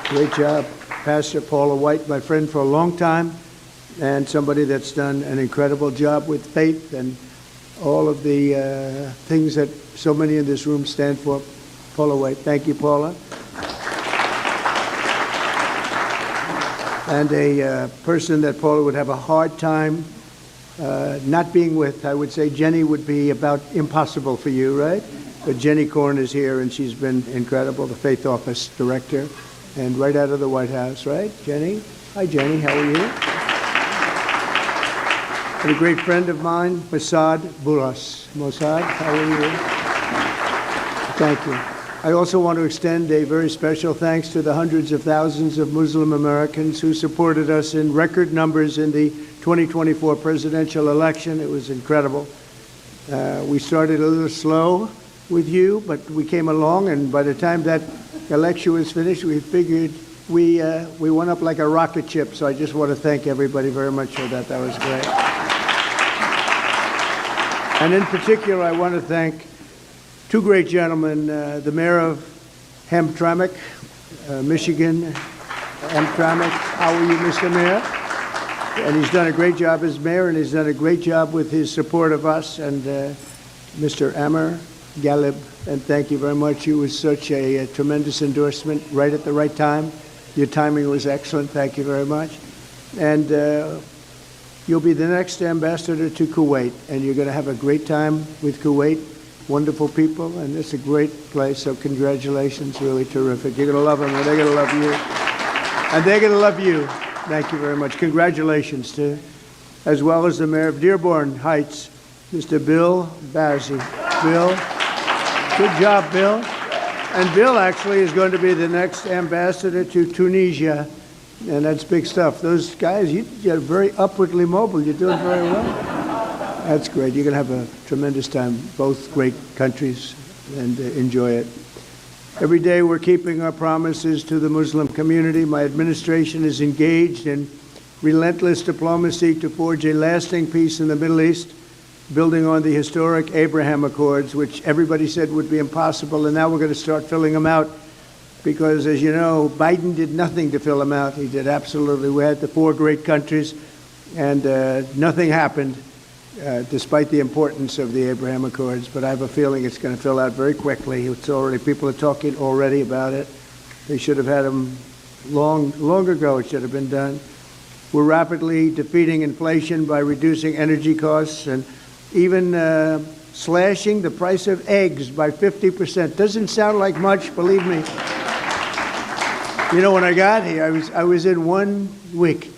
Great job. Pastor Paula White, my friend for a long time, and somebody that's done an incredible job with faith and all of the things that so many in this room stand for. Paula White. Thank you, Paula. And a person that Paula would have a hard time not being with, I would say Jenny would be about impossible for you, right? But Jenny Korn is here, and she's been incredible, the Faith Office Director, and right out of the White House, right? Jenny? Hi, Jenny. How are you? And a great friend of mine, Mossad Buras. Mossad, how are you? Thank you. I also want to extend a very special thanks to the hundreds of thousands of Muslim Americans who supported us in record numbers in the 2024 presidential election. It was incredible. We started a little slow with you, but we came along, and by the time that election was finished, we figured we went up like a rocket ship. So I just want to thank everybody very much for that. That was great. And in particular, I want to thank two great gentlemen, the mayor of Hamtramck, Michigan, Hamtramck. How are you, Mr. Mayor? And he's done a great job as mayor, and he's done a great job with his support of us. And Mr. Amar Galib, and thank you very much. You was such a tremendous endorsement right at the right time. Your timing was excellent. Thank you very much. And you'll be the next ambassador to Kuwait, and you're going to have a great time with Kuwait. Wonderful people, and it's a great place, so congratulations, really terrific. You're going to love them, and they're going to love you. And they're going to love you. Thank you very much. Congratulations to, as well as the mayor of Dearborn Heights, Mr. Bill Bazzi. Bill, good job, Bill. And Bill actually is going to be the next ambassador to Tunisia, and that's big stuff. Those guys, you're very upwardly mobile. You're doing very well. That's great. You're going to have a tremendous time, both great countries, and enjoy it. Every day we're keeping our promises to the Muslim community. My administration is engaged in relentless diplomacy to forge a lasting peace in the Middle East, building on the historic Abraham Accords, which everybody said would be impossible, and now we're going to start filling them out because, as you know, Biden did nothing to fill them out. He did absolutely. We had the four great countries, and nothing happened. Despite the importance of the Abraham Accords, but I have a feeling it's going to fill out very quickly. It's already, people are talking already about it. They should have had them long ago. It should have been done. We're rapidly defeating inflation by reducing energy costs and even slashing the price of eggs by 50%. Doesn't sound like much, believe me. You know, when I got here, I was in 1 week,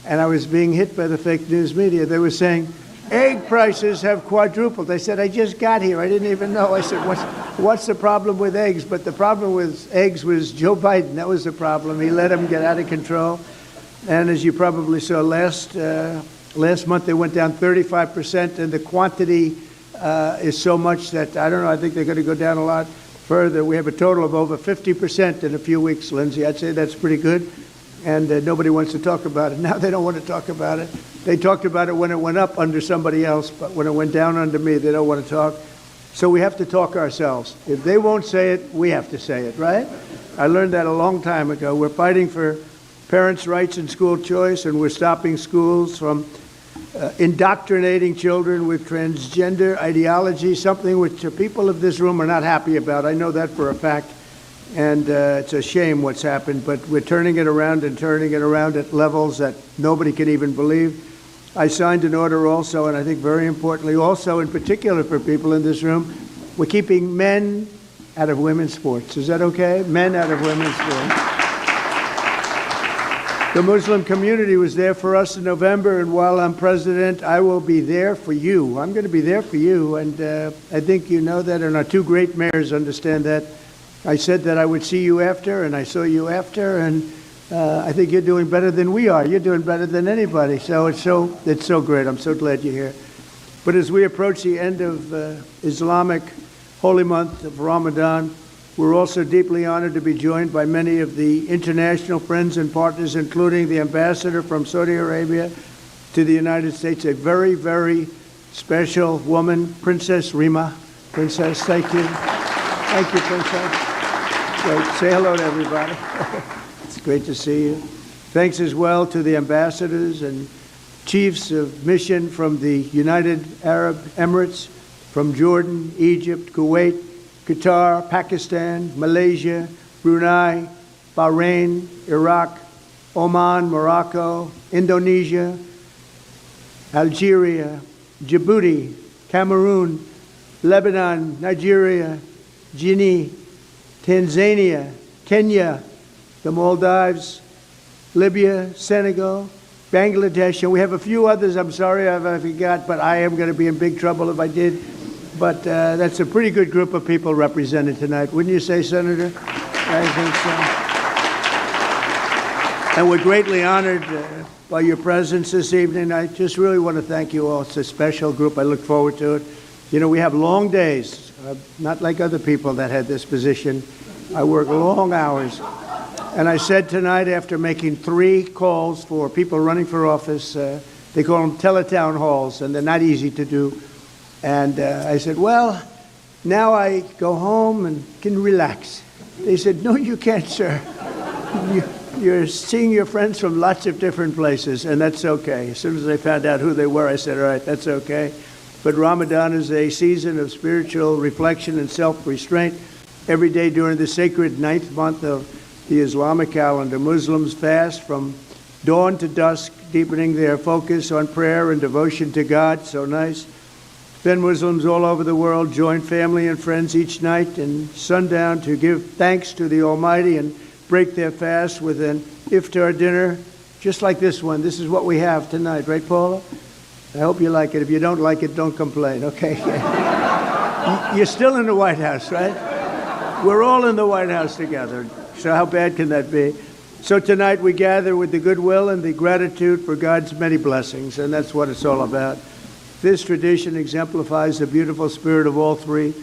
and I was being hit by the fake news media. They were saying, egg prices have quadrupled. I said, I just got here. I didn't even know. I said, what's the problem with eggs? But the problem with eggs was Joe Biden. That was the problem. He let them get out of control. And as you probably saw last month, they went down 35%, and the quantity is so much that, I don't know, I think they're going to go down a lot further. We have a total of over 50% in a few weeks, Lindsay. I'd say that's pretty good. And nobody wants to talk about it. Now they don't want to talk about it. They talked about it when it went up under somebody else, but when it went down under me, they don't want to talk. So we have to talk ourselves. If they won't say it, we have to say it, right? I learned that a long time ago. We're fighting for parents' rights and school choice, and we're stopping schools from indoctrinating children with transgender ideology, something which the people of this room are not happy about. I know that for a fact. And it's a shame what's happened, but we're turning it around and turning it around at levels that nobody can even believe. I signed an order also, and I think very importantly also, in particular for people in this room, we're keeping men out of women's sports. Is that okay? Men out of women's sports. The Muslim community was there for us in November, and while I'm president, I will be there for you. I'm going to be there for you, and I think you know that, and our two great mayors understand that. I said that I would see you after, and I saw you after, and I think you're doing better than we are. You're doing better than anybody. So it's so great. I'm so glad you're here. But as we approach the end of Islamic holy month of Ramadan, we're also deeply honored to be joined by many of the international friends and partners, including the ambassador from Saudi Arabia to the United States, a very, very special woman, Princess Rima. Princess, thank you. Thank you, Princess. Great. Say hello to everybody. It's great to see you. Thanks as well to the ambassadors and chiefs of mission from the United Arab Emirates, from Jordan, Egypt, Kuwait, Qatar, Pakistan, Malaysia, Brunei, Bahrain, Iraq, Oman, Morocco, Indonesia, Algeria, Djibouti, Cameroon, Lebanon, Nigeria, Guinea, Tanzania, Kenya, the Maldives, Libya, Senegal, Bangladesh, and we have a few others. I'm sorry if I forgot, but I am going to be in big trouble if I did. But that's a pretty good group of people represented tonight. Wouldn't you say, Senator? I think so. And we're greatly honored by your presence this evening. I just really want to thank you all. It's a special group. I look forward to it. You know, we have long days, not like other people that had this position. I work long hours. And I said tonight, after making 3 calls for people running for office, they call them teletown halls, and they're not easy to do. And I said, well, now I go home and can relax. They said, no, you can't, sir. You're seeing your friends from lots of different places, and that's okay. As soon as I found out who they were, I said, all right, that's okay. But Ramadan is a season of spiritual reflection and self-restraint. Every day during the sacred 9th month of the Islamic calendar, Muslims fast from dawn to dusk, deepening their focus on prayer and devotion to God. So nice. Then Muslims all over the world join family and friends each night and sundown to give thanks to the Almighty and break their fast with an iftar dinner, just like this one. This is what we have tonight, right, Paula? I hope you like it. If you don't like it, don't complain, okay? You're still in the White House, right? We're all in the White House together, so how bad can that be? So tonight we gather with the goodwill and the gratitude for God's many blessings, and that's what it's all about. This tradition exemplifies the beautiful spirit of all 3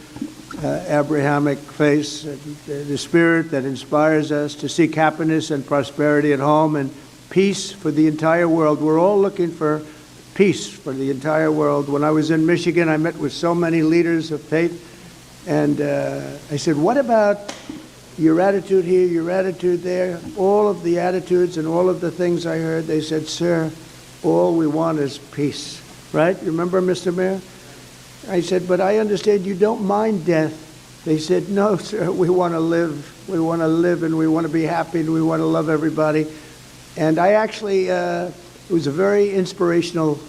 Abrahamic faiths, the spirit that inspires us to seek happiness and prosperity at home and peace for the entire world. We're all looking for peace for the entire world. When I was in Michigan, I met with so many leaders of faith, and I said, what about your attitude here, your attitude there? All of the attitudes and all of the things I heard, they said, sir, all we want is peace. Right? You remember, Mr. Mayor? I said, but I understand you don't mind death. They said, no, sir, we want to live. We want to live, and we want to be happy, and we want to love everybody. And I actually, it was a very inspirational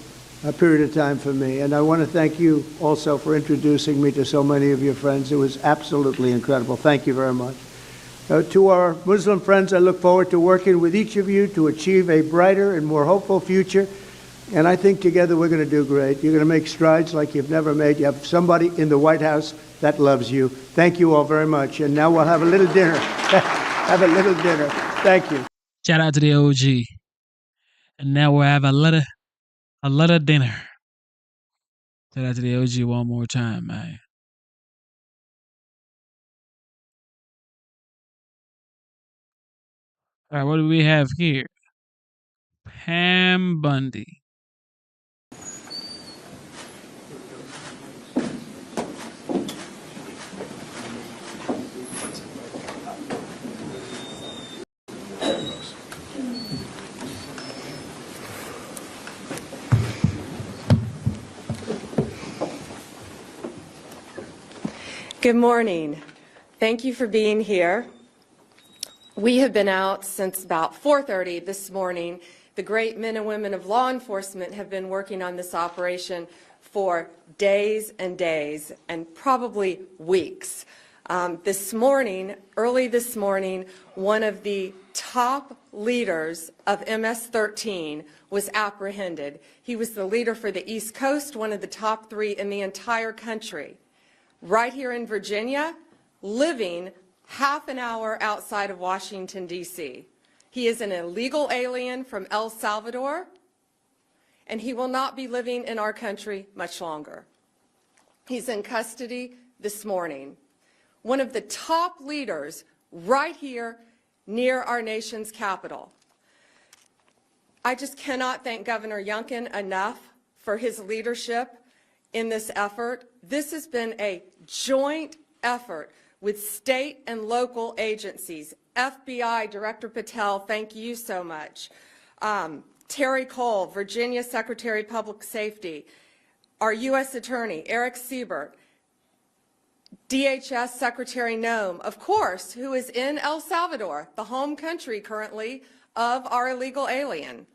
period of time for me. And I want to thank you also for introducing me to so many of your friends. It was absolutely incredible. Thank you very much. To our Muslim friends, I look forward to working with each of you to achieve a brighter and more hopeful future. And I think together we're going to do great. You're going to make strides like you've never made. You have somebody in the White House that loves you. Thank you all very much. And now we'll have a little dinner. Have a little dinner. Thank you. Shout out to the OG. And now we'll have a little dinner. Shout out to the OG one more time, man. All right, what do we have here? Pam Bundy. Good morning. Thank you for being here. We have been out since about 4:30 this morning. The great men and women of law enforcement have been working on this operation for days and days, and probably weeks. Early this morning, one of the top leaders of MS-13 was apprehended. He was the leader for the East Coast, one of the top 3 in the entire country. Right here in Virginia, living half an hour outside of Washington, D.C. He is an illegal alien from El Salvador, and he will not be living in our country much longer. He's in custody this morning. One of the top leaders right here near our nation's capital. I just cannot thank Governor Youngkin enough for his leadership in this effort. This has been a joint effort with state and local agencies. FBI Director Patel, thank you so much. Terry Cole, Virginia Secretary of Public Safety, our U.S. Attorney, Eric Siebert, DHS Secretary Noem, of course, who is in El Salvador, the home country currently of our illegal alien.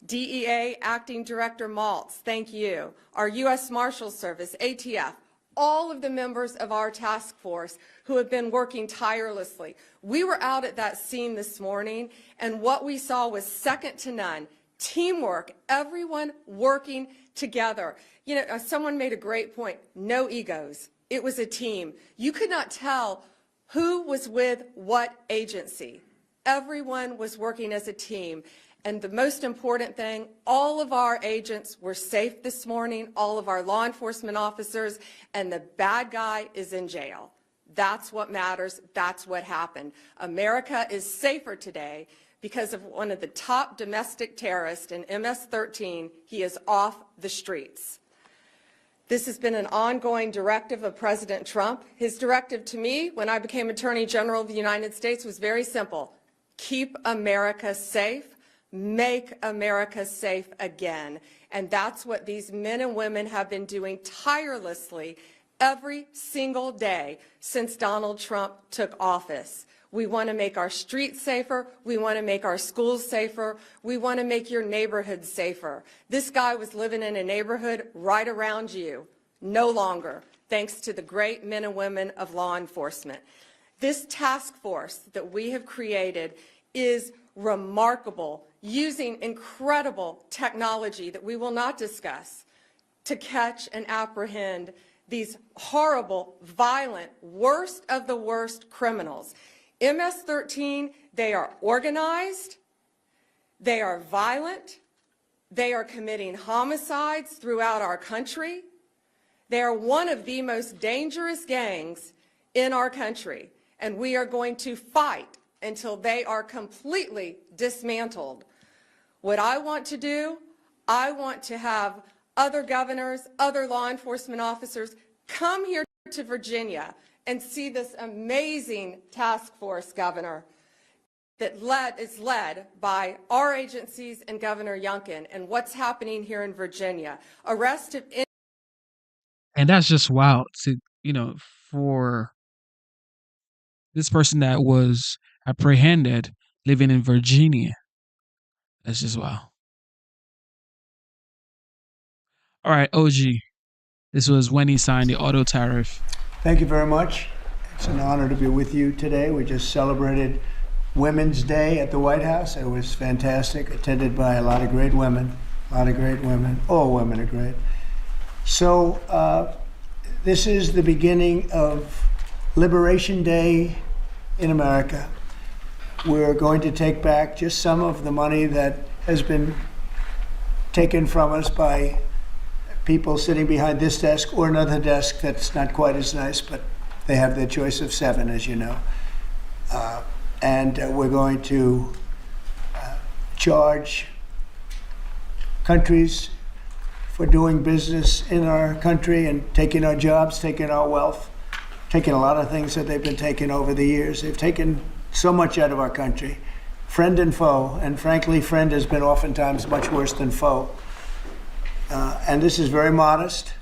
DEA Acting Director Maltz, thank you. Our U.S. Marshals Service, ATF, all of the members of our task force who have been working tirelessly. We were out at that scene this morning, and what we saw was second to none. Teamwork, everyone working together. You know, someone made a great point, no egos. It was a team. You could not tell who was with what agency. Everyone was working as a team. And the most important thing, all of our agents were safe this morning, all of our law enforcement officers, and the bad guy is in jail. That's what matters. That's what happened. America is safer today because of one of the top domestic terrorists in MS-13. He is off the streets. This has been an ongoing directive of President Trump. His directive to me when I became Attorney General of the United States was very simple. Keep America safe. Make America safe again. And that's what these men and women have been doing tirelessly every single day since Donald Trump took office. We want to make our streets safer. We want to make our schools safer. We want to make your neighborhood safer. This guy was living in a neighborhood right around you. No longer, thanks to the great men and women of law enforcement. This task force that we have created is remarkable, using incredible technology that we will not discuss to catch and apprehend these horrible, violent, worst of the worst criminals. MS-13, they are organized, they are violent, they are committing homicides throughout our country. They are one of the most dangerous gangs in our country, and we are going to fight until they are completely dismantled. What I want to do, I want to have other governors, other law enforcement officers come here to Virginia and see this amazing task force, Governor, that is led by our agencies and Governor Youngkin, and what's happening here in Virginia. Arrest of And that's just wild to, for this person that was apprehended living in Virginia. That's just wild. All right, OG. This was when he signed the auto tariff. Thank you very much. It's an honor to be with you today. We just celebrated Women's Day at the White House. It was fantastic, attended by a lot of great women. All women are great. So this is the beginning of Liberation Day in America. We're going to take back just some of the money that has been taken from us by people sitting behind this desk or another desk that's not quite as nice, but they have their choice of 7, as you know. And we're going to charge countries for doing business in our country and taking our jobs, taking our wealth, taking a lot of things that they've been taking over the years. They've taken so much out of our country, friend and foe, and frankly, friend has been oftentimes much worse than foe. And this is very modest.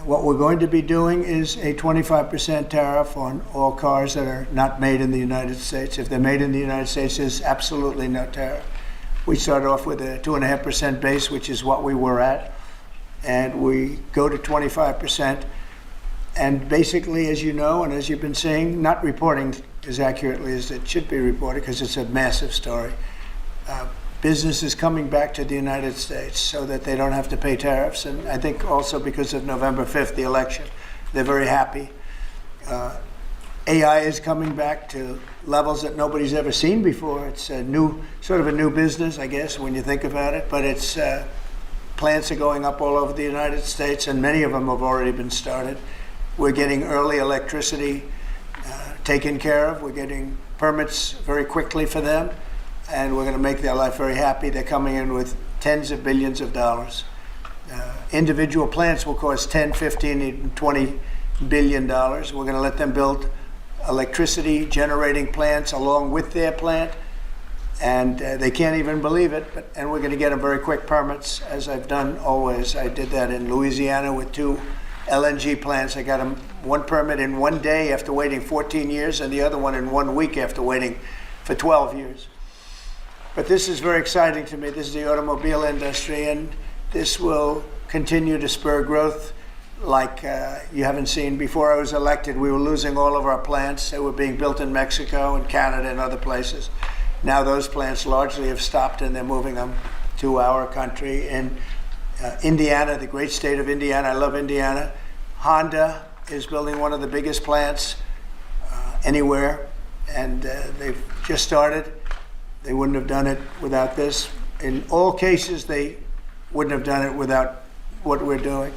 What we're going to be doing is a 25% tariff on all cars that are not made in the United States. If they're made in the United States, there's absolutely no tariff. We start off with a 2.5% base, which is what we were at, and we go to 25%. And basically, as you know, and as you've been saying, not reporting as accurately as it should be reported because it's a massive story. Business is coming back to the United States so that they don't have to pay tariffs. And I think also because of November 5th, the election, they're very happy. AI is coming back to levels that nobody's ever seen before. It's a new, sort of a new business, I guess, when you think about it. But it's plants are going up all over the United States, and many of them have already been started. We're getting early electricity taken care of. We're getting permits very quickly for them, and we're going to make their life very happy. They're coming in with tens of billions of dollars. Individual plants will cost 10, 15, even $20 billion. We're going to let them build electricity generating plants along with their plant, and they can't even believe it. And we're going to get them very quick permits, as I've done always. I did that in Louisiana with 2 LNG plants. I got them one permit in 1 day after waiting 14 years, and the other one in 1 week after waiting for 12 years. But this is very exciting to me. This is the automobile industry, and this will continue to spur growth like you haven't seen. Before I was elected, we were losing all of our plants. They were being built in Mexico and Canada and other places. Now those plants largely have stopped, and they're moving them to our country. In Indiana, the great state of Indiana, I love Indiana. Honda is building one of the biggest plants anywhere, and they've just started. They wouldn't have done it without this. In all cases, they wouldn't have done it without what we're doing.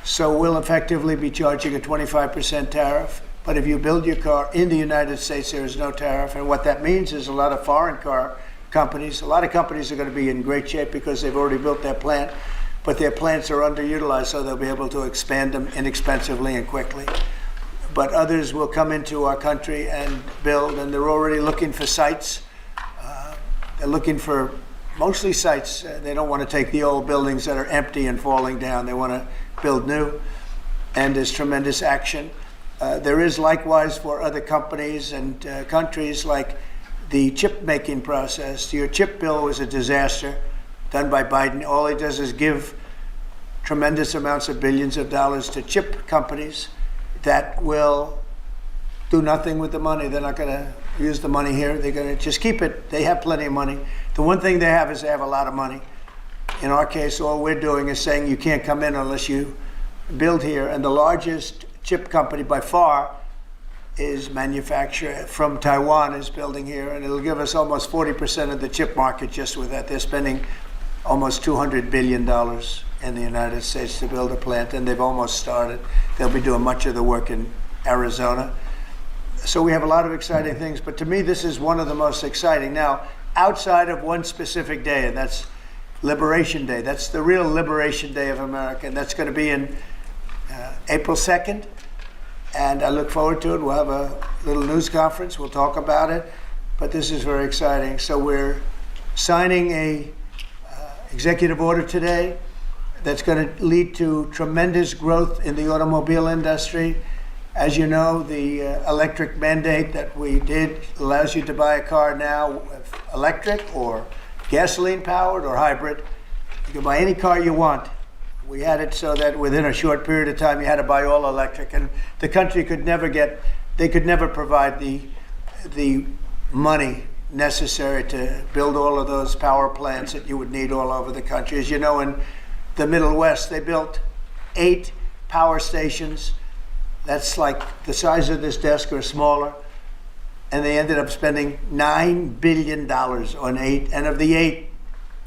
So we'll effectively be charging a 25% tariff, But if you build your car in the United States, there is no tariff. And what that means is a lot of foreign car companies, a lot of companies are going to be in great shape because they've already built their plant, but their plants are underutilized, so they'll be able to expand them inexpensively and quickly. But others will come into our country and build, and they're already looking for sites. They're looking for mostly sites. They don't want to take the old buildings that are empty and falling down. They want to build new, and there's tremendous action. There is likewise for other companies and countries, like the chip making process. Your chip bill was a disaster done by Biden. All he does is give tremendous amounts of billions of dollars to chip companies that will do nothing with the money. They're not going to use the money here. They're going to just keep it. They have plenty of money. The one thing they have is they have a lot of money. In our case, all we're doing is saying you can't come in unless you build here. And the largest chip company by far is manufacturer from Taiwan is building here, and it'll give us almost 40% of the chip market just with that. They're spending almost $200 billion in the United States to build a plant, and they've almost started. They'll be doing much of the work in Arizona. So we have a lot of exciting things, but to me, this is one of the most exciting. Now, outside of one specific day, and that's Liberation Day. That's the real Liberation Day of America, and that's going to be in April 2nd. And I look forward to it. We'll have a little news conference. We'll talk about it. But this is very exciting. So we're signing a executive order today that's going to lead to tremendous growth in the automobile industry. As you know, the electric mandate that we did allows you to buy a car now with electric or gasoline powered or hybrid. You can buy any car you want. We had it so that within a short period of time, you had to buy all electric, and the country could never provide the money necessary to build all of those power plants that you would need all over the country. As you know, in the Middle West, they built 8 power stations. That's like the size of this desk or smaller, and they ended up spending $9 billion on 8, and of the 8,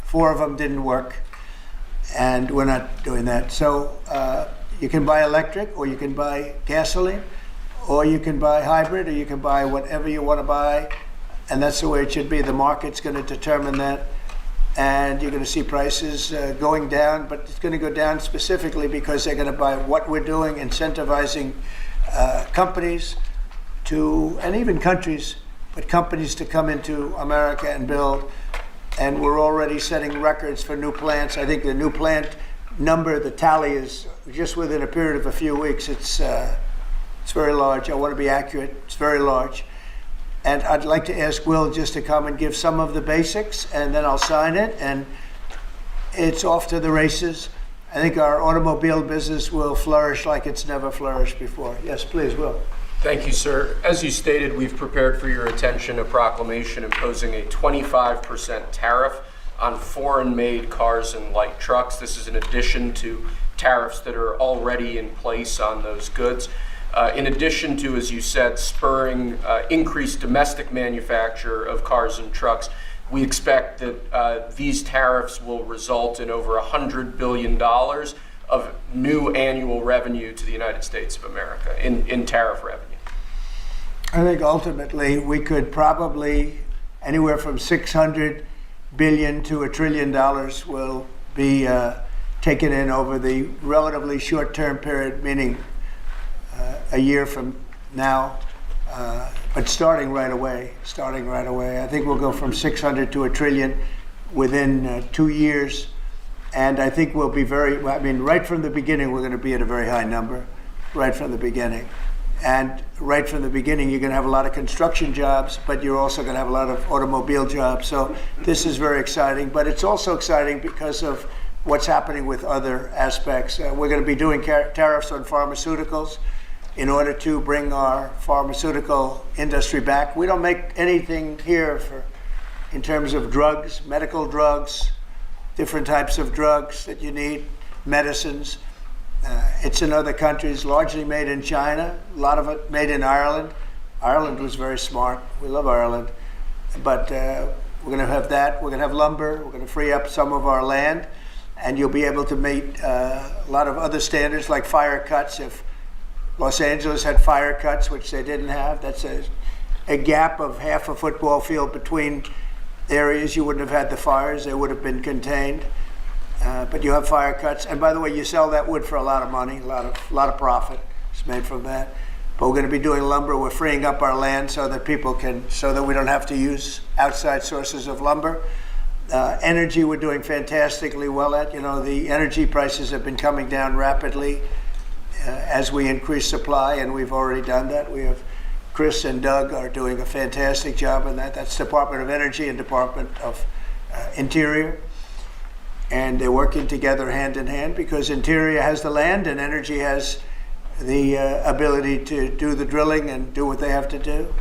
4 of them didn't work. And we're not doing that. So you can buy electric, or you can buy gasoline, or you can buy hybrid, or you can buy whatever you want to buy. And that's the way it should be. The market's going to determine that. And you're going to see prices going down, but it's going to go down specifically because they're going to buy what we're doing, incentivizing companies to, and even countries, but companies to come into America and build. And we're already setting records for new plants. I think the new plant number, the tally is just within a period of a few weeks. It's very large. I want to be accurate. It's very large. And I'd like to ask Will just to come and give some of the basics, and then I'll sign it, and it's off to the races. I think our automobile business will flourish like it's never flourished before. Yes, please, Will. Thank you, sir. As you stated, we've prepared for your attention a proclamation imposing a 25% tariff on foreign-made cars and light trucks. This is in addition to tariffs that are already in place on those goods. In addition to, as you said, spurring increased domestic manufacture of cars and trucks, we expect that these tariffs will result in over $100 billion of new annual revenue to the United States of America in tariff revenue. I think ultimately we could probably anywhere from $600 billion to $1 trillion will be taken in over the relatively short-term period, meaning a year from now, but starting right away. I think we'll go from 600 to $1 trillion within 2 years. And I think we'll be right from the beginning, we're going to be at a very high number, right from the beginning. And right from the beginning, you're going to have a lot of construction jobs, but you're also going to have a lot of automobile jobs. So this is very exciting, but it's also exciting because of what's happening with other aspects. We're going to be doing tariffs on pharmaceuticals in order to bring our pharmaceutical industry back. We don't make anything here in terms of drugs, medical drugs, different types of drugs that you need, medicines. It's in other countries, largely made in China, a lot of it made in Ireland. Ireland was very smart. We love Ireland. But we're going to have that. We're going to have lumber. We're going to free up some of our land. And you'll be able to meet a lot of other standards like fire cuts. If Los Angeles had fire cuts, which they didn't have. That's a gap of half a football field between areas. You wouldn't have had the fires. They would have been contained. But you have fire cuts. And by the way, you sell that wood for a lot of money, a lot of profit is made from that. But we're going to be doing lumber. We're freeing up our land so that we don't have to use outside sources of lumber. Energy, we're doing fantastically well at. The energy prices have been coming down rapidly as we increase supply, and we've already done that. We have Chris and Doug are doing a fantastic job in that. That's Department of Energy and Department of Interior. And they're working together hand in hand because Interior has the land and Energy has the ability to do the drilling and do what they have to do.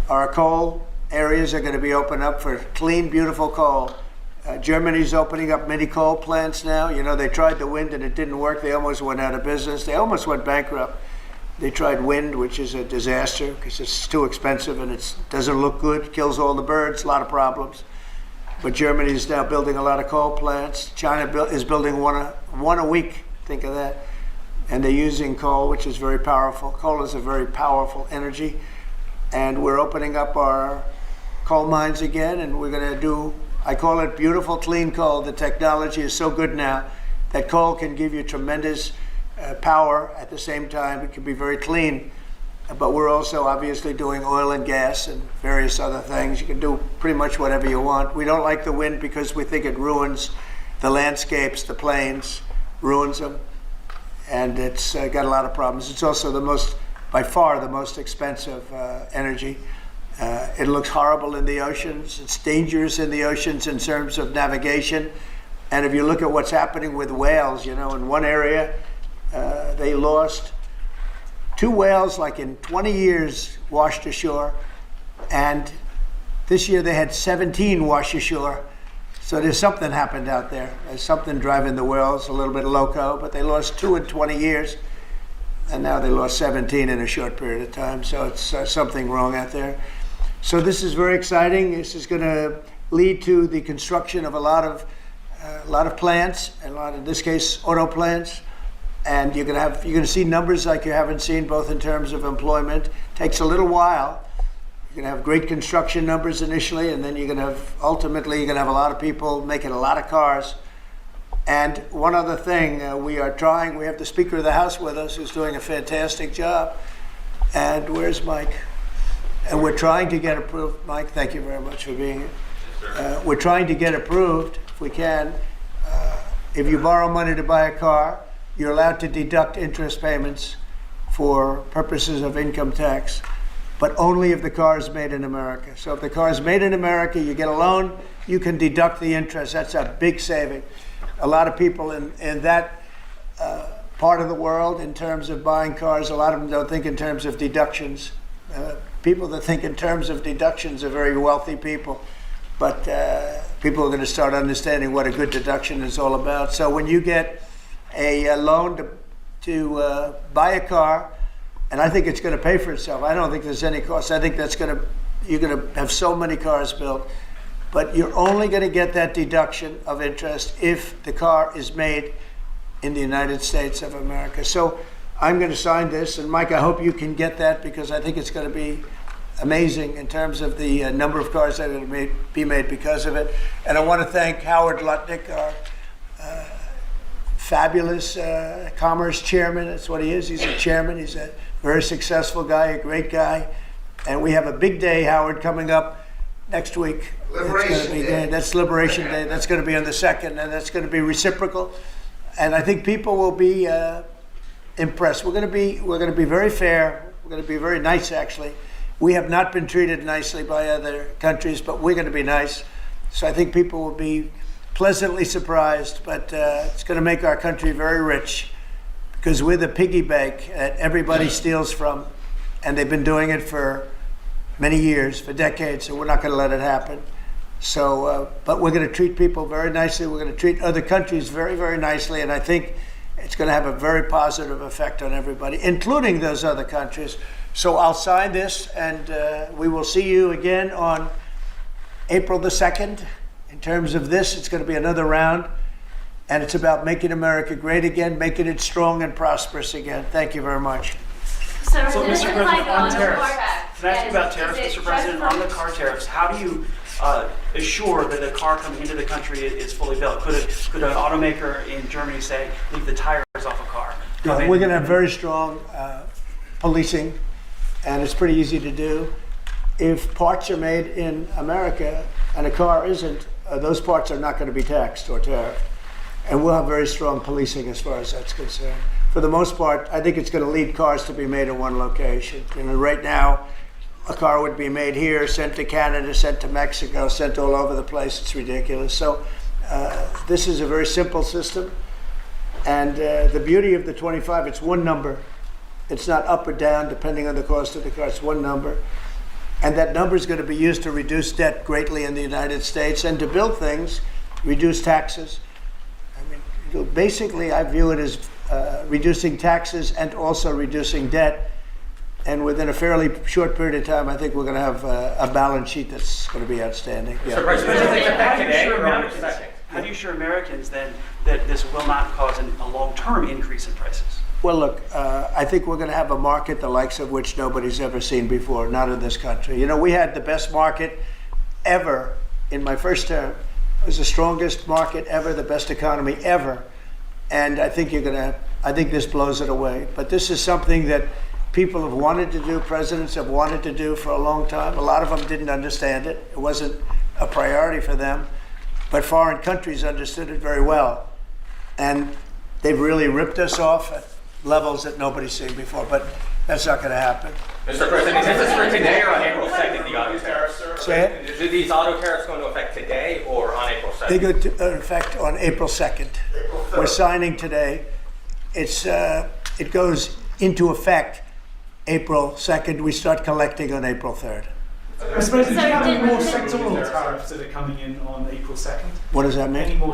Our coal areas are going to be opened up for clean, beautiful coal. Germany's opening up mini coal plants now. They tried the wind and it didn't work. They almost went out of business. They almost went bankrupt. They tried wind, which is a disaster because it's too expensive and it doesn't look good, kills all the birds, a lot of problems. But Germany is now building a lot of coal plants. China is building one a week, think of that. And they're using coal, which is very powerful. Coal is a very powerful energy. And we're opening up our coal mines again, and we're going to do, I call it beautiful, clean coal. The technology is so good now that coal can give you tremendous power at the same time. It can be very clean. But we're also obviously doing oil and gas and various other things. You can do pretty much whatever you want. We don't like the wind because we think it ruins the landscapes, the plains, ruins them. And it's got a lot of problems. It's also by far the most expensive energy. It looks horrible in the oceans. It's dangerous in the oceans in terms of navigation. And if you look at what's happening with whales, in one area, they lost 2 whales, like in 20 years, washed ashore. And this year they had 17 wash ashore. So there's something happened out there. There's something driving the whales a little bit loco, but they lost 2 in 20 years. And now they lost 17 in a short period of time. So it's something wrong out there. So this is very exciting. This is going to lead to the construction of a lot of plants, and in this case, auto plants. And you're going to see numbers like you haven't seen, both in terms of employment. Takes a little while. You're going to have great construction numbers initially, and then ultimately you're going to have a lot of people making a lot of cars. And one other thing, we have the Speaker of the House with us who's doing a fantastic job. And where's Mike? And we're trying to get approved. Mike, thank you very much for being here. We're trying to get approved, if we can. If you borrow money to buy a car, you're allowed to deduct interest payments for purposes of income tax, but only if the car is made in America. So if the car is made in America, you get a loan, you can deduct the interest. That's a big saving. A lot of people in that part of the world, in terms of buying cars, a lot of them don't think in terms of deductions. People that think in terms of deductions are very wealthy people, but people are going to start understanding what a good deduction is all about. So when you get a loan to buy a car, and I think it's going to pay for itself. I don't think there's any cost. I think you're going to have so many cars built, but you're only going to get that deduction of interest if the car is made in the United States of America. So I'm going to sign this, and Mike, I hope you can get that, because I think it's going to be amazing in terms of the number of cars that are going to be made because of it. And I want to thank Howard Lutnick, our fabulous commerce chairman. That's what he is. He's a chairman. He's a very successful guy, a great guy. And we have a big day, Howard, coming up next week. Liberation Day. That's Liberation Day. That's going to be on the 2nd, and that's going to be reciprocal. And I think people will be impressed. We're going to be very fair. We're going to be very nice, actually. We have not been treated nicely by other countries, but we're going to be nice. So I think people will be pleasantly surprised, but it's going to make our country very rich, because we're the piggy bank that everybody steals from, and they've been doing it for many years, for decades, so we're not going to let it happen. So, but we're going to treat people very nicely. We're going to treat other countries very, very nicely, and I think it's going to have a very positive effect on everybody, including those other countries. So I'll sign this, and we will see you again on April the 2nd. In terms of this, it's going to be another round. And it's about making America great again, making it strong and prosperous again. Thank you very much. So Mr. President, on tariffs, can I ask you about tariffs, Mr. President? On the car tariffs, how do you assure that a car coming into the country is fully built? Could an automaker in Germany say, leave the tires off a car? We're going to have very strong policing, and it's pretty easy to do. If parts are made in America and a car isn't, those parts are not going to be taxed or tariffed. And we'll have very strong policing as far as that's concerned. For the most part, I think it's going to lead cars to be made in one location. Right now, a car would be made here, sent to Canada, sent to Mexico, sent all over the place. It's ridiculous. So this is a very simple system. And the beauty of the 25, it's one number. It's not up or down depending on the cost of the car. It's one number. And that number is going to be used to reduce debt greatly in the United States and to build things, reduce taxes. I mean, basically, I view it as reducing taxes and also reducing debt. And within a fairly short period of time, I think we're going to have a balance sheet that's going to be outstanding. Yeah. How do you assure Americans then that this will not cause a long-term increase in prices? Well, look, I think we're going to have a market the likes of which nobody's ever seen before, not in this country. You know, we had the best market ever in my first term. It was the strongest market ever, the best economy ever. And I think I think this blows it away. But this is something that people have wanted to do, presidents have wanted to do for a long time. A lot of them didn't understand it. It wasn't a priority for them. But foreign countries understood it very well. And they've really ripped us off at levels that nobody's seen before. But that's not going to happen. Mr. President, is this for today or on April 2nd, the auto tariffs? Say it? Are these auto tariffs going to affect today or on April 2nd? They go into effect on April 2nd. We're signing today. It goes into effect April 2nd. We start collecting on April 3rd. Mr. President, do you have any more sectoral tariffs that are coming in on April 2nd? What does that mean? Any more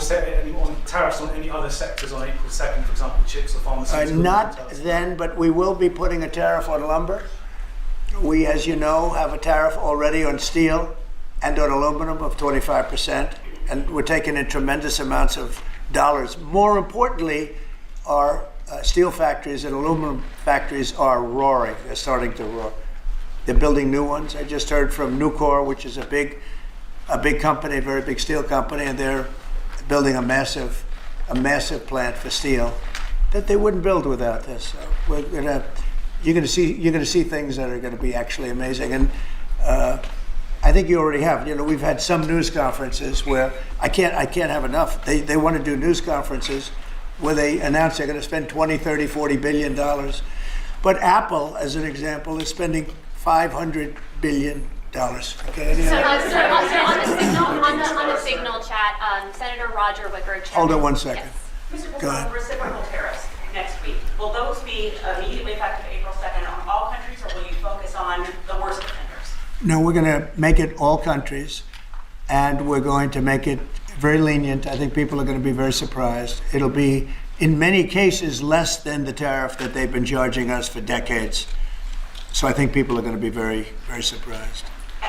tariffs on any other sectors on April 2nd, for example, chips or pharmaceuticals? Not then, but we will be putting a tariff on lumber. We, as you know, have a tariff already on steel and on aluminum of 25%, and we're taking in tremendous amounts of dollars. More importantly, our steel factories and aluminum factories are roaring. They're starting to roar. They're building new ones. I just heard from Nucor, which is a big company, a very big steel company, and they're building a massive plant for steel that they wouldn't build without this. So you're going to see things that are going to be actually amazing. And I think you already have. You know, we've had some news conferences where I can't have enough. They want to do news conferences where they announce they're going to spend $20, $30, $40 billion. But Apple, as an example, is spending $500 billion. Okay. On the Signal chat, Senator Roger Wicker. Hold on one second. Yes. Mr. Go ahead. On reciprocal tariffs next week, will those be immediately effective April 2nd on all countries, or will you focus on the worst offenders? No, we're going to make it all countries, and we're going to make it very lenient. I think people are going to be very surprised. It'll be, in many cases, less than the tariff that they've been charging us for decades. So I think people are going to be very, very surprised.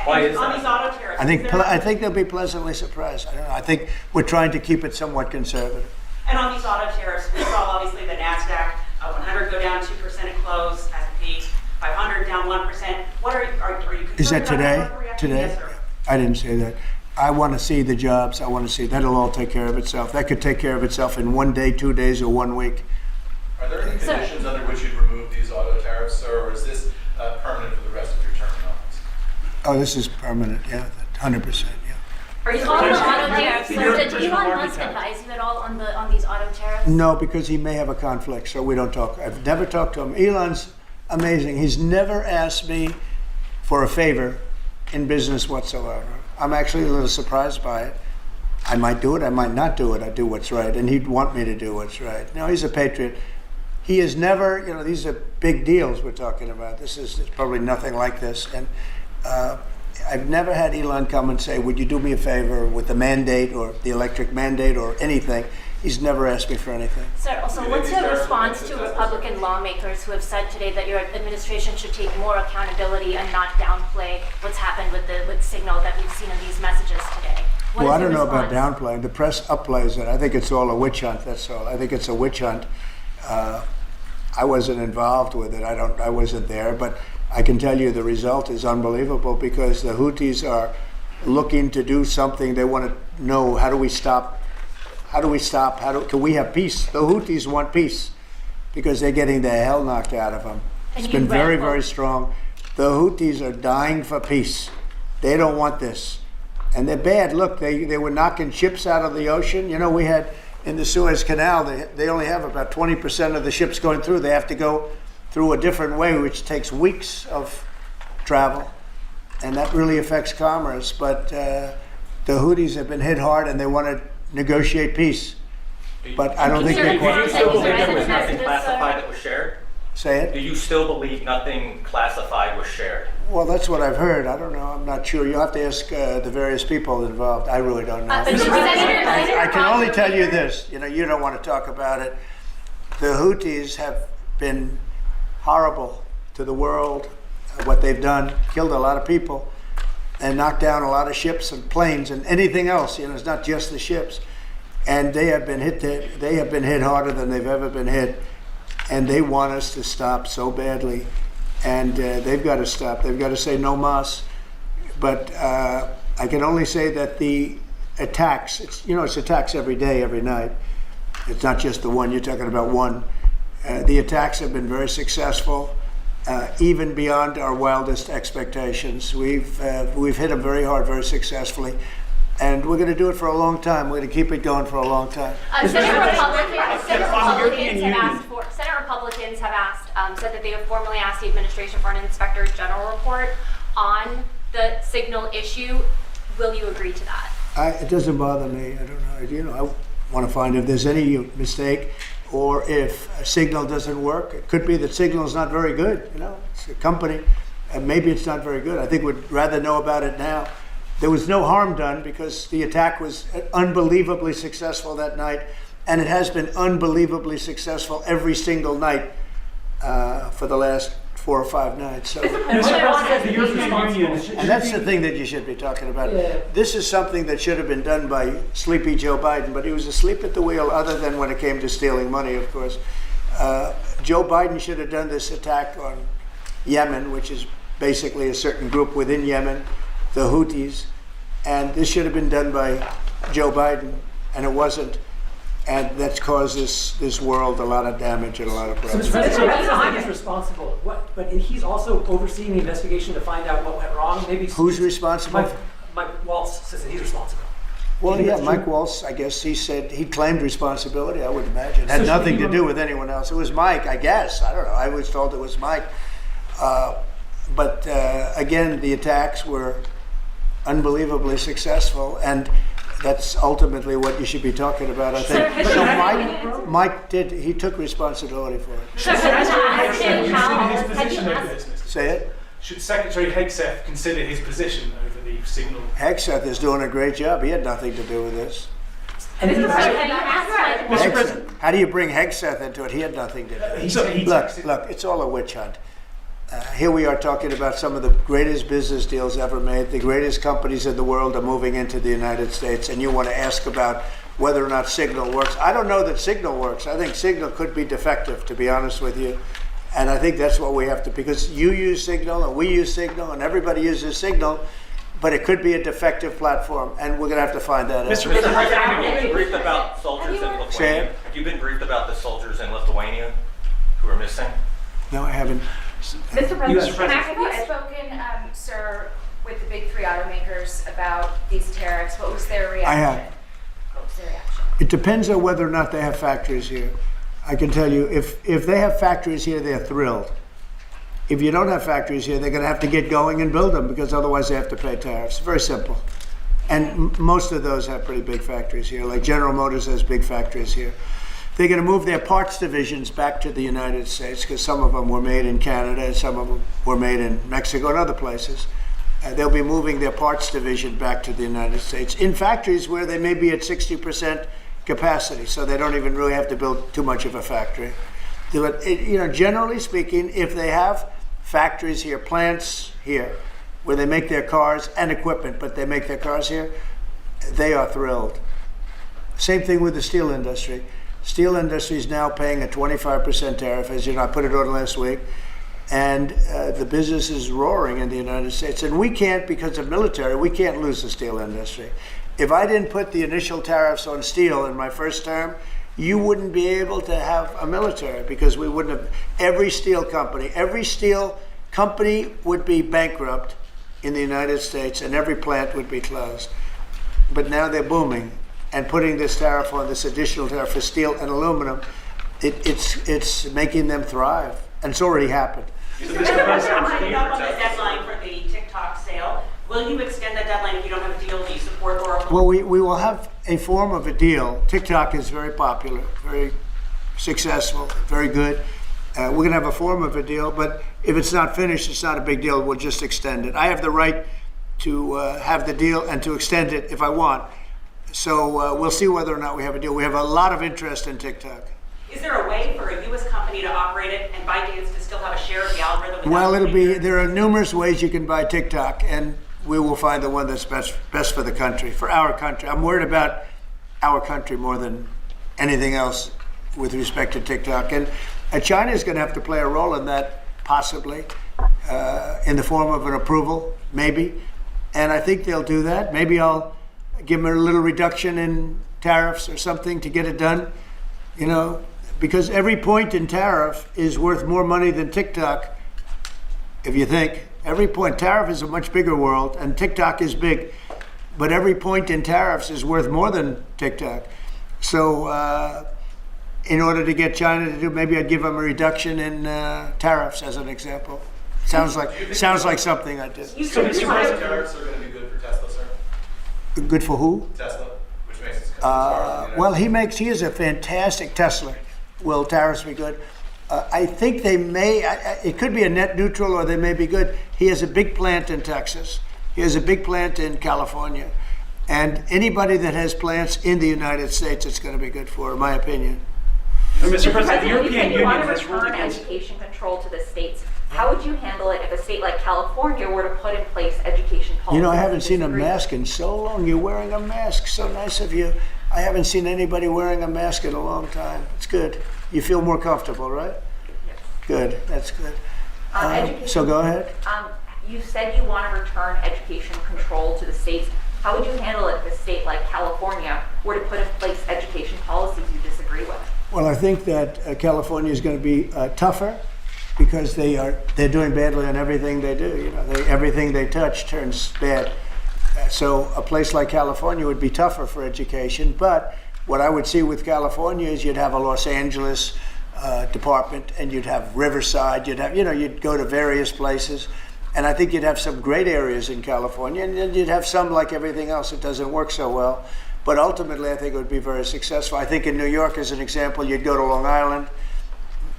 Why is that? On these auto tariffs, I think they'll be pleasantly surprised. I don't know. I think we're trying to keep it somewhat conservative. And on these auto tariffs, we saw obviously the NASDAQ 100 go down 2% at close, S&P 500 down 1%. What are you concerned Is that today? About Today? Yes, sir. I didn't say that. I want to see the jobs. I want to see that'll all take care of itself. That could take care of itself in 1 day, 2 days, or 1 week. Are there any conditions under which you'd remove these auto tariffs, sir, or is this permanent for the rest of your term in office? Oh, this is permanent. Yeah, 100%. Yeah. Are you on the auto tariffs? Did Elon Musk advise you at all on these auto tariffs? No, because he may have a conflict, so we don't talk. I've never talked to him. Elon's amazing. He's never asked me for a favor in business whatsoever. I'm actually a little surprised by it. I might do it, I might not do it. I do what's right, and he'd want me to do what's right. No, he's a patriot. He has never, you know, these are big deals we're talking about. This is probably nothing like this. And I've never had Elon come and say, would you do me a favor with the mandate or the electric mandate or anything. He's never asked me for anything. Sir, also, what's your response to Republican lawmakers who have said today that your administration should take more accountability and not downplay what's happened with Signal that we've seen in these messages today? Well, is I don't your know about response? downplaying. The press upplays it. I think it's all a witch hunt. That's all. I think it's a witch hunt. I wasn't involved with it. I wasn't there, but I can tell you the result is unbelievable because the Houthis are looking to do something. They want to know, how do we stop? How do we stop? Can we have peace? The Houthis want peace because they're getting the hell knocked out of them. It's been very, very strong. The Houthis are dying for peace. They don't want this. And they're bad. Look, they were knocking ships out of the ocean. You know, we had in the Suez Canal, they only have about 20% of the ships going through. They have to go through a different way, which takes weeks of travel. And that really affects commerce. But the Houthis have been hit hard and they want to negotiate peace. But I don't think they're Do you still quite. believe there was nothing classified that was shared? Say it? Do you still believe nothing classified was shared? Well, that's what I've heard. I don't know. I'm not sure. You'll have to ask the various people involved. I really don't know. I can only tell you this. You know, you don't want to talk about it. The Houthis have been horrible to the world. What they've done, killed a lot of people, and knocked down a lot of ships and planes and anything else. You know, it's not just the ships. And they have been hit. They have been hit harder than they've ever been hit. And they want us to stop so badly, and they've got to stop. They've got to say no mas. But I can only say that the attacks, it's attacks every day, every night. It's not just the one, you're talking about one. The attacks have been very successful, even beyond our wildest expectations. We've hit them very hard, very successfully. And we're going to do it for a long time. We're going to keep it going for a long time. Senate Republicans have asked, said that they have formally asked the administration for an inspector general report on the signal issue. Will you agree to that? It doesn't bother me. I don't know. You know, I want to find if there's any mistake or if a signal doesn't work. It could be that signal is not very good. You know, it's a company, and maybe it's not very good. I think we'd rather know about it now. There was no harm done because the attack was unbelievably successful that night, and it has been unbelievably successful every single night for the last 4 or 5 nights. So, and that's the thing that you should be talking about. Yeah. This is something that should have been done by sleepy Joe Biden, but he was asleep at the wheel other than when it came to stealing money, of course. Joe Biden should have done this attack on Yemen, which is basically a certain group within Yemen, the Houthis. And this should have been done by Joe Biden, and it wasn't. And that's caused this world a lot of damage and a lot of problems. So Mr. President is responsible, but he's also overseeing the investigation to find out what went wrong. Maybe who's responsible? Mike Waltz says that he's responsible. Well, yeah, Mike Waltz, I guess he said he claimed responsibility, I would imagine. It had nothing to do with anyone else. It was Mike, I guess. I don't know. I was told it was Mike. But again, the attacks were unbelievably successful, and that's ultimately what you should be talking about, I think. So Mike he took responsibility for it. Say it? Should Secretary Hegseth consider his position over the signal? Hegseth is doing a great job. He had nothing to do with this. How do you bring Hegseth into it? He had nothing to do. Look, it's all a witch hunt. Here we are talking about some of the greatest business deals ever made. The greatest companies in the world are moving into the United States, and you want to ask about whether or not Signal works. I don't know that Signal works. I think Signal could be defective, to be honest with you. And I think that's what we have to, because you use Signal and we use Signal and everybody uses Signal, but it could be a defective platform, and we're going to have to find that out. Mr. President, have you been briefed about soldiers in Lithuania? Have you been briefed about the soldiers in Lithuania who are missing? No, I haven't. Mr. President, have you spoken, sir, with the big 3 automakers about these tariffs? What was their reaction? I have. What was their reaction? It depends on whether or not they have factories here. I can tell you, if they have factories here, they're thrilled. If you don't have factories here, they're going to have to get going and build them, because otherwise they have to pay tariffs. Very simple. And most of those have pretty big factories here, like General Motors has big factories here. They're going to move their parts divisions back to the United States, because some of them were made in Canada and some of them were made in Mexico and other places. They'll be moving their parts division back to the United States in factories where they may be at 60% capacity, so they don't even really have to build too much of a factory. Generally speaking, if they have factories here, plants here, where they make their cars and equipment, but they make their cars here, they are thrilled. Same thing with the steel industry. Steel industry is now paying a 25% tariff, as you know, I put it on last week, and the business is roaring in the United States. And we can't, because of military, we can't lose the steel industry. If I didn't put the initial tariffs on steel in my first term, you wouldn't be able to have a military, because we wouldn't have, every steel company would be bankrupt in the United States, and every plant would be closed. But now they're booming, and putting this tariff on, this additional tariff for steel and aluminum, it's making them thrive, and it's already happened. Mr. President, lining up on the deadline for the TikTok sale. Will you extend that deadline if you don't have a deal? Do you support Oracle? Well, we will have a form of a deal. TikTok is very popular, very successful, very good. We're going to have a form of a deal, but if it's not finished, it's not a big deal. We'll just extend it. I have the right to have the deal and to extend it if I want. So we'll see whether or not we have a deal. We have a lot of interest in TikTok. Is there a way for a U.S. company to operate it and ByteDance to still have a share of the algorithm? Well, there are numerous ways you can buy TikTok, and we will find the one that's best for the country, for our country. I'm worried about our country more than anything else with respect to TikTok. And China is going to have to play a role in that, possibly, in the form of an approval, maybe. And I think they'll do that. Maybe I'll give them a little reduction in tariffs or something to get it done, you know, because every point in tariff is worth more money than TikTok, if you think. Every point, tariff is a much bigger world, and TikTok is big, but every point in tariffs is worth more than TikTok. So in order to get China to do, maybe I'd give them a reduction in tariffs as an example. Sounds like something I did. So Mr. President, tariffs are going to be good for Tesla, sir? Good for who? Tesla, which makes its company well, he is a fantastic Tesla. Will tariffs be good? I think they may, it could be a net neutral, or they may be good. He has a big plant in Texas. He has a big plant in California. And anybody that has plants in the United States, it's going to be good for, in my opinion. Mr. President, the European you Union want to has ruled return against... education control to the states. How would you handle it if a state like California were to put in place education policies? You know, I haven't seen a mask in so long. You're wearing a mask. So nice of you. I haven't seen anybody wearing a mask in a long time. It's good. You feel more comfortable, right? Yes. Good. That's good. Education, so go ahead. You said you want to return education control to the states. How would you handle it if a state like California were to put in place education policies you disagree with? Well, I think that California is going to be tougher, because they're doing badly on everything they do. You know, everything they touch turns bad. So a place like California would be tougher for education. But what I would see with California is you'd have a Los Angeles department, and you'd have Riverside. You'd go to various places, and I think you'd have some great areas in California, and then you'd have some, like everything else, that doesn't work so well. But ultimately, I think it would be very successful. I think in New York, as an example, you'd go to Long Island,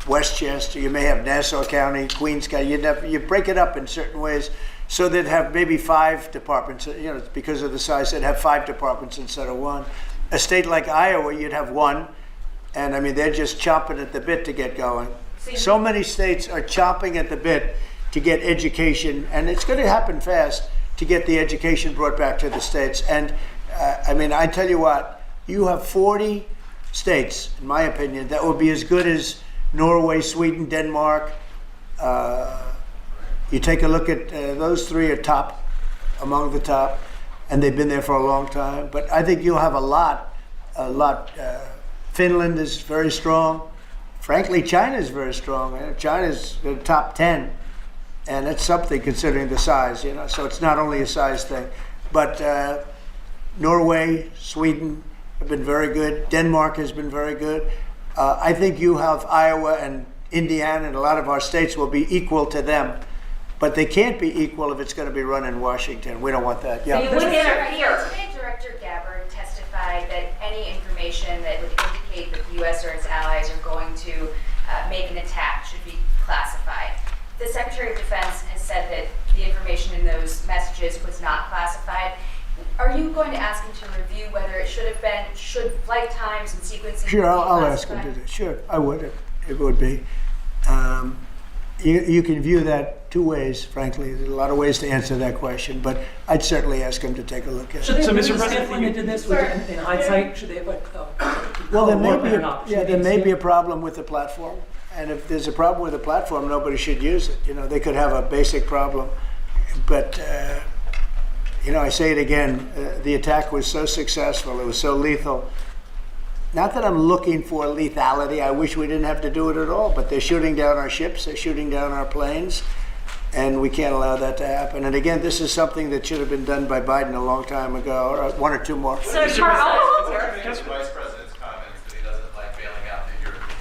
Westchester, you may have Nassau County, Queens County. You break it up in certain ways, so they'd have maybe 5 departments. You know, because of the size, they'd have 5 departments instead of 1. A state like Iowa, you'd have 1, and I mean, they're just chomping at the bit to get going. So many states are chomping at the bit to get education, and it's going to happen fast to get the education brought back to the states. And I mean, I tell you what, you have 40 states, in my opinion, that will be as good as Norway, Sweden, Denmark. You take a look at those 3 are top, among the top, and they've been there for a long time. But I think you'll have a lot. Finland is very strong. Frankly, China is very strong. China's the top 10, and that's something considering the size. You know, so it's not only a size thing, but Norway, Sweden have been very good. Denmark has been very good. I think you have Iowa and Indiana, and a lot of our states will be equal to them. But they can't be equal if it's going to be run in Washington. We don't want that. Yeah. Today, Director Gabbard testified that any information that would indicate that the U.S. or its allies are going to make an attack should be classified. The Secretary of Defense has said that the information in those messages was not classified. Are you going to ask him to review whether it should have been, should flight times and sequencing? Sure, I'll ask him to do. Sure, I would. It would be. You can view that two ways, frankly. There's a lot of ways to answer that question, but I'd certainly ask him to take a look at it. Should they So, really Mr. step President, when they did this? In hindsight, should they have Well, there may more be, than an option? yeah, there may be a problem with the platform, and if there's a problem with the platform, nobody should use it. You know, they could have a basic problem, but you know, I say it again, the attack was so successful, it was so lethal. Not that I'm looking for lethality, I wish we didn't have to do it at all, but they're shooting down our ships, they're shooting down our planes, and we can't allow that to happen. And again, this is something that should have been done by Biden a long time ago, or one or two more. So, Mr. President, the Vice President's comments that he doesn't like bailing out the Europeans.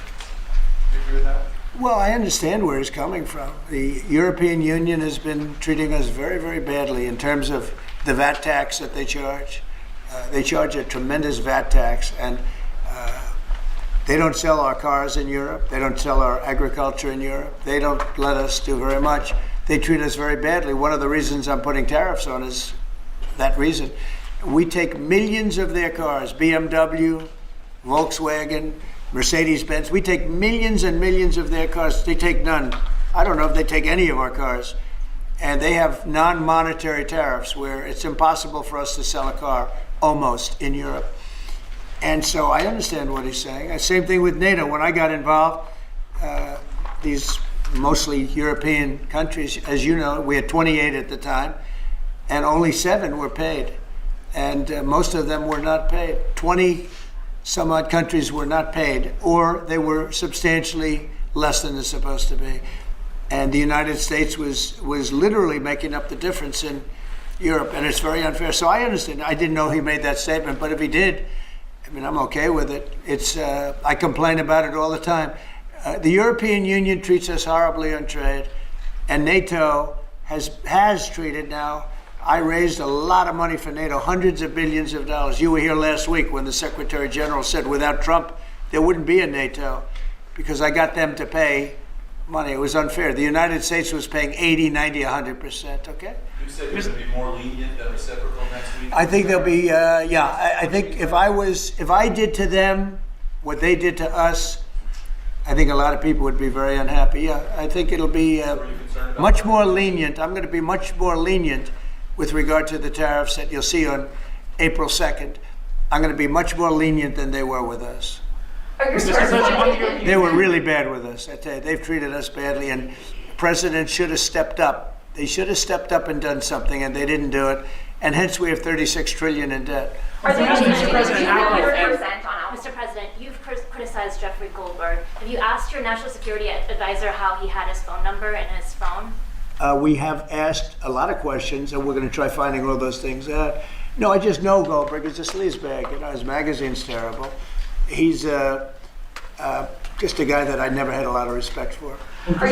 Do you agree with that? Well, I understand where he's coming from. The European Union has been treating us very, very badly in terms of the VAT tax that they charge. They charge a tremendous VAT tax, and they don't sell our cars in Europe. They don't sell our agriculture in Europe. They don't let us do very much. They treat us very badly. One of the reasons I'm putting tariffs on is that reason. We take millions of their cars, BMW, Volkswagen, Mercedes-Benz. We take millions and millions of their cars. They take none. I don't know if they take any of our cars. And they have non-monetary tariffs where it's impossible for us to sell a car, almost, in Europe. And so I understand what he's saying. Same thing with NATO. When I got involved, these mostly European countries, as you know, we had 28 at the time, and only 7 were paid. And most of them were not paid. 20 some odd countries were not paid, or they were substantially less than they're supposed to be. And the United States was literally making up the difference in Europe, and it's very unfair. So I understand. I didn't know he made that statement, but if he did, I mean, I'm okay with it. It's I complain about it all the time. The European Union treats us horribly on trade, and NATO has treated now. I raised a lot of money for NATO, hundreds of billions of dollars. You were here last week when the Secretary General said without Trump, there wouldn't be a NATO, because I got them to pay money. It was unfair. The United States was paying 80, 90, 100%, okay? You said you're going to be more lenient than reciprocal next week? I think there'll be, I think if I did to them what they did to us, I think a lot of people would be very unhappy. Yeah, I think it'll be much more lenient. I'm going to be much more lenient with regard to the tariffs that you'll see on April 2nd. I'm going to be much more lenient than they were with us. They were really bad with us. I tell you, they've treated us badly, and the president should have stepped up. They should have stepped up and done something, and they didn't do it. And hence we have $36 trillion in debt. Mr. President, you've criticized Jeffrey Goldberg. Have you asked your national security advisor how he had his phone number in his phone? We have asked a lot of questions, and we're going to try finding all those things out. No, I just know Goldberg is a sleazebag. You know, his magazine's terrible. He's just a guy that I never had a lot of respect for. How far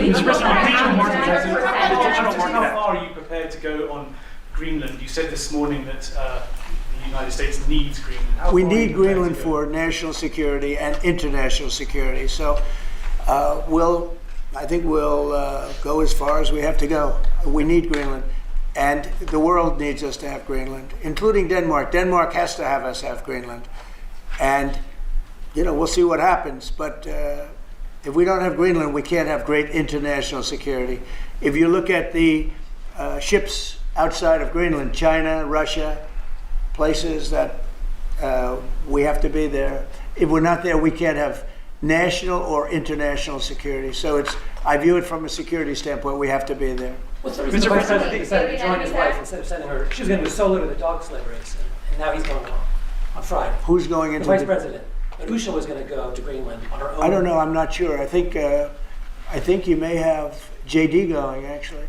are you prepared to go on Greenland? You said this morning that the United States needs Greenland. We need Greenland for national security and international security. So I think we'll go as far as we have to go. We need Greenland. And the world needs us to have Greenland, including Denmark. Denmark has to have us have Greenland. And, you know, we'll see what happens. But if we don't have Greenland, we can't have great international security. If you look at the ships outside of Greenland, China, Russia, places that we have to be there. If we're not there, we can't have national or international security. So I view it from a security standpoint, we have to be there. What's the reason the Vice President decided to join his wife instead of sending her? She was going to go solo to the dog sled race, and now he's going on Friday. Who's going into the Vice President? But Usha was going to go to Greenland on her own. I don't know. I'm not sure. I think you may have JD going, actually.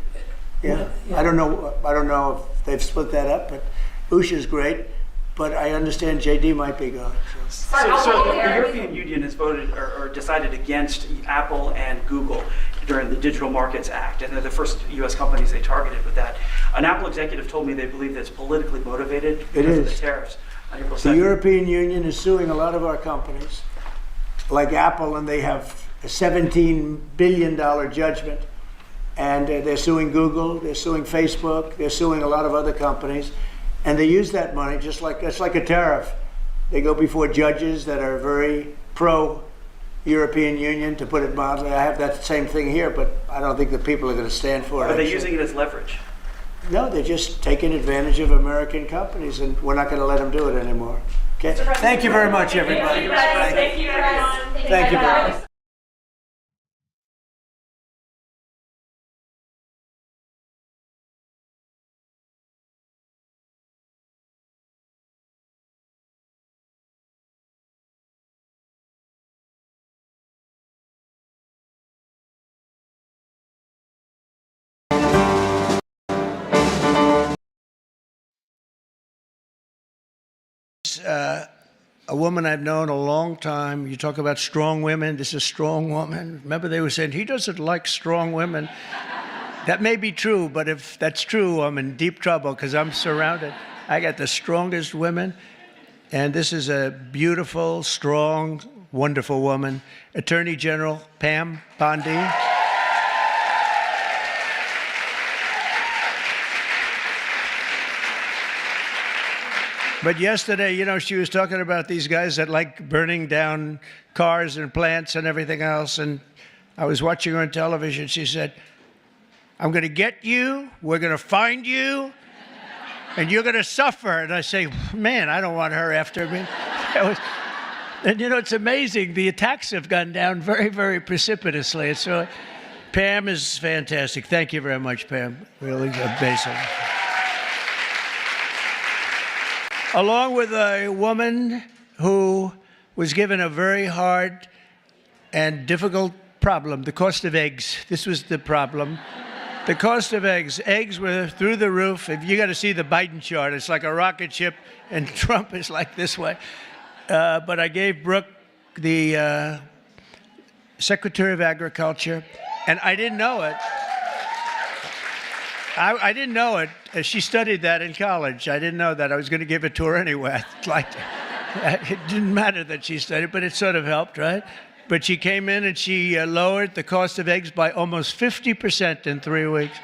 Yeah. I don't know if they've split that up, but Usha's great. But I understand JD might be going. So the European Union has voted or decided against Apple and Google during the Digital Markets Act, and they're the first U.S. companies they targeted with that. An Apple executive told me they believe that it's politically motivated because of the tariffs on April 2nd. The European Union is suing a lot of our companies, like Apple, and they have a $17 billion judgment. And they're suing Google, they're suing Facebook, they're suing a lot of other companies. And they use that money it's like a tariff. They go before judges that are very pro European Union, to put it mildly. I have that same thing here, but I don't think the people are going to stand for it. Are they actually. using it as leverage? No, they're just taking advantage of American companies, and we're not going to let them do it anymore. Okay? Thank you very much, everybody. Thank you, everyone. Thank you very much. A woman I've known a long time. You talk about strong women. This is a strong woman. Remember, they were saying, he doesn't like strong women. That may be true, but if that's true, I'm in deep trouble because I'm surrounded. I got the strongest women. And this is a beautiful, strong, wonderful woman. Attorney General Pam Bondi. But yesterday, you know, she was talking about these guys that like burning down cars and plants and everything else. And I was watching her on television. She said, I'm going to get you, we're going to find you, and you're going to suffer. And I say, man, I don't want her after me. And you know, it's amazing. The attacks have gone down very, very precipitously. So Pam is fantastic. Thank you very much, Pam. Really amazing. Along with a woman who was given a very hard and difficult problem, the cost of eggs. This was the problem. The cost of eggs. Eggs were through the roof. If you got to see the Biden chart, it's like a rocket ship, and Trump is like this way. But I gave Brooke the Secretary of Agriculture, and I didn't know it. I didn't know it. She studied that in college. I didn't know that. I was going to give it to her anyway. It didn't matter that she studied, but it sort of helped, right? But she came in and she lowered the cost of eggs by almost 50% in 3 weeks.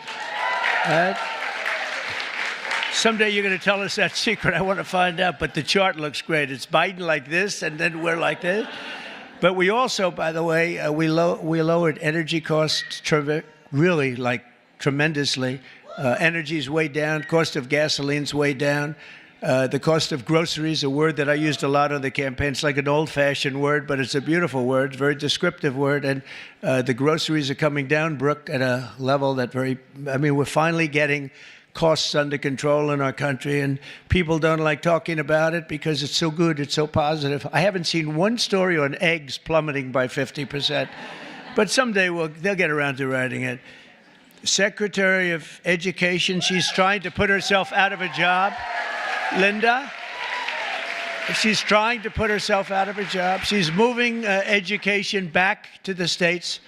Right? Someday you're going to tell us that secret. I want to find out. But the chart looks great. It's Biden like this, and then we're like this. But we also, by the way, we lowered energy costs really like tremendously. Energy's way down. Cost of gasoline's way down. The cost of groceries, a word that I used a lot on the campaign. It's like an old-fashioned word, but it's a beautiful word, very descriptive word. And the groceries are coming down, Brooke, at a level that we're finally getting costs under control in our country. And people don't like talking about it because it's so good, it's so positive. I haven't seen one story on eggs plummeting by 50%. But someday they'll get around to writing it. Secretary of Education, she's trying to put herself out of a job. Linda, she's trying to put herself out of a job. She's moving education back to the states,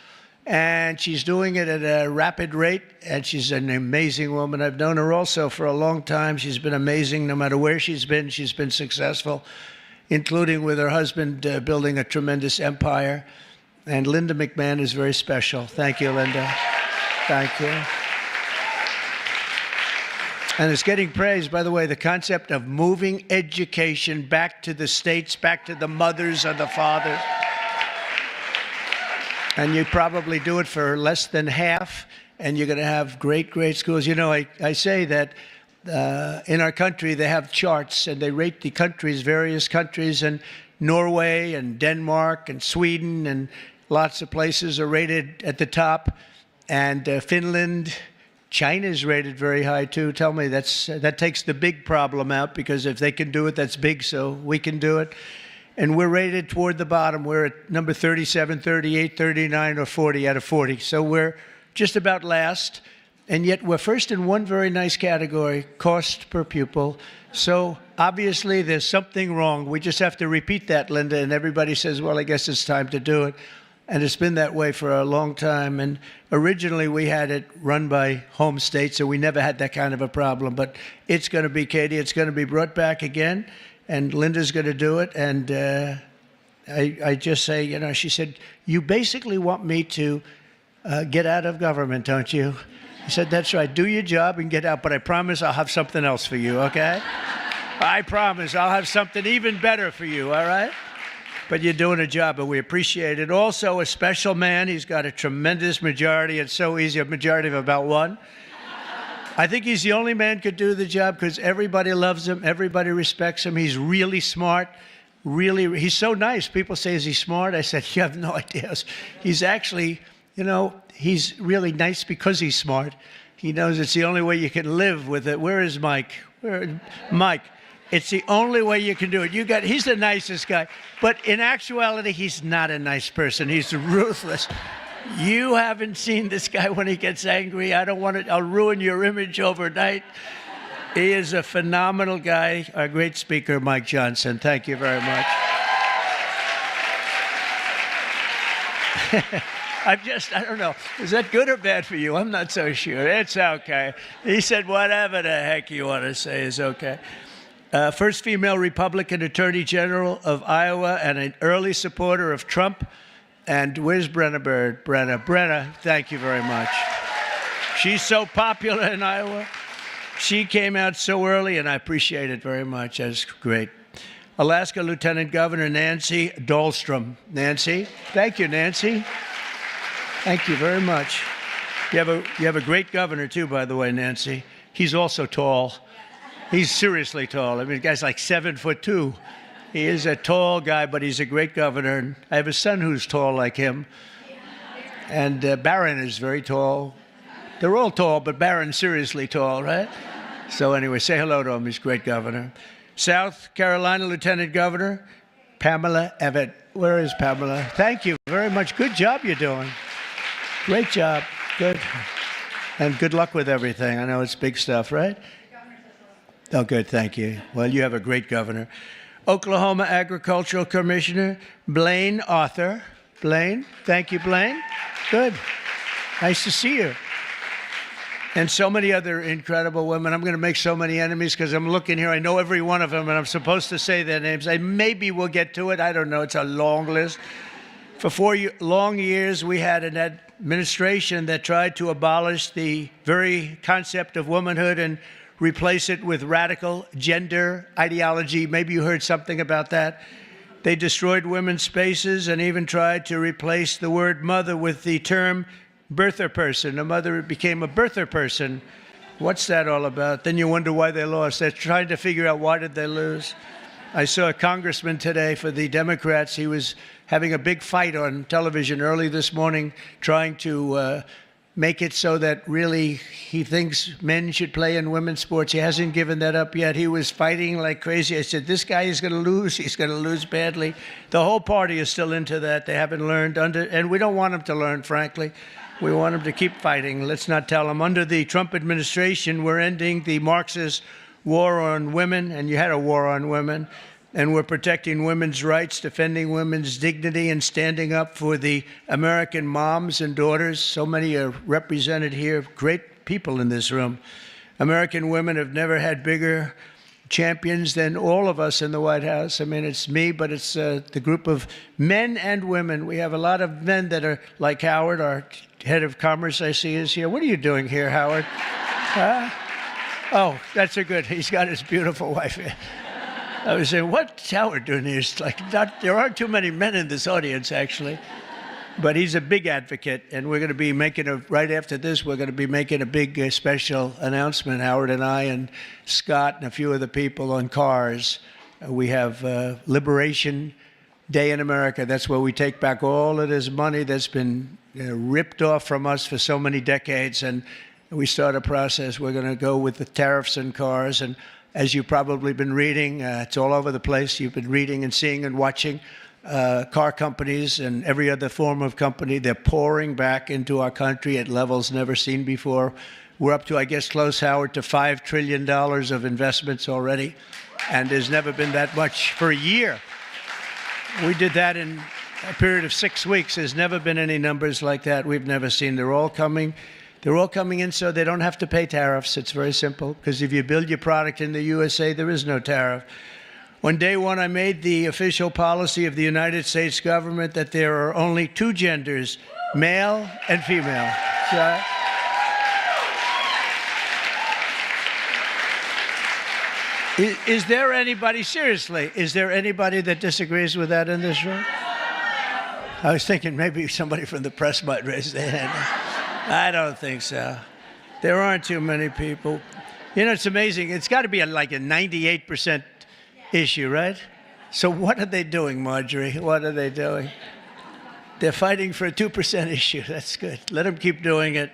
and she's doing it at a rapid rate, and she's an amazing woman. I've known her also for a long time. She's been amazing. No matter where she's been successful, including with her husband building a tremendous empire. And Linda McMahon is very special. Thank you, Linda. Thank you. And it's getting praised, by the way, the concept of moving education back to the states, back to the mothers and the fathers. And you probably do it for less than half, and you're going to have great, great schools. You know, I say that in our country, they have charts, and they rate the countries, various countries, and Norway and Denmark and Sweden and lots of places are rated at the top. And Finland, China's rated very high too. Tell me, that takes the big problem out, because if they can do it, that's big, so we can do it. And we're rated toward the bottom. We're at number 37, 38, 39, or 40 out of 40. So we're just about last. And yet we're first in one very nice category, cost per pupil. So obviously there's something wrong. We just have to repeat that, Linda, and everybody says, well, I guess it's time to do it. And it's been that way for a long time. And originally we had it run by home states, so we never had that kind of a problem. But it's going to be, Katie, it's going to be brought back again. And Linda's going to do it. And I just say, you know, she said, you basically want me to get out of government, don't you? I said, that's right. Do your job and get out. But I promise I'll have something else for you, okay? I promise I'll have something even better for you, all right? but you're doing a job, and we appreciate it. Also, a special man. He's got a tremendous majority. It's so easy, a majority of about one. I think he's the only man could do the job because everybody loves him. Everybody respects him. He's really smart. Really, he's so nice. People say, is he smart? I said, you have no idea. He's actually, he's really nice because he's smart. He knows it's the only way you can live with it. Where is Mike? Mike, it's the only way you can do it. He's the nicest guy. But in actuality, he's not a nice person. He's ruthless. You haven't seen this guy when he gets angry. I'll ruin your image overnight. He is a phenomenal guy. Our great speaker, Mike Johnson. Thank you very much. I don't know. Is that good or bad for you? I'm not so sure. It's okay. He said whatever the heck you want to say is okay. First female Republican Attorney General of Iowa and an early supporter of Trump. And where's Brenna Bird? Brenna, thank you very much. She's so popular in Iowa. She came out so early, and I appreciate it very much. That's great. Alaska Lieutenant Governor Nancy Dahlstrom. Nancy, thank you, Nancy. Thank you very much. You have a great governor, too, by the way, Nancy. He's also tall. He's seriously tall. I mean, the guy's like 7'2". He is a tall guy, but he's a great governor. I have a son who's tall like him. And Barron is very tall. They're all tall, but Barron's seriously tall, right? So anyway, say hello to him. He's a great governor. South Carolina Lieutenant Governor Pamela Evett. Where is Pamela? Thank you very much. Good job you're doing. Great job. Good. And good luck with everything. I know it's big stuff, right? Oh, good. Thank you. Well, you have a great governor. Oklahoma Agricultural Commissioner Blaine Arthur. Blaine. Thank you, Blaine. Good. Nice to see you. And so many other incredible women. I'm going to make so many enemies because I'm looking here. I know every one of them, and I'm supposed to say their names. Maybe we'll get to it. I don't know. It's a long list. For 4 long years, we had an administration that tried to abolish the very concept of womanhood and replace it with radical gender ideology. Maybe you heard something about that. They destroyed women's spaces and even tried to replace the word mother with the term birther person. A mother became a birther person. What's that all about? Then you wonder why they lost. They're trying to figure out why did they lose. I saw a congressman today for the Democrats. He was having a big fight on television early this morning, trying to make it so that really he thinks men should play in women's sports. He hasn't given that up yet. He was fighting like crazy. I said, this guy is going to lose. He's going to lose badly. The whole party is still into that. They haven't learned, and we don't want them to learn, frankly. We want them to keep fighting. Let's not tell them. Under the Trump administration, we're ending the Marxist war on women, and you had a war on women, and we're protecting women's rights, defending women's dignity, and standing up for the American moms and daughters. So many are represented here, great people in this room. American women have never had bigger champions than all of us in the White House. I mean, it's me, but it's the group of men and women. We have a lot of men that are like Howard, our head of commerce, I see is here. What are you doing here, Howard? Oh, that's a good. He's got his beautiful wife here. I was saying, what's Howard doing here? It's like there aren't too many men in this audience, actually. But he's a big advocate, and we're going to be making right after this, we're going to be making a big special announcement, Howard and I and Scott and a few other people on cars. We have Liberation Day in America. That's where we take back all of this money that's been ripped off from us for so many decades, and we start a process. We're going to go with the tariffs on cars, and as you've probably been reading, it's all over the place. You've been reading and seeing and watching car companies and every other form of company. They're pouring back into our country at levels never seen before. We're up to, I guess, close, Howard, to $5 trillion of investments already, and there's never been that much for a year. We did that in a period of 6 weeks. There's never been any numbers like that. We've never seen. They're all coming in so they don't have to pay tariffs. It's very simple, because if you build your product in the USA, there is no tariff. On day one, I made the official policy of the United States government that there are only two genders, male and female. So, Is there anybody, seriously, is there anybody that disagrees with that in this room? I was thinking maybe somebody from the press might raise their hand. I don't think so. There aren't too many people. You know, it's amazing. It's got to be like a 98% issue, right? So what are they doing, Marjorie? What are they doing? They're fighting for a 2% issue. That's good. Let them keep doing it.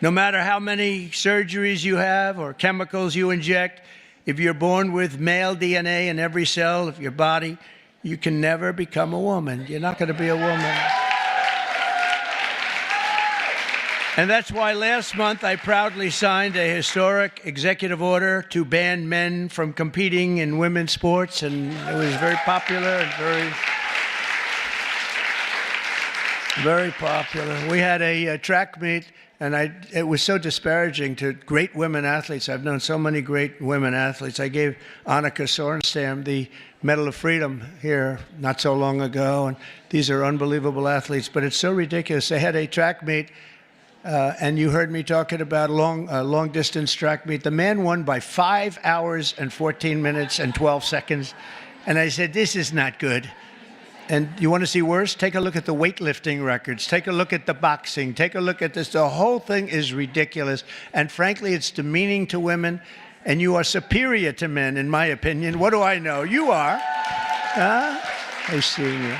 No matter how many surgeries you have or chemicals you inject, if you're born with male DNA in every cell of your body, you can never become a woman. You're not going to be a woman. And that's why last month I proudly signed a historic executive order to ban men from competing in women's sports, and it was very popular and very popular. We had a track meet, and it was so disparaging to great women athletes. I've known so many great women athletes. I gave Annika Sorenstam the Medal of Freedom here not so long ago, and these are unbelievable athletes, but it's so ridiculous. They had a track meet, and you heard me talking about long distance track meet. The man won by 5 hours and 14 minutes and 12 seconds. And I said, this is not good. And you want to see worse? Take a look at the weightlifting records. Take a look at the boxing. Take a look at this. The whole thing is ridiculous. And frankly, it's demeaning to women. And you are superior to men, in my opinion. What do I know? You are. Huh? I've seen you.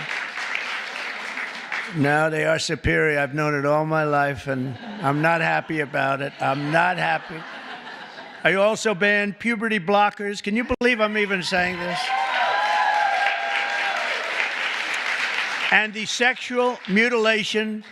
No, they are superior. I've known it all my life, and I'm not happy about it. I'm not happy. I also banned puberty blockers. Can you believe I'm even saying this? And the sexual mutilation